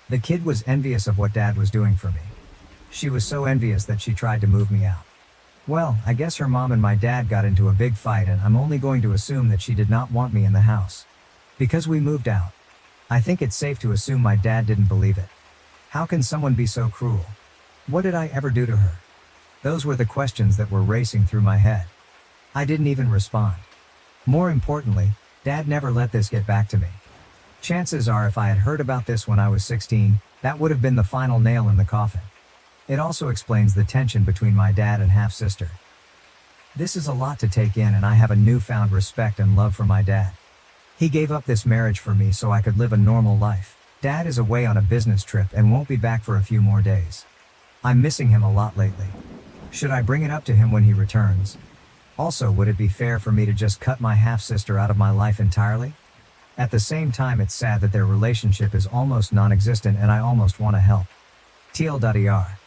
The kid was envious of what Dad was doing for me. She was so envious that she tried to move me out. Well, I guess her mom and my dad got into a big fight, and I'm only going to assume that she did not want me in the house. Because we moved out. I think it's safe to assume my dad didn't believe it. How can someone be so cruel? What did I ever do to her? Those were the questions that were racing through my head. I didn't even respond. More importantly, Dad never let this get back to me. Chances are if I had heard about this when I was 16, that would have been the final nail in the coffin. It also explains the tension between my dad and half-sister. This is a lot to take in, and I have a newfound respect and love for my dad. He gave up this marriage for me so I could live a normal life. Dad is away on a business trip and won't be back for a few more days. I'm missing him a lot lately. Should I bring it up to him when he returns? Also, would it be fair for me to just cut my half-sister out of my life entirely? At the same time, it's sad that their relationship is almost non-existent and I almost want to help. TLDR.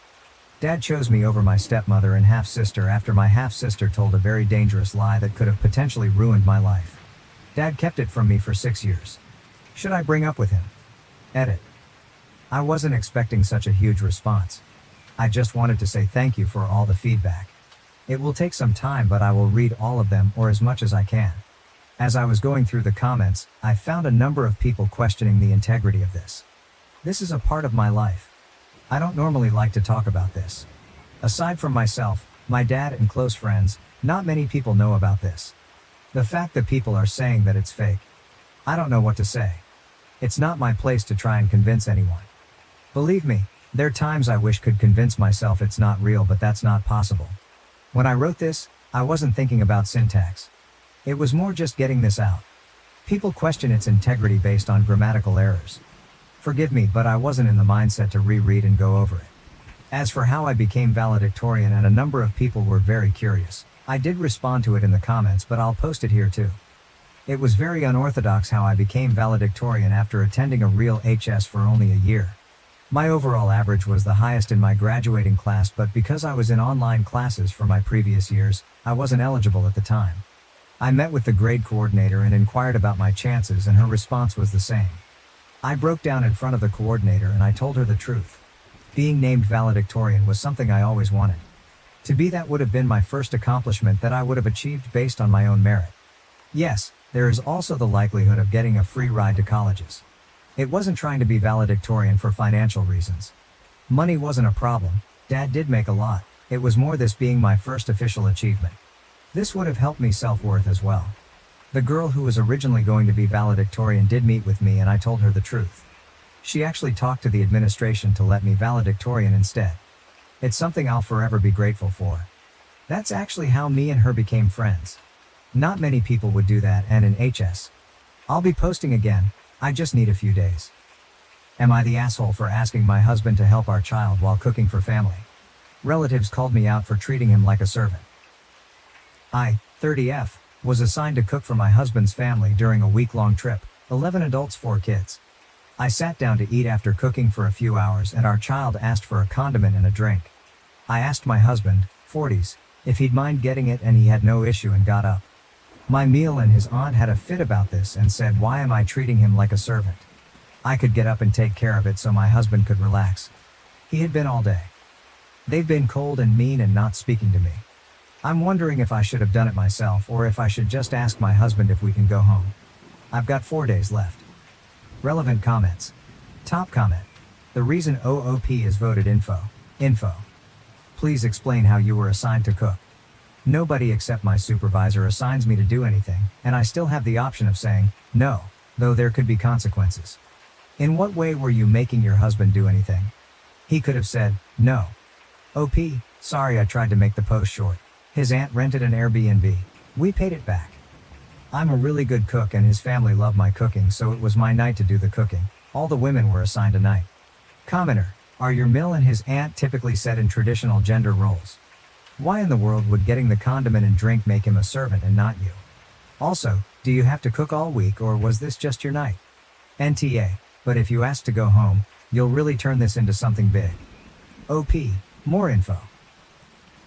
Dad chose me over my stepmother and half-sister after my half-sister told a very dangerous lie that could have potentially ruined my life. Dad kept it from me for 6 years. Should I bring up with him? Edit. I wasn't expecting such a huge response. I just wanted to say thank you for all the feedback. It will take some time, but I will read all of them, or as much as I can. As I was going through the comments, I found a number of people questioning the integrity of this. This is a part of my life. I don't normally like to talk about this. Aside from myself, my dad and close friends, not many people know about this. The fact that people are saying that it's fake, I don't know what to say. It's not my place to try and convince anyone. Believe me, there are times I wish could convince myself it's not real, but that's not possible. When I wrote this, I wasn't thinking about syntax. It was more just getting this out. People question its integrity based on grammatical errors. Forgive me, but I wasn't in the mindset to reread and go over it. As for how I became valedictorian, and a number of people were very curious, I did respond to it in the comments, but I'll post it here too. It was very unorthodox how I became valedictorian after attending a real HS for only a year. My overall average was the highest in my graduating class, but because I was in online classes for my previous years, I wasn't eligible at the time. I met with the grade coordinator and inquired about my chances, and her response was the same. I broke down in front of the coordinator and I told her the truth. Being named valedictorian was something I always wanted. To be that would have been my first accomplishment that I would have achieved based on my own merit. Yes, there is also the likelihood of getting a free ride to colleges. It wasn't trying to be valedictorian for financial reasons. Money wasn't a problem. Dad did make a lot. It was more this being my first official achievement. This would have helped me self-worth as well. The girl who was originally going to be valedictorian did meet with me, and I told her the truth. She actually talked to the administration to let me valedictorian instead. It's something I'll forever be grateful for. That's actually how me and her became friends. Not many people would do that, and in HS. I'll be posting again. I just need a few days. Am I the asshole for asking my husband to help our child while cooking for family? Relatives called me out for treating him like a servant. I, 30F, was assigned to cook for my husband's family during a week-long trip, 11 adults, 4 kids. I sat down to eat after cooking for a few hours, and our child asked for a condiment and a drink. I asked my husband, 40s, if he'd mind getting it, and he had no issue and got up. My meal, and his aunt had a fit about this and said, why am I treating him like a servant? I could get up and take care of it so my husband could relax. He had been all day. They've been cold and mean and not speaking to me. I'm wondering if I should have done it myself, or if I should just ask my husband if we can go home. I've got 4 days left. Relevant comments. Top comment. The reason OOP is voted info. Please explain how you were assigned to cook. Nobody except my supervisor assigns me to do anything, and I still have the option of saying no, though there could be consequences. In what way were you making your husband do anything? He could have said no. OP, sorry, I tried to make the post short. His aunt rented an Airbnb. We paid it back. I'm a really good cook, and his family loved my cooking, so it was my night to do the cooking. All the women were assigned a night. Commenter, are your mill and his aunt typically set in traditional gender roles? Why in the world would getting the condiment and drink make him a servant and not you? Also, do you have to cook all week, or was this just your night? NTA, but if you ask to go home, you'll really turn this into something big. OP, more info.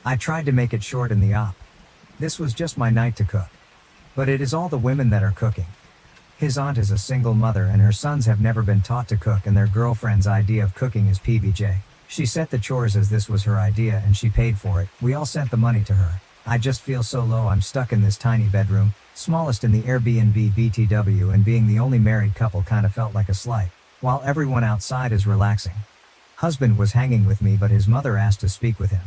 I tried to make it short in the op. This was just my night to cook. But it is all the women that are cooking. His aunt is a single mother, and her sons have never been taught to cook, and their girlfriend's idea of cooking is PBJ. She set the chores as this was her idea, and she paid for it. We all sent the money to her. I just feel so low. I'm stuck in this tiny bedroom, smallest in the Airbnb BTW, and being the only married couple kind of felt like a slight, while everyone outside is relaxing. Husband was hanging with me, but his mother asked to speak with him.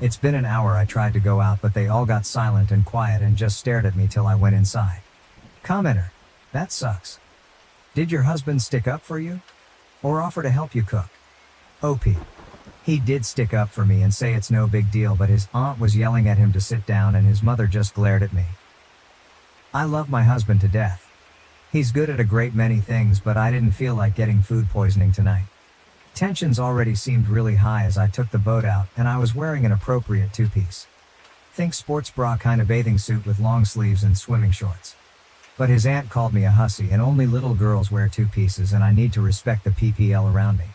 It's been an hour. I tried to go out, but they all got silent and quiet and just stared at me till I went inside. Commenter, that sucks. Did your husband stick up for you? Or offer to help you cook? OP. He did stick up for me and say it's no big deal, but his aunt was yelling at him to sit down, and his mother just glared at me. I love my husband to death. He's good at a great many things, but I didn't feel like getting food poisoning tonight. Tensions already seemed really high as I took the boat out, and I was wearing an appropriate two-piece. Think sports bra kind of bathing suit with long sleeves and swimming shorts. But his aunt called me a hussy, and only little girls wear two pieces, and I need to respect the PPL around me.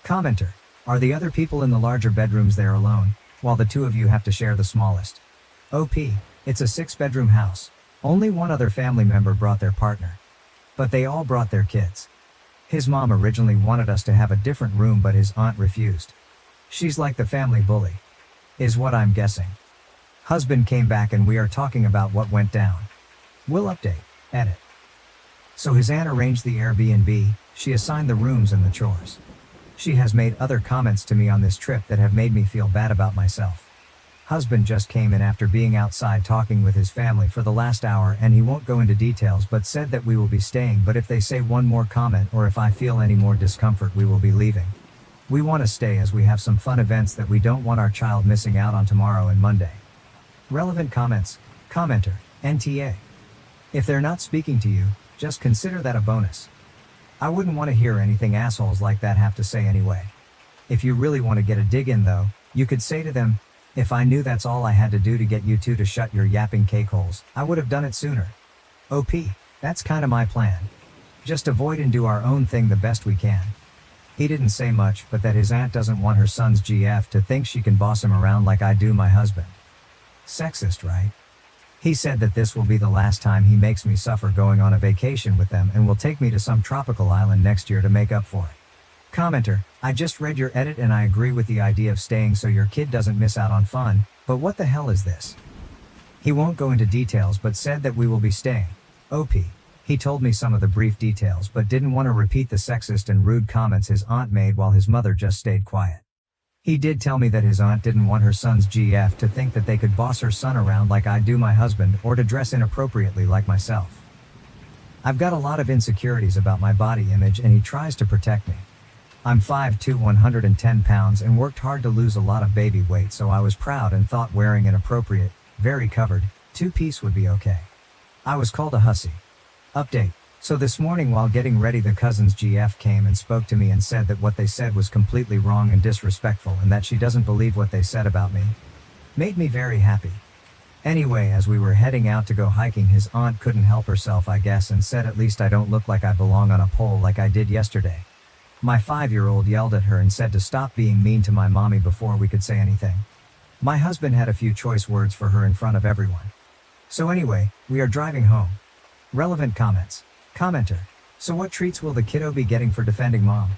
Commenter, are the other people in the larger bedrooms there alone, while the two of you have to share the smallest? OP, it's a 6-bedroom house. Only one other family member brought their partner. But they all brought their kids. His mom originally wanted us to have a different room, but his aunt refused. She's like the family bully, is what I'm guessing. Husband came back and we are talking about what went down. Will update, edit. So his aunt arranged the Airbnb, she assigned the rooms and the chores. She has made other comments to me on this trip that have made me feel bad about myself. Husband just came in after being outside talking with his family for the last hour, and he won't go into details but said that we will be staying, but if they say one more comment or if I feel any more discomfort we will be leaving. We want to stay as we have some fun events that we don't want our child missing out on tomorrow and Monday. Relevant comments. Commenter, NTA. If they're not speaking to you, just consider that a bonus. I wouldn't want to hear anything assholes like that have to say anyway. If you really want to get a dig in though, you could say to them, if I knew that's all I had to do to get you two to shut your yapping cake holes, I would have done it sooner. OP, that's kinda my plan. Just avoid and do our own thing the best we can. He didn't say much, but that his aunt doesn't want her son's GF to think she can boss him around like I do my husband. Sexist, right? He said that this will be the last time he makes me suffer going on a vacation with them and will take me to some tropical island next year to make up for it. Commenter, I just read your edit and I agree with the idea of staying so your kid doesn't miss out on fun, but what the hell is this? He won't go into details but said that we will be staying. OP. He told me some of the brief details but didn't want to repeat the sexist and rude comments his aunt made while his mother just stayed quiet. He did tell me that his aunt didn't want her son's GF to think that they could boss her son around like I do my husband or to dress inappropriately like myself. I've got a lot of insecurities about my body image and he tries to protect me. I'm 5'2", 110 pounds and worked hard to lose a lot of baby weight, so I was proud and thought wearing an appropriate, very covered, two-piece would be okay. I was called a hussy. Update. So this morning while getting ready the cousin's GF came and spoke to me and said that what they said was completely wrong and disrespectful and that she doesn't believe what they said about me. Made me very happy. Anyway, as we were heading out to go hiking, his aunt couldn't help herself I guess and said at least I don't look like I belong on a pole like I did yesterday. My 5-year-old yelled at her and said to stop being mean to my mommy before we could say anything. My husband had a few choice words for her in front of everyone. So anyway, we are driving home. Relevant comments. Commenter. So what treats will the kiddo be getting for defending mom?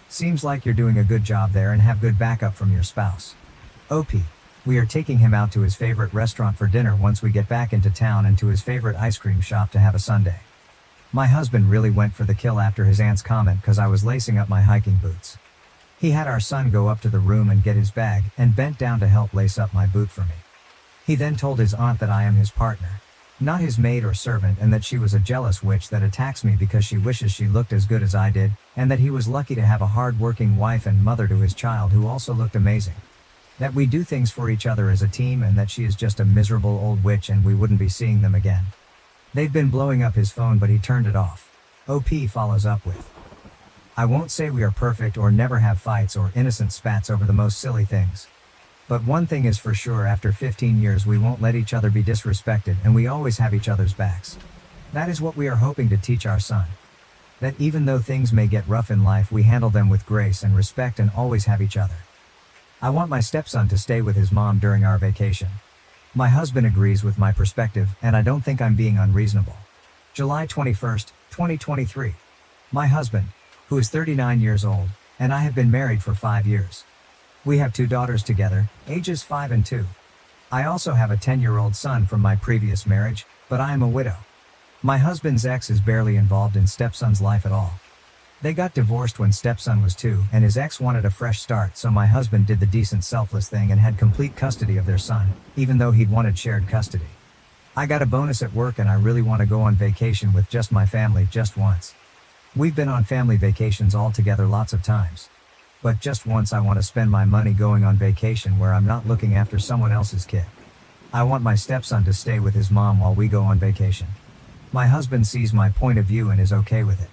Seems like you're doing a good job there and have good backup from your spouse. OP. We are taking him out to his favorite restaurant for dinner once we get back into town and to his favorite ice cream shop to have a sundae. My husband really went for the kill after his aunt's comment cause I was lacing up my hiking boots. He had our son go up to the room and get his bag and bent down to help lace up my boot for me. He then told his aunt that I am his partner, not his maid or servant, and that she was a jealous witch that attacks me because she wishes she looked as good as I did, and that he was lucky to have a hard-working wife and mother to his child who also looked amazing. That we do things for each other as a team and that she is just a miserable old witch and we wouldn't be seeing them again. They've been blowing up his phone but he turned it off. OP follows up with, I won't say we are perfect or never have fights or innocent spats over the most silly things. But one thing is for sure, after 15 years we won't let each other be disrespected and we always have each other's backs. That is what we are hoping to teach our son. That even though things may get rough in life we handle them with grace and respect and always have each other. I want my stepson to stay with his mom during our vacation. My husband agrees with my perspective and I don't think I'm being unreasonable. July 21st, 2023. My husband, who is 39 years old, and I have been married for 5 years. We have 2 daughters together, ages 5 and 2. I also have a 10-year-old son from my previous marriage, but I am a widow. My husband's ex is barely involved in stepson's life at all. They got divorced when stepson was 2 and his ex wanted a fresh start, so my husband did the decent selfless thing and had complete custody of their son, even though he'd wanted shared custody. I got a bonus at work and I really want to go on vacation with just my family just once. We've been on family vacations all together lots of times. But just once I want to spend my money going on vacation where I'm not looking after someone else's kid. I want my stepson to stay with his mom while we go on vacation. My husband sees my point of view and is okay with it.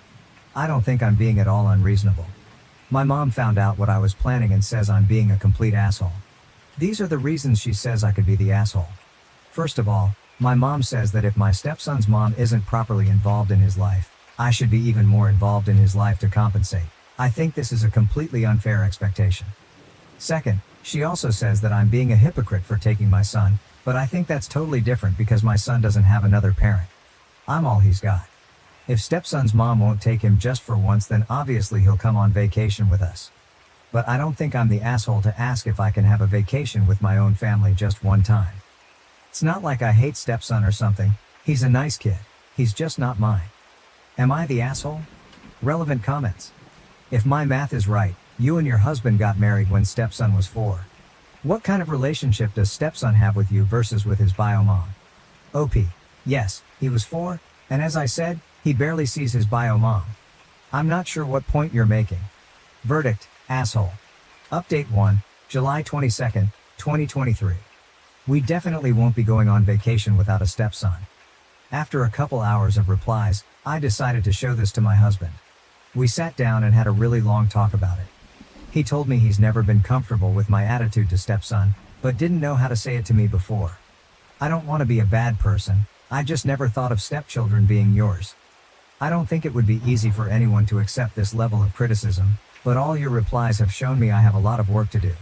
I don't think I'm being at all unreasonable. My mom found out what I was planning and says I'm being a complete asshole. These are the reasons she says I could be the asshole. First of all, my mom says that if my stepson's mom isn't properly involved in his life, I should be even more involved in his life to compensate. I think this is a completely unfair expectation. Second, she also says that I'm being a hypocrite for taking my son, but I think that's totally different because my son doesn't have another parent. I'm all he's got. If stepson's mom won't take him just for once, then obviously he'll come on vacation with us. But I don't think I'm the asshole to ask if I can have a vacation with my own family just one time. It's not like I hate stepson or something. He's a nice kid. He's just not mine. Am I the asshole? Relevant comments. If my math is right, you and your husband got married when stepson was 4. What kind of relationship does stepson have with you versus with his bio mom? OP. Yes, he was 4, and as I said, he barely sees his bio mom. I'm not sure what point you're making. Verdict, asshole. Update 1, July 22nd, 2023. We definitely won't be going on vacation without a stepson. After a couple hours of replies, I decided to show this to my husband. We sat down and had a really long talk about it. He told me he's never been comfortable with my attitude to stepson, but didn't know how to say it to me before. I don't want to be a bad person, I just never thought of stepchildren being yours. I don't think it would be easy for anyone to accept this level of criticism, but all your replies have shown me I have a lot of work to do.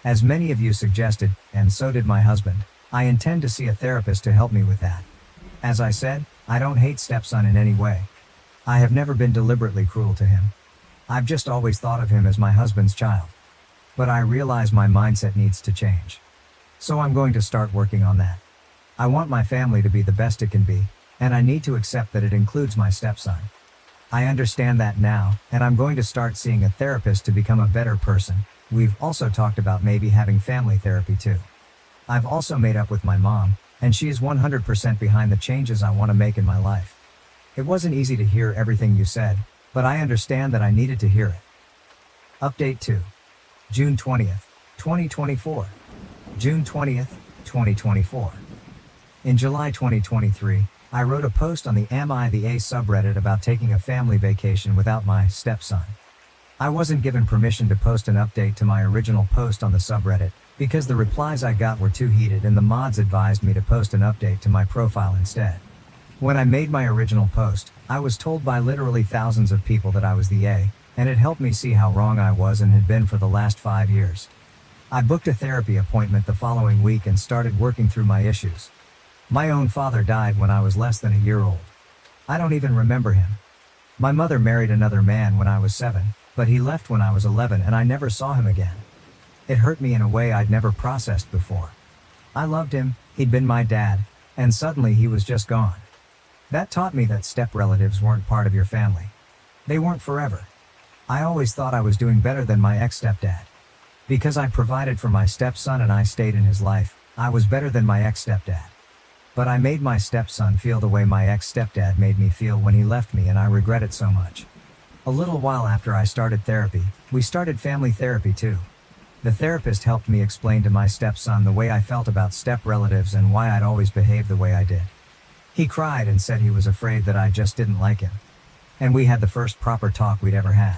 As many of you suggested, and so did my husband, I intend to see a therapist to help me with that. As I said, I don't hate stepson in any way. I have never been deliberately cruel to him. I've just always thought of him as my husband's child. But I realize my mindset needs to change. So I'm going to start working on that. I want my family to be the best it can be, and I need to accept that it includes my stepson. I understand that now, and I'm going to start seeing a therapist to become a better person. We've also talked about maybe having family therapy too. I've also made up with my mom, and she is 100% behind the changes I want to make in my life. It wasn't easy to hear everything you said, but I understand that I needed to hear it. Update 2. June 20th, 2024. June 20th, 2024. In July 2023, I wrote a post on the Am I the A subreddit about taking a family vacation without my stepson. I wasn't given permission to post an update to my original post on the subreddit, because the replies I got were too heated and the mods advised me to post an update to my profile instead. When I made my original post, I was told by literally thousands of people that I was the A, and it helped me see how wrong I was and had been for the last 5 years. I booked a therapy appointment the following week and started working through my issues. My own father died when I was less than a year old. I don't even remember him. My mother married another man when I was 7, but he left when I was 11 and I never saw him again. It hurt me in a way I'd never processed before. I loved him, he'd been my dad, and suddenly he was just gone. That taught me that step-relatives weren't part of your family. They weren't forever. I always thought I was doing better than my ex-stepdad. Because I provided for my stepson and I stayed in his life, I was better than my ex-stepdad. But I made my stepson feel the way my ex-stepdad made me feel when he left me, and I regret it so much. A little while after I started therapy, we started family therapy too. The therapist helped me explain to my stepson the way I felt about step-relatives and why I'd always behaved the way I did. He cried and said he was afraid that I just didn't like him. And we had the first proper talk we'd ever had.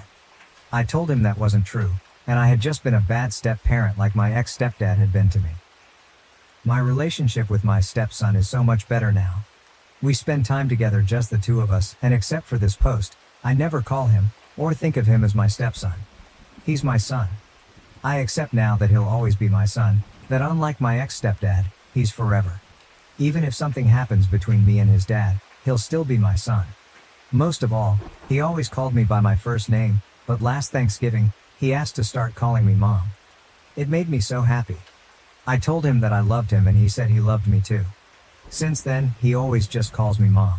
I told him that wasn't true, and I had just been a bad step-parent like my ex-stepdad had been to me. My relationship with my stepson is so much better now. We spend time together, just the two of us, and except for this post, I never call him, or think of him as my stepson. He's my son. I accept now that he'll always be my son, that unlike my ex-stepdad, he's forever. Even if something happens between me and his dad, he'll still be my son. Most of all, he always called me by my first name, but last Thanksgiving, he asked to start calling me Mom. It made me so happy. I told him that I loved him and he said he loved me too. Since then, he always just calls me Mom.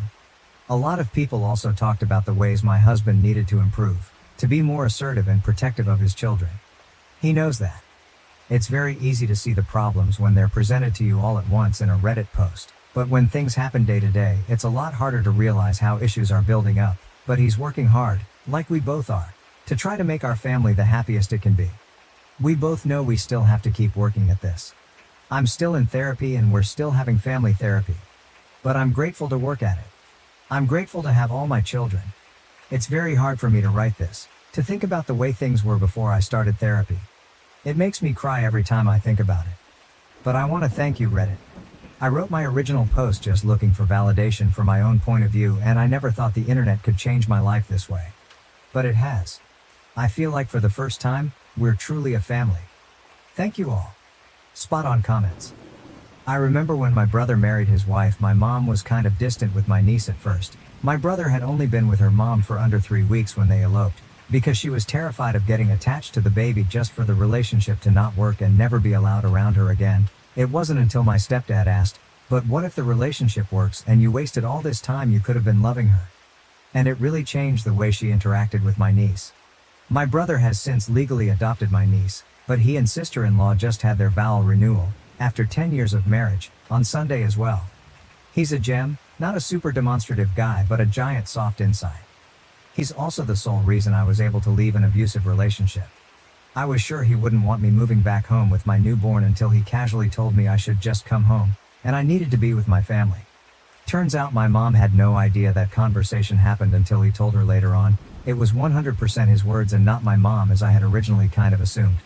A lot of people also talked about the ways my husband needed to improve, to be more assertive and protective of his children. He knows that. It's very easy to see the problems when they're presented to you all at once in a Reddit post, but when things happen day to day, it's a lot harder to realize how issues are building up. But he's working hard, like we both are, to try to make our family the happiest it can be. We both know we still have to keep working at this. I'm still in therapy and we're still having family therapy. But I'm grateful to work at it. I'm grateful to have all my children. It's very hard for me to write this, to think about the way things were before I started therapy. It makes me cry every time I think about it. But I want to thank you, Reddit. I wrote my original post just looking for validation for my own point of view, and I never thought the internet could change my life this way. But it has. I feel like for the first time, we're truly a family. Thank you all. Spot on comments. I remember when my brother married his wife, my mom was kind of distant with my niece at first, My brother had only been with her mom for under 3 weeks when they eloped, because she was terrified of getting attached to the baby just for the relationship to not work and never be allowed around her again. It wasn't until my stepdad asked, "But what if the relationship works and you wasted all this time you could have been loving her?" And it really changed the way she interacted with my niece. My brother has since legally adopted my niece, but he and sister-in-law just had their vow renewal, after 10 years of marriage, on Sunday as well. He's a gem, not a super demonstrative guy but a giant soft inside. He's also the sole reason I was able to leave an abusive relationship. I was sure he wouldn't want me moving back home with my newborn until he casually told me I should just come home, and I needed to be with my family. Turns out my mom had no idea that conversation happened until he told her later on. It was 100% his words and not my mom as I had originally kind of assumed.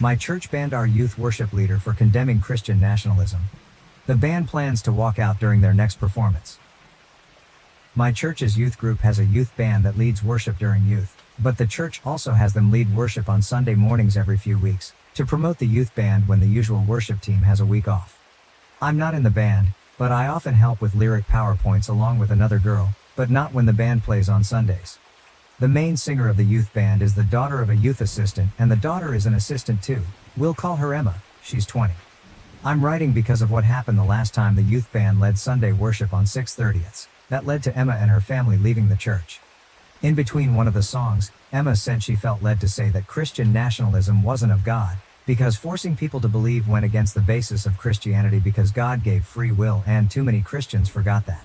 My church banned our youth worship leader for condemning Christian nationalism. The band plans to walk out during their next performance. My church's youth group has a youth band that leads worship during youth, but the church also has them lead worship on Sunday mornings every few weeks, to promote the youth band when the usual worship team has a week off. I'm not in the band, but I often help with lyric PowerPoints along with another girl, but not when the band plays on Sundays. The main singer of the youth band is the daughter of a youth assistant, and the daughter is an assistant too. We'll call her Emma, she's 20. I'm writing because of what happened the last time the youth band led Sunday worship on 6/30. That led to Emma and her family leaving the church. In between one of the songs, Emma said she felt led to say that Christian nationalism wasn't of God, because forcing people to believe went against the basis of Christianity because God gave free will and too many Christians forgot that.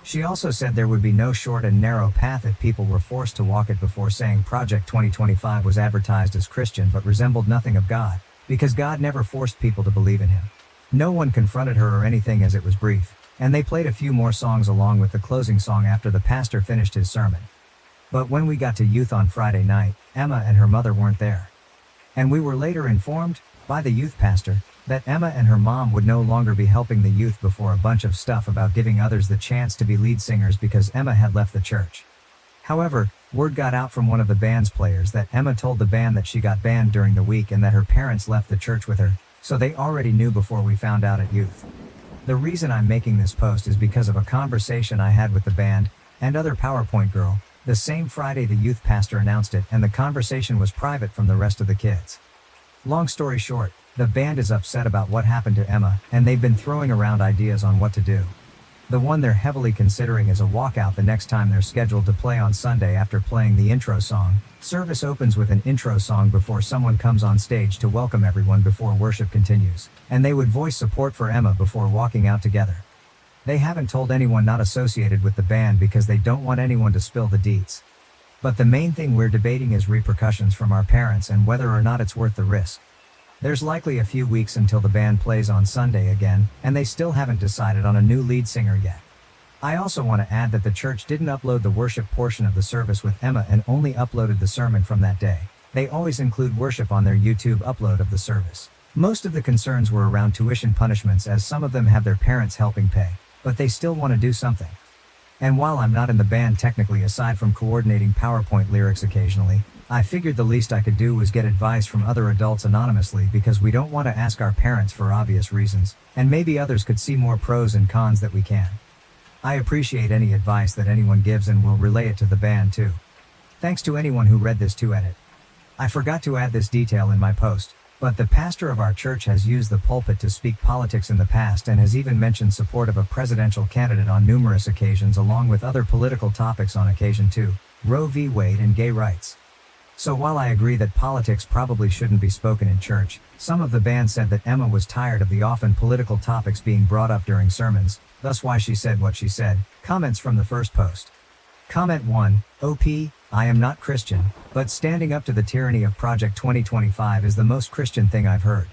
She also said there would be no short and narrow path if people were forced to walk it, before saying Project 2025 was advertised as Christian but resembled nothing of God, because God never forced people to believe in him. No one confronted her or anything as it was brief, and they played a few more songs along with the closing song after the pastor finished his sermon. But when we got to youth on Friday night, Emma and her mother weren't there. And we were later informed, by the youth pastor, that Emma and her mom would no longer be helping the youth before a bunch of stuff about giving others the chance to be lead singers because Emma had left the church. However, word got out from one of the band's players that Emma told the band that she got banned during the week and that her parents left the church with her, so they already knew before we found out at youth. The reason I'm making this post is because of a conversation I had with the band, and other PowerPoint girl, the same Friday the youth pastor announced it, and the conversation was private from the rest of the kids. Long story short, the band is upset about what happened to Emma, and they've been throwing around ideas on what to do. The one they're heavily considering is a walkout the next time they're scheduled to play on Sunday after playing the intro song. Service opens with an intro song before someone comes on stage to welcome everyone before worship continues, and they would voice support for Emma before walking out together. They haven't told anyone not associated with the band because they don't want anyone to spill the deets. But the main thing we're debating is repercussions from our parents and whether or not it's worth the risk. There's likely a few weeks until the band plays on Sunday again, and they still haven't decided on a new lead singer yet. I also want to add that the church didn't upload the worship portion of the service with Emma and only uploaded the sermon from that day. They always include worship on their YouTube upload of the service. Most of the concerns were around tuition punishments, as some of them have their parents helping pay, but they still want to do something. And while I'm not in the band technically, aside from coordinating PowerPoint lyrics occasionally, I figured the least I could do was get advice from other adults anonymously, because we don't want to ask our parents for obvious reasons, and maybe others could see more pros and cons that we can. I appreciate any advice that anyone gives and will relay it to the band too. Thanks to anyone who read this to edit. I forgot to add this detail in my post, but the pastor of our church has used the pulpit to speak politics in the past and has even mentioned support of a presidential candidate on numerous occasions, along with other political topics on occasion too, Roe v. Wade and gay rights. So while I agree that politics probably shouldn't be spoken in church, some of the band said that Emma was tired of the often political topics being brought up during sermons, thus why she said what she said. Comments from the first post. Comment 1, OP, I am not Christian, but standing up to the tyranny of Project 2025 is the most Christian thing I've heard.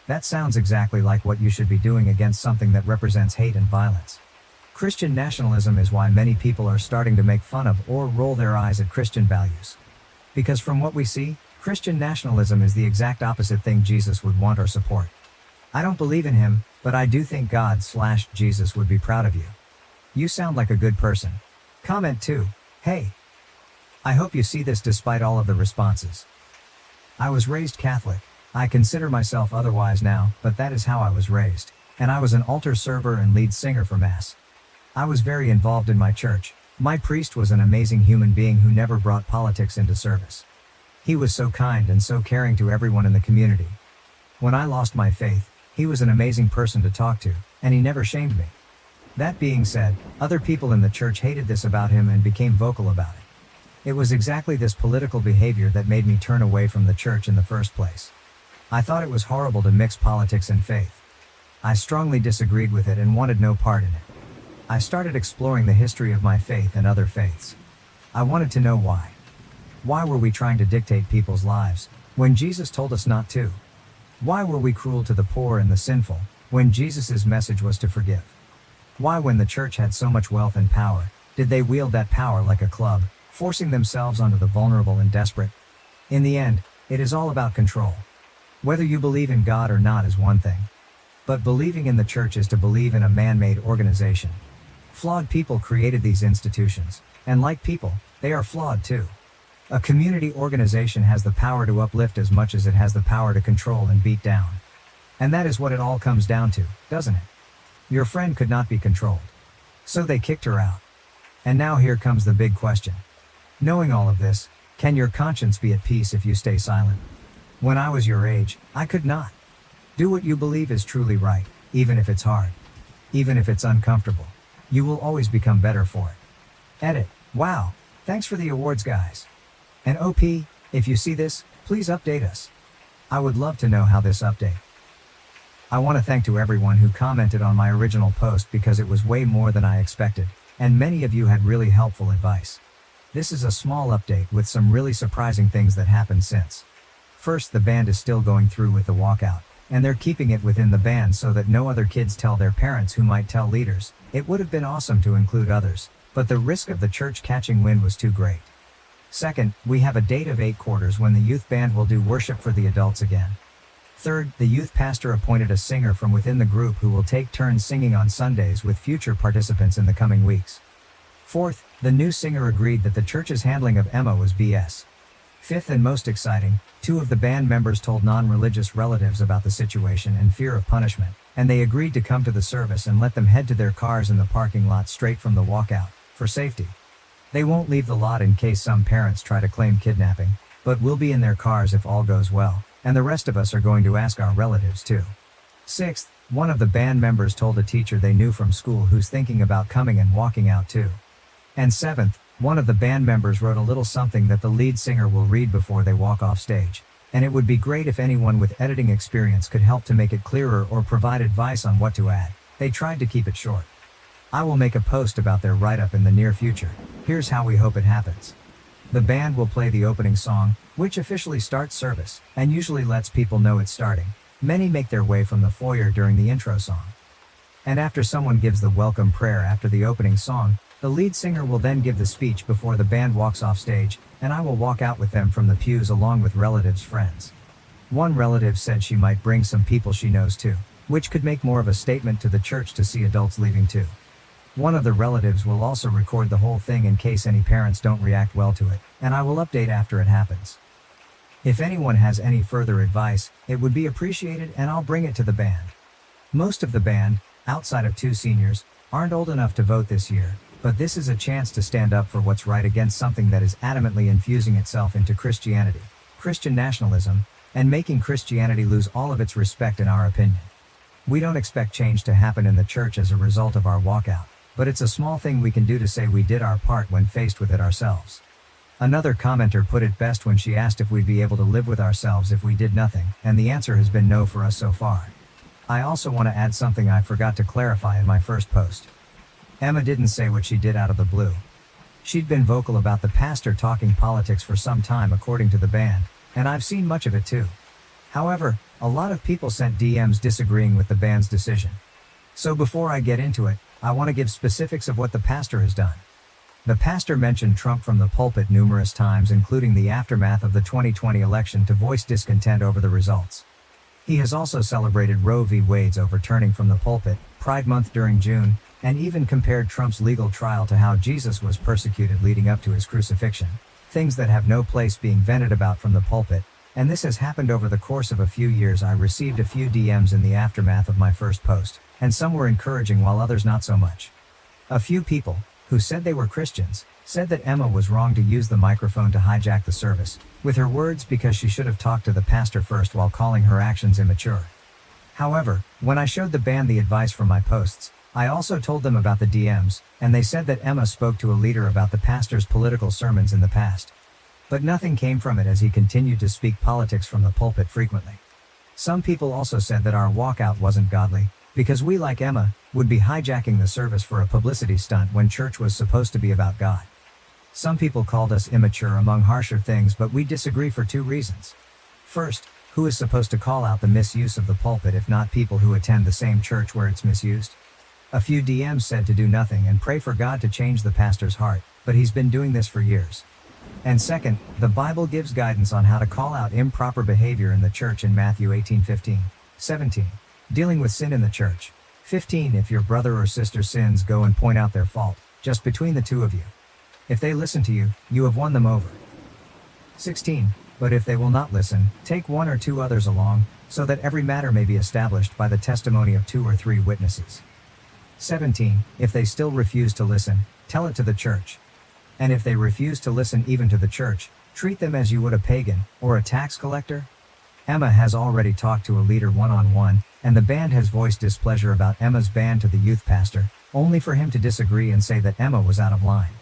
That sounds exactly like what you should be doing against something that represents hate and violence. Christian nationalism is why many people are starting to make fun of or roll their eyes at Christian values. Because from what we see, Christian nationalism is the exact opposite thing Jesus would want or support. I don't believe in him, but I do think God/Jesus would be proud of you. You sound like a good person. Comment 2, hey. I hope you see this despite all of the responses. I was raised Catholic. I consider myself otherwise now, but that is how I was raised. And I was an altar server and lead singer for Mass. I was very involved in my church. My priest was an amazing human being who never brought politics into service. He was so kind and so caring to everyone in the community. When I lost my faith, he was an amazing person to talk to, and he never shamed me. That being said, other people in the church hated this about him and became vocal about it. It was exactly this political behavior that made me turn away from the church in the first place. I thought it was horrible to mix politics and faith. I strongly disagreed with it and wanted no part in it. I started exploring the history of my faith and other faiths. I wanted to know why. Why were we trying to dictate people's lives, when Jesus told us not to? Why were we cruel to the poor and the sinful, when Jesus' message was to forgive? Why, when the church had so much wealth and power, did they wield that power like a club, forcing themselves onto the vulnerable and desperate? In the end, it is all about control. Whether you believe in God or not is one thing. But believing in the church is to believe in a man-made organization. Flawed people created these institutions, and like people, they are flawed too. A community organization has the power to uplift as much as it has the power to control and beat down. And that is what it all comes down to, doesn't it? Your friend could not be controlled. So they kicked her out. And now here comes the big question. Knowing all of this, can your conscience be at peace if you stay silent? When I was your age, I could not. Do what you believe is truly right, even if it's hard. Even if it's uncomfortable. You will always become better for it. Edit. Wow. Thanks for the awards, guys. And OP, if you see this, please update us. I would love to know how this update. I want to thank to everyone who commented on my original post because it was way more than I expected, and many of you had really helpful advice. This is a small update with some really surprising things that happened since. First, the band is still going through with the walkout, and they're keeping it within the band so that no other kids tell their parents who might tell leaders. It would have been awesome to include others, but the risk of the church catching wind was too great. Second, we have a date of 8 quarters when the youth band will do worship for the adults again. Third, the youth pastor appointed a singer from within the group who will take turns singing on Sundays with future participants in the coming weeks. Fourth, the new singer agreed that the church's handling of Emma was BS. Fifth, and most exciting, 2 of the band members told non-religious relatives about the situation and fear of punishment, and they agreed to come to the service and let them head to their cars in the parking lot straight from the walkout, for safety. They won't leave the lot in case some parents try to claim kidnapping, but will be in their cars if all goes well, and the rest of us are going to ask our relatives too. Sixth, one of the band members told a teacher they knew from school who's thinking about coming and walking out too. And seventh, one of the band members wrote a little something that the lead singer will read before they walk off stage, and it would be great if anyone with editing experience could help to make it clearer or provide advice on what to add. They tried to keep it short. I will make a post about their write-up in the near future. Here's how we hope it happens. The band will play the opening song, which officially starts service, and usually lets people know it's starting. Many make their way from the foyer during the intro song. And after someone gives the welcome prayer after the opening song, the lead singer will then give the speech before the band walks off stage, and I will walk out with them from the pews along with relatives' friends. One relative said she might bring some people she knows too, which could make more of a statement to the church to see adults leaving too. One of the relatives will also record the whole thing in case any parents don't react well to it, and I will update after it happens. If anyone has any further advice, it would be appreciated and I'll bring it to the band. Most of the band, outside of 2 seniors, aren't old enough to vote this year, but this is a chance to stand up for what's right against something that is adamantly infusing itself into Christianity, Christian nationalism, and making Christianity lose all of its respect in our opinion. We don't expect change to happen in the church as a result of our walkout, but it's a small thing we can do to say we did our part when faced with it ourselves. Another commenter put it best when she asked if we'd be able to live with ourselves if we did nothing, and the answer has been no for us so far. I also want to add something I forgot to clarify in my first post. Emma didn't say what she did out of the blue. She'd been vocal about the pastor talking politics for some time according to the band, and I've seen much of it too. However, a lot of people sent DMs disagreeing with the band's decision. So before I get into it, I want to give specifics of what the pastor has done. The pastor mentioned Trump from the pulpit numerous times, including the aftermath of the 2020 election, to voice discontent over the results. He has also celebrated Roe v. Wade's overturning from the pulpit, Pride Month during June, and even compared Trump's legal trial to how Jesus was persecuted leading up to his crucifixion, things that have no place being vented about from the pulpit, and this has happened over the course of a few years. I received a few DMs in the aftermath of my first post, and some were encouraging while others not so much. A few people, who said they were Christians, said that Emma was wrong to use the microphone to hijack the service, with her words because she should have talked to the pastor first while calling her actions immature. However, when I showed the band the advice from my posts, I also told them about the DMs, and they said that Emma spoke to a leader about the pastor's political sermons in the past. But nothing came from it as he continued to speak politics from the pulpit frequently. Some people also said that our walkout wasn't godly, because we, like Emma, would be hijacking the service for a publicity stunt when church was supposed to be about God. Some people called us immature among harsher things, but we disagree for two reasons. First, who is supposed to call out the misuse of the pulpit if not people who attend the same church where it's misused? A few DMs said to do nothing and pray for God to change the pastor's heart, but he's been doing this for years. And second, the Bible gives guidance on how to call out improper behavior in the church in Matthew 18:15, 17. Dealing with sin in the church. 15. If your brother or sister sins, go and point out their fault, just between the two of you. If they listen to you, you have won them over. 16. But if they will not listen, take one or two others along, so that every matter may be established by the testimony of 2 or 3 witnesses. 17. If they still refuse to listen, tell it to the church. And if they refuse to listen even to the church, treat them as you would a pagan, or a tax collector. Emma has already talked to a leader one-on-one, and the band has voiced displeasure about Emma's ban to the youth pastor, only for him to disagree and say that Emma was out of line.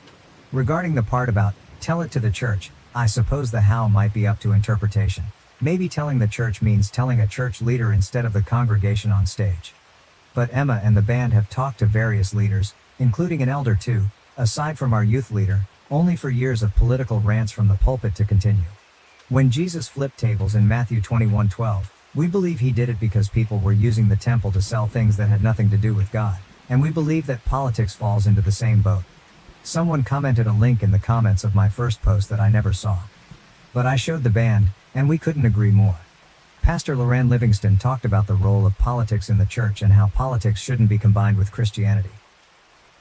Regarding the part about, tell it to the church, I suppose the how might be up to interpretation. Maybe telling the church means telling a church leader instead of the congregation on stage. But Emma and the band have talked to various leaders, including an elder too, aside from our youth leader, only for years of political rants from the pulpit to continue. When Jesus flipped tables in Matthew 21:12, we believe he did it because people were using the temple to sell things that had nothing to do with God, and we believe that politics falls into the same boat. Someone commented a link in the comments of my first post that I never saw. But I showed the band, and we couldn't agree more. Pastor Loran Livingston talked about the role of politics in the church and how politics shouldn't be combined with Christianity.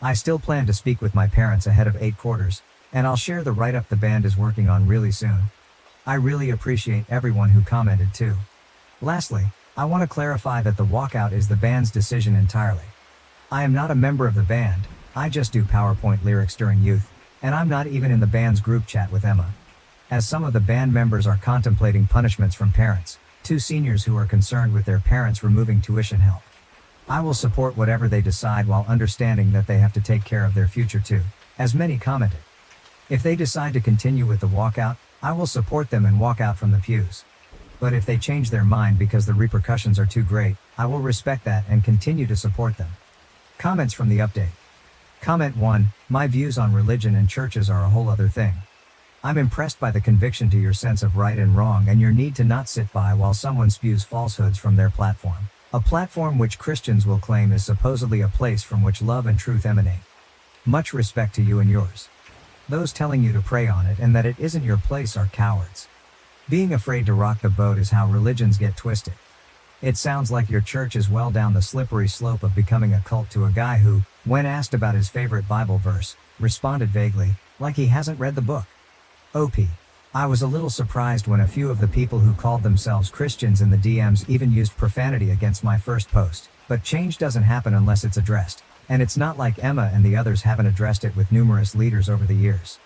I still plan to speak with my parents ahead of 8 quarters, and I'll share the write-up the band is working on really soon. I really appreciate everyone who commented too. Lastly, I want to clarify that the walkout is the band's decision entirely. I am not a member of the band, I just do PowerPoint lyrics during youth, and I'm not even in the band's group chat with Emma. As some of the band members are contemplating punishments from parents, 2 seniors who are concerned with their parents removing tuition help. I will support whatever they decide while understanding that they have to take care of their future too, as many commented. If they decide to continue with the walkout, I will support them and walk out from the pews. But if they change their mind because the repercussions are too great, I will respect that and continue to support them. Comments from the update. Comment 1, my views on religion and churches are a whole other thing. I'm impressed by the conviction to your sense of right and wrong and your need to not sit by while someone spews falsehoods from their platform. A platform which Christians will claim is supposedly a place from which love and truth emanate. Much respect to you and yours. Those telling you to pray on it and that it isn't your place are cowards. Being afraid to rock the boat is how religions get twisted. It sounds like your church is well down the slippery slope of becoming a cult to a guy who, when asked about his favorite Bible verse, responded vaguely, like he hasn't read the book. OP. I was a little surprised when a few of the people who called themselves Christians in the DMs even used profanity against my first post, but change doesn't happen unless it's addressed, and it's not like Emma and the others haven't addressed it with numerous leaders over the years.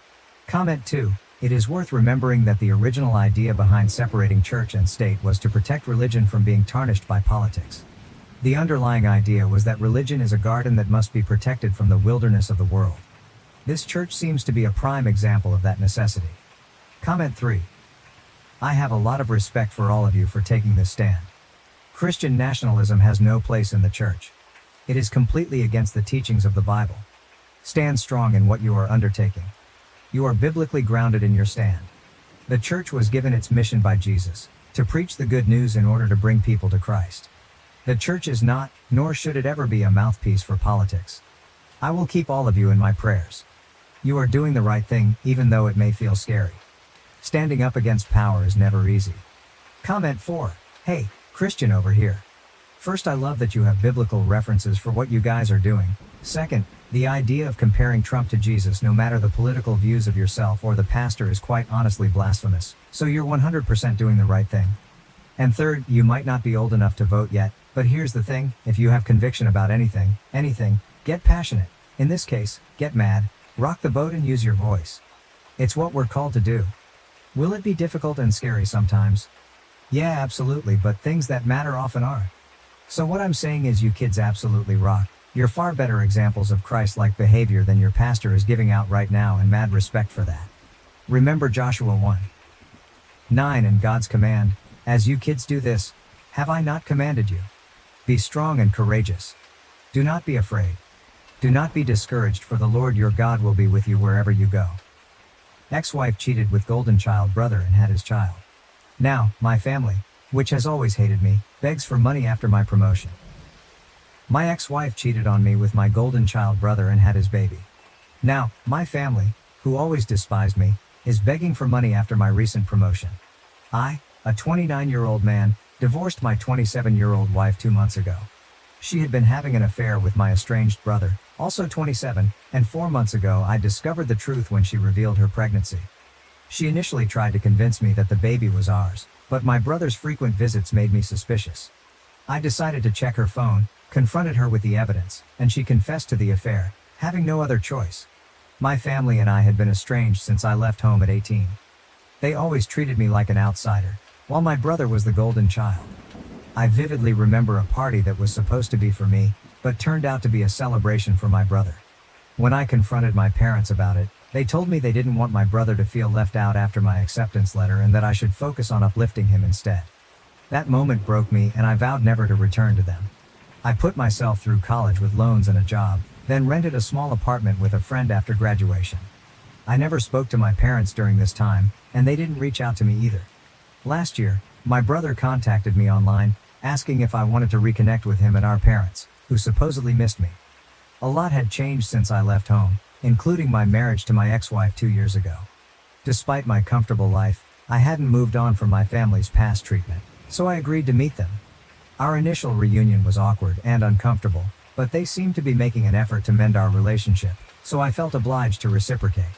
Comment 2. It is worth remembering that the original idea behind separating church and state was to protect religion from being tarnished by politics. The underlying idea was that religion is a garden that must be protected from the wilderness of the world. This church seems to be a prime example of that necessity. Comment 3. I have a lot of respect for all of you for taking this stand. Christian nationalism has no place in the church. It is completely against the teachings of the Bible. Stand strong in what you are undertaking. You are biblically grounded in your stand. The church was given its mission by Jesus, to preach the good news in order to bring people to Christ. The church is not, nor should it ever be, a mouthpiece for politics. I will keep all of you in my prayers. You are doing the right thing, even though it may feel scary. Standing up against power is never easy. Comment 4. Hey, Christian over here. First, I love that you have biblical references for what you guys are doing. Second, the idea of comparing Trump to Jesus no matter the political views of yourself or the pastor is quite honestly blasphemous, so you're 100% doing the right thing. And third, you might not be old enough to vote yet, but here's the thing, if you have conviction about anything, get passionate. In this case, get mad, rock the boat and use your voice. It's what we're called to do. Will it be difficult and scary sometimes? Yeah, absolutely, but things that matter often are. So what I'm saying is you kids absolutely rock. You're far better examples of Christ-like behavior than your pastor is giving out right now, and mad respect for that. Remember Joshua 1:9 and God's command, as you kids do this, have I not commanded you? Be strong and courageous. Do not be afraid. Do not be discouraged, for the Lord your God will be with you wherever you go. Ex-wife cheated with golden child brother and had his child. Now, my family, which has always hated me, begs for money after my promotion. My ex-wife cheated on me with my golden child brother and had his baby. Now, my family, who always despised me, is begging for money after my recent promotion. I, a 29-year-old man, divorced my 27-year-old wife 2 months ago. She had been having an affair with my estranged brother, also 27, and 4 months ago I discovered the truth when she revealed her pregnancy. She initially tried to convince me that the baby was ours, but my brother's frequent visits made me suspicious. I decided to check her phone, confronted her with the evidence, and she confessed to the affair, having no other choice. My family and I had been estranged since I left home at 18. They always treated me like an outsider, while my brother was the golden child. I vividly remember a party that was supposed to be for me, but turned out to be a celebration for my brother. When I confronted my parents about it, they told me they didn't want my brother to feel left out after my acceptance letter and that I should focus on uplifting him instead. That moment broke me, and I vowed never to return to them. I put myself through college with loans and a job, then rented a small apartment with a friend after graduation. I never spoke to my parents during this time, and they didn't reach out to me either. Last year, my brother contacted me online, asking if I wanted to reconnect with him and our parents, who supposedly missed me. A lot had changed since I left home, including my marriage to my ex-wife 2 years ago. Despite my comfortable life, I hadn't moved on from my family's past treatment, so I agreed to meet them. Our initial reunion was awkward and uncomfortable, but they seemed to be making an effort to mend our relationship, so I felt obliged to reciprocate.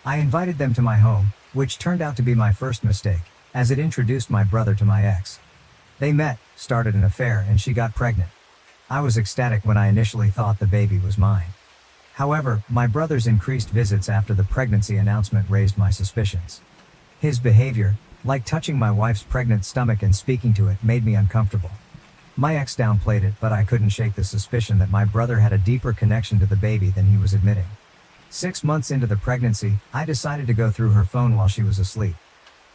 I invited them to my home, which turned out to be my first mistake, as it introduced my brother to my ex. They met, started an affair, and she got pregnant. I was ecstatic when I initially thought the baby was mine. However, my brother's increased visits after the pregnancy announcement raised my suspicions. His behavior, like touching my wife's pregnant stomach and speaking to it, made me uncomfortable. My ex downplayed it, but I couldn't shake the suspicion that my brother had a deeper connection to the baby than he was admitting. 6 months into the pregnancy, I decided to go through her phone while she was asleep.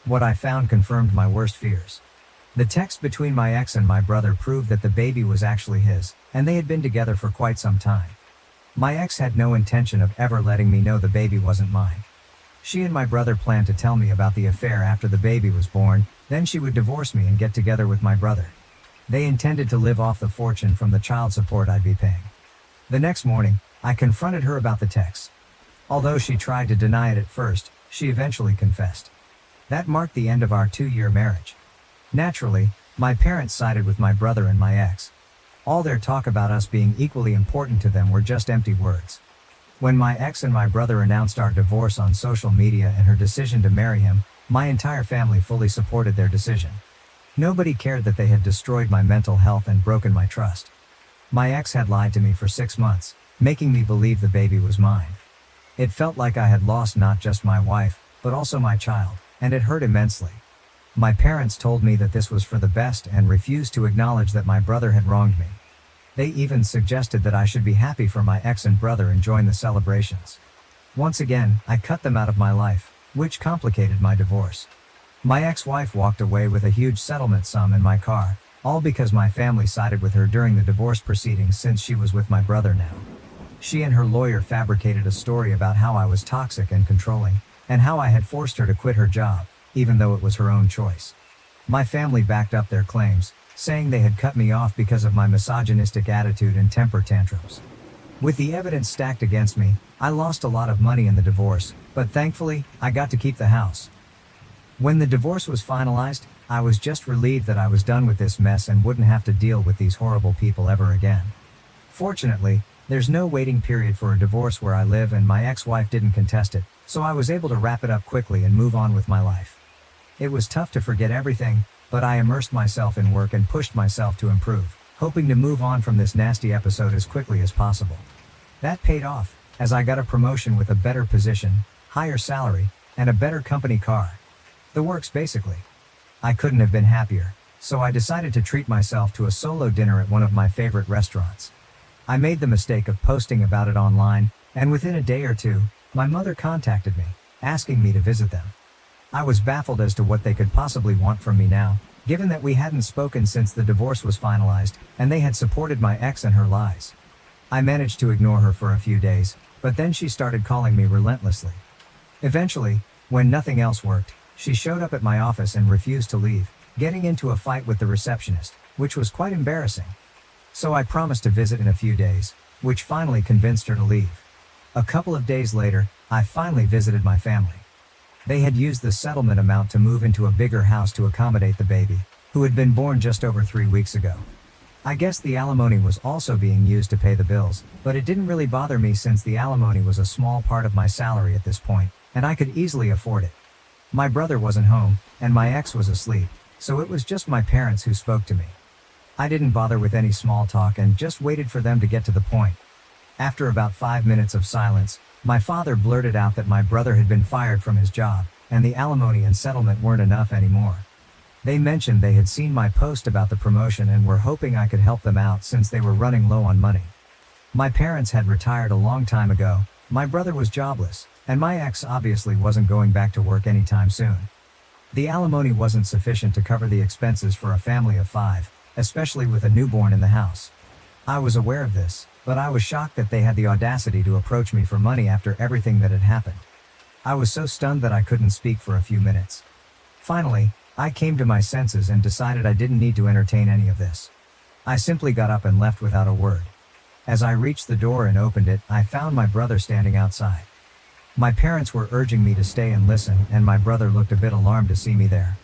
What I found confirmed my worst fears. The text between my ex and my brother proved that the baby was actually his, and they had been together for quite some time. My ex had no intention of ever letting me know the baby wasn't mine. She and my brother planned to tell me about the affair after the baby was born, then she would divorce me and get together with my brother. They intended to live off the fortune from the child support I'd be paying. The next morning, I confronted her about the text. Although she tried to deny it at first, she eventually confessed. That marked the end of our 2-year marriage. Naturally, my parents sided with my brother and my ex. All their talk about us being equally important to them were just empty words. When my ex and my brother announced our divorce on social media and her decision to marry him, my entire family fully supported their decision. Nobody cared that they had destroyed my mental health and broken my trust. My ex had lied to me for 6 months, making me believe the baby was mine. It felt like I had lost not just my wife, but also my child, and it hurt immensely. My parents told me that this was for the best and refused to acknowledge that my brother had wronged me. They even suggested that I should be happy for my ex and brother and join the celebrations. Once again, I cut them out of my life, which complicated my divorce. My ex-wife walked away with a huge settlement sum in my car, all because my family sided with her during the divorce proceedings since she was with my brother now. She and her lawyer fabricated a story about how I was toxic and controlling, and how I had forced her to quit her job, even though it was her own choice. My family backed up their claims, saying they had cut me off because of my misogynistic attitude and temper tantrums. With the evidence stacked against me, I lost a lot of money in the divorce, but thankfully, I got to keep the house. When the divorce was finalized, I was just relieved that I was done with this mess and wouldn't have to deal with these horrible people ever again. Fortunately, there's no waiting period for a divorce where I live, and my ex-wife didn't contest it, so I was able to wrap it up quickly and move on with my life. It was tough to forget everything, but I immersed myself in work and pushed myself to improve, hoping to move on from this nasty episode as quickly as possible. That paid off, as I got a promotion with a better position, higher salary, and a better company car. The works basically. I couldn't have been happier, so I decided to treat myself to a solo dinner at one of my favorite restaurants. I made the mistake of posting about it online, and within a day or two, my mother contacted me, asking me to visit them. I was baffled as to what they could possibly want from me now, given that we hadn't spoken since the divorce was finalized, and they had supported my ex and her lies. I managed to ignore her for a few days, but then she started calling me relentlessly. Eventually, when nothing else worked, she showed up at my office and refused to leave, getting into a fight with the receptionist, which was quite embarrassing. So I promised to visit in a few days, which finally convinced her to leave. A couple of days later, I finally visited my family. They had used the settlement amount to move into a bigger house to accommodate the baby, who had been born just over 3 weeks ago. I guess the alimony was also being used to pay the bills, but it didn't really bother me since the alimony was a small part of my salary at this point, and I could easily afford it. My brother wasn't home, and my ex was asleep, so it was just my parents who spoke to me. I didn't bother with any small talk and just waited for them to get to the point. After about 5 minutes of silence, my father blurted out that my brother had been fired from his job, and the alimony and settlement weren't enough anymore. They mentioned they had seen my post about the promotion and were hoping I could help them out since they were running low on money. My parents had retired a long time ago, my brother was jobless, and my ex obviously wasn't going back to work anytime soon. The alimony wasn't sufficient to cover the expenses for a family of 5, especially with a newborn in the house. I was aware of this, but I was shocked that they had the audacity to approach me for money after everything that had happened. I was so stunned that I couldn't speak for a few minutes. Finally, I came to my senses and decided I didn't need to entertain any of this. I simply got up and left without a word. As I reached the door and opened it, I found my brother standing outside. My parents were urging me to stay and listen, and my brother looked a bit alarmed to see me there.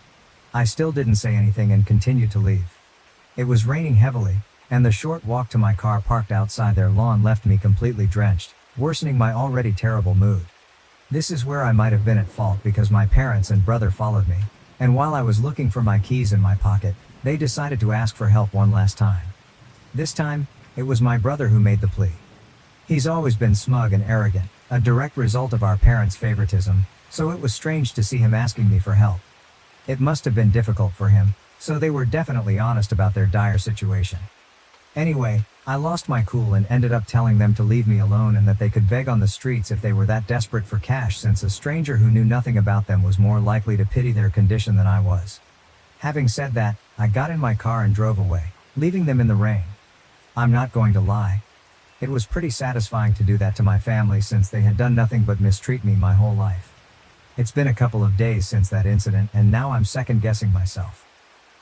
I still didn't say anything and continued to leave. It was raining heavily, and the short walk to my car parked outside their lawn left me completely drenched, worsening my already terrible mood. This is where I might have been at fault because my parents and brother followed me, and while I was looking for my keys in my pocket, they decided to ask for help one last time. This time, it was my brother who made the plea. He's always been smug and arrogant, a direct result of our parents' favoritism, so it was strange to see him asking me for help. It must have been difficult for him, so they were definitely honest about their dire situation. Anyway, I lost my cool and ended up telling them to leave me alone and that they could beg on the streets if they were that desperate for cash, since a stranger who knew nothing about them was more likely to pity their condition than I was. Having said that, I got in my car and drove away, leaving them in the rain. I'm not going to lie. It was pretty satisfying to do that to my family since they had done nothing but mistreat me my whole life. It's been a couple of days since that incident, and now I'm second-guessing myself.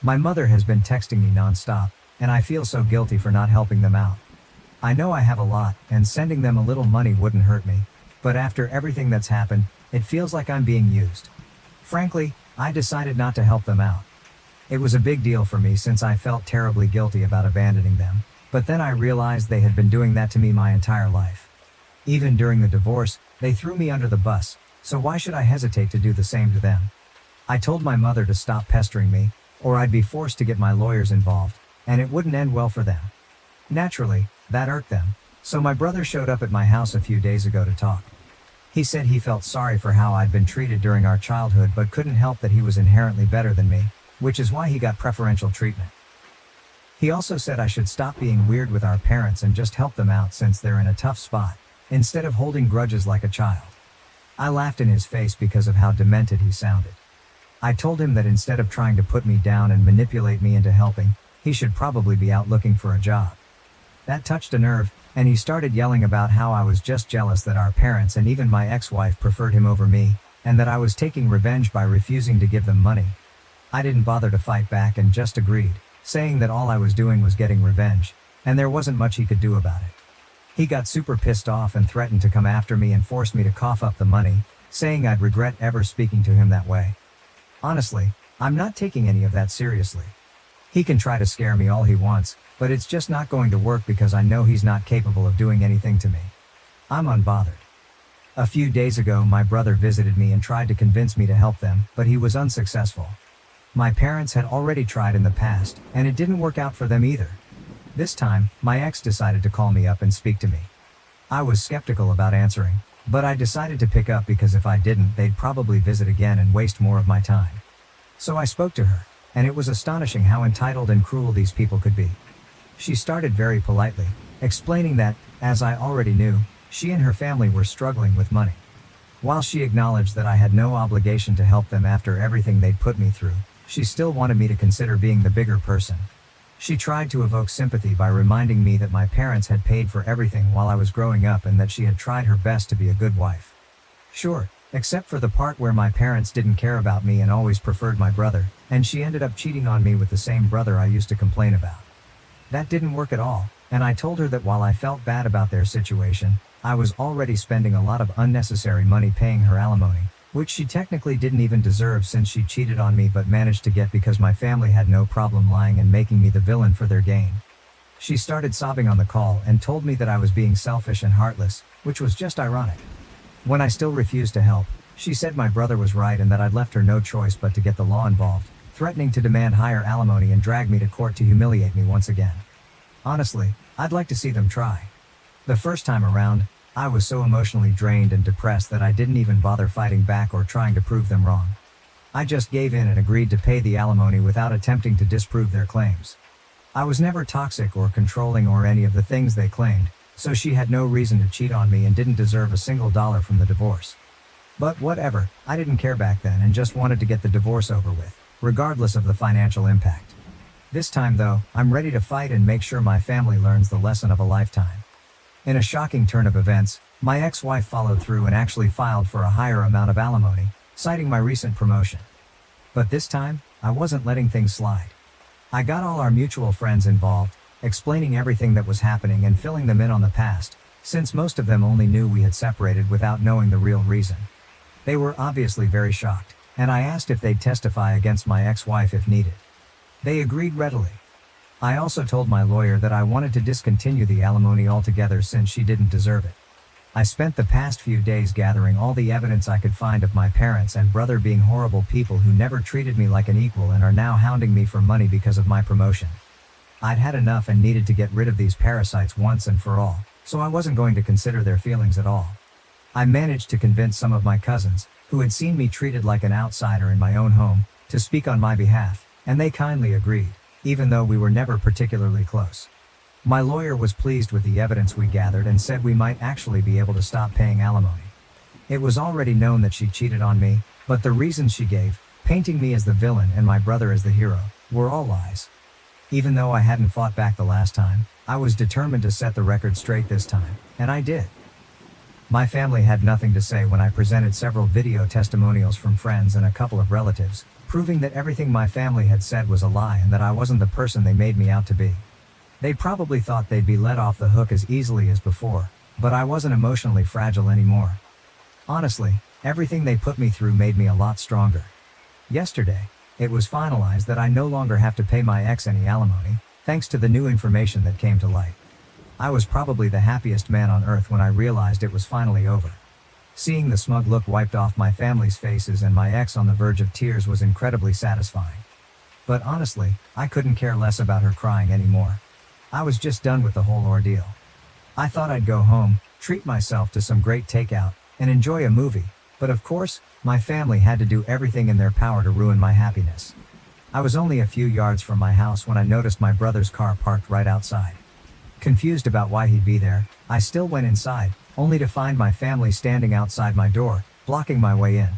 My mother has been texting me non-stop, and I feel so guilty for not helping them out. I know I have a lot, and sending them a little money wouldn't hurt me, but after everything that's happened, it feels like I'm being used. Frankly, I decided not to help them out. It was a big deal for me since I felt terribly guilty about abandoning them, but then I realized they had been doing that to me my entire life. Even during the divorce, they threw me under the bus, so why should I hesitate to do the same to them? I told my mother to stop pestering me, or I'd be forced to get my lawyers involved, and it wouldn't end well for them. Naturally, that irked them, so my brother showed up at my house a few days ago to talk. He said he felt sorry for how I'd been treated during our childhood but couldn't help that he was inherently better than me, which is why he got preferential treatment. He also said I should stop being weird with our parents and just help them out since they're in a tough spot, instead of holding grudges like a child. I laughed in his face because of how demented he sounded. I told him that instead of trying to put me down and manipulate me into helping, he should probably be out looking for a job. That touched a nerve, and he started yelling about how I was just jealous that our parents and even my ex-wife preferred him over me, and that I was taking revenge by refusing to give them money. I didn't bother to fight back and just agreed, saying that all I was doing was getting revenge, and there wasn't much he could do about it. He got super pissed off and threatened to come after me and force me to cough up the money, saying I'd regret ever speaking to him that way. Honestly, I'm not taking any of that seriously. He can try to scare me all he wants, but it's just not going to work because I know he's not capable of doing anything to me. I'm unbothered. A few days ago, my brother visited me and tried to convince me to help them, but he was unsuccessful. My parents had already tried in the past, and it didn't work out for them either. This time, my ex decided to call me up and speak to me. I was skeptical about answering, but I decided to pick up because if I didn't, they'd probably visit again and waste more of my time. So I spoke to her, and it was astonishing how entitled and cruel these people could be. She started very politely, explaining that, as I already knew, she and her family were struggling with money. While she acknowledged that I had no obligation to help them after everything they'd put me through, she still wanted me to consider being the bigger person. She tried to evoke sympathy by reminding me that my parents had paid for everything while I was growing up and that she had tried her best to be a good wife. Sure, except for the part where my parents didn't care about me and always preferred my brother, and she ended up cheating on me with the same brother I used to complain about. That didn't work at all, and I told her that while I felt bad about their situation, I was already spending a lot of unnecessary money paying her alimony, which she technically didn't even deserve since she cheated on me but managed to get because my family had no problem lying and making me the villain for their gain. She started sobbing on the call and told me that I was being selfish and heartless, which was just ironic. When I still refused to help, she said my brother was right and that I'd left her no choice but to get the law involved, threatening to demand higher alimony and drag me to court to humiliate me once again. Honestly, I'd like to see them try. The first time around, I was so emotionally drained and depressed that I didn't even bother fighting back or trying to prove them wrong. I just gave in and agreed to pay the alimony without attempting to disprove their claims. I was never toxic or controlling or any of the things they claimed, so she had no reason to cheat on me and didn't deserve a single dollar from the divorce. But whatever, I didn't care back then and just wanted to get the divorce over with, regardless of the financial impact. This time though, I'm ready to fight and make sure my family learns the lesson of a lifetime. In a shocking turn of events, my ex-wife followed through and actually filed for a higher amount of alimony, citing my recent promotion. But this time, I wasn't letting things slide. I got all our mutual friends involved, explaining everything that was happening and filling them in on the past, since most of them only knew we had separated without knowing the real reason. They were obviously very shocked, and I asked if they'd testify against my ex-wife if needed. They agreed readily. I also told my lawyer that I wanted to discontinue the alimony altogether since she didn't deserve it. I spent the past few days gathering all the evidence I could find of my parents and brother being horrible people who never treated me like an equal and are now hounding me for money because of my promotion. I'd had enough and needed to get rid of these parasites once and for all, so I wasn't going to consider their feelings at all. I managed to convince some of my cousins, who had seen me treated like an outsider in my own home, to speak on my behalf, and they kindly agreed, even though we were never particularly close. My lawyer was pleased with the evidence we gathered and said we might actually be able to stop paying alimony. It was already known that she cheated on me, but the reasons she gave, painting me as the villain and my brother as the hero, were all lies. Even though I hadn't fought back the last time, I was determined to set the record straight this time, and I did. My family had nothing to say when I presented several video testimonials from friends and a couple of relatives, proving that everything my family had said was a lie and that I wasn't the person they made me out to be. They probably thought they'd be let off the hook as easily as before, but I wasn't emotionally fragile anymore. Honestly, everything they put me through made me a lot stronger. Yesterday, it was finalized that I no longer have to pay my ex any alimony, thanks to the new information that came to light. I was probably the happiest man on earth when I realized it was finally over. Seeing the smug look wiped off my family's faces and my ex on the verge of tears was incredibly satisfying. But honestly, I couldn't care less about her crying anymore. I was just done with the whole ordeal. I thought I'd go home, treat myself to some great takeout, and enjoy a movie, but of course, my family had to do everything in their power to ruin my happiness. I was only a few yards from my house when I noticed my brother's car parked right outside. Confused about why he'd be there, I still went inside, only to find my family standing outside my door, blocking my way in.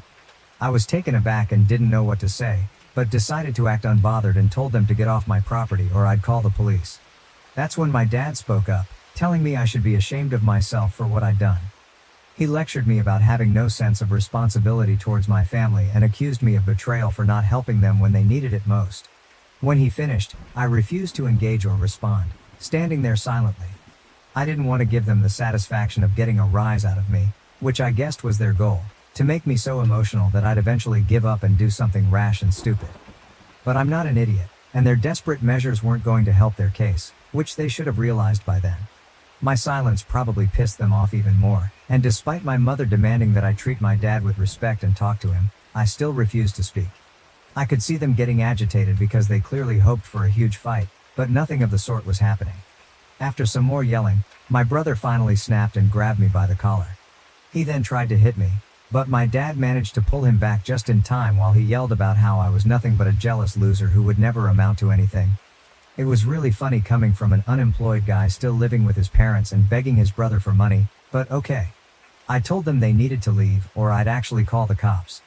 I was taken aback and didn't know what to say, but decided to act unbothered and told them to get off my property or I'd call the police. That's when my dad spoke up, telling me I should be ashamed of myself for what I'd done. He lectured me about having no sense of responsibility towards my family and accused me of betrayal for not helping them when they needed it most. When he finished, I refused to engage or respond, standing there silently. I didn't want to give them the satisfaction of getting a rise out of me, which I guessed was their goal, to make me so emotional that I'd eventually give up and do something rash and stupid. But I'm not an idiot, and their desperate measures weren't going to help their case, which they should have realized by then. My silence probably pissed them off even more, and despite my mother demanding that I treat my dad with respect and talk to him, I still refused to speak. I could see them getting agitated because they clearly hoped for a huge fight, but nothing of the sort was happening. After some more yelling, My brother finally snapped and grabbed me by the collar. He then tried to hit me, but my dad managed to pull him back just in time while he yelled about how I was nothing but a jealous loser who would never amount to anything. It was really funny coming from an unemployed guy still living with his parents and begging his brother for money, but okay. I told them they needed to leave or I'd actually call the cops.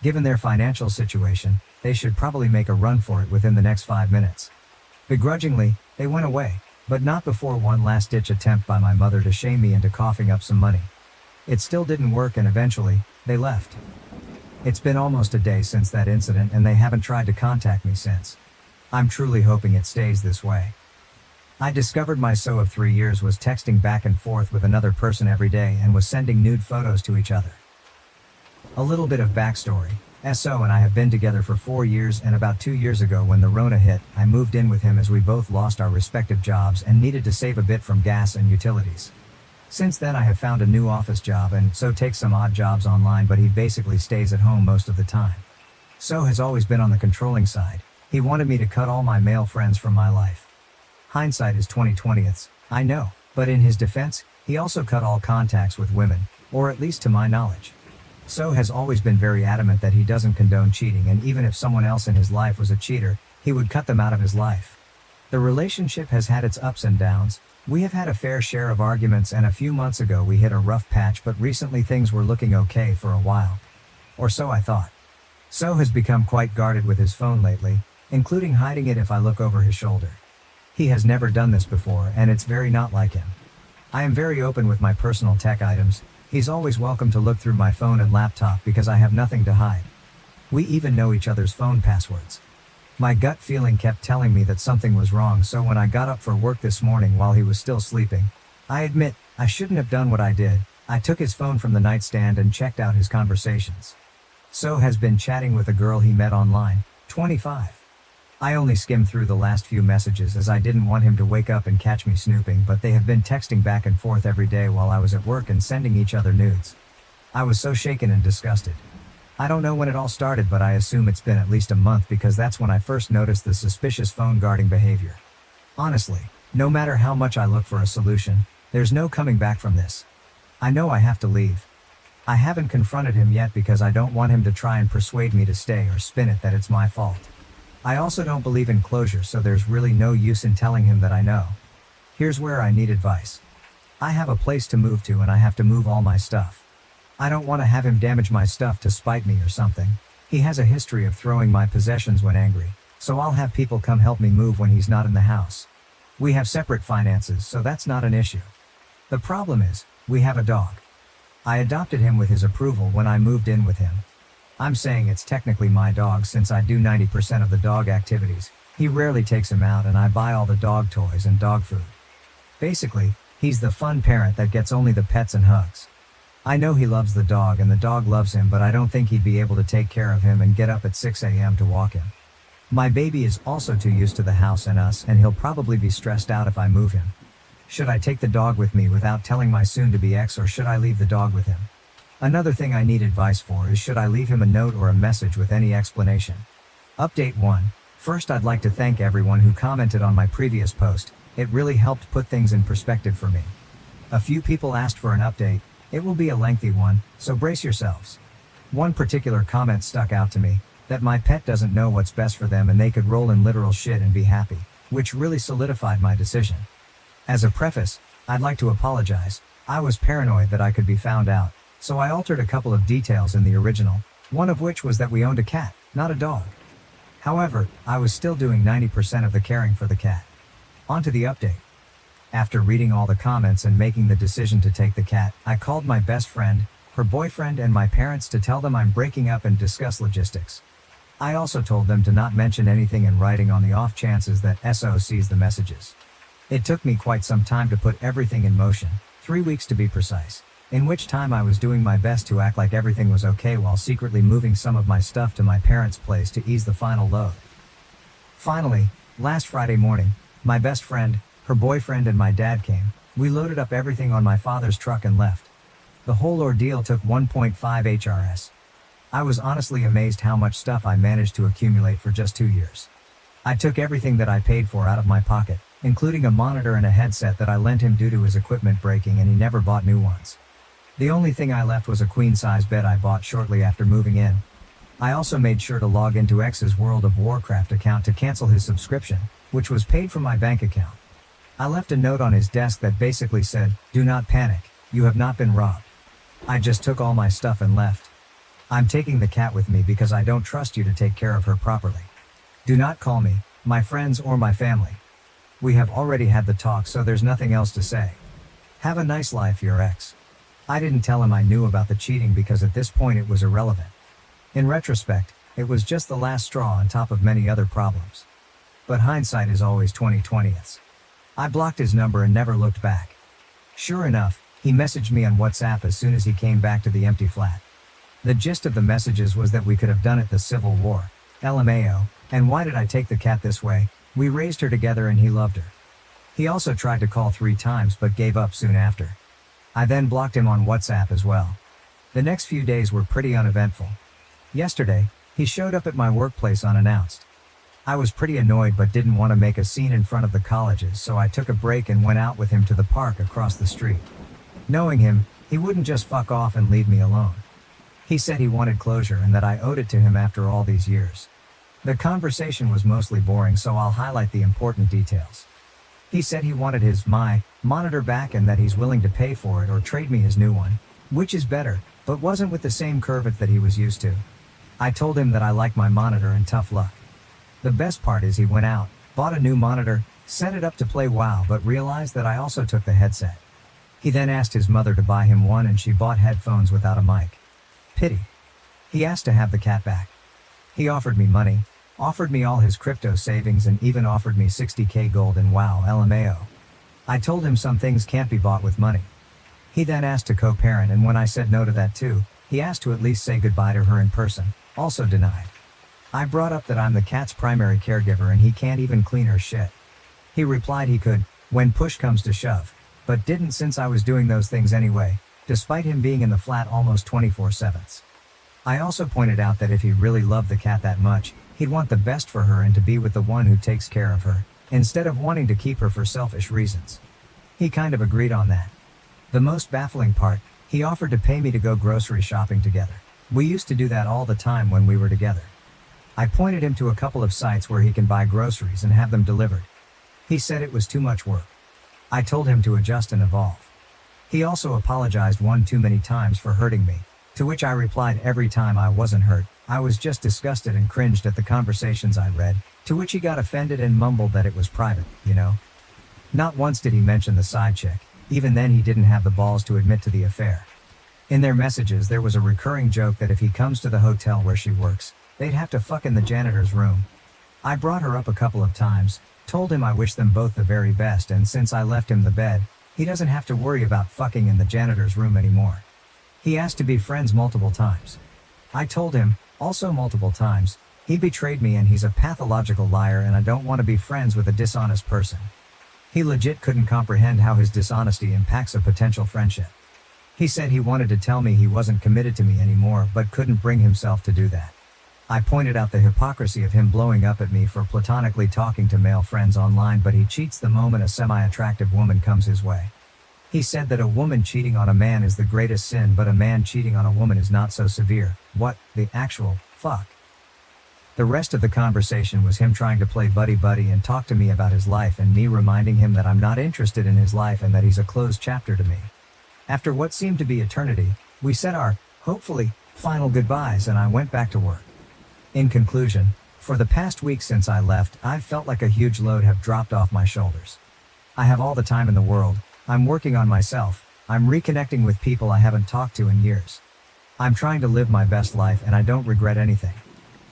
Given their financial situation, they should probably make a run for it within the next 5 minutes. Begrudgingly, they went away, but not before one last-ditch attempt by my mother to shame me into coughing up some money. It still didn't work and eventually, they left. It's been almost a day since that incident and they haven't tried to contact me since. I'm truly hoping it stays this way. I discovered my SO of 3 years was texting back and forth with another person every day and was sending nude photos to each other. A little bit of backstory. SO and I have been together for 4 years and about 2 years ago when the Rona hit, I moved in with him as we both lost our respective jobs and needed to save a bit from gas and utilities. Since then I have found a new office job and so takes some odd jobs online, but he basically stays at home most of the time. So has always been on the controlling side. He wanted me to cut all my male friends from my life. Hindsight is 20/20, I know, but in his defense, he also cut all contacts with women, or at least to my knowledge. So has always been very adamant that he doesn't condone cheating, and even if someone else in his life was a cheater, he would cut them out of his life. The relationship has had its ups and downs. We have had a fair share of arguments and a few months ago we hit a rough patch, but recently things were looking okay for a while. Or so I thought. So has become quite guarded with his phone lately, including hiding it if I look over his shoulder. He has never done this before and it's very not like him. I am very open with my personal tech items. He's always welcome to look through my phone and laptop because I have nothing to hide. We even know each other's phone passwords. My gut feeling kept telling me that something was wrong, so when I got up for work this morning while he was still sleeping, I admit, I shouldn't have done what I did. I took his phone from the nightstand and checked out his conversations. So has been chatting with a girl he met online, 25. I only skimmed through the last few messages as I didn't want him to wake up and catch me snooping, but they have been texting back and forth every day while I was at work and sending each other nudes. I was so shaken and disgusted. I don't know when it all started, but I assume it's been at least a month because that's when I first noticed the suspicious phone guarding behavior. Honestly, no matter how much I look for a solution, there's no coming back from this. I know I have to leave. I haven't confronted him yet because I don't want him to try and persuade me to stay or spin it that it's my fault. I also don't believe in closure, so there's really no use in telling him that I know. Here's where I need advice. I have a place to move to and I have to move all my stuff. I don't want to have him damage my stuff to spite me or something. He has a history of throwing my possessions when angry, so I'll have people come help me move when he's not in the house. We have separate finances, so that's not an issue. The problem is, we have a dog. I adopted him with his approval when I moved in with him. I'm saying it's technically my dog since I do 90% of the dog activities. He rarely takes him out and I buy all the dog toys and dog food. Basically, he's the fun parent that gets only the pets and hugs. I know he loves the dog and the dog loves him, but I don't think he'd be able to take care of him and get up at 6 a.m. to walk him. My baby is also too used to the house and us, and he'll probably be stressed out if I move him. Should I take the dog with me without telling my soon-to-be ex, or should I leave the dog with him? Another thing I need advice for is should I leave him a note or a message with any explanation? Update 1. First, I'd like to thank everyone who commented on my previous post. It really helped put things in perspective for me. A few people asked for an update. It will be a lengthy one, so brace yourselves. One particular comment stuck out to me, that my pet doesn't know what's best for them and they could roll in literal shit and be happy, which really solidified my decision. As a preface, I'd like to apologize. I was paranoid that I could be found out, so I altered a couple of details in the original, one of which was that we owned a cat, not a dog. However, I was still doing 90% of the caring for the cat. On to the update. After reading all the comments and making the decision to take the cat, I called my best friend, her boyfriend and my parents to tell them I'm breaking up and discuss logistics. I also told them to not mention anything in writing on the off chances that SO sees the messages. It took me quite some time to put everything in motion, 3 weeks to be precise, in which time I was doing my best to act like everything was okay while secretly moving some of my stuff to my parents' place to ease the final load. Finally, last Friday morning, my best friend, her boyfriend and my dad came. We loaded up everything on my father's truck and left. The whole ordeal took 1.5 HRS. I was honestly amazed how much stuff I managed to accumulate for just 2 years. I took everything that I paid for out of my pocket, including a monitor and a headset that I lent him due to his equipment breaking and he never bought new ones. The only thing I left was a queen-size bed I bought shortly after moving in. I also made sure to log into X's World of Warcraft account to cancel his subscription, which was paid from my bank account. I left a note on his desk that basically said, "Do not panic, you have not been robbed." I just took all my stuff and left. I'm taking the cat with me because I don't trust you to take care of her properly. Do not call me, my friends or my family. We have already had the talk, so there's nothing else to say. Have a nice life, your ex. I didn't tell him I knew about the cheating because at this point it was irrelevant. In retrospect, it was just the last straw on top of many other problems. But hindsight is always 20/20ths. I blocked his number and never looked back. Sure enough, he messaged me on WhatsApp as soon as he came back to the empty flat. The gist of the messages was that we could have done it the Civil War, LMAO, and why did I take the cat this way? We raised her together and he loved her. He also tried to call 3 times but gave up soon after. I then blocked him on WhatsApp as well. The next few days were pretty uneventful. Yesterday, he showed up at my workplace unannounced. I was pretty annoyed but didn't want to make a scene in front of the colleges, so I took a break and went out with him to the park across the street. Knowing him, he wouldn't just fuck off and leave me alone. He said he wanted closure and that I owed it to him after all these years. The conversation was mostly boring, so I'll highlight the important details. He said he wanted my monitor back and that he's willing to pay for it or trade me his new one, which is better, but wasn't with the same curve that he was used to. I told him that I like my monitor and tough luck. The best part is he went out, bought a new monitor, set it up to play WoW, but realized that I also took the headset. He then asked his mother to buy him one and she bought headphones without a mic. Pity. He asked to have the cat back. He offered me money, offered me all his crypto savings and even offered me 60k gold in WoW LMAO. I told him some things can't be bought with money. He then asked to co-parent, and when I said no to that too, he asked to at least say goodbye to her in person, also denied. I brought up that I'm the cat's primary caregiver and he can't even clean her shit. He replied he could, when push comes to shove, but didn't since I was doing those things anyway, despite him being in the flat almost 24/7. I also pointed out that if he really loved the cat that much, he'd want the best for her and to be with the one who takes care of her, instead of wanting to keep her for selfish reasons. He kind of agreed on that. The most baffling part, he offered to pay me to go grocery shopping together. We used to do that all the time when we were together. I pointed him to a couple of sites where he can buy groceries and have them delivered. He said it was too much work. I told him to adjust and evolve. He also apologized one too many times for hurting me, to which I replied every time I wasn't hurt, I was just disgusted and cringed at the conversations I read, to which he got offended and mumbled that it was private, you know. Not once did he mention the side chick, even then he didn't have the balls to admit to the affair. In their messages there was a recurring joke that if he comes to the hotel where she works, they'd have to fuck in the janitor's room. I brought her up a couple of times, told him I wish them both the very best, and since I left him the bed, he doesn't have to worry about fucking in the janitor's room anymore. He asked to be friends multiple times. I told him, also multiple times, he betrayed me and he's a pathological liar and I don't want to be friends with a dishonest person. He legit couldn't comprehend how his dishonesty impacts a potential friendship. He said he wanted to tell me he wasn't committed to me anymore but couldn't bring himself to do that. I pointed out the hypocrisy of him blowing up at me for platonically talking to male friends online, but he cheats the moment a semi-attractive woman comes his way. He said that a woman cheating on a man is the greatest sin, but a man cheating on a woman is not so severe. What the actual fuck? The rest of the conversation was him trying to play buddy-buddy and talk to me about his life and me reminding him that I'm not interested in his life and that he's a closed chapter to me. After what seemed to be eternity, we said our, hopefully, final goodbyes and I went back to work. In conclusion, for the past week since I left, I've felt like a huge load have dropped off my shoulders. I have all the time in the world, I'm working on myself, I'm reconnecting with people I haven't talked to in years. I'm trying to live my best life and I don't regret anything.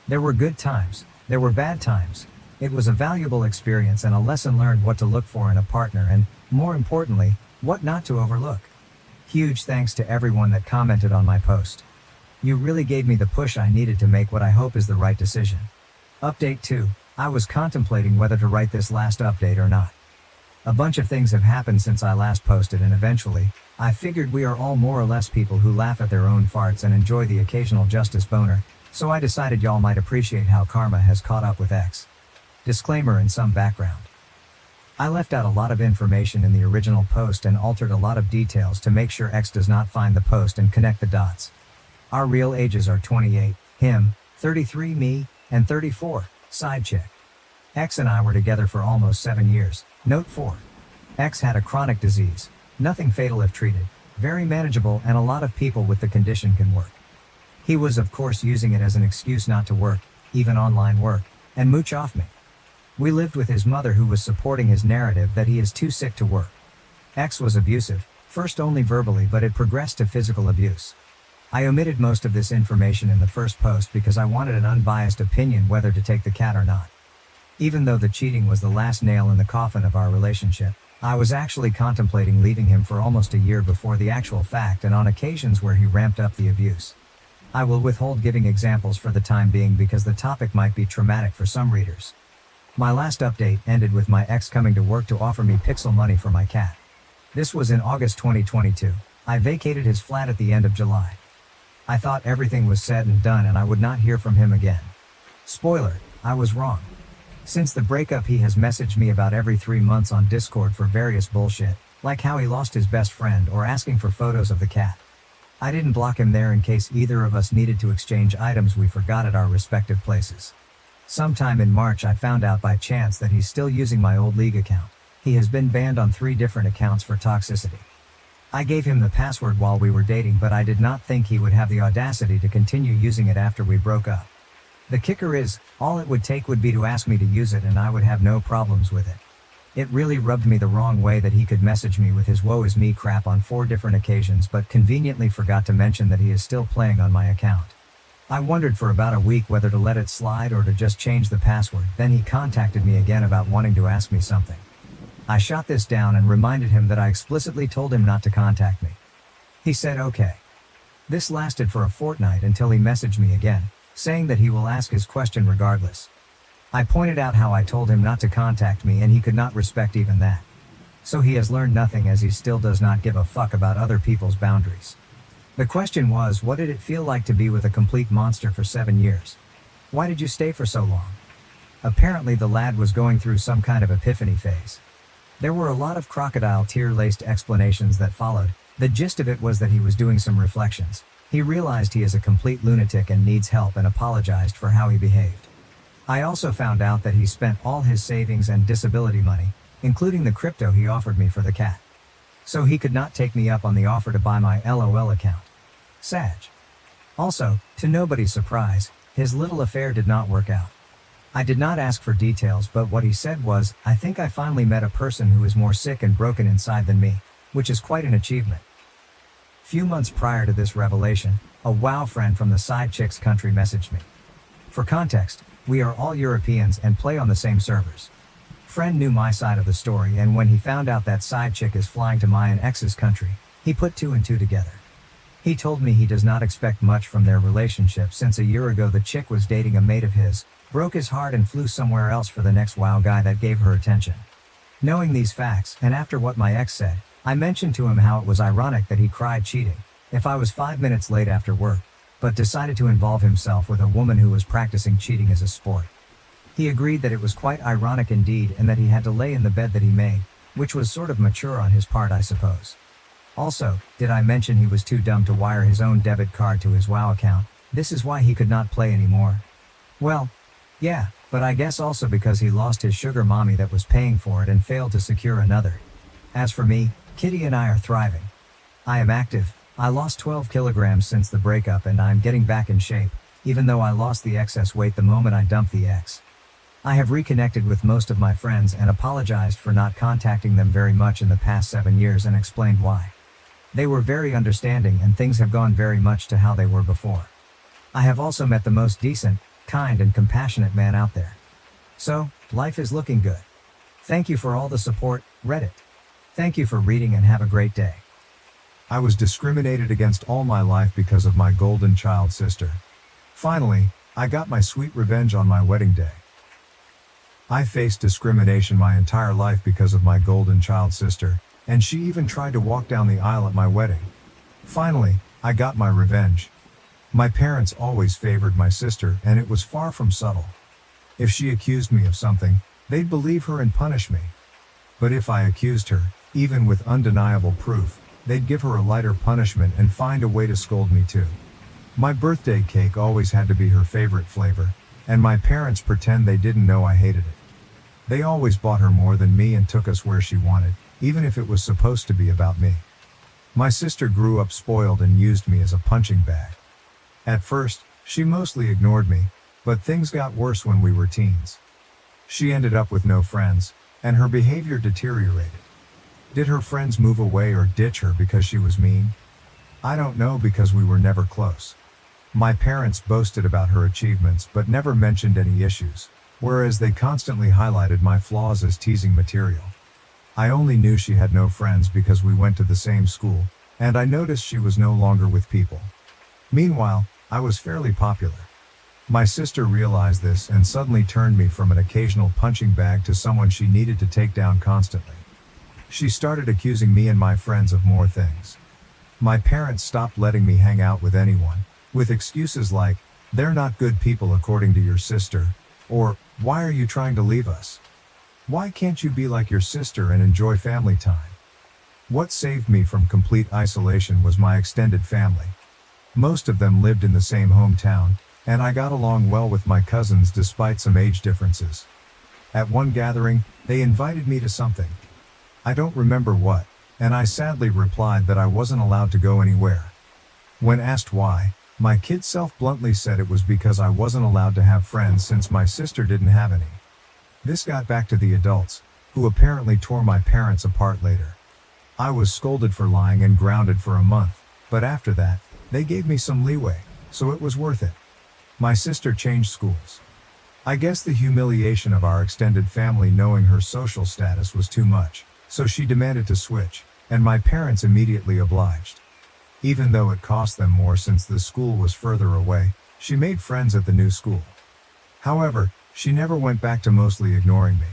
There were good times, there were bad times. It was a valuable experience and a lesson learned what to look for in a partner and, more importantly, what not to overlook. Huge thanks to everyone that commented on my post. You really gave me the push I needed to make what I hope is the right decision. Update 2. I was contemplating whether to write this last update or not. A bunch of things have happened since I last posted and eventually, I figured we are all more or less people who laugh at their own farts and enjoy the occasional justice boner, so I decided y'all might appreciate how karma has caught up with X. Disclaimer and some background. I left out a lot of information in the original post and altered a lot of details to make sure X does not find the post and connect the dots. Our real ages are 28, him, 33, me, and 34, side chick. X and I were together for almost 7 years. Note 4. X had a chronic disease. Nothing fatal if treated. Very manageable, and a lot of people with the condition can work. He was of course using it as an excuse not to work, even online work, and mooch off me. We lived with his mother, who was supporting his narrative that he is too sick to work. X was abusive, first only verbally, but it progressed to physical abuse. I omitted most of this information in the first post because I wanted an unbiased opinion whether to take the cat or not. Even though the cheating was the last nail in the coffin of our relationship, I was actually contemplating leaving him for almost a year before the actual fact, and on occasions where he ramped up the abuse. I will withhold giving examples for the time being because the topic might be traumatic for some readers. My last update ended with my ex coming to work to offer me pixel money for my cat. This was in August 2022. I vacated his flat at the end of July. I thought everything was said and done and I would not hear from him again. Spoiler, I was wrong. Since the breakup, he has messaged me about every 3 months on Discord for various bullshit, like how he lost his best friend or asking for photos of the cat. I didn't block him there in case either of us needed to exchange items we forgot at our respective places. Sometime in March I found out by chance that he's still using my old League account. He has been banned on 3 different accounts for toxicity. I gave him the password while we were dating, but I did not think he would have the audacity to continue using it after we broke up. The kicker is, all it would take would be to ask me to use it and I would have no problems with it. It really rubbed me the wrong way that he could message me with his woe is me crap on 4 different occasions, but conveniently forgot to mention that he is still playing on my account. I wondered for about a week whether to let it slide or to just change the password. Then he contacted me again about wanting to ask me something. I shot this down and reminded him that I explicitly told him not to contact me. He said okay. This lasted for a fortnight until he messaged me again, saying that he will ask his question regardless. I pointed out how I told him not to contact me and he could not respect even that. So he has learned nothing, as he still does not give a fuck about other people's boundaries. The question was, what did it feel like to be with a complete monster for 7 years? Why did you stay for so long? Apparently the lad was going through some kind of epiphany phase. There were a lot of crocodile tear-laced explanations that followed. The gist of it was that he was doing some reflections. He realized he is a complete lunatic and needs help and apologized for how he behaved. I also found out that he spent all his savings and disability money, including the crypto he offered me for the cat. So he could not take me up on the offer to buy my LOL account. Sag. Also, to nobody's surprise, his little affair did not work out. I did not ask for details, but what he said was, I think I finally met a person who is more sick and broken inside than me, which is quite an achievement. Few months prior to this revelation, a WoW friend from the side chick's country messaged me. For context, we are all Europeans and play on the same servers. Friend knew my side of the story, and when he found out that side chick is flying to my and ex's country, he put 2 and 2 together. He told me he does not expect much from their relationship since a year ago the chick was dating a mate of his, broke his heart and flew somewhere else for the next WoW guy that gave her attention. Knowing these facts, and after what my ex said, I mentioned to him how it was ironic that he cried cheating if I was 5 minutes late after work, but decided to involve himself with a woman who was practicing cheating as a sport. He agreed that it was quite ironic indeed and that he had to lay in the bed that he made, which was sort of mature on his part, I suppose. Also, did I mention he was too dumb to wire his own debit card to his WoW account? This is why he could not play anymore. Well, yeah, but I guess also because he lost his sugar mommy that was paying for it and failed to secure another. As for me, Kitty and I are thriving. I am active. I lost 12 kilograms since the breakup and I'm getting back in shape, even though I lost the excess weight the moment I dumped the ex. I have reconnected with most of my friends and apologized for not contacting them very much in the past 7 years and explained why. They were very understanding and things have gone very much to how they were before. I have also met the most decent, kind and compassionate man out there. So, life is looking good. Thank you for all the support, Reddit. Thank you for reading and have a great day. I was discriminated against all my life because of my golden child sister. Finally, I got my sweet revenge on my wedding day. I faced discrimination my entire life because of my golden child sister, and she even tried to walk down the aisle at my wedding. Finally, I got my revenge. My parents always favored my sister, and it was far from subtle. If she accused me of something, they'd believe her and punish me. but if I accused her, even with undeniable proof, they'd give her a lighter punishment and find a way to scold me too. My birthday cake always had to be her favorite flavor, and my parents pretend they didn't know I hated it. They always bought her more than me and took us where she wanted, even if it was supposed to be about me. My sister grew up spoiled and used me as a punching bag. At first, she mostly ignored me, but things got worse when we were teens. She ended up with no friends, and her behavior deteriorated. Did her friends move away or ditch her because she was mean? I don't know, because we were never close. My parents boasted about her achievements but never mentioned any issues, whereas they constantly highlighted my flaws as teasing material. I only knew she had no friends because we went to the same school, and I noticed she was no longer with people. Meanwhile, I was fairly popular. My sister realized this and suddenly turned me from an occasional punching bag to someone she needed to take down constantly. She started accusing me and my friends of more things. My parents stopped letting me hang out with anyone, with excuses like, "They're not good people according to your sister," or, "Why are you trying to leave us? Why can't you be like your sister and enjoy family time?" What saved me from complete isolation was my extended family. Most of them lived in the same hometown, and I got along well with my cousins despite some age differences. At one gathering, they invited me to something. I don't remember what, and I sadly replied that I wasn't allowed to go anywhere. When asked why, my kid self bluntly said it was because I wasn't allowed to have friends since my sister didn't have any. This got back to the adults, who apparently tore my parents apart later. I was scolded for lying and grounded for a month, but after that, they gave me some leeway, so it was worth it. My sister changed schools. I guess the humiliation of our extended family knowing her social status was too much, so she demanded to switch, and my parents immediately obliged. Even though it cost them more since the school was further away, she made friends at the new school. However, she never went back to mostly ignoring me.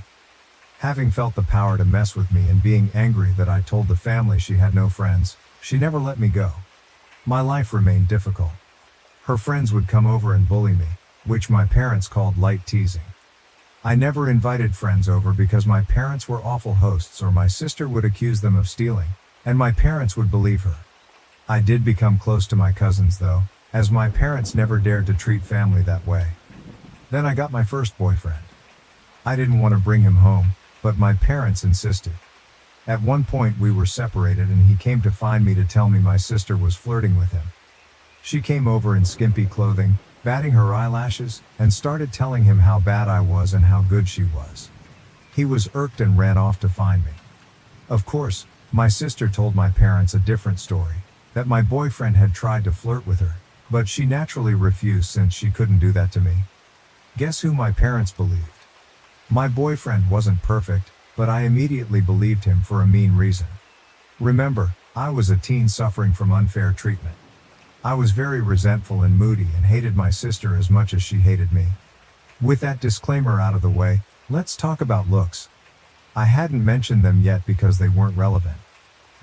Having felt the power to mess with me and being angry that I told the family she had no friends, she never let me go. My life remained difficult. Her friends would come over and bully me, which my parents called light teasing. I never invited friends over because my parents were awful hosts, or my sister would accuse them of stealing, and my parents would believe her. I did become close to my cousins though, as my parents never dared to treat family that way. Then I got my first boyfriend. I didn't want to bring him home, but my parents insisted. At one point we were separated and he came to find me to tell me my sister was flirting with him. She came over in skimpy clothing, batting her eyelashes, and started telling him how bad I was and how good she was. He was irked and ran off to find me. Of course, my sister told my parents a different story, that my boyfriend had tried to flirt with her, but she naturally refused since she couldn't do that to me. Guess who my parents believed? My boyfriend wasn't perfect, but I immediately believed him for a mean reason. Remember, I was a teen suffering from unfair treatment. I was very resentful and moody and hated my sister as much as she hated me. With that disclaimer out of the way, let's talk about looks. I hadn't mentioned them yet because they weren't relevant.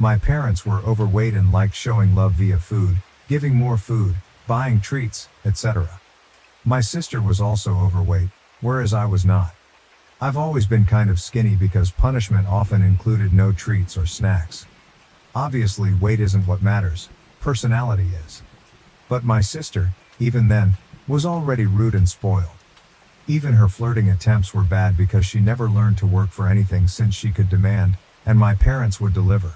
My parents were overweight and liked showing love via food, giving more food, buying treats, etc. My sister was also overweight, whereas I was not. I've always been kind of skinny because punishment often included no treats or snacks. Obviously, weight isn't what matters, personality is. But my sister, even then, was already rude and spoiled. Even her flirting attempts were bad because she never learned to work for anything since she could demand, and my parents would deliver.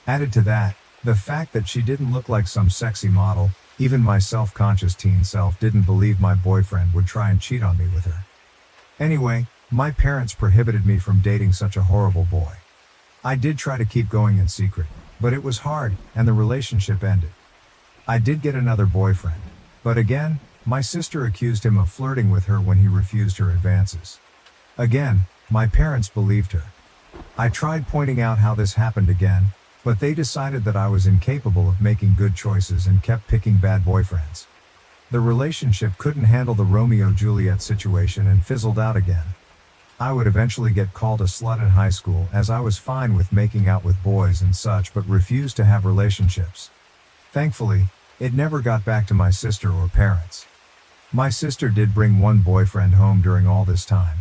Added to that, the fact that she didn't look like some sexy model, even my self-conscious teen self didn't believe my boyfriend would try and cheat on me with her. Anyway, my parents prohibited me from dating such a horrible boy. I did try to keep going in secret, but it was hard, and the relationship ended. I did get another boyfriend, but again, my sister accused him of flirting with her when he refused her advances. Again, my parents believed her. I tried pointing out how this happened again, but they decided that I was incapable of making good choices and kept picking bad boyfriends. The relationship couldn't handle the Romeo-Juliet situation and fizzled out again. I would eventually get called a slut in high school as I was fine with making out with boys and such but refused to have relationships. Thankfully, it never got back to my sister or parents. My sister did bring one boyfriend home during all this time.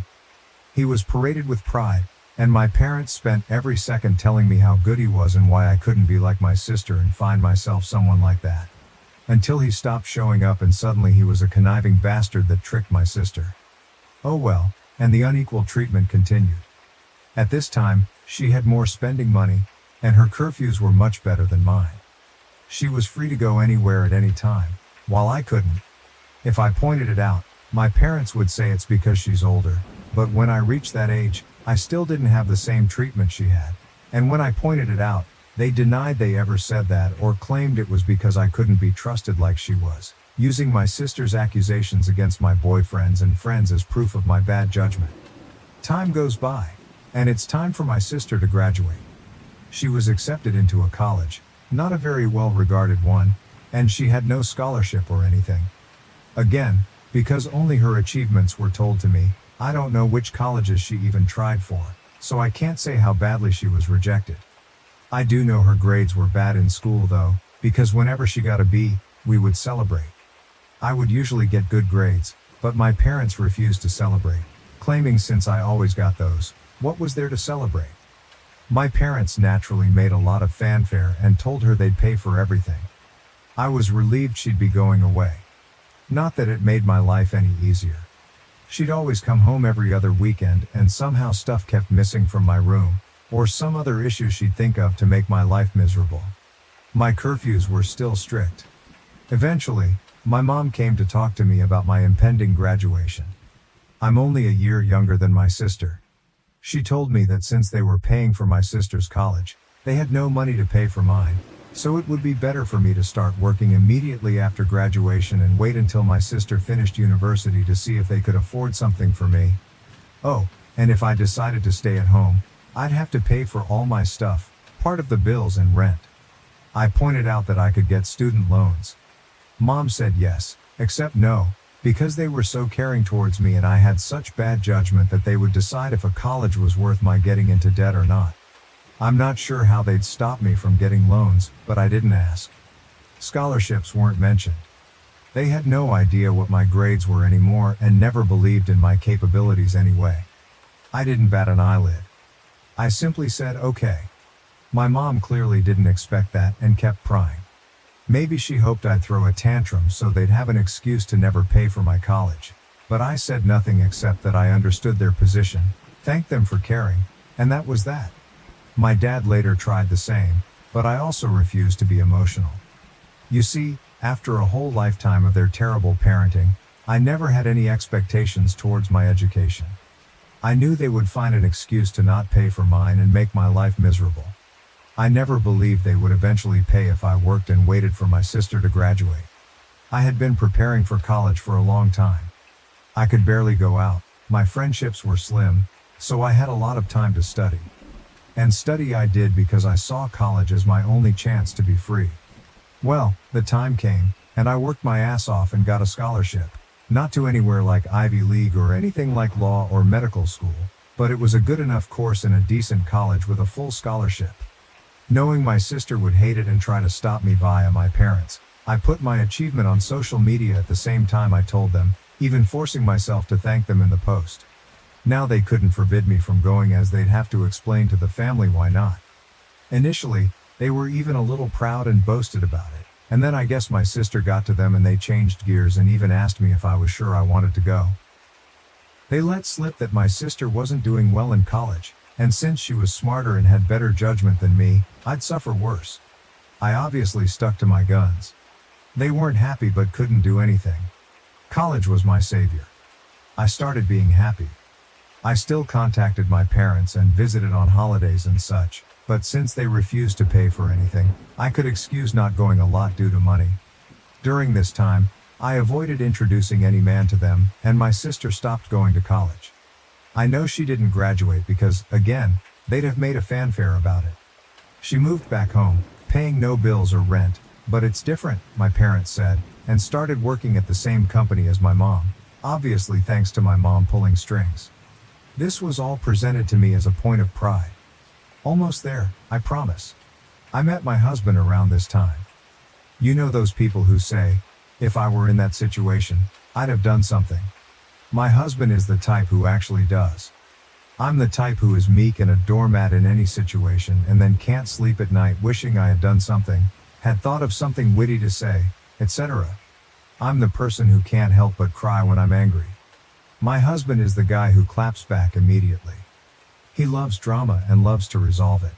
He was paraded with pride, And my parents spent every second telling me how good he was and why I couldn't be like my sister and find myself someone like that. Until he stopped showing up and suddenly he was a conniving bastard that tricked my sister. Oh well, and the unequal treatment continued. At this time, she had more spending money, and her curfews were much better than mine. She was free to go anywhere at any time, while I couldn't. If I pointed it out, my parents would say it's because she's older, but when I reached that age, I still didn't have the same treatment she had. And when I pointed it out, they denied they ever said that or claimed it was because I couldn't be trusted like she was, using my sister's accusations against my boyfriends and friends as proof of my bad judgment. Time goes by, and it's time for my sister to graduate. She was accepted into a college, not a very well-regarded one, and she had no scholarship or anything. Again, because only her achievements were told to me, I don't know which colleges she even tried for, so I can't say how badly she was rejected. I do know her grades were bad in school though, because whenever she got a B, we would celebrate. I would usually get good grades, but my parents refused to celebrate, claiming since I always got those, what was there to celebrate? My parents naturally made a lot of fanfare and told her they'd pay for everything. I was relieved she'd be going away. Not that it made my life any easier. She'd always come home every other weekend and somehow stuff kept missing from my room, or some other issue she'd think of to make my life miserable. My curfews were still strict. Eventually, my mom came to talk to me about my impending graduation. I'm only a year younger than my sister. She told me that since they were paying for my sister's college, they had no money to pay for mine, so it would be better for me to start working immediately after graduation and wait until my sister finished university to see if they could afford something for me. Oh, and if I decided to stay at home, I'd have to pay for all my stuff, part of the bills and rent. I pointed out that I could get student loans. Mom said yes, except no, because they were so caring towards me and I had such bad judgment that they would decide if a college was worth my getting into debt or not. I'm not sure how they'd stop me from getting loans, but I didn't ask. Scholarships weren't mentioned. They had no idea what my grades were anymore and never believed in my capabilities anyway. I didn't bat an eyelid. I simply said okay. My mom clearly didn't expect that and kept prying. Maybe she hoped I'd throw a tantrum so they'd have an excuse to never pay for my college. But I said nothing except that I understood their position, thanked them for caring, and that was that. My dad later tried the same, but I also refused to be emotional. You see, after a whole lifetime of their terrible parenting, I never had any expectations towards my education. I knew they would find an excuse to not pay for mine and make my life miserable. I never believed they would eventually pay if I worked and waited for my sister to graduate. I had been preparing for college for a long time. I could barely go out, my friendships were slim, so I had a lot of time to study. And study I did because I saw college as my only chance to be free. Well, the time came, and I worked my ass off and got a scholarship. Not to anywhere like Ivy League or anything like law or medical school, but it was a good enough course in a decent college with a full scholarship. Knowing my sister would hate it and try to stop me via my parents, I put my achievement on social media at the same time I told them, even forcing myself to thank them in the post. Now they couldn't forbid me from going as they'd have to explain to the family why not. Initially, they were even a little proud and boasted about it, and then I guess my sister got to them and they changed gears and even asked me if I was sure I wanted to go. They let slip that my sister wasn't doing well in college, and since she was smarter and had better judgment than me, I'd suffer worse. I obviously stuck to my guns. They weren't happy but couldn't do anything. College was my savior. I started being happy. I still contacted my parents and visited on holidays and such, but since they refused to pay for anything, I could excuse not going a lot due to money. During this time, I avoided introducing any man to them, and my sister stopped going to college. I know she didn't graduate because, again, they'd have made a fanfare about it. She moved back home, paying no bills or rent, but it's different, my parents said, and started working at the same company as my mom, obviously thanks to my mom pulling strings. This was all presented to me as a point of pride. Almost there, I promise. I met my husband around this time. You know those people who say, if I were in that situation, I'd have done something. My husband is the type who actually does. I'm the type who is meek and a doormat in any situation and then can't sleep at night wishing I had done something, had thought of something witty to say, etc. I'm the person who can't help but cry when I'm angry. My husband is the guy who claps back immediately. He loves drama and loves to resolve it.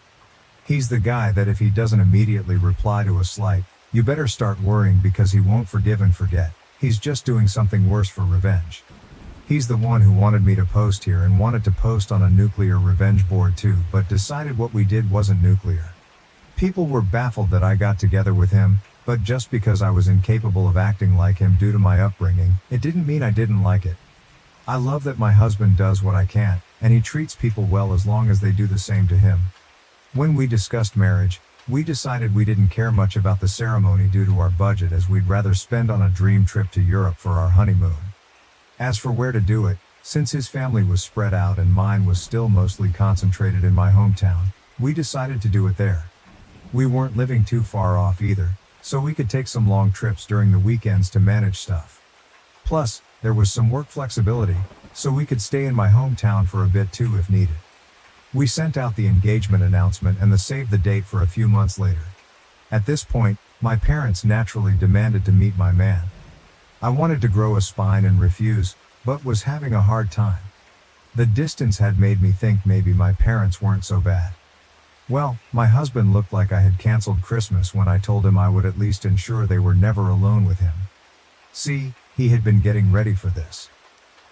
He's the guy that if he doesn't immediately reply to a slight, you better start worrying because he won't forgive and forget. He's just doing something worse for revenge. He's the one who wanted me to post here and wanted to post on a nuclear revenge board too, but decided what we did wasn't nuclear. People were baffled that I got together with him, but just because I was incapable of acting like him due to my upbringing, it didn't mean I didn't like it. I love that my husband does what I can't, and he treats people well as long as they do the same to him. When we discussed marriage, we decided we didn't care much about the ceremony due to our budget, as we'd rather spend on a dream trip to Europe for our honeymoon. As for where to do it, since his family was spread out and mine was still mostly concentrated in my hometown, we decided to do it there. We weren't living too far off either, so we could take some long trips during the weekends to manage stuff. Plus, there was some work flexibility, so we could stay in my hometown for a bit too if needed. We sent out the engagement announcement and the save the date for a few months later. At this point, my parents naturally demanded to meet my man. I wanted to grow a spine and refuse, but was having a hard time. The distance had made me think maybe my parents weren't so bad. Well, my husband looked like I had canceled Christmas when I told him I would at least ensure they were never alone with him. See, he had been getting ready for this.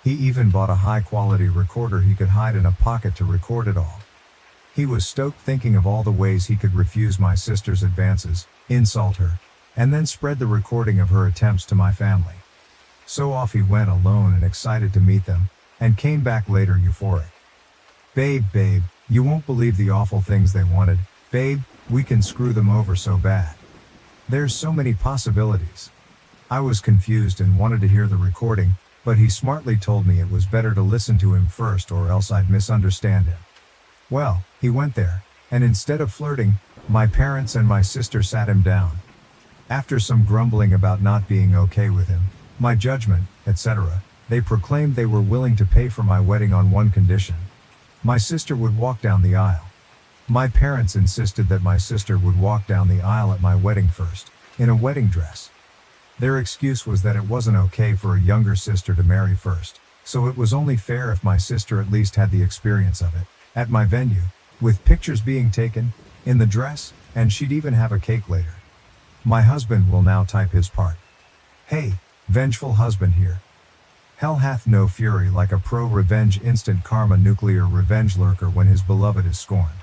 He even bought a high-quality recorder he could hide in a pocket to record it all. He was stoked thinking of all the ways he could refuse my sister's advances, insult her, and then spread the recording of her attempts to my family. So off he went alone and excited to meet them, and came back later euphoric. Babe, you won't believe the awful things they wanted. Babe, we can screw them over so bad. There's so many possibilities. I was confused and wanted to hear the recording, but he smartly told me it was better to listen to him first or else I'd misunderstand him. Well, he went there, and instead of flirting, my parents and my sister sat him down. After some grumbling about not being okay with him, my judgment, etc., they proclaimed they were willing to pay for my wedding on one condition. My sister would walk down the aisle. My parents insisted that my sister would walk down the aisle at my wedding first, in a wedding dress. Their excuse was that it wasn't okay for a younger sister to marry first, so it was only fair if my sister at least had the experience of it, at my venue, with pictures being taken, in the dress, and she'd even have a cake later. My husband will now type his part. Hey, vengeful husband here. Hell hath no fury like a pro-revenge instant karma nuclear revenge lurker when his beloved is scorned.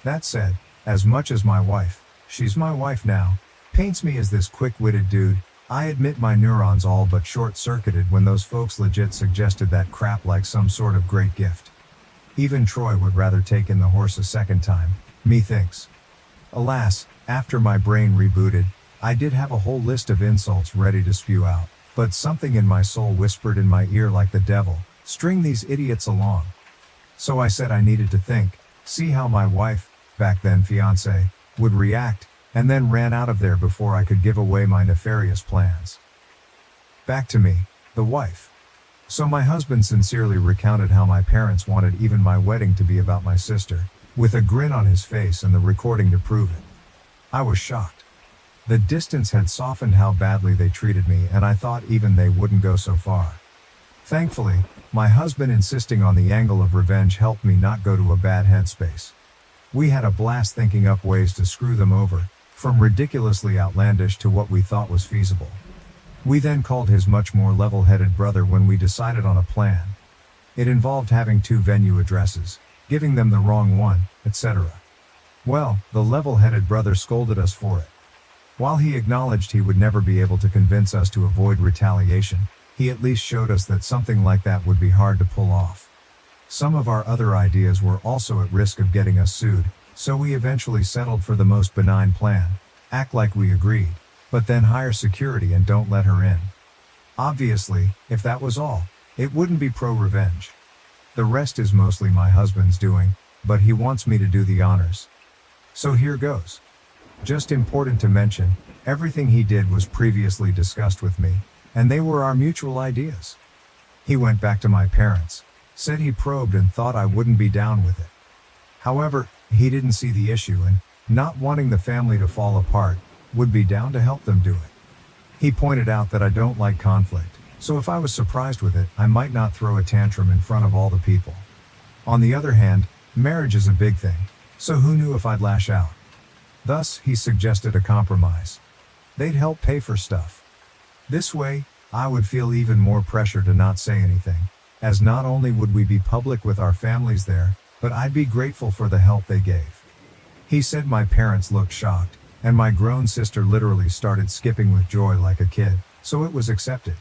That said, as much as my wife, she's my wife now, paints me as this quick-witted dude, I admit my neurons all but short-circuited when those folks legit suggested that crap like some sort of great gift. Even Troy would rather take in the horse a second time, methinks. Alas, after my brain rebooted, I did have a whole list of insults ready to spew out, but something in my soul whispered in my ear like the devil, string these idiots along. So I said I needed to think, see how my wife, back then fiancé, would react, and then ran out of there before I could give away my nefarious plans. Back to me, the wife. So my husband sincerely recounted how my parents wanted even my wedding to be about my sister, with a grin on his face and the recording to prove it. I was shocked. The distance had softened how badly they treated me, and I thought even they wouldn't go so far. Thankfully, my husband insisting on the angle of revenge helped me not go to a bad headspace. We had a blast thinking up ways to screw them over, from ridiculously outlandish to what we thought was feasible. We then called his much more level-headed brother when we decided on a plan. It involved having 2 venue addresses, giving them the wrong one, etc. Well, the level-headed brother scolded us for it. While he acknowledged he would never be able to convince us to avoid retaliation, he at least showed us that something like that would be hard to pull off. Some of our other ideas were also at risk of getting us sued, so we eventually settled for the most benign plan: act like we agreed, but then hire security and don't let her in. Obviously, if that was all, it wouldn't be pro-revenge. The rest is mostly my husband's doing, but he wants me to do the honors. So here goes. Just important to mention, everything he did was previously discussed with me, and they were our mutual ideas. He went back to my parents, said he probed and thought I wouldn't be down with it. However, he didn't see the issue and, not wanting the family to fall apart, would be down to help them do it. He pointed out that I don't like conflict, so if I was surprised with it, I might not throw a tantrum in front of all the people. On the other hand, marriage is a big thing, so who knew if I'd lash out? Thus, he suggested a compromise. They'd help pay for stuff. This way, I would feel even more pressure to not say anything, as not only would we be public with our families there, but I'd be grateful for the help they gave. He said my parents looked shocked, and my grown sister literally started skipping with joy like a kid, so it was accepted.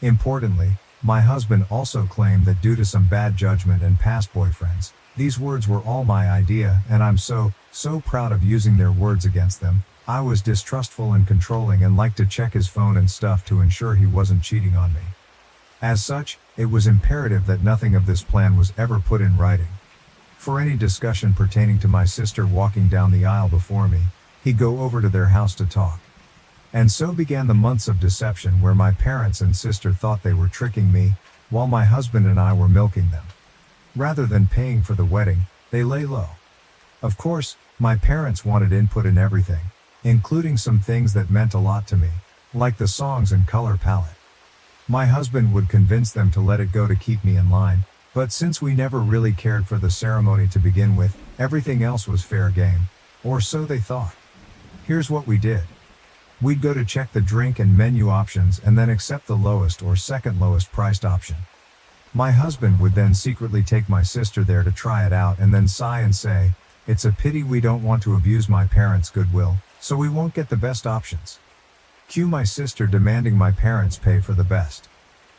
Importantly, my husband also claimed that due to some bad judgment and past boyfriends, these words were all my idea, and I'm so proud of using their words against them. I was distrustful and controlling and liked to check his phone and stuff to ensure he wasn't cheating on me. As such, it was imperative that nothing of this plan was ever put in writing. For any discussion pertaining to my sister walking down the aisle before me, he'd go over to their house to talk. And so began the months of deception where my parents and sister thought they were tricking me, while my husband and I were milking them. Rather than paying for the wedding, they lay low. Of course, my parents wanted input in everything, including some things that meant a lot to me, like the songs and color palette. My husband would convince them to let it go to keep me in line, but since we never really cared for the ceremony to begin with, everything else was fair game, or so they thought. Here's what we did. We'd go to check the drink and menu options and then accept the lowest or second lowest priced option. My husband would then secretly take my sister there to try it out and then sigh and say, "It's a pity we don't want to abuse my parents' goodwill, so we won't get the best options." Cue my sister demanding my parents pay for the best.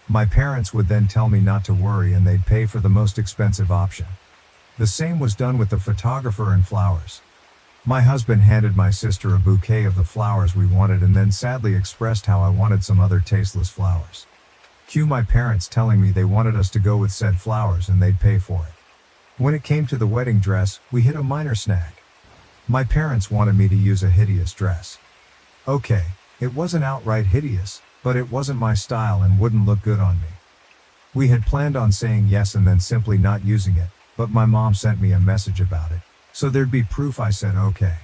My parents would then tell me not to worry and they'd pay for the most expensive option. The same was done with the photographer and flowers. My husband handed my sister a bouquet of the flowers we wanted and then sadly expressed how I wanted some other tasteless flowers. Cue my parents telling me they wanted us to go with said flowers and they'd pay for it. When it came to the wedding dress, we hit a minor snag. My parents wanted me to use a hideous dress. Okay, it wasn't outright hideous, but it wasn't my style and wouldn't look good on me. We had planned on saying yes and then simply not using it, but my mom sent me a message about it, so there'd be proof I said okay.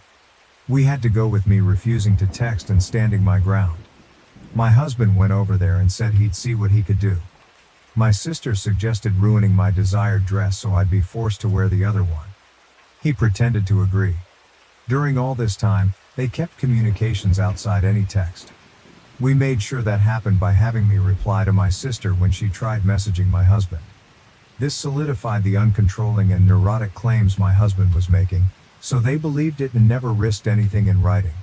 We had to go with me refusing to text and standing my ground. My husband went over there and said he'd see what he could do. My sister suggested ruining my desired dress so I'd be forced to wear the other one. He pretended to agree. During all this time, they kept communications outside any text. We made sure that happened by having me reply to my sister when she tried messaging my husband. This solidified the uncontrolling and neurotic claims my husband was making, so they believed it and never risked anything in writing.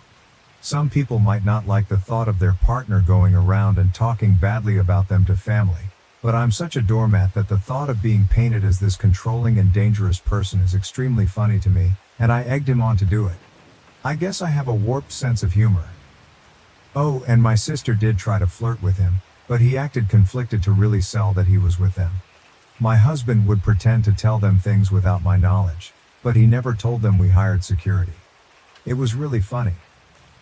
Some people might not like the thought of their partner going around and talking badly about them to family, but I'm such a doormat that the thought of being painted as this controlling and dangerous person is extremely funny to me, and I egged him on to do it. I guess I have a warped sense of humor. Oh, and my sister did try to flirt with him, but he acted conflicted to really sell that he was with them. My husband would pretend to tell them things without my knowledge, but he never told them we hired security. It was really funny.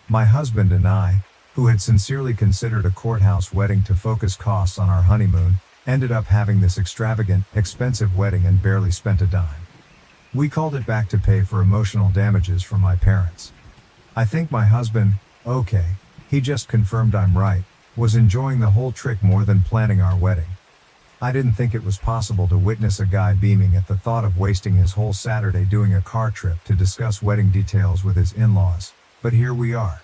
My husband and I, who had sincerely considered a courthouse wedding to focus costs on our honeymoon, ended up having this extravagant, expensive wedding and barely spent a dime. We called it back to pay for emotional damages from my parents. I think my husband, okay, he just confirmed I'm right, was enjoying the whole trick more than planning our wedding. I didn't think it was possible to witness a guy beaming at the thought of wasting his whole Saturday doing a car trip to discuss wedding details with his in-laws, but here we are.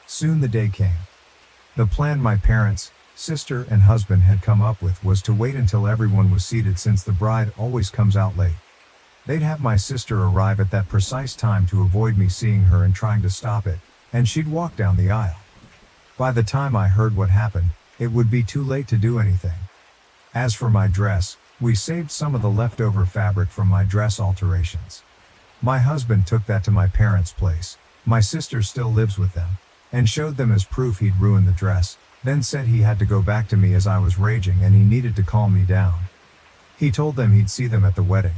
Soon the day came. The plan my parents, sister, and husband had come up with was to wait until everyone was seated since the bride always comes out late. They'd have my sister arrive at that precise time to avoid me seeing her and trying to stop it, and she'd walk down the aisle. By the time I heard what happened, it would be too late to do anything. As for my dress, we saved some of the leftover fabric from my dress alterations. My husband took that to my parents' place. My sister still lives with them, and showed them as proof he'd ruined the dress, then said he had to go back to me as I was raging and he needed to calm me down. He told them he'd see them at the wedding.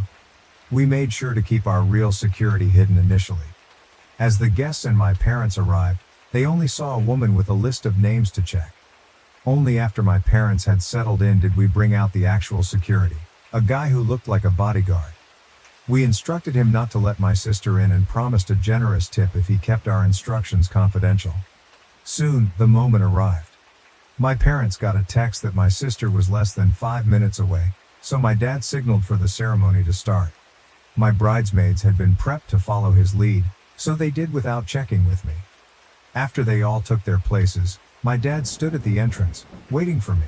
We made sure to keep our real security hidden initially. As the guests and my parents arrived, they only saw a woman with a list of names to check. Only after my parents had settled in did we bring out the actual security. a guy who looked like a bodyguard. We instructed him not to let my sister in and promised a generous tip if he kept our instructions confidential. Soon, the moment arrived. My parents got a text that my sister was less than 5 minutes away, so my dad signaled for the ceremony to start. My bridesmaids had been prepped to follow his lead, so they did without checking with me. After they all took their places, my dad stood at the entrance, waiting for me.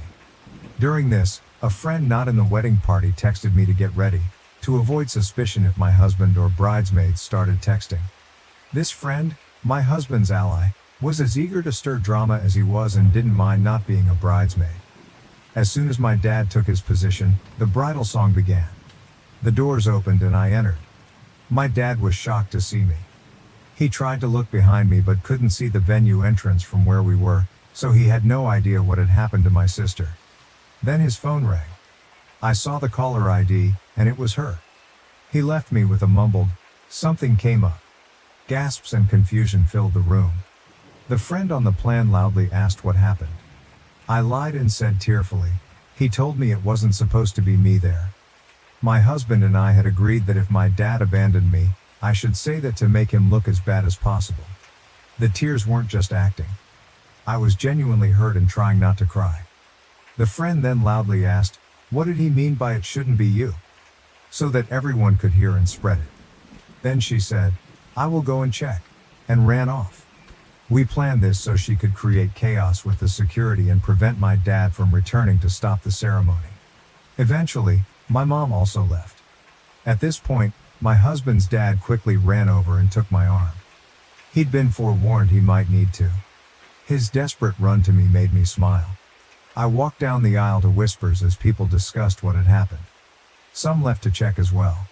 During this, a friend not in the wedding party texted me to get ready, to avoid suspicion if my husband or bridesmaids started texting. This friend, my husband's ally, was as eager to stir drama as he was and didn't mind not being a bridesmaid. As soon as my dad took his position, the bridal song began. The doors opened and I entered. My dad was shocked to see me. He tried to look behind me but couldn't see the venue entrance from where we were, so he had no idea what had happened to my sister. Then his phone rang. I saw the caller ID, and it was her. He left me with a mumbled, "Something came up." Gasps and confusion filled the room. The friend on the plan loudly asked what happened. I lied and said tearfully, "He told me it wasn't supposed to be me there." My husband and I had agreed that if my dad abandoned me, I should say that to make him look as bad as possible. The tears weren't just acting. I was genuinely hurt and trying not to cry. The friend then loudly asked, "What did he mean by it shouldn't be you?" so that everyone could hear and spread it. Then she said, "I will go and check," and ran off. We planned this so she could create chaos with the security and prevent my dad from returning to stop the ceremony. Eventually, my mom also left. At this point, my husband's dad quickly ran over and took my arm. He'd been forewarned he might need to. His desperate run to me made me smile. I walked down the aisle to whispers as people discussed what had happened. Some left to check as well.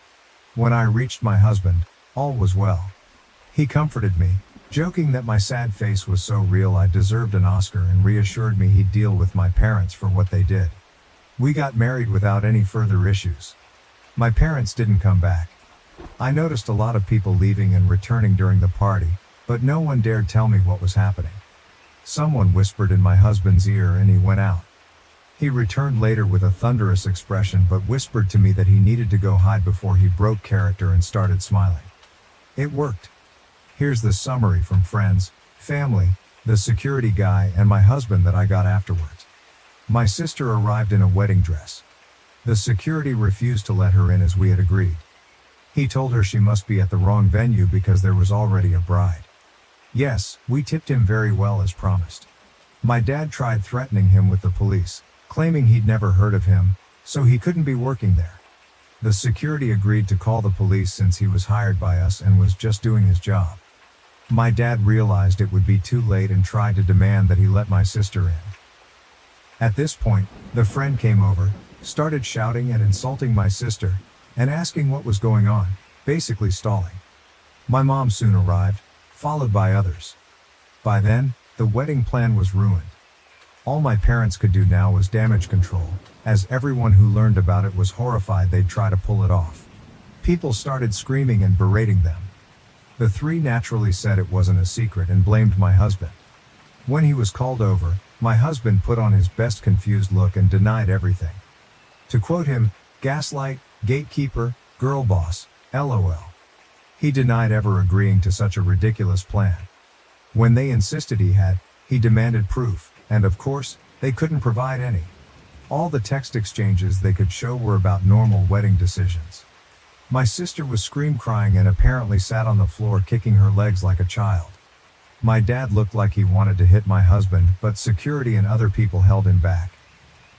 When I reached my husband, all was well. He comforted me, joking that my sad face was so real I deserved an Oscar, and reassured me he'd deal with my parents for what they did. We got married without any further issues. My parents didn't come back. I noticed a lot of people leaving and returning during the party, but no one dared tell me what was happening. Someone whispered in my husband's ear and he went out. He returned later with a thunderous expression but whispered to me that he needed to go hide before he broke character and started smiling. It worked. Here's the summary from friends, family, the security guy, and my husband that I got afterwards. My sister arrived in a wedding dress. The security refused to let her in as we had agreed. He told her she must be at the wrong venue because there was already a bride. Yes, we tipped him very well as promised. My dad tried threatening him with the police, claiming he'd never heard of him, so he couldn't be working there. The security agreed to call the police since he was hired by us and was just doing his job. My dad realized it would be too late and tried to demand that he let my sister in. At this point, the friend came over, started shouting and insulting my sister, and asking what was going on, basically stalling. My mom soon arrived, followed by others. By then, the wedding plan was ruined. All my parents could do now was damage control, as everyone who learned about it was horrified they'd try to pull it off. People started screaming and berating them. The three naturally said it wasn't a secret and blamed my husband. When he was called over, my husband put on his best confused look and denied everything. To quote him, "Gaslight, gatekeeper, girl boss, LOL." He denied ever agreeing to such a ridiculous plan. When they insisted he demanded proof, and of course, they couldn't provide any. All the text exchanges they could show were about normal wedding decisions. My sister was crying and apparently sat on the floor kicking her legs like a child. My dad looked like he wanted to hit my husband, but security and other people held him back.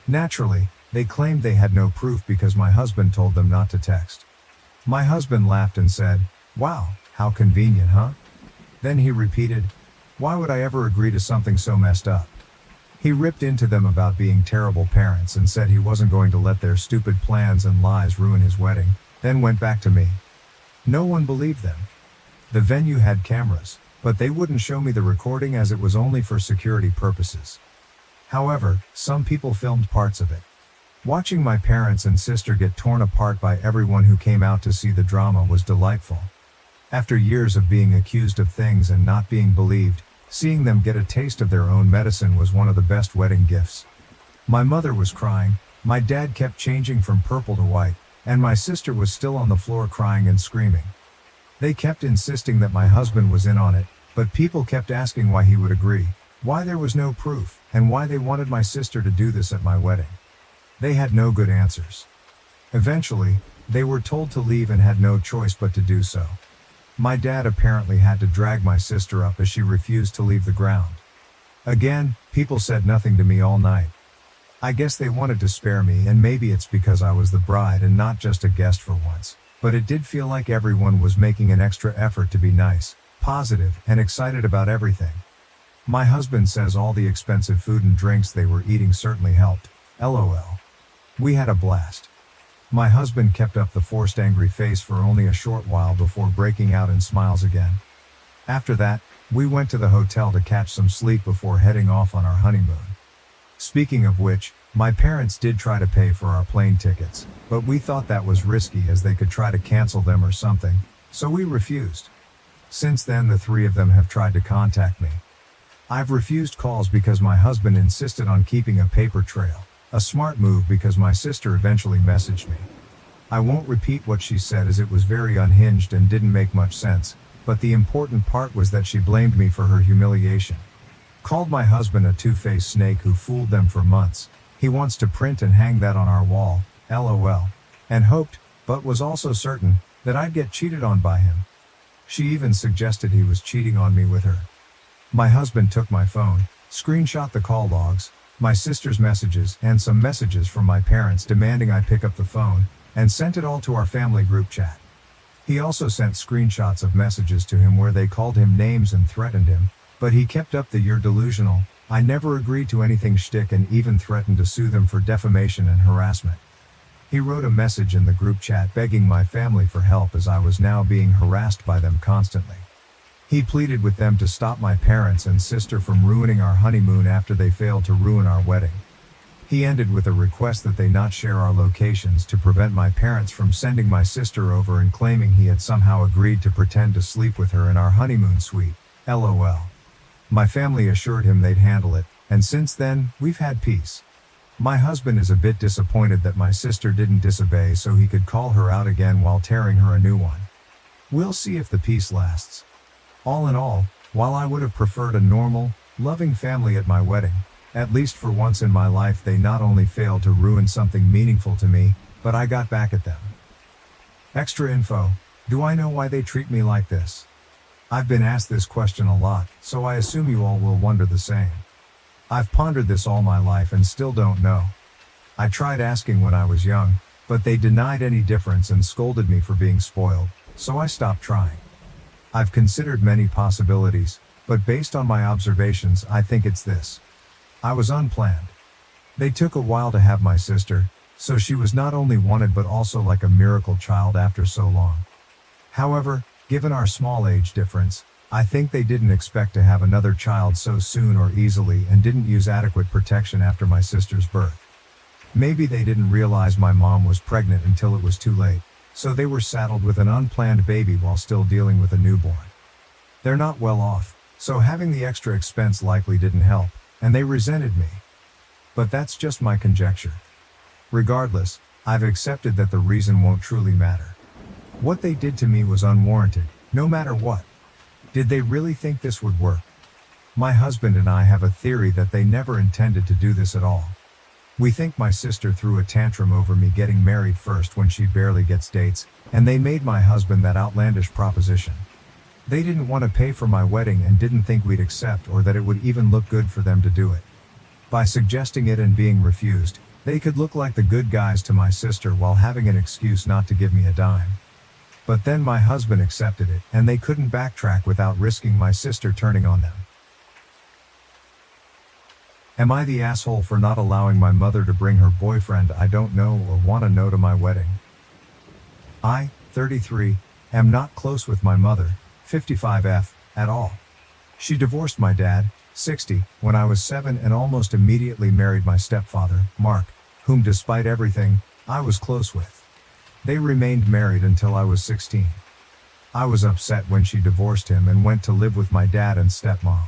Naturally, they claimed they had no proof because my husband told them not to text. My husband laughed and said, "Wow, how convenient, huh?" Then he repeated, "Why would I ever agree to something so messed up?" He ripped into them about being terrible parents and said he wasn't going to let their stupid plans and lies ruin his wedding, then went back to me. No one believed them. The venue had cameras, but they wouldn't show me the recording as it was only for security purposes. However, some people filmed parts of it. Watching my parents and sister get torn apart by everyone who came out to see the drama was delightful. After years of being accused of things and not being believed, seeing them get a taste of their own medicine was one of the best wedding gifts. My mother was crying, My dad kept changing from purple to white, and my sister was still on the floor crying and screaming. They kept insisting that my husband was in on it, but people kept asking why he would agree, why there was no proof, and why they wanted my sister to do this at my wedding. They had no good answers. Eventually, they were told to leave and had no choice but to do so. My dad apparently had to drag my sister up as she refused to leave the ground. Again, people said nothing to me all night. I guess they wanted to spare me, and maybe it's because I was the bride and not just a guest for once, but it did feel like everyone was making an extra effort to be nice, positive, and excited about everything. My husband says all the expensive food and drinks they were eating certainly helped. LOL. We had a blast. My husband kept up the forced angry face for only a short while before breaking out in smiles again. After that, we went to the hotel to catch some sleep before heading off on our honeymoon. Speaking of which, my parents did try to pay for our plane tickets, but we thought that was risky as they could try to cancel them or something, so we refused. Since then, the three of them have tried to contact me. I've refused calls because my husband insisted on keeping a paper trail, a smart move because my sister eventually messaged me. I won't repeat what she said as it was very unhinged and didn't make much sense, but the important part was that she blamed me for her humiliation. Called my husband a two-faced snake who fooled them for months. He wants to print and hang that on our wall, LOL. And hoped, but was also certain, that I'd get cheated on by him. She even suggested he was cheating on me with her. My husband took my phone, screenshot the call logs, my sister's messages, and some messages from my parents demanding I pick up the phone, and sent it all to our family group chat. He also sent screenshots of messages to him where they called him names and threatened him, but he kept up the "you're delusional, I never agreed to anything" shtick and even threatened to sue them for defamation and harassment. He wrote a message in the group chat begging my family for help as I was now being harassed by them constantly. He pleaded with them to stop my parents and sister from ruining our honeymoon after they failed to ruin our wedding. He ended with a request that they not share our locations to prevent my parents from sending my sister over and claiming he had somehow agreed to pretend to sleep with her in our honeymoon suite, LOL. My family assured him they'd handle it, and since then, we've had peace. My husband is a bit disappointed that my sister didn't disobey so he could call her out again while tearing her a new one. We'll see if the peace lasts. All in all, while I would have preferred a normal, loving family at my wedding, at least for once in my life they not only failed to ruin something meaningful to me, but I got back at them. Extra info: do I know why they treat me like this? I've been asked this question a lot, so I assume you all will wonder the same. I've pondered this all my life and still don't know. I tried asking when I was young, but they denied any difference and scolded me for being spoiled, so I stopped trying. I've considered many possibilities, but based on my observations, I think it's this. I was unplanned. They took a while to have my sister, so she was not only wanted but also like a miracle child after so long. However, given our small age difference, I think they didn't expect to have another child so soon or easily and didn't use adequate protection after my sister's birth. Maybe they didn't realize my mom was pregnant until it was too late, so they were saddled with an unplanned baby while still dealing with a newborn. They're not well off, so having the extra expense likely didn't help, and they resented me. But that's just my conjecture. Regardless, I've accepted that the reason won't truly matter. What they did to me was unwarranted, no matter what. Did they really think this would work? My husband and I have a theory that they never intended to do this at all. We think my sister threw a tantrum over me getting married first when she barely gets dates, and they made my husband that outlandish proposition. They didn't want to pay for my wedding and didn't think we'd accept or that it would even look good for them to do it. By suggesting it and being refused, they could look like the good guys to my sister while having an excuse not to give me a dime. But then my husband accepted it, and they couldn't backtrack without risking my sister turning on them. Am I the asshole for not allowing my mother to bring her boyfriend I don't know or want to know to my wedding? I, 33, am not close with my mother, 55F, at all. She divorced my dad, 60, when I was 7 and almost immediately married my stepfather, Mark, whom despite everything, I was close with. They remained married until I was 16. I was upset when she divorced him and went to live with my dad and stepmom.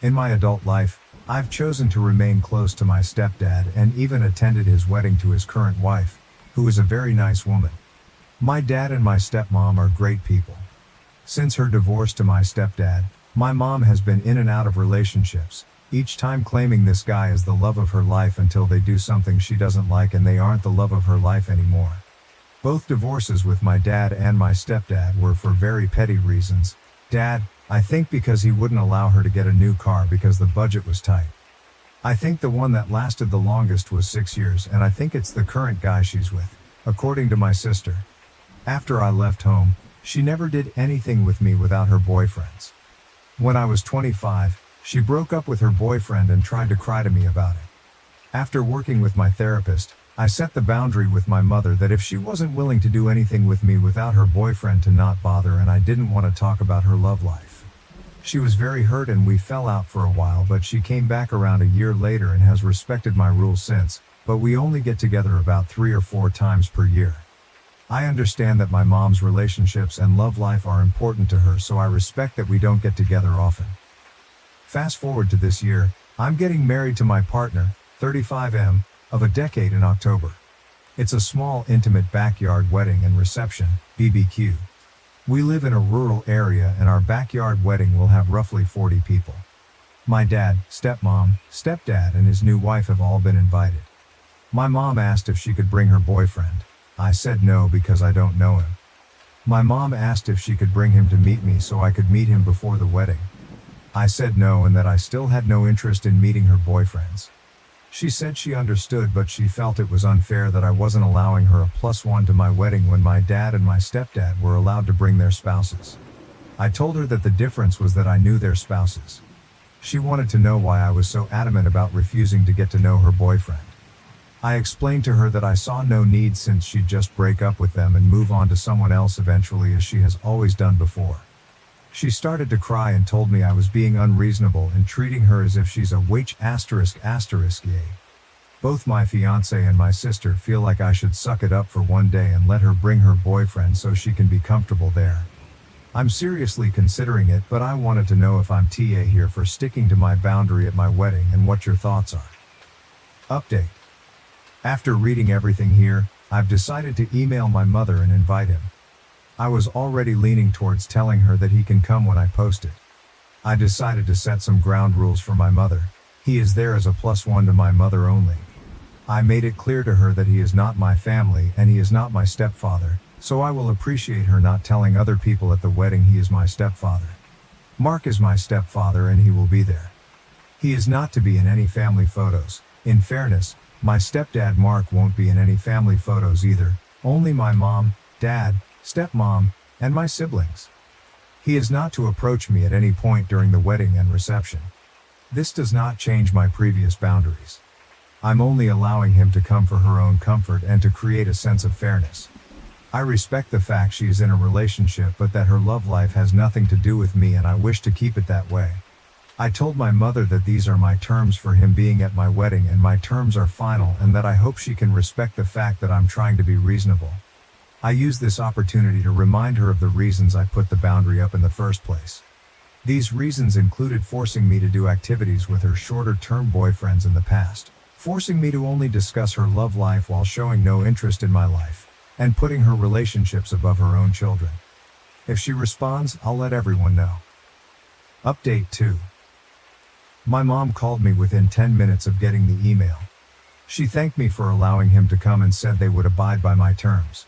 In my adult life, I've chosen to remain close to my stepdad and even attended his wedding to his current wife, who is a very nice woman. My dad and my stepmom are great people. Since her divorce to my stepdad, my mom has been in and out of relationships, each time claiming this guy is the love of her life until they do something she doesn't like and they aren't the love of her life anymore. Both divorces with my dad and my stepdad were for very petty reasons. Dad, I think because he wouldn't allow her to get a new car because the budget was tight. I think the one that lasted the longest was 6 years, and I think it's the current guy she's with, according to my sister. After I left home, she never did anything with me without her boyfriends. When I was 25, she broke up with her boyfriend and tried to cry to me about it. After working with my therapist, I set the boundary with my mother that if she wasn't willing to do anything with me without her boyfriend to not bother, and I didn't want to talk about her love life. She was very hurt and we fell out for a while, but she came back around a year later and has respected my rules since, but we only get together about 3 or 4 times per year. I understand that my mom's relationships and love life are important to her, so I respect that we don't get together often. Fast forward to this year, I'm getting married to my partner, 35M, of a decade in October. It's a small, intimate backyard wedding and reception, BBQ. We live in a rural area and our backyard wedding will have roughly 40 people. My dad, stepmom, stepdad and his new wife have all been invited. My mom asked if she could bring her boyfriend. I said no because I don't know him. My mom asked if she could bring him to meet me so I could meet him before the wedding. I said no and that I still had no interest in meeting her boyfriends. She said she understood, but she felt it was unfair that I wasn't allowing her a +1 to my wedding when my dad and my stepdad were allowed to bring their spouses. I told her that the difference was that I knew their spouses. She wanted to know why I was so adamant about refusing to get to know her boyfriend. I explained to her that I saw no need since she'd just break up with them and move on to someone else eventually, as she has always done before. She started to cry and told me I was being unreasonable and treating her as if she's a witch ***. Both my fiancé and my sister feel like I should suck it up for one day and let her bring her boyfriend so she can be comfortable there. I'm seriously considering it, but I wanted to know if I'm TA here for sticking to my boundary at my wedding and what your thoughts are. Update. After reading everything here, I've decided to email my mother and invite him. I was already leaning towards telling her that he can come when I post it. I decided to set some ground rules for my mother. He is there as a +1 to my mother only. I made it clear to her that he is not my family and he is not my stepfather, so I will appreciate her not telling other people at the wedding he is my stepfather. Mark is my stepfather and he will be there. He is not to be in any family photos. In fairness, my stepdad Mark won't be in any family photos either, only my mom, dad, stepmom, and my siblings. He is not to approach me at any point during the wedding and reception. This does not change my previous boundaries. I'm only allowing him to come for her own comfort and to create a sense of fairness. I respect the fact she is in a relationship, but that her love life has nothing to do with me and I wish to keep it that way. I told my mother that these are my terms for him being at my wedding and my terms are final, and that I hope she can respect the fact that I'm trying to be reasonable. I use this opportunity to remind her of the reasons I put the boundary up in the first place. These reasons included forcing me to do activities with her shorter-term boyfriends in the past, forcing me to only discuss her love life while showing no interest in my life, and putting her relationships above her own children. If she responds, I'll let everyone know. Update 2. My mom called me within 10 minutes of getting the email. She thanked me for allowing him to come and said they would abide by my terms.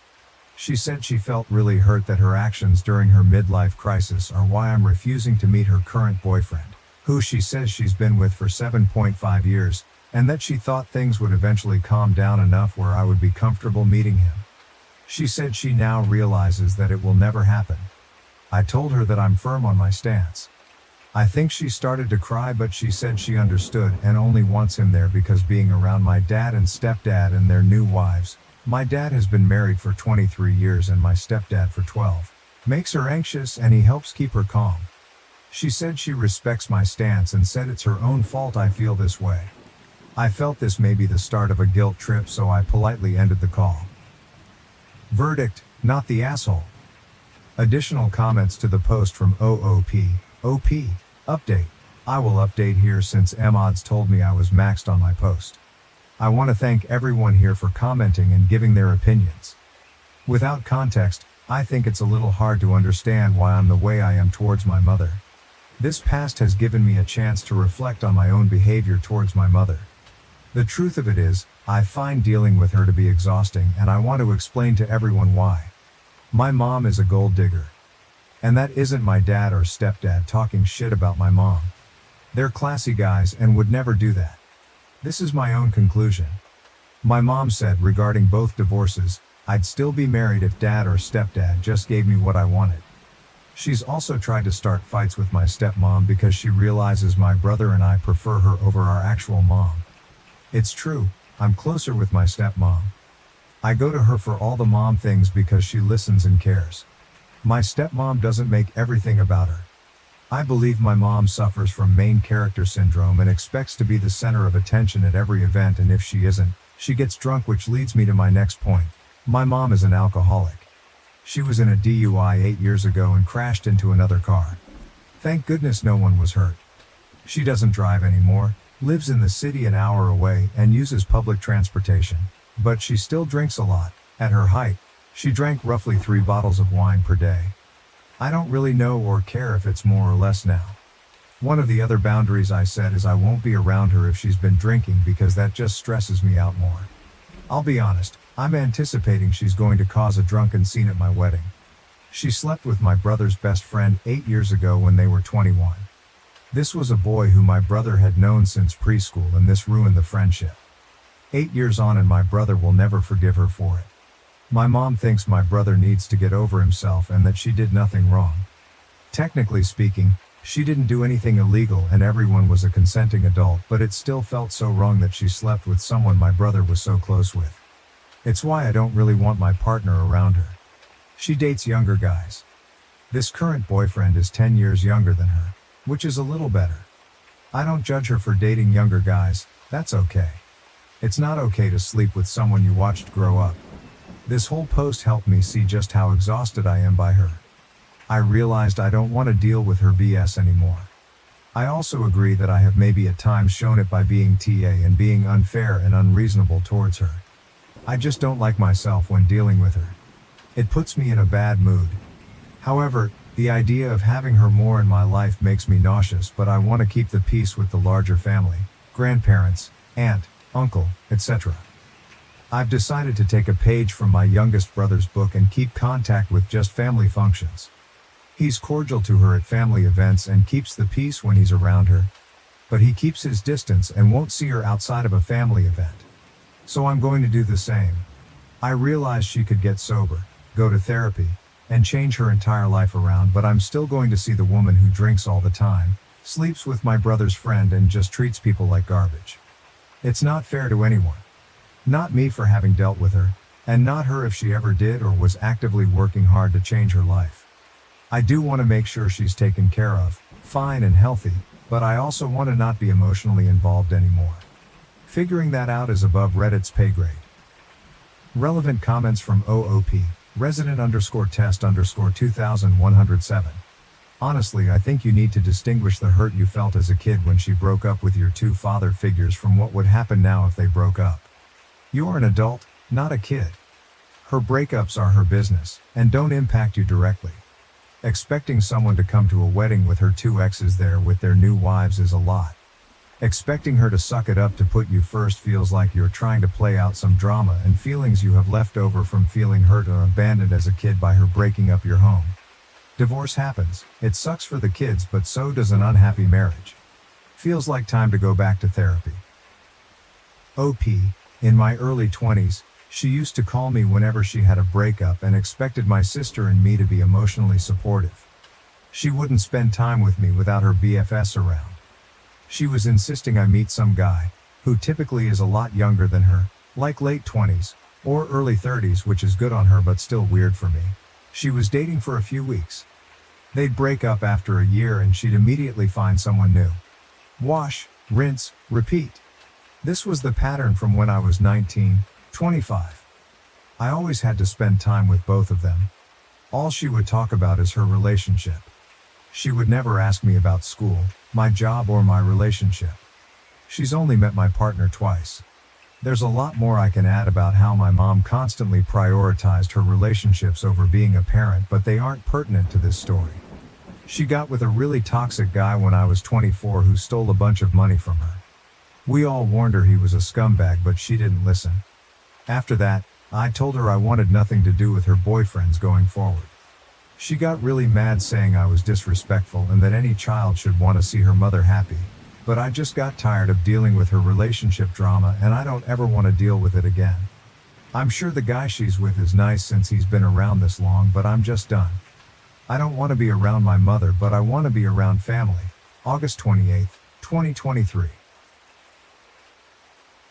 She said she felt really hurt that her actions during her midlife crisis are why I'm refusing to meet her current boyfriend, who she says she's been with for 7.5 years, and that she thought things would eventually calm down enough where I would be comfortable meeting him. She said she now realizes that it will never happen. I told her that I'm firm on my stance. I think she started to cry, but she said she understood and only wants him there because being around my dad and stepdad and their new wives, my dad has been married for 23 years and my stepdad for 12, makes her anxious, and he helps keep her calm. She said she respects my stance and said it's her own fault I feel this way. I felt this may be the start of a guilt trip, so I politely ended the call. Verdict: not the asshole. Additional comments to the post from OP. Update. I will update here since Mods told me I was maxed on my post. I want to thank everyone here for commenting and giving their opinions. Without context, I think it's a little hard to understand why I'm the way I am towards my mother. This past has given me a chance to reflect on my own behavior towards my mother. The truth of it is, I find dealing with her to be exhausting, and I want to explain to everyone why. My mom is a gold digger. And that isn't my dad or stepdad talking shit about my mom. They're classy guys and would never do that. This is my own conclusion. My mom said regarding both divorces, I'd still be married if dad or stepdad just gave me what I wanted. She's also tried to start fights with my stepmom because she realizes my brother and I prefer her over our actual mom. It's true, I'm closer with my stepmom. I go to her for all the mom things because she listens and cares. My stepmom doesn't make everything about her. I believe my mom suffers from main character syndrome and expects to be the center of attention at every event, and if she isn't, she gets drunk, which leads me to my next point. My mom is an alcoholic. She was in a DUI 8 years ago and crashed into another car. Thank goodness no one was hurt. She doesn't drive anymore, lives in the city an hour away, and uses public transportation. But she still drinks a lot. At her height, she drank roughly 3 bottles of wine per day. I don't really know or care if it's more or less now. One of the other boundaries I set is I won't be around her if she's been drinking because that just stresses me out more. I'll be honest, I'm anticipating she's going to cause a drunken scene at my wedding. She slept with my brother's best friend 8 years ago when they were 21. This was a boy who my brother had known since preschool, and this ruined the friendship. 8 years on, and my brother will never forgive her for it. My mom thinks my brother needs to get over himself and that she did nothing wrong. Technically speaking, she didn't do anything illegal and everyone was a consenting adult, but it still felt so wrong that she slept with someone my brother was so close with. It's why I don't really want my partner around her. She dates younger guys. This current boyfriend is 10 years younger than her, which is a little better. I don't judge her for dating younger guys, that's okay. It's not okay to sleep with someone you watched grow up. This whole post helped me see just how exhausted I am by her. I realized I don't want to deal with her BS anymore. I also agree that I have maybe at times shown it by being TA and being unfair and unreasonable towards her. I just don't like myself when dealing with her. It puts me in a bad mood. However, the idea of having her more in my life makes me nauseous, but I want to keep the peace with the larger family, grandparents, aunt, uncle, etc. I've decided to take a page from my youngest brother's book and keep contact with just family functions. He's cordial to her at family events and keeps the peace when he's around her, but he keeps his distance and won't see her outside of a family event. So I'm going to do the same. I realize she could get sober, go to therapy, and change her entire life around, but I'm still going to see the woman who drinks all the time, sleeps with my brother's friend, and just treats people like garbage. It's not fair to anyone. Not me for having dealt with her, and not her if she ever did or was actively working hard to change her life. I do want to make sure she's taken care of, fine and healthy, but I also want to not be emotionally involved anymore. Figuring that out is above Reddit's pay grade. Relevant comments from OOP, resident_test_2107. Honestly, I think you need to distinguish the hurt you felt as a kid when she broke up with your 2 father figures from what would happen now if they broke up. You're an adult, not a kid. Her breakups are her business, and don't impact you directly. Expecting someone to come to a wedding with her 2 exes there with their new wives is a lot. Expecting her to suck it up to put you first feels like you're trying to play out some drama and feelings you have left over from feeling hurt or abandoned as a kid by her breaking up your home. Divorce happens, it sucks for the kids, but so does an unhappy marriage. Feels like time to go back to therapy. OP, in my early 20s, she used to call me whenever she had a breakup and expected my sister and me to be emotionally supportive. She wouldn't spend time with me without her BFS around. She was insisting I meet some guy, who typically is a lot younger than her, like late 20s, or early 30s, which is good on her but still weird for me. She was dating for a few weeks. They'd break up after a year and she'd immediately find someone new. Wash, rinse, repeat. This was the pattern from when I was 19, 25. I always had to spend time with both of them. All she would talk about is her relationship. She would never ask me about school, my job, or my relationship. She's only met my partner twice. There's a lot more I can add about how my mom constantly prioritized her relationships over being a parent, but they aren't pertinent to this story. She got with a really toxic guy when I was 24 who stole a bunch of money from her. We all warned her he was a scumbag, but she didn't listen. After that, I told her I wanted nothing to do with her boyfriends going forward. She got really mad, saying I was disrespectful and that any child should want to see her mother happy. But I just got tired of dealing with her relationship drama, and I don't ever want to deal with it again. I'm sure the guy she's with is nice since he's been around this long, but I'm just done. I don't want to be around my mother, but I want to be around family. August 28, 2023.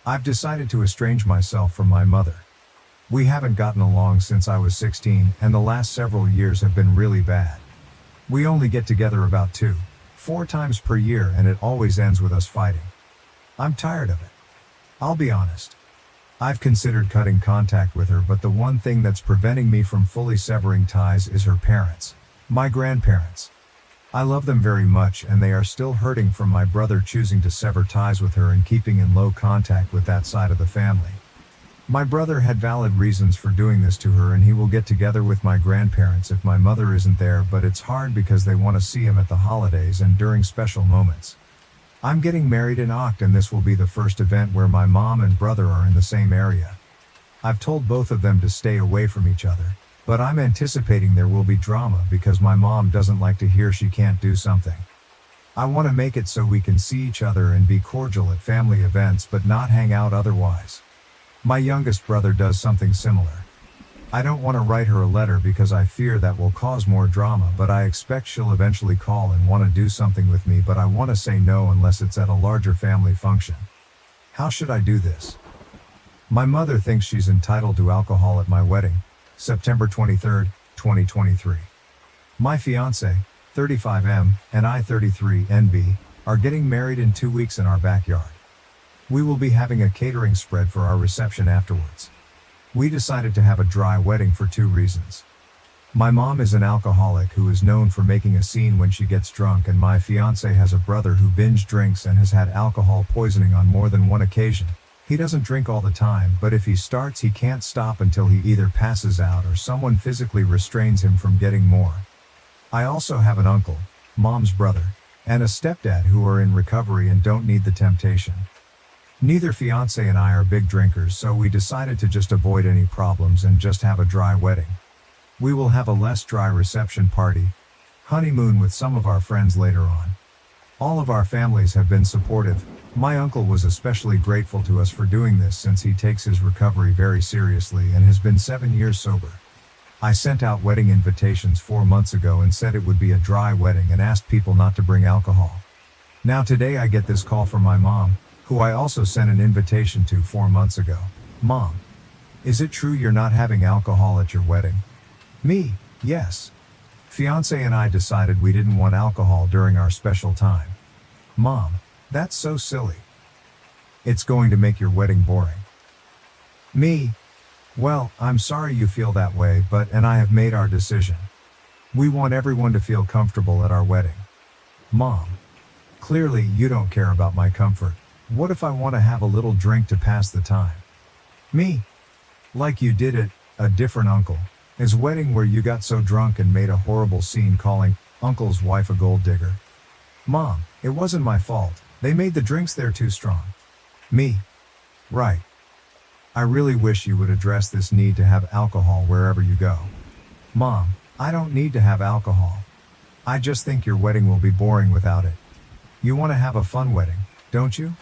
I've decided to estrange myself from my mother. We haven't gotten along since I was 16, and the last several years have been really bad. We only get together about 2-4 times per year, and it always ends with us fighting. I'm tired of it. I'll be honest. I've considered cutting contact with her, but the one thing that's preventing me from fully severing ties is her parents, my grandparents. I love them very much, and they are still hurting from my brother choosing to sever ties with her and keeping in low contact with that side of the family. My brother had valid reasons for doing this to her, and he will get together with my grandparents if my mother isn't there, but it's hard because they want to see him at the holidays and during special moments. I'm getting married in Oct, and this will be the first event where my mom and brother are in the same area. I've told both of them to stay away from each other, but I'm anticipating there will be drama because my mom doesn't like to hear she can't do something. I want to make it so we can see each other and be cordial at family events, but not hang out otherwise. My youngest brother does something similar. I don't want to write her a letter because I fear that will cause more drama, but I expect she'll eventually call and want to do something with me, but I want to say no unless it's at a larger family function. How should I do this? My mother thinks she's entitled to alcohol at my wedding, September 23, 2023. My fiancé, 35M, and I, 33NB, are getting married in 2 weeks in our backyard. We will be having a catering spread for our reception afterwards. We decided to have a dry wedding for 2 reasons. My mom is an alcoholic who is known for making a scene when she gets drunk, and my fiancé has a brother who binge drinks and has had alcohol poisoning on more than one occasion. He doesn't drink all the time, but if he starts, he can't stop until he either passes out or someone physically restrains him from getting more. I also have an uncle, mom's brother, and a stepdad who are in recovery and don't need the temptation. Neither fiancé and I are big drinkers, so we decided to just avoid any problems and just have a dry wedding. We will have a less dry reception party, honeymoon with some of our friends later on. All of our families have been supportive. My uncle was especially grateful to us for doing this since he takes his recovery very seriously and has been 7 years sober. I sent out wedding invitations 4 months ago and said it would be a dry wedding and asked people not to bring alcohol. Now today I get this call from my mom, who I also sent an invitation to 4 months ago. Mom, is it true you're not having alcohol at your wedding? Me, yes. Fiancé and I decided we didn't want alcohol during our special time. Mom, that's so silly. It's going to make your wedding boring. Me, well, I'm sorry you feel that way, and I have made our decision. We want everyone to feel comfortable at our wedding. Mom, clearly you don't care about my comfort. What if I want to have a little drink to pass the time? Me, like you did at a different uncle's wedding where you got so drunk and made a horrible scene calling uncle's wife a gold digger. Mom, it wasn't my fault. They made the drinks there too strong. Me, right. I really wish you would address this need to have alcohol wherever you go. Mom, I don't need to have alcohol. I just think your wedding will be boring without it. You want to have a fun wedding, don't you?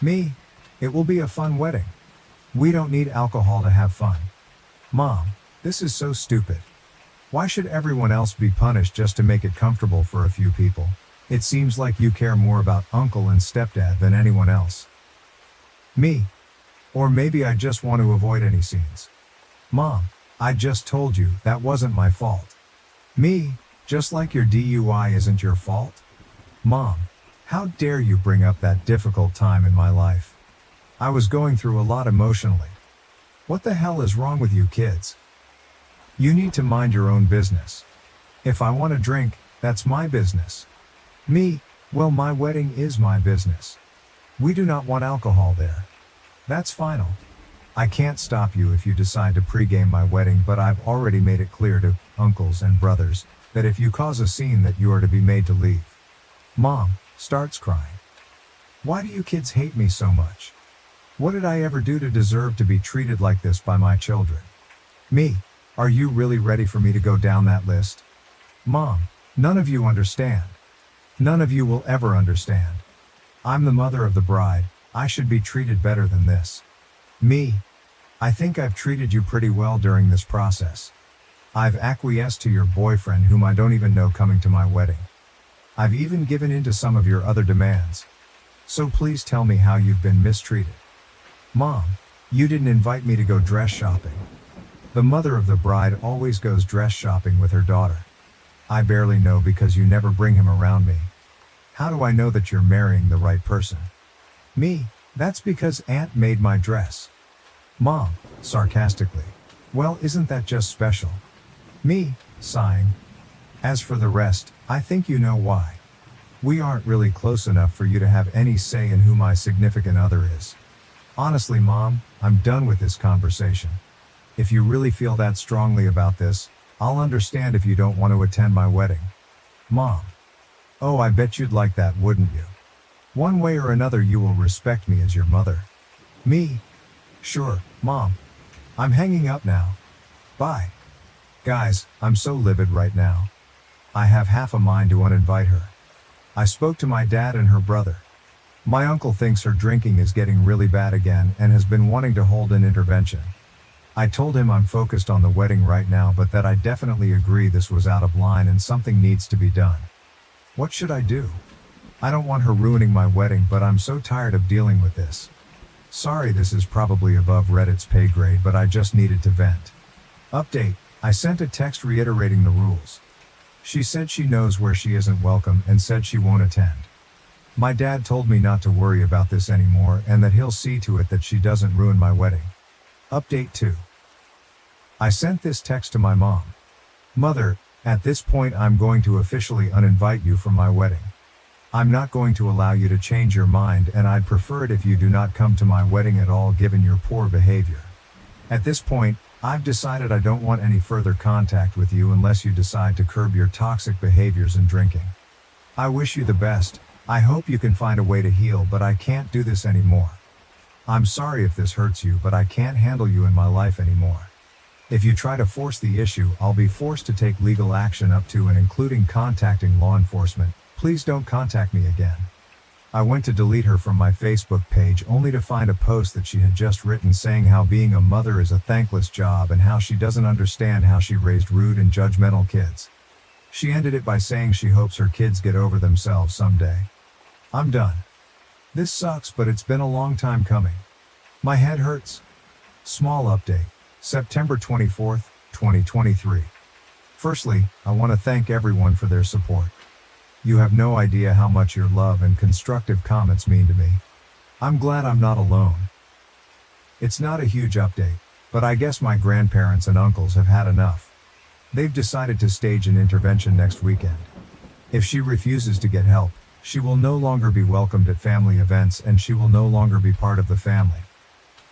Me, it will be a fun wedding. We don't need alcohol to have fun. Mom, this is so stupid. Why should everyone else be punished just to make it comfortable for a few people? It seems like you care more about uncle and stepdad than anyone else. Me, or maybe I just want to avoid any scenes. Mom, I just told you that wasn't my fault. Me, just like your DUI isn't your fault. Mom, how dare you bring up that difficult time in my life? I was going through a lot emotionally. What the hell is wrong with you kids? You need to mind your own business. If I want to drink, That's my business. Me, well, my wedding is my business. We do not want alcohol there. That's final. I can't stop you if you decide to pregame my wedding, but I've already made it clear to uncles and brothers that if you cause a scene that you are to be made to leave. Mom starts crying. Why do you kids hate me so much? What did I ever do to deserve to be treated like this by my children? Me, are you really ready for me to go down that list? Mom, none of you understand. None of you will ever understand. I'm the mother of the bride. I should be treated better than this. Me, I think I've treated you pretty well during this process. I've acquiesced to your boyfriend, whom I don't even know, coming to my wedding. I've even given in to some of your other demands. So please tell me how you've been mistreated. Mom, you didn't invite me to go dress shopping. The mother of the bride always goes dress shopping with her daughter. I barely know because you never bring him around me. How do I know that you're marrying the right person? Me, that's because Aunt made my dress. Mom, sarcastically. Well, isn't that just special? Me, sighing. As for the rest, I think you know why. We aren't really close enough for you to have any say in who my significant other is. Honestly, Mom, I'm done with this conversation. If you really feel that strongly about this, I'll understand if you don't want to attend my wedding. Mom. Oh, I bet you'd like that, wouldn't you? One way or another you will respect me as your mother. Me? Sure, Mom. I'm hanging up now. Bye. Guys, I'm so livid right now. I have half a mind to uninvite her. I spoke to my dad and her brother. My uncle thinks her drinking is getting really bad again and has been wanting to hold an intervention. I told him I'm focused on the wedding right now, but that I definitely agree this was out of line and something needs to be done. What should I do? I don't want her ruining my wedding, but I'm so tired of dealing with this. Sorry, this is probably above Reddit's pay grade, but I just needed to vent. Update, I sent a text reiterating the rules. She said she knows where she isn't welcome and said she won't attend. My dad told me not to worry about this anymore and that he'll see to it that she doesn't ruin my wedding. Update 2. I sent this text to my mom. Mother, at this point I'm going to officially uninvite you from my wedding. I'm not going to allow you to change your mind, and I'd prefer it if you do not come to my wedding at all given your poor behavior. At this point, I've decided I don't want any further contact with you unless you decide to curb your toxic behaviors and drinking. I wish you the best. I hope you can find a way to heal, but I can't do this anymore. I'm sorry if this hurts you, but I can't handle you in my life anymore. If you try to force the issue, I'll be forced to take legal action up to and including contacting law enforcement. Please don't contact me again. I went to delete her from my Facebook page only to find a post that she had just written saying how being a mother is a thankless job and how she doesn't understand how she raised rude and judgmental kids. She ended it by saying she hopes her kids get over themselves someday. I'm done. This sucks, but it's been a long time coming. My head hurts. Small update. September 24th, 2023. Firstly, I want to thank everyone for their support. You have no idea how much your love and constructive comments mean to me. I'm glad I'm not alone. It's not a huge update, but I guess my grandparents and uncles have had enough. They've decided to stage an intervention next weekend. If she refuses to get help, she will no longer be welcomed at family events and she will no longer be part of the family.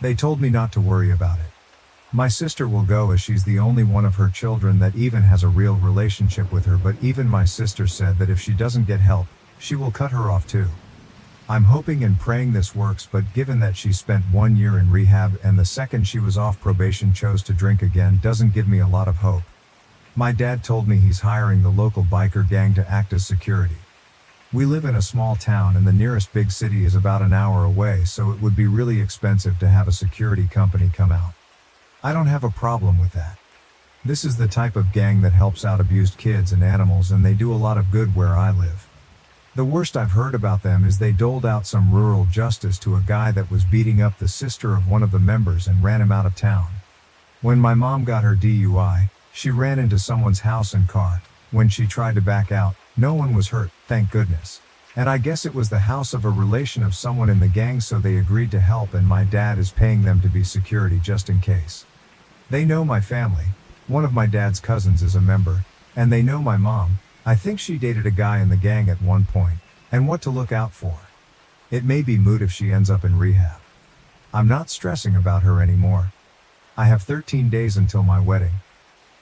They told me not to worry about it. My sister will go as she's the only one of her children that even has a real relationship with her, but even my sister said that if she doesn't get help, she will cut her off too. I'm hoping and praying this works, but given that she spent 1 year in rehab and the second she was off probation chose to drink again doesn't give me a lot of hope. My dad told me he's hiring the local biker gang to act as security. We live in a small town and the nearest big city is about an hour away, so it would be really expensive to have a security company come out. I don't have a problem with that. This is the type of gang that helps out abused kids and animals, and they do a lot of good where I live. The worst I've heard about them is they doled out some rural justice to a guy that was beating up the sister of one of the members and ran him out of town. When my mom got her DUI, she ran into someone's house and car. When she tried to back out, no one was hurt, thank goodness. And I guess it was the house of a relation of someone in the gang, so they agreed to help, and my dad is paying them to be security just in case. They know my family. One of my dad's cousins is a member, and they know my mom, I think she dated a guy in the gang at one point, and what to look out for. It may be moot if she ends up in rehab. I'm not stressing about her anymore. I have 13 days until my wedding.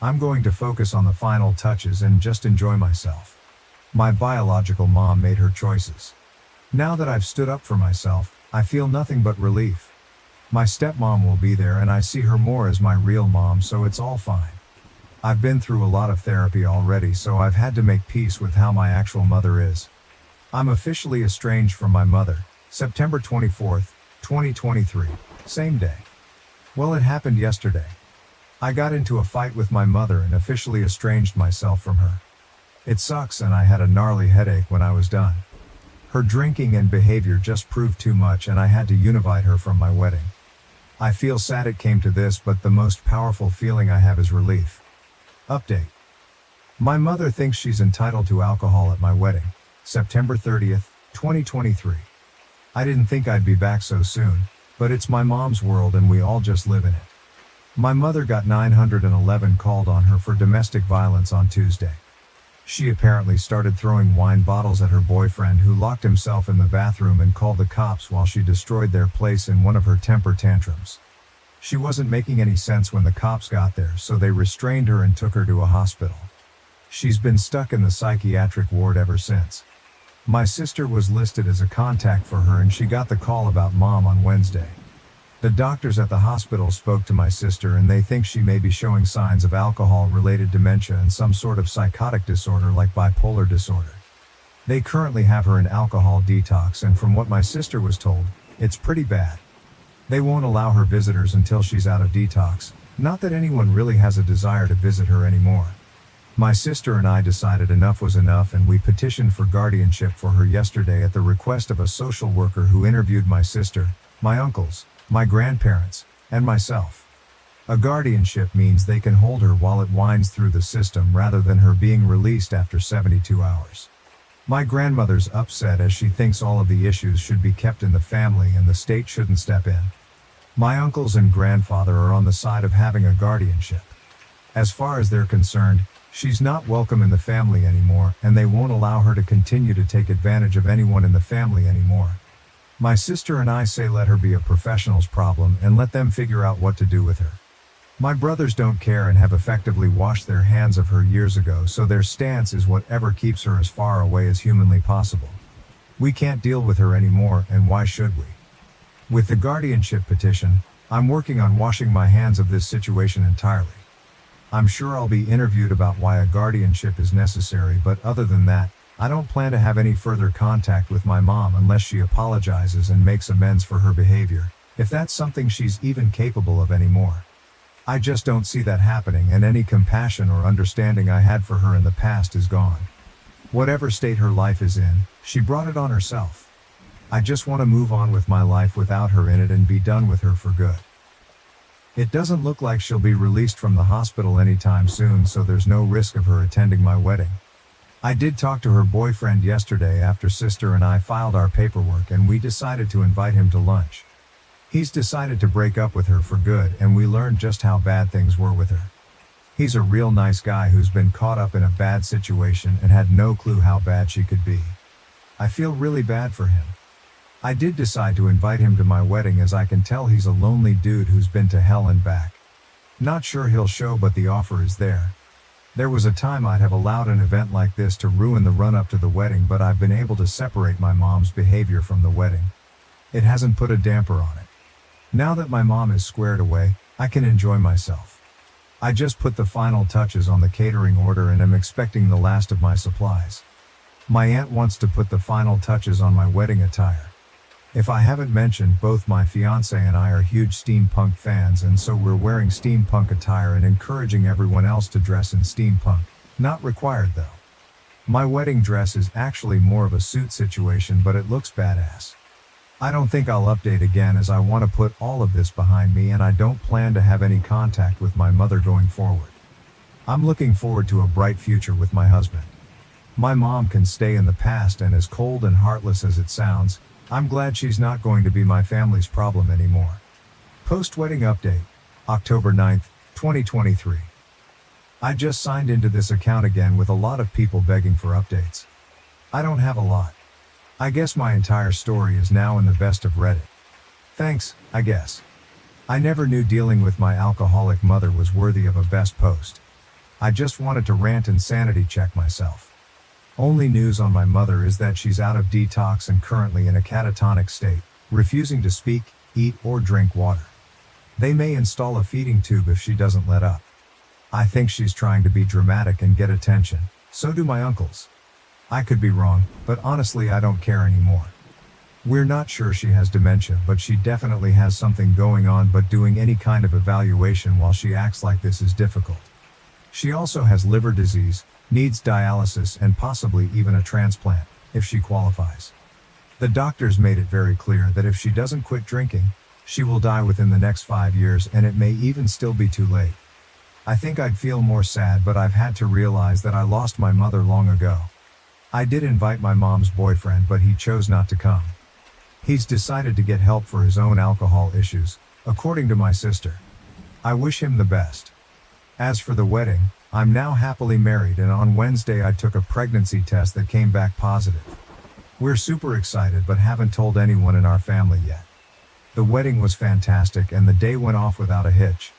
I'm going to focus on the final touches and just enjoy myself. My biological mom made her choices. Now that I've stood up for myself, I feel nothing but relief. My stepmom will be there and I see her more as my real mom, so it's all fine. I've been through a lot of therapy already, so I've had to make peace with how my actual mother is. I'm officially estranged from my mother, September 24th, 2023, same day. Well, it happened yesterday. I got into a fight with my mother and officially estranged myself from her. It sucks, and I had a gnarly headache when I was done. Her drinking and behavior just proved too much, and I had to univite her from my wedding. I feel sad it came to this, but the most powerful feeling I have is relief. Update. My mother thinks she's entitled to alcohol at my wedding, September 30th, 2023. I didn't think I'd be back so soon, but it's my mom's world and we all just live in it. My mother got 911 called on her for domestic violence on Tuesday. She apparently started throwing wine bottles at her boyfriend, who locked himself in the bathroom and called the cops while she destroyed their place in one of her temper tantrums. She wasn't making any sense when the cops got there, so they restrained her and took her to a hospital. She's been stuck in the psychiatric ward ever since. My sister was listed as a contact for her and she got the call about mom on Wednesday. The doctors at the hospital spoke to my sister and they think she may be showing signs of alcohol-related dementia and some sort of psychotic disorder like bipolar disorder. They currently have her in alcohol detox, and from what my sister was told, it's pretty bad. They won't allow her visitors until she's out of detox, not that anyone really has a desire to visit her anymore. My sister and I decided enough was enough and we petitioned for guardianship for her yesterday at the request of a social worker who interviewed my sister, my uncles, my grandparents, and myself. A guardianship means they can hold her while it winds through the system rather than her being released after 72 hours. My grandmother's upset as she thinks all of the issues should be kept in the family and the state shouldn't step in. My uncles and grandfather are on the side of having a guardianship. As far as they're concerned, she's not welcome in the family anymore, and they won't allow her to continue to take advantage of anyone in the family anymore. My sister and I say let her be a professional's problem and let them figure out what to do with her. My brothers don't care and have effectively washed their hands of her years ago, so their stance is whatever keeps her as far away as humanly possible. We can't deal with her anymore, and why should we? With the guardianship petition, I'm working on washing my hands of this situation entirely. I'm sure I'll be interviewed about why a guardianship is necessary, but other than that, I don't plan to have any further contact with my mom unless she apologizes and makes amends for her behavior, if that's something she's even capable of anymore. I just don't see that happening, and any compassion or understanding I had for her in the past is gone. Whatever state her life is in, she brought it on herself. I just want to move on with my life without her in it and be done with her for good. It doesn't look like she'll be released from the hospital anytime soon, so there's no risk of her attending my wedding. I did talk to her boyfriend yesterday after sister and I filed our paperwork, and we decided to invite him to lunch. He's decided to break up with her for good, and we learned just how bad things were with her. He's a real nice guy who's been caught up in a bad situation and had no clue how bad she could be. I feel really bad for him. I did decide to invite him to my wedding, as I can tell he's a lonely dude who's been to hell and back. Not sure he'll show, but the offer is there. There was a time I'd have allowed an event like this to ruin the run-up to the wedding, but I've been able to separate my mom's behavior from the wedding. It hasn't put a damper on it. Now that my mom is squared away, I can enjoy myself. I just put the final touches on the catering order and am expecting the last of my supplies. My aunt wants to put the final touches on my wedding attire. If I haven't mentioned, both my fiancé and I are huge steampunk fans, and so we're wearing steampunk attire and encouraging everyone else to dress in steampunk. Not required though. My wedding dress is actually more of a suit situation, but it looks badass. I don't think I'll update again, as I want to put all of this behind me, and I don't plan to have any contact with my mother going forward. I'm looking forward to a bright future with my husband. My mom can stay in the past, and as cold and heartless as it sounds, I'm glad she's not going to be my family's problem anymore. Post-wedding update, October 9th, 2023. I just signed into this account again with a lot of people begging for updates. I don't have a lot. I guess my entire story is now in the best of Reddit. Thanks, I guess. I never knew dealing with my alcoholic mother was worthy of a best post. I just wanted to rant and sanity check myself. Only news on my mother is that she's out of detox and currently in a catatonic state, refusing to speak, eat, or drink water. They may install a feeding tube if she doesn't let up. I think she's trying to be dramatic and get attention, so do my uncles. I could be wrong, but honestly I don't care anymore. We're not sure she has dementia, but she definitely has something going on, but doing any kind of evaluation while she acts like this is difficult. She also has liver disease, needs dialysis and possibly even a transplant, if she qualifies. The doctors made it very clear that if she doesn't quit drinking, she will die within the next 5 years, and it may even still be too late. I think I'd feel more sad, but I've had to realize that I lost my mother long ago. I did invite my mom's boyfriend, but he chose not to come. He's decided to get help for his own alcohol issues, according to my sister. I wish him the best. As for the wedding, I'm now happily married, and on Wednesday I took a pregnancy test that came back positive. We're super excited but haven't told anyone in our family yet. The wedding was fantastic and the day went off without a hitch.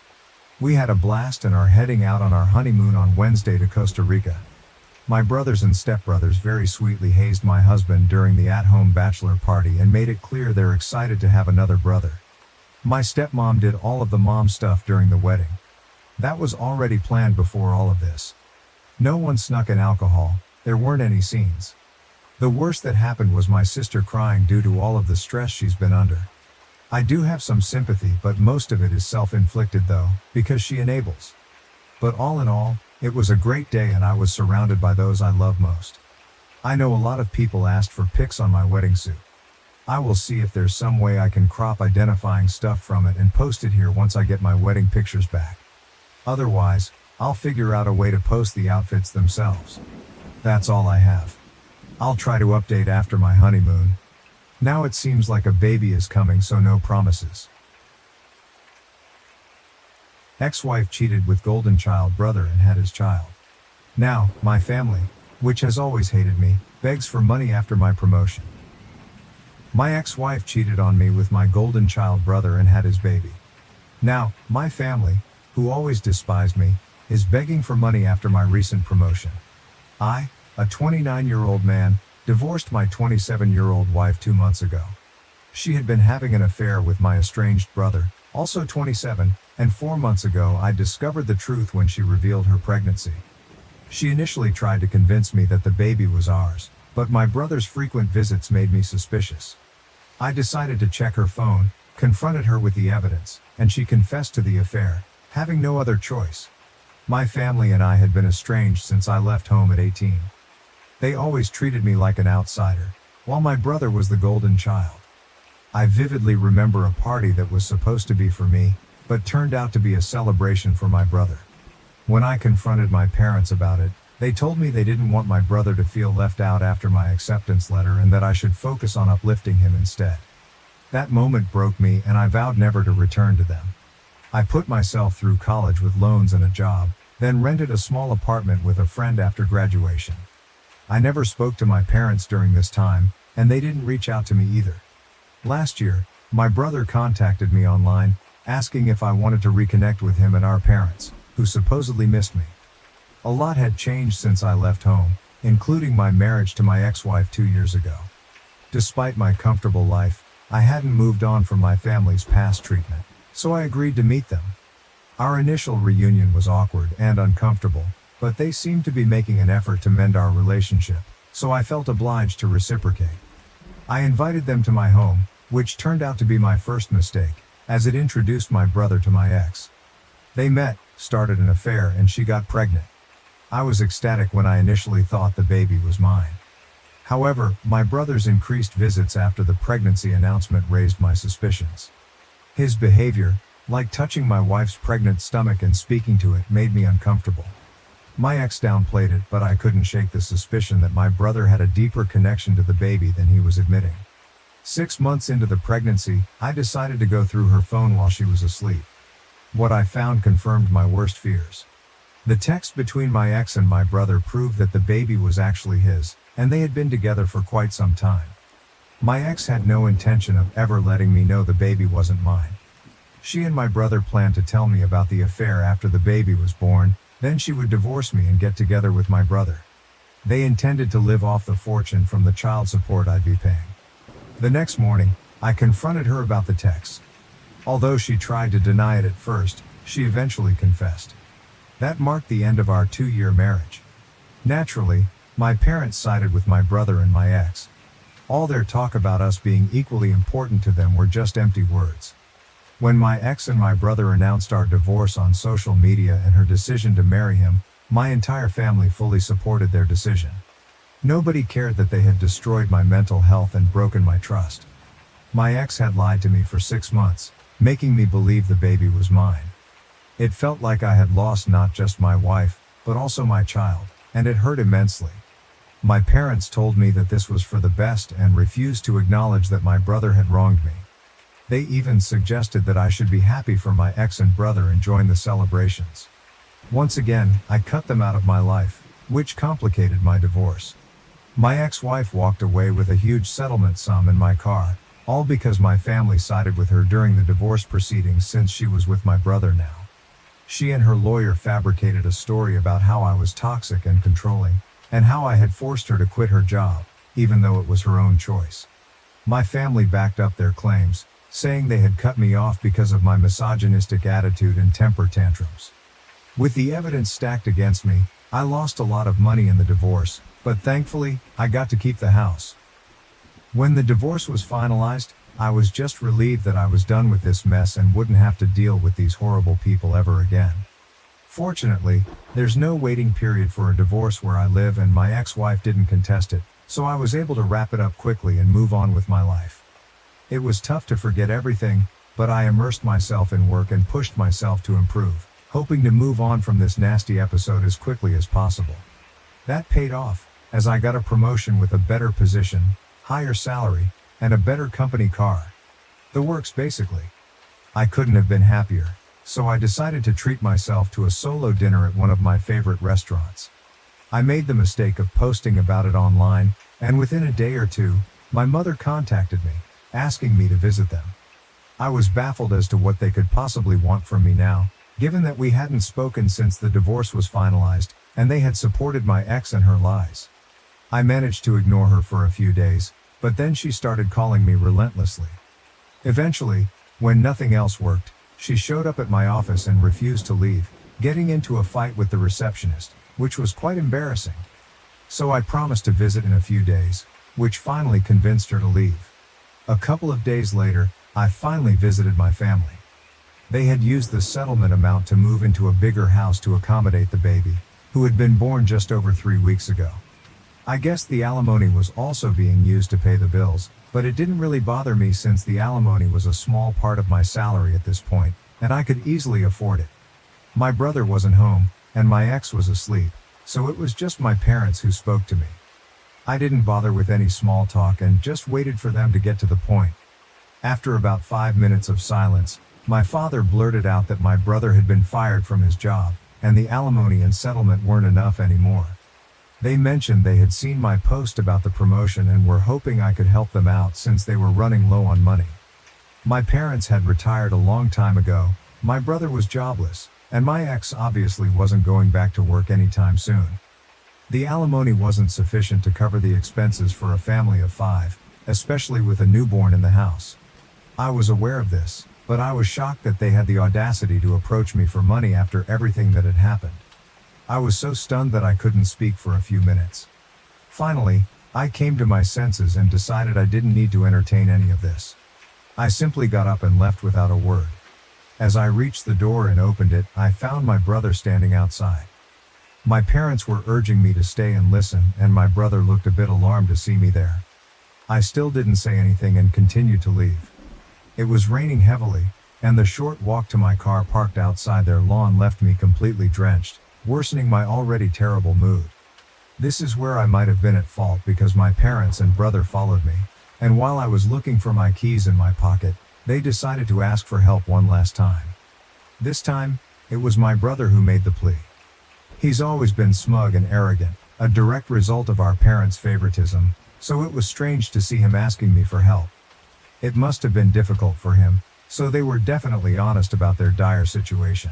We had a blast and are heading out on our honeymoon on Wednesday to Costa Rica. My brothers and stepbrothers very sweetly hazed my husband during the at-home bachelor party and made it clear they're excited to have another brother. My stepmom did all of the mom stuff during the wedding. That was already planned before all of this. No one snuck in alcohol, there weren't any scenes. The worst that happened was my sister crying due to all of the stress she's been under. I do have some sympathy, but most of it is self-inflicted though, because she enables. But all in all, it was a great day and I was surrounded by those I love most. I know a lot of people asked for pics on my wedding suit. I will see if there's some way I can crop identifying stuff from it and post it here once I get my wedding pictures back. Otherwise, I'll figure out a way to post the outfits themselves. That's all I have. I'll try to update after my honeymoon. Now it seems like a baby is coming, so no promises. Ex-wife cheated with golden child brother and had his child. Now, my family, which has always hated me, begs for money after my promotion. My ex-wife cheated on me with my golden child brother and had his baby. Now, my family, who always despised me, is begging for money after my recent promotion. I, a 29-year-old man, divorced my 27-year-old wife 2 months ago. She had been having an affair with my estranged brother, also 27, and 4 months ago I discovered the truth when she revealed her pregnancy. She initially tried to convince me that the baby was ours, but my brother's frequent visits made me suspicious. I decided to check her phone, confronted her with the evidence, and she confessed to the affair, having no other choice. My family and I had been estranged since I left home at 18. They always treated me like an outsider, while my brother was the golden child. I vividly remember a party that was supposed to be for me, but turned out to be a celebration for my brother. When I confronted my parents about it, they told me they didn't want my brother to feel left out after my acceptance letter and that I should focus on uplifting him instead. That moment broke me and I vowed never to return to them. I put myself through college with loans and a job, then rented a small apartment with a friend after graduation. I never spoke to my parents during this time, and they didn't reach out to me either. Last year, my brother contacted me online, asking if I wanted to reconnect with him and our parents, who supposedly missed me. A lot had changed since I left home, including my marriage to my ex-wife 2 years ago. Despite my comfortable life, I hadn't moved on from my family's past treatment, so I agreed to meet them. Our initial reunion was awkward and uncomfortable, but they seemed to be making an effort to mend our relationship, so I felt obliged to reciprocate. I invited them to my home, which turned out to be my first mistake, as it introduced my brother to my ex. They met, started an affair, and she got pregnant. I was ecstatic when I initially thought the baby was mine. However, my brother's increased visits after the pregnancy announcement raised my suspicions. His behavior, like touching my wife's pregnant stomach and speaking to it, made me uncomfortable. My ex downplayed it, but I couldn't shake the suspicion that my brother had a deeper connection to the baby than he was admitting. 6 months into the pregnancy, I decided to go through her phone while she was asleep. What I found confirmed my worst fears. The text between my ex and my brother proved that the baby was actually his, and they had been together for quite some time. My ex had no intention of ever letting me know the baby wasn't mine. She and my brother planned to tell me about the affair after the baby was born, then she would divorce me and get together with my brother. They intended to live off the fortune from the child support I'd be paying. The next morning, I confronted her about the text. Although she tried to deny it at first, she eventually confessed. That marked the end of our 2-year marriage. Naturally, my parents sided with my brother and my ex. All their talk about us being equally important to them were just empty words. When my ex and my brother announced our divorce on social media and her decision to marry him, my entire family fully supported their decision. Nobody cared that they had destroyed my mental health and broken my trust. My ex had lied to me for 6 months, making me believe the baby was mine. It felt like I had lost not just my wife, but also my child, and it hurt immensely. My parents told me that this was for the best and refused to acknowledge that my brother had wronged me. They even suggested that I should be happy for my ex and brother and join the celebrations. Once again, I cut them out of my life, which complicated my divorce. My ex-wife walked away with a huge settlement sum in my car, all because my family sided with her during the divorce proceedings since she was with my brother now. She and her lawyer fabricated a story about how I was toxic and controlling, and how I had forced her to quit her job, even though it was her own choice. My family backed up their claims, saying they had cut me off because of my misogynistic attitude and temper tantrums. With the evidence stacked against me, I lost a lot of money in the divorce, but thankfully, I got to keep the house. When the divorce was finalized, I was just relieved that I was done with this mess and wouldn't have to deal with these horrible people ever again. Fortunately, there's no waiting period for a divorce where I live and my ex-wife didn't contest it, so I was able to wrap it up quickly and move on with my life. It was tough to forget everything, but I immersed myself in work and pushed myself to improve, hoping to move on from this nasty episode as quickly as possible. That paid off, as I got a promotion with a better position, higher salary, and a better company car. The works basically. I couldn't have been happier, so I decided to treat myself to a solo dinner at one of my favorite restaurants. I made the mistake of posting about it online, and within a day or two, my mother contacted me, asking me to visit them. I was baffled as to what they could possibly want from me now, given that we hadn't spoken since the divorce was finalized, and they had supported my ex and her lies. I managed to ignore her for a few days, but then she started calling me relentlessly. Eventually, when nothing else worked, she showed up at my office and refused to leave, getting into a fight with the receptionist, which was quite embarrassing. So I promised to visit in a few days, which finally convinced her to leave. A couple of days later, I finally visited my family. They had used the settlement amount to move into a bigger house to accommodate the baby, who had been born just over 3 weeks ago. I guess the alimony was also being used to pay the bills, but it didn't really bother me since the alimony was a small part of my salary at this point, and I could easily afford it. My brother wasn't home, and my ex was asleep, so it was just my parents who spoke to me. I didn't bother with any small talk and just waited for them to get to the point. After about 5 minutes of silence, my father blurted out that my brother had been fired from his job, and the alimony and settlement weren't enough anymore. They mentioned they had seen my post about the promotion and were hoping I could help them out since they were running low on money. My parents had retired a long time ago, my brother was jobless, and my ex obviously wasn't going back to work anytime soon. The alimony wasn't sufficient to cover the expenses for a family of 5, especially with a newborn in the house. I was aware of this, but I was shocked that they had the audacity to approach me for money after everything that had happened. I was so stunned that I couldn't speak for a few minutes. Finally, I came to my senses and decided I didn't need to entertain any of this. I simply got up and left without a word. As I reached the door and opened it, I found my brother standing outside. My parents were urging me to stay and listen, and my brother looked a bit alarmed to see me there. I still didn't say anything and continued to leave. It was raining heavily, and the short walk to my car parked outside their lawn left me completely drenched, worsening my already terrible mood. This is where I might have been at fault because my parents and brother followed me, and while I was looking for my keys in my pocket, they decided to ask for help one last time. This time, it was my brother who made the plea. He's always been smug and arrogant, a direct result of our parents' favoritism, so it was strange to see him asking me for help. It must have been difficult for him, so they were definitely honest about their dire situation.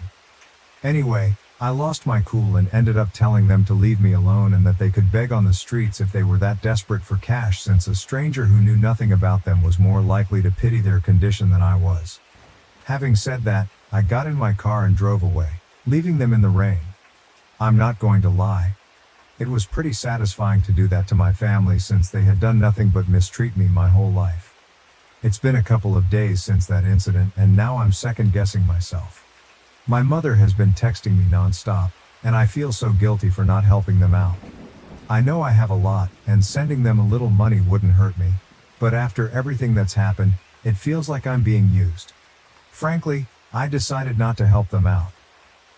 Anyway, I lost my cool and ended up telling them to leave me alone and that they could beg on the streets if they were that desperate for cash, since a stranger who knew nothing about them was more likely to pity their condition than I was. Having said that, I got in my car and drove away, leaving them in the rain. I'm not going to lie. It was pretty satisfying to do that to my family, since they had done nothing but mistreat me my whole life. It's been a couple of days since that incident, and now I'm second-guessing myself. My mother has been texting me non-stop, and I feel so guilty for not helping them out. I know I have a lot, and sending them a little money wouldn't hurt me, but after everything that's happened, it feels like I'm being used. Frankly, I decided not to help them out.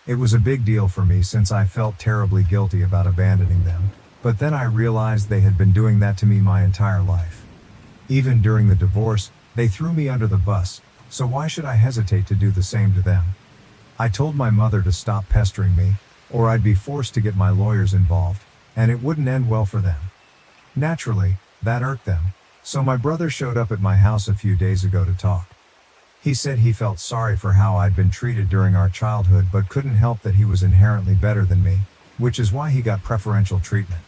It was a big deal for me since I felt terribly guilty about abandoning them, but then I realized they had been doing that to me my entire life. Even during the divorce, they threw me under the bus, so why should I hesitate to do the same to them? I told my mother to stop pestering me, or I'd be forced to get my lawyers involved, and it wouldn't end well for them. Naturally, that irked them, so my brother showed up at my house a few days ago to talk. He said he felt sorry for how I'd been treated during our childhood, but couldn't help that he was inherently better than me, which is why he got preferential treatment.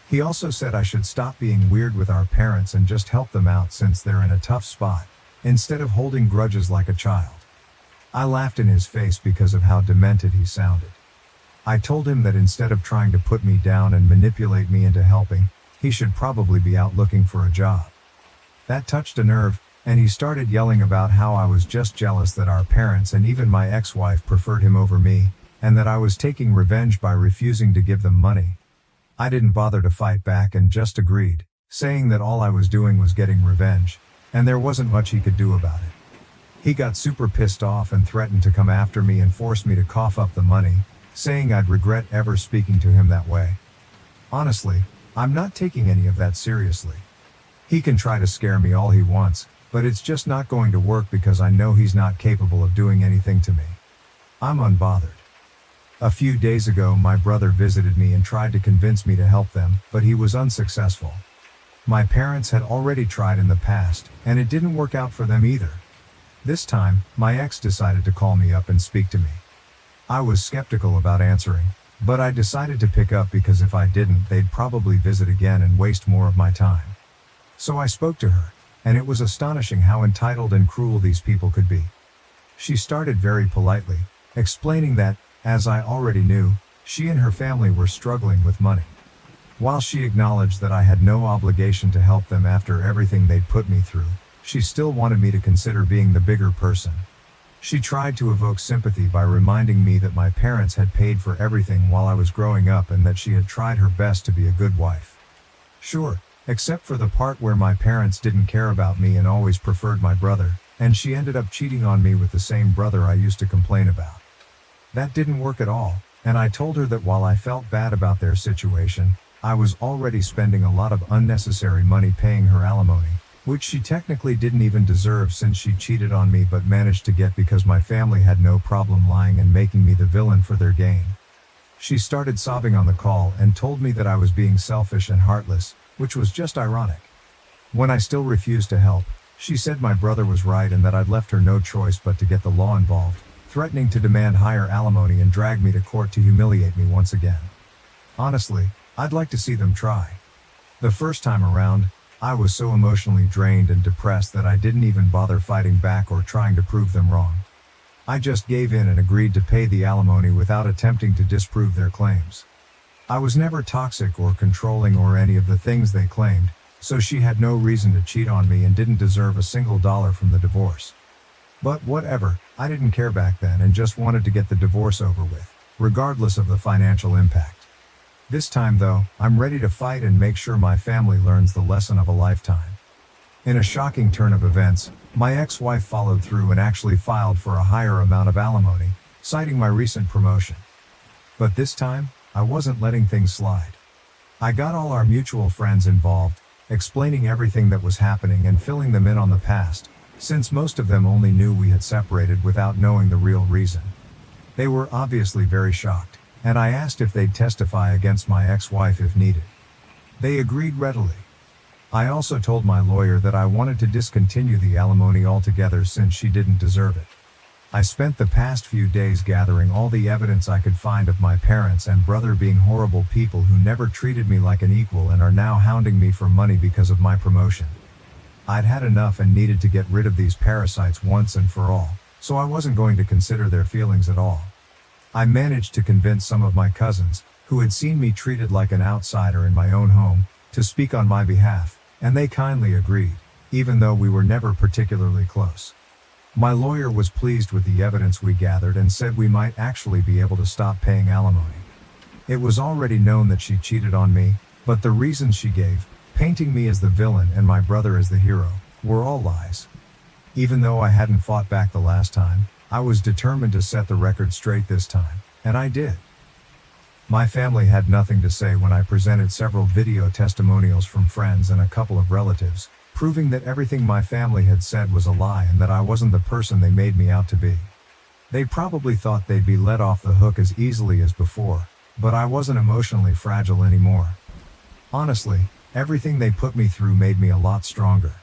He also said I should stop being weird with our parents and just help them out since they're in a tough spot, instead of holding grudges like a child. I laughed in his face because of how demented he sounded. I told him that instead of trying to put me down and manipulate me into helping, he should probably be out looking for a job. That touched a nerve, and he started yelling about how I was just jealous that our parents and even my ex-wife preferred him over me, and that I was taking revenge by refusing to give them money. I didn't bother to fight back and just agreed, saying that all I was doing was getting revenge, and there wasn't much he could do about it. He got super pissed off and threatened to come after me and force me to cough up the money, saying I'd regret ever speaking to him that way. Honestly, I'm not taking any of that seriously. He can try to scare me all he wants, but it's just not going to work because I know he's not capable of doing anything to me. I'm unbothered. A few days ago, my brother visited me and tried to convince me to help them, but he was unsuccessful. My parents had already tried in the past, and it didn't work out for them either. This time, my ex decided to call me up and speak to me. I was skeptical about answering, but I decided to pick up because if I didn't, they'd probably visit again and waste more of my time. So I spoke to her, and it was astonishing how entitled and cruel these people could be. She started very politely, explaining that, as I already knew, she and her family were struggling with money. While she acknowledged that I had no obligation to help them after everything they'd put me through, she still wanted me to consider being the bigger person. She tried to evoke sympathy by reminding me that my parents had paid for everything while I was growing up and that she had tried her best to be a good wife. Sure, except for the part where my parents didn't care about me and always preferred my brother, and she ended up cheating on me with the same brother I used to complain about. That didn't work at all, and I told her that while I felt bad about their situation, I was already spending a lot of unnecessary money paying her alimony, which she technically didn't even deserve since she cheated on me but managed to get because my family had no problem lying and making me the villain for their gain. She started sobbing on the call and told me that I was being selfish and heartless, which was just ironic. When I still refused to help, she said my brother was right and that I'd left her no choice but to get the law involved, threatening to demand higher alimony and drag me to court to humiliate me once again. Honestly, I'd like to see them try. The first time around, I was so emotionally drained and depressed that I didn't even bother fighting back or trying to prove them wrong. I just gave in and agreed to pay the alimony without attempting to disprove their claims. I was never toxic or controlling or any of the things they claimed, so she had no reason to cheat on me and didn't deserve a single dollar from the divorce. But whatever, I didn't care back then and just wanted to get the divorce over with, regardless of the financial impact. This time though, I'm ready to fight and make sure my family learns the lesson of a lifetime. In a shocking turn of events, my ex-wife followed through and actually filed for a higher amount of alimony, citing my recent promotion. But this time, I wasn't letting things slide. I got all our mutual friends involved, explaining everything that was happening and filling them in on the past, since most of them only knew we had separated without knowing the real reason. They were obviously very shocked. and I asked if they'd testify against my ex-wife if needed. They agreed readily. I also told my lawyer that I wanted to discontinue the alimony altogether since she didn't deserve it. I spent the past few days gathering all the evidence I could find of my parents and brother being horrible people who never treated me like an equal and are now hounding me for money because of my promotion. I'd had enough and needed to get rid of these parasites once and for all, so I wasn't going to consider their feelings at all. I managed to convince some of my cousins, who had seen me treated like an outsider in my own home, to speak on my behalf, and they kindly agreed, even though we were never particularly close. My lawyer was pleased with the evidence we gathered and said we might actually be able to stop paying alimony. It was already known that she cheated on me, but the reasons she gave, painting me as the villain and my brother as the hero, were all lies. Even though I hadn't fought back the last time, I was determined to set the record straight this time, and I did. My family had nothing to say when I presented several video testimonials from friends and a couple of relatives, proving that everything my family had said was a lie and that I wasn't the person they made me out to be. They probably thought they'd be let off the hook as easily as before, but I wasn't emotionally fragile anymore. Honestly, everything they put me through made me a lot stronger.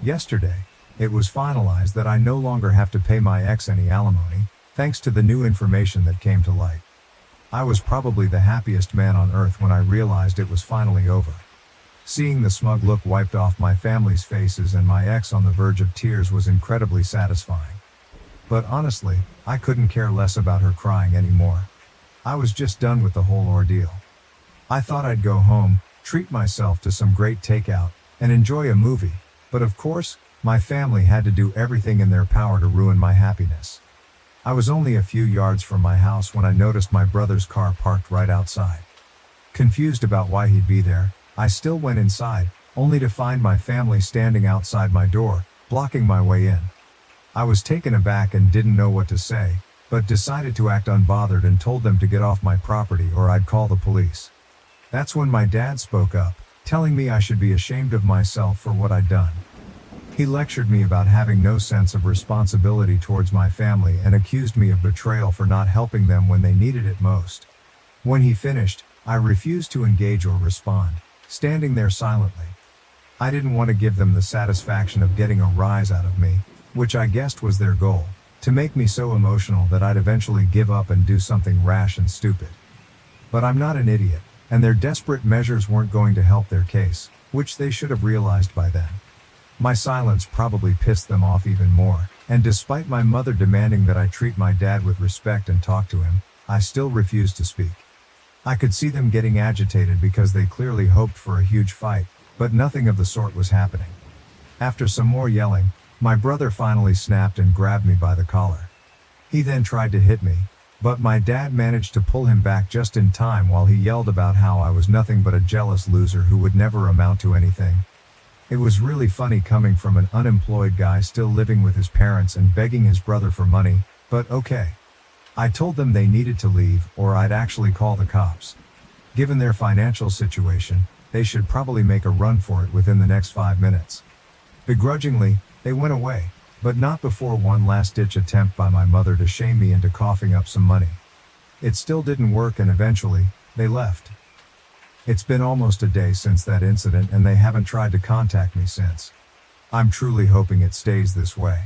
Yesterday, it was finalized that I no longer have to pay my ex any alimony, thanks to the new information that came to light. I was probably the happiest man on earth when I realized it was finally over. Seeing the smug look wiped off my family's faces and my ex on the verge of tears was incredibly satisfying. But honestly, I couldn't care less about her crying anymore. I was just done with the whole ordeal. I thought I'd go home, treat myself to some great takeout, and enjoy a movie, but of course, my family had to do everything in their power to ruin my happiness. I was only a few yards from my house when I noticed my brother's car parked right outside. Confused about why he'd be there, I still went inside, only to find my family standing outside my door, blocking my way in. I was taken aback and didn't know what to say, but decided to act unbothered and told them to get off my property or I'd call the police. That's when my dad spoke up, telling me I should be ashamed of myself for what I'd done. He lectured me about having no sense of responsibility towards my family and accused me of betrayal for not helping them when they needed it most. When he finished, I refused to engage or respond, standing there silently. I didn't want to give them the satisfaction of getting a rise out of me, which I guessed was their goal, to make me so emotional that I'd eventually give up and do something rash and stupid. But I'm not an idiot, and their desperate measures weren't going to help their case, which they should have realized by then. My silence probably pissed them off even more, and despite my mother demanding that I treat my dad with respect and talk to him, I still refused to speak. I could see them getting agitated because they clearly hoped for a huge fight, but nothing of the sort was happening. After some more yelling, my brother finally snapped and grabbed me by the collar. He then tried to hit me, but my dad managed to pull him back just in time while he yelled about how I was nothing but a jealous loser who would never amount to anything. It was really funny coming from an unemployed guy still living with his parents and begging his brother for money, but okay. I told them they needed to leave or I'd actually call the cops. Given their financial situation, they should probably make a run for it within the next 5 minutes. Begrudgingly, they went away, but not before one last-ditch attempt by my mother to shame me into coughing up some money. It still didn't work and eventually, they left. It's been almost a day since that incident and they haven't tried to contact me since. I'm truly hoping it stays this way.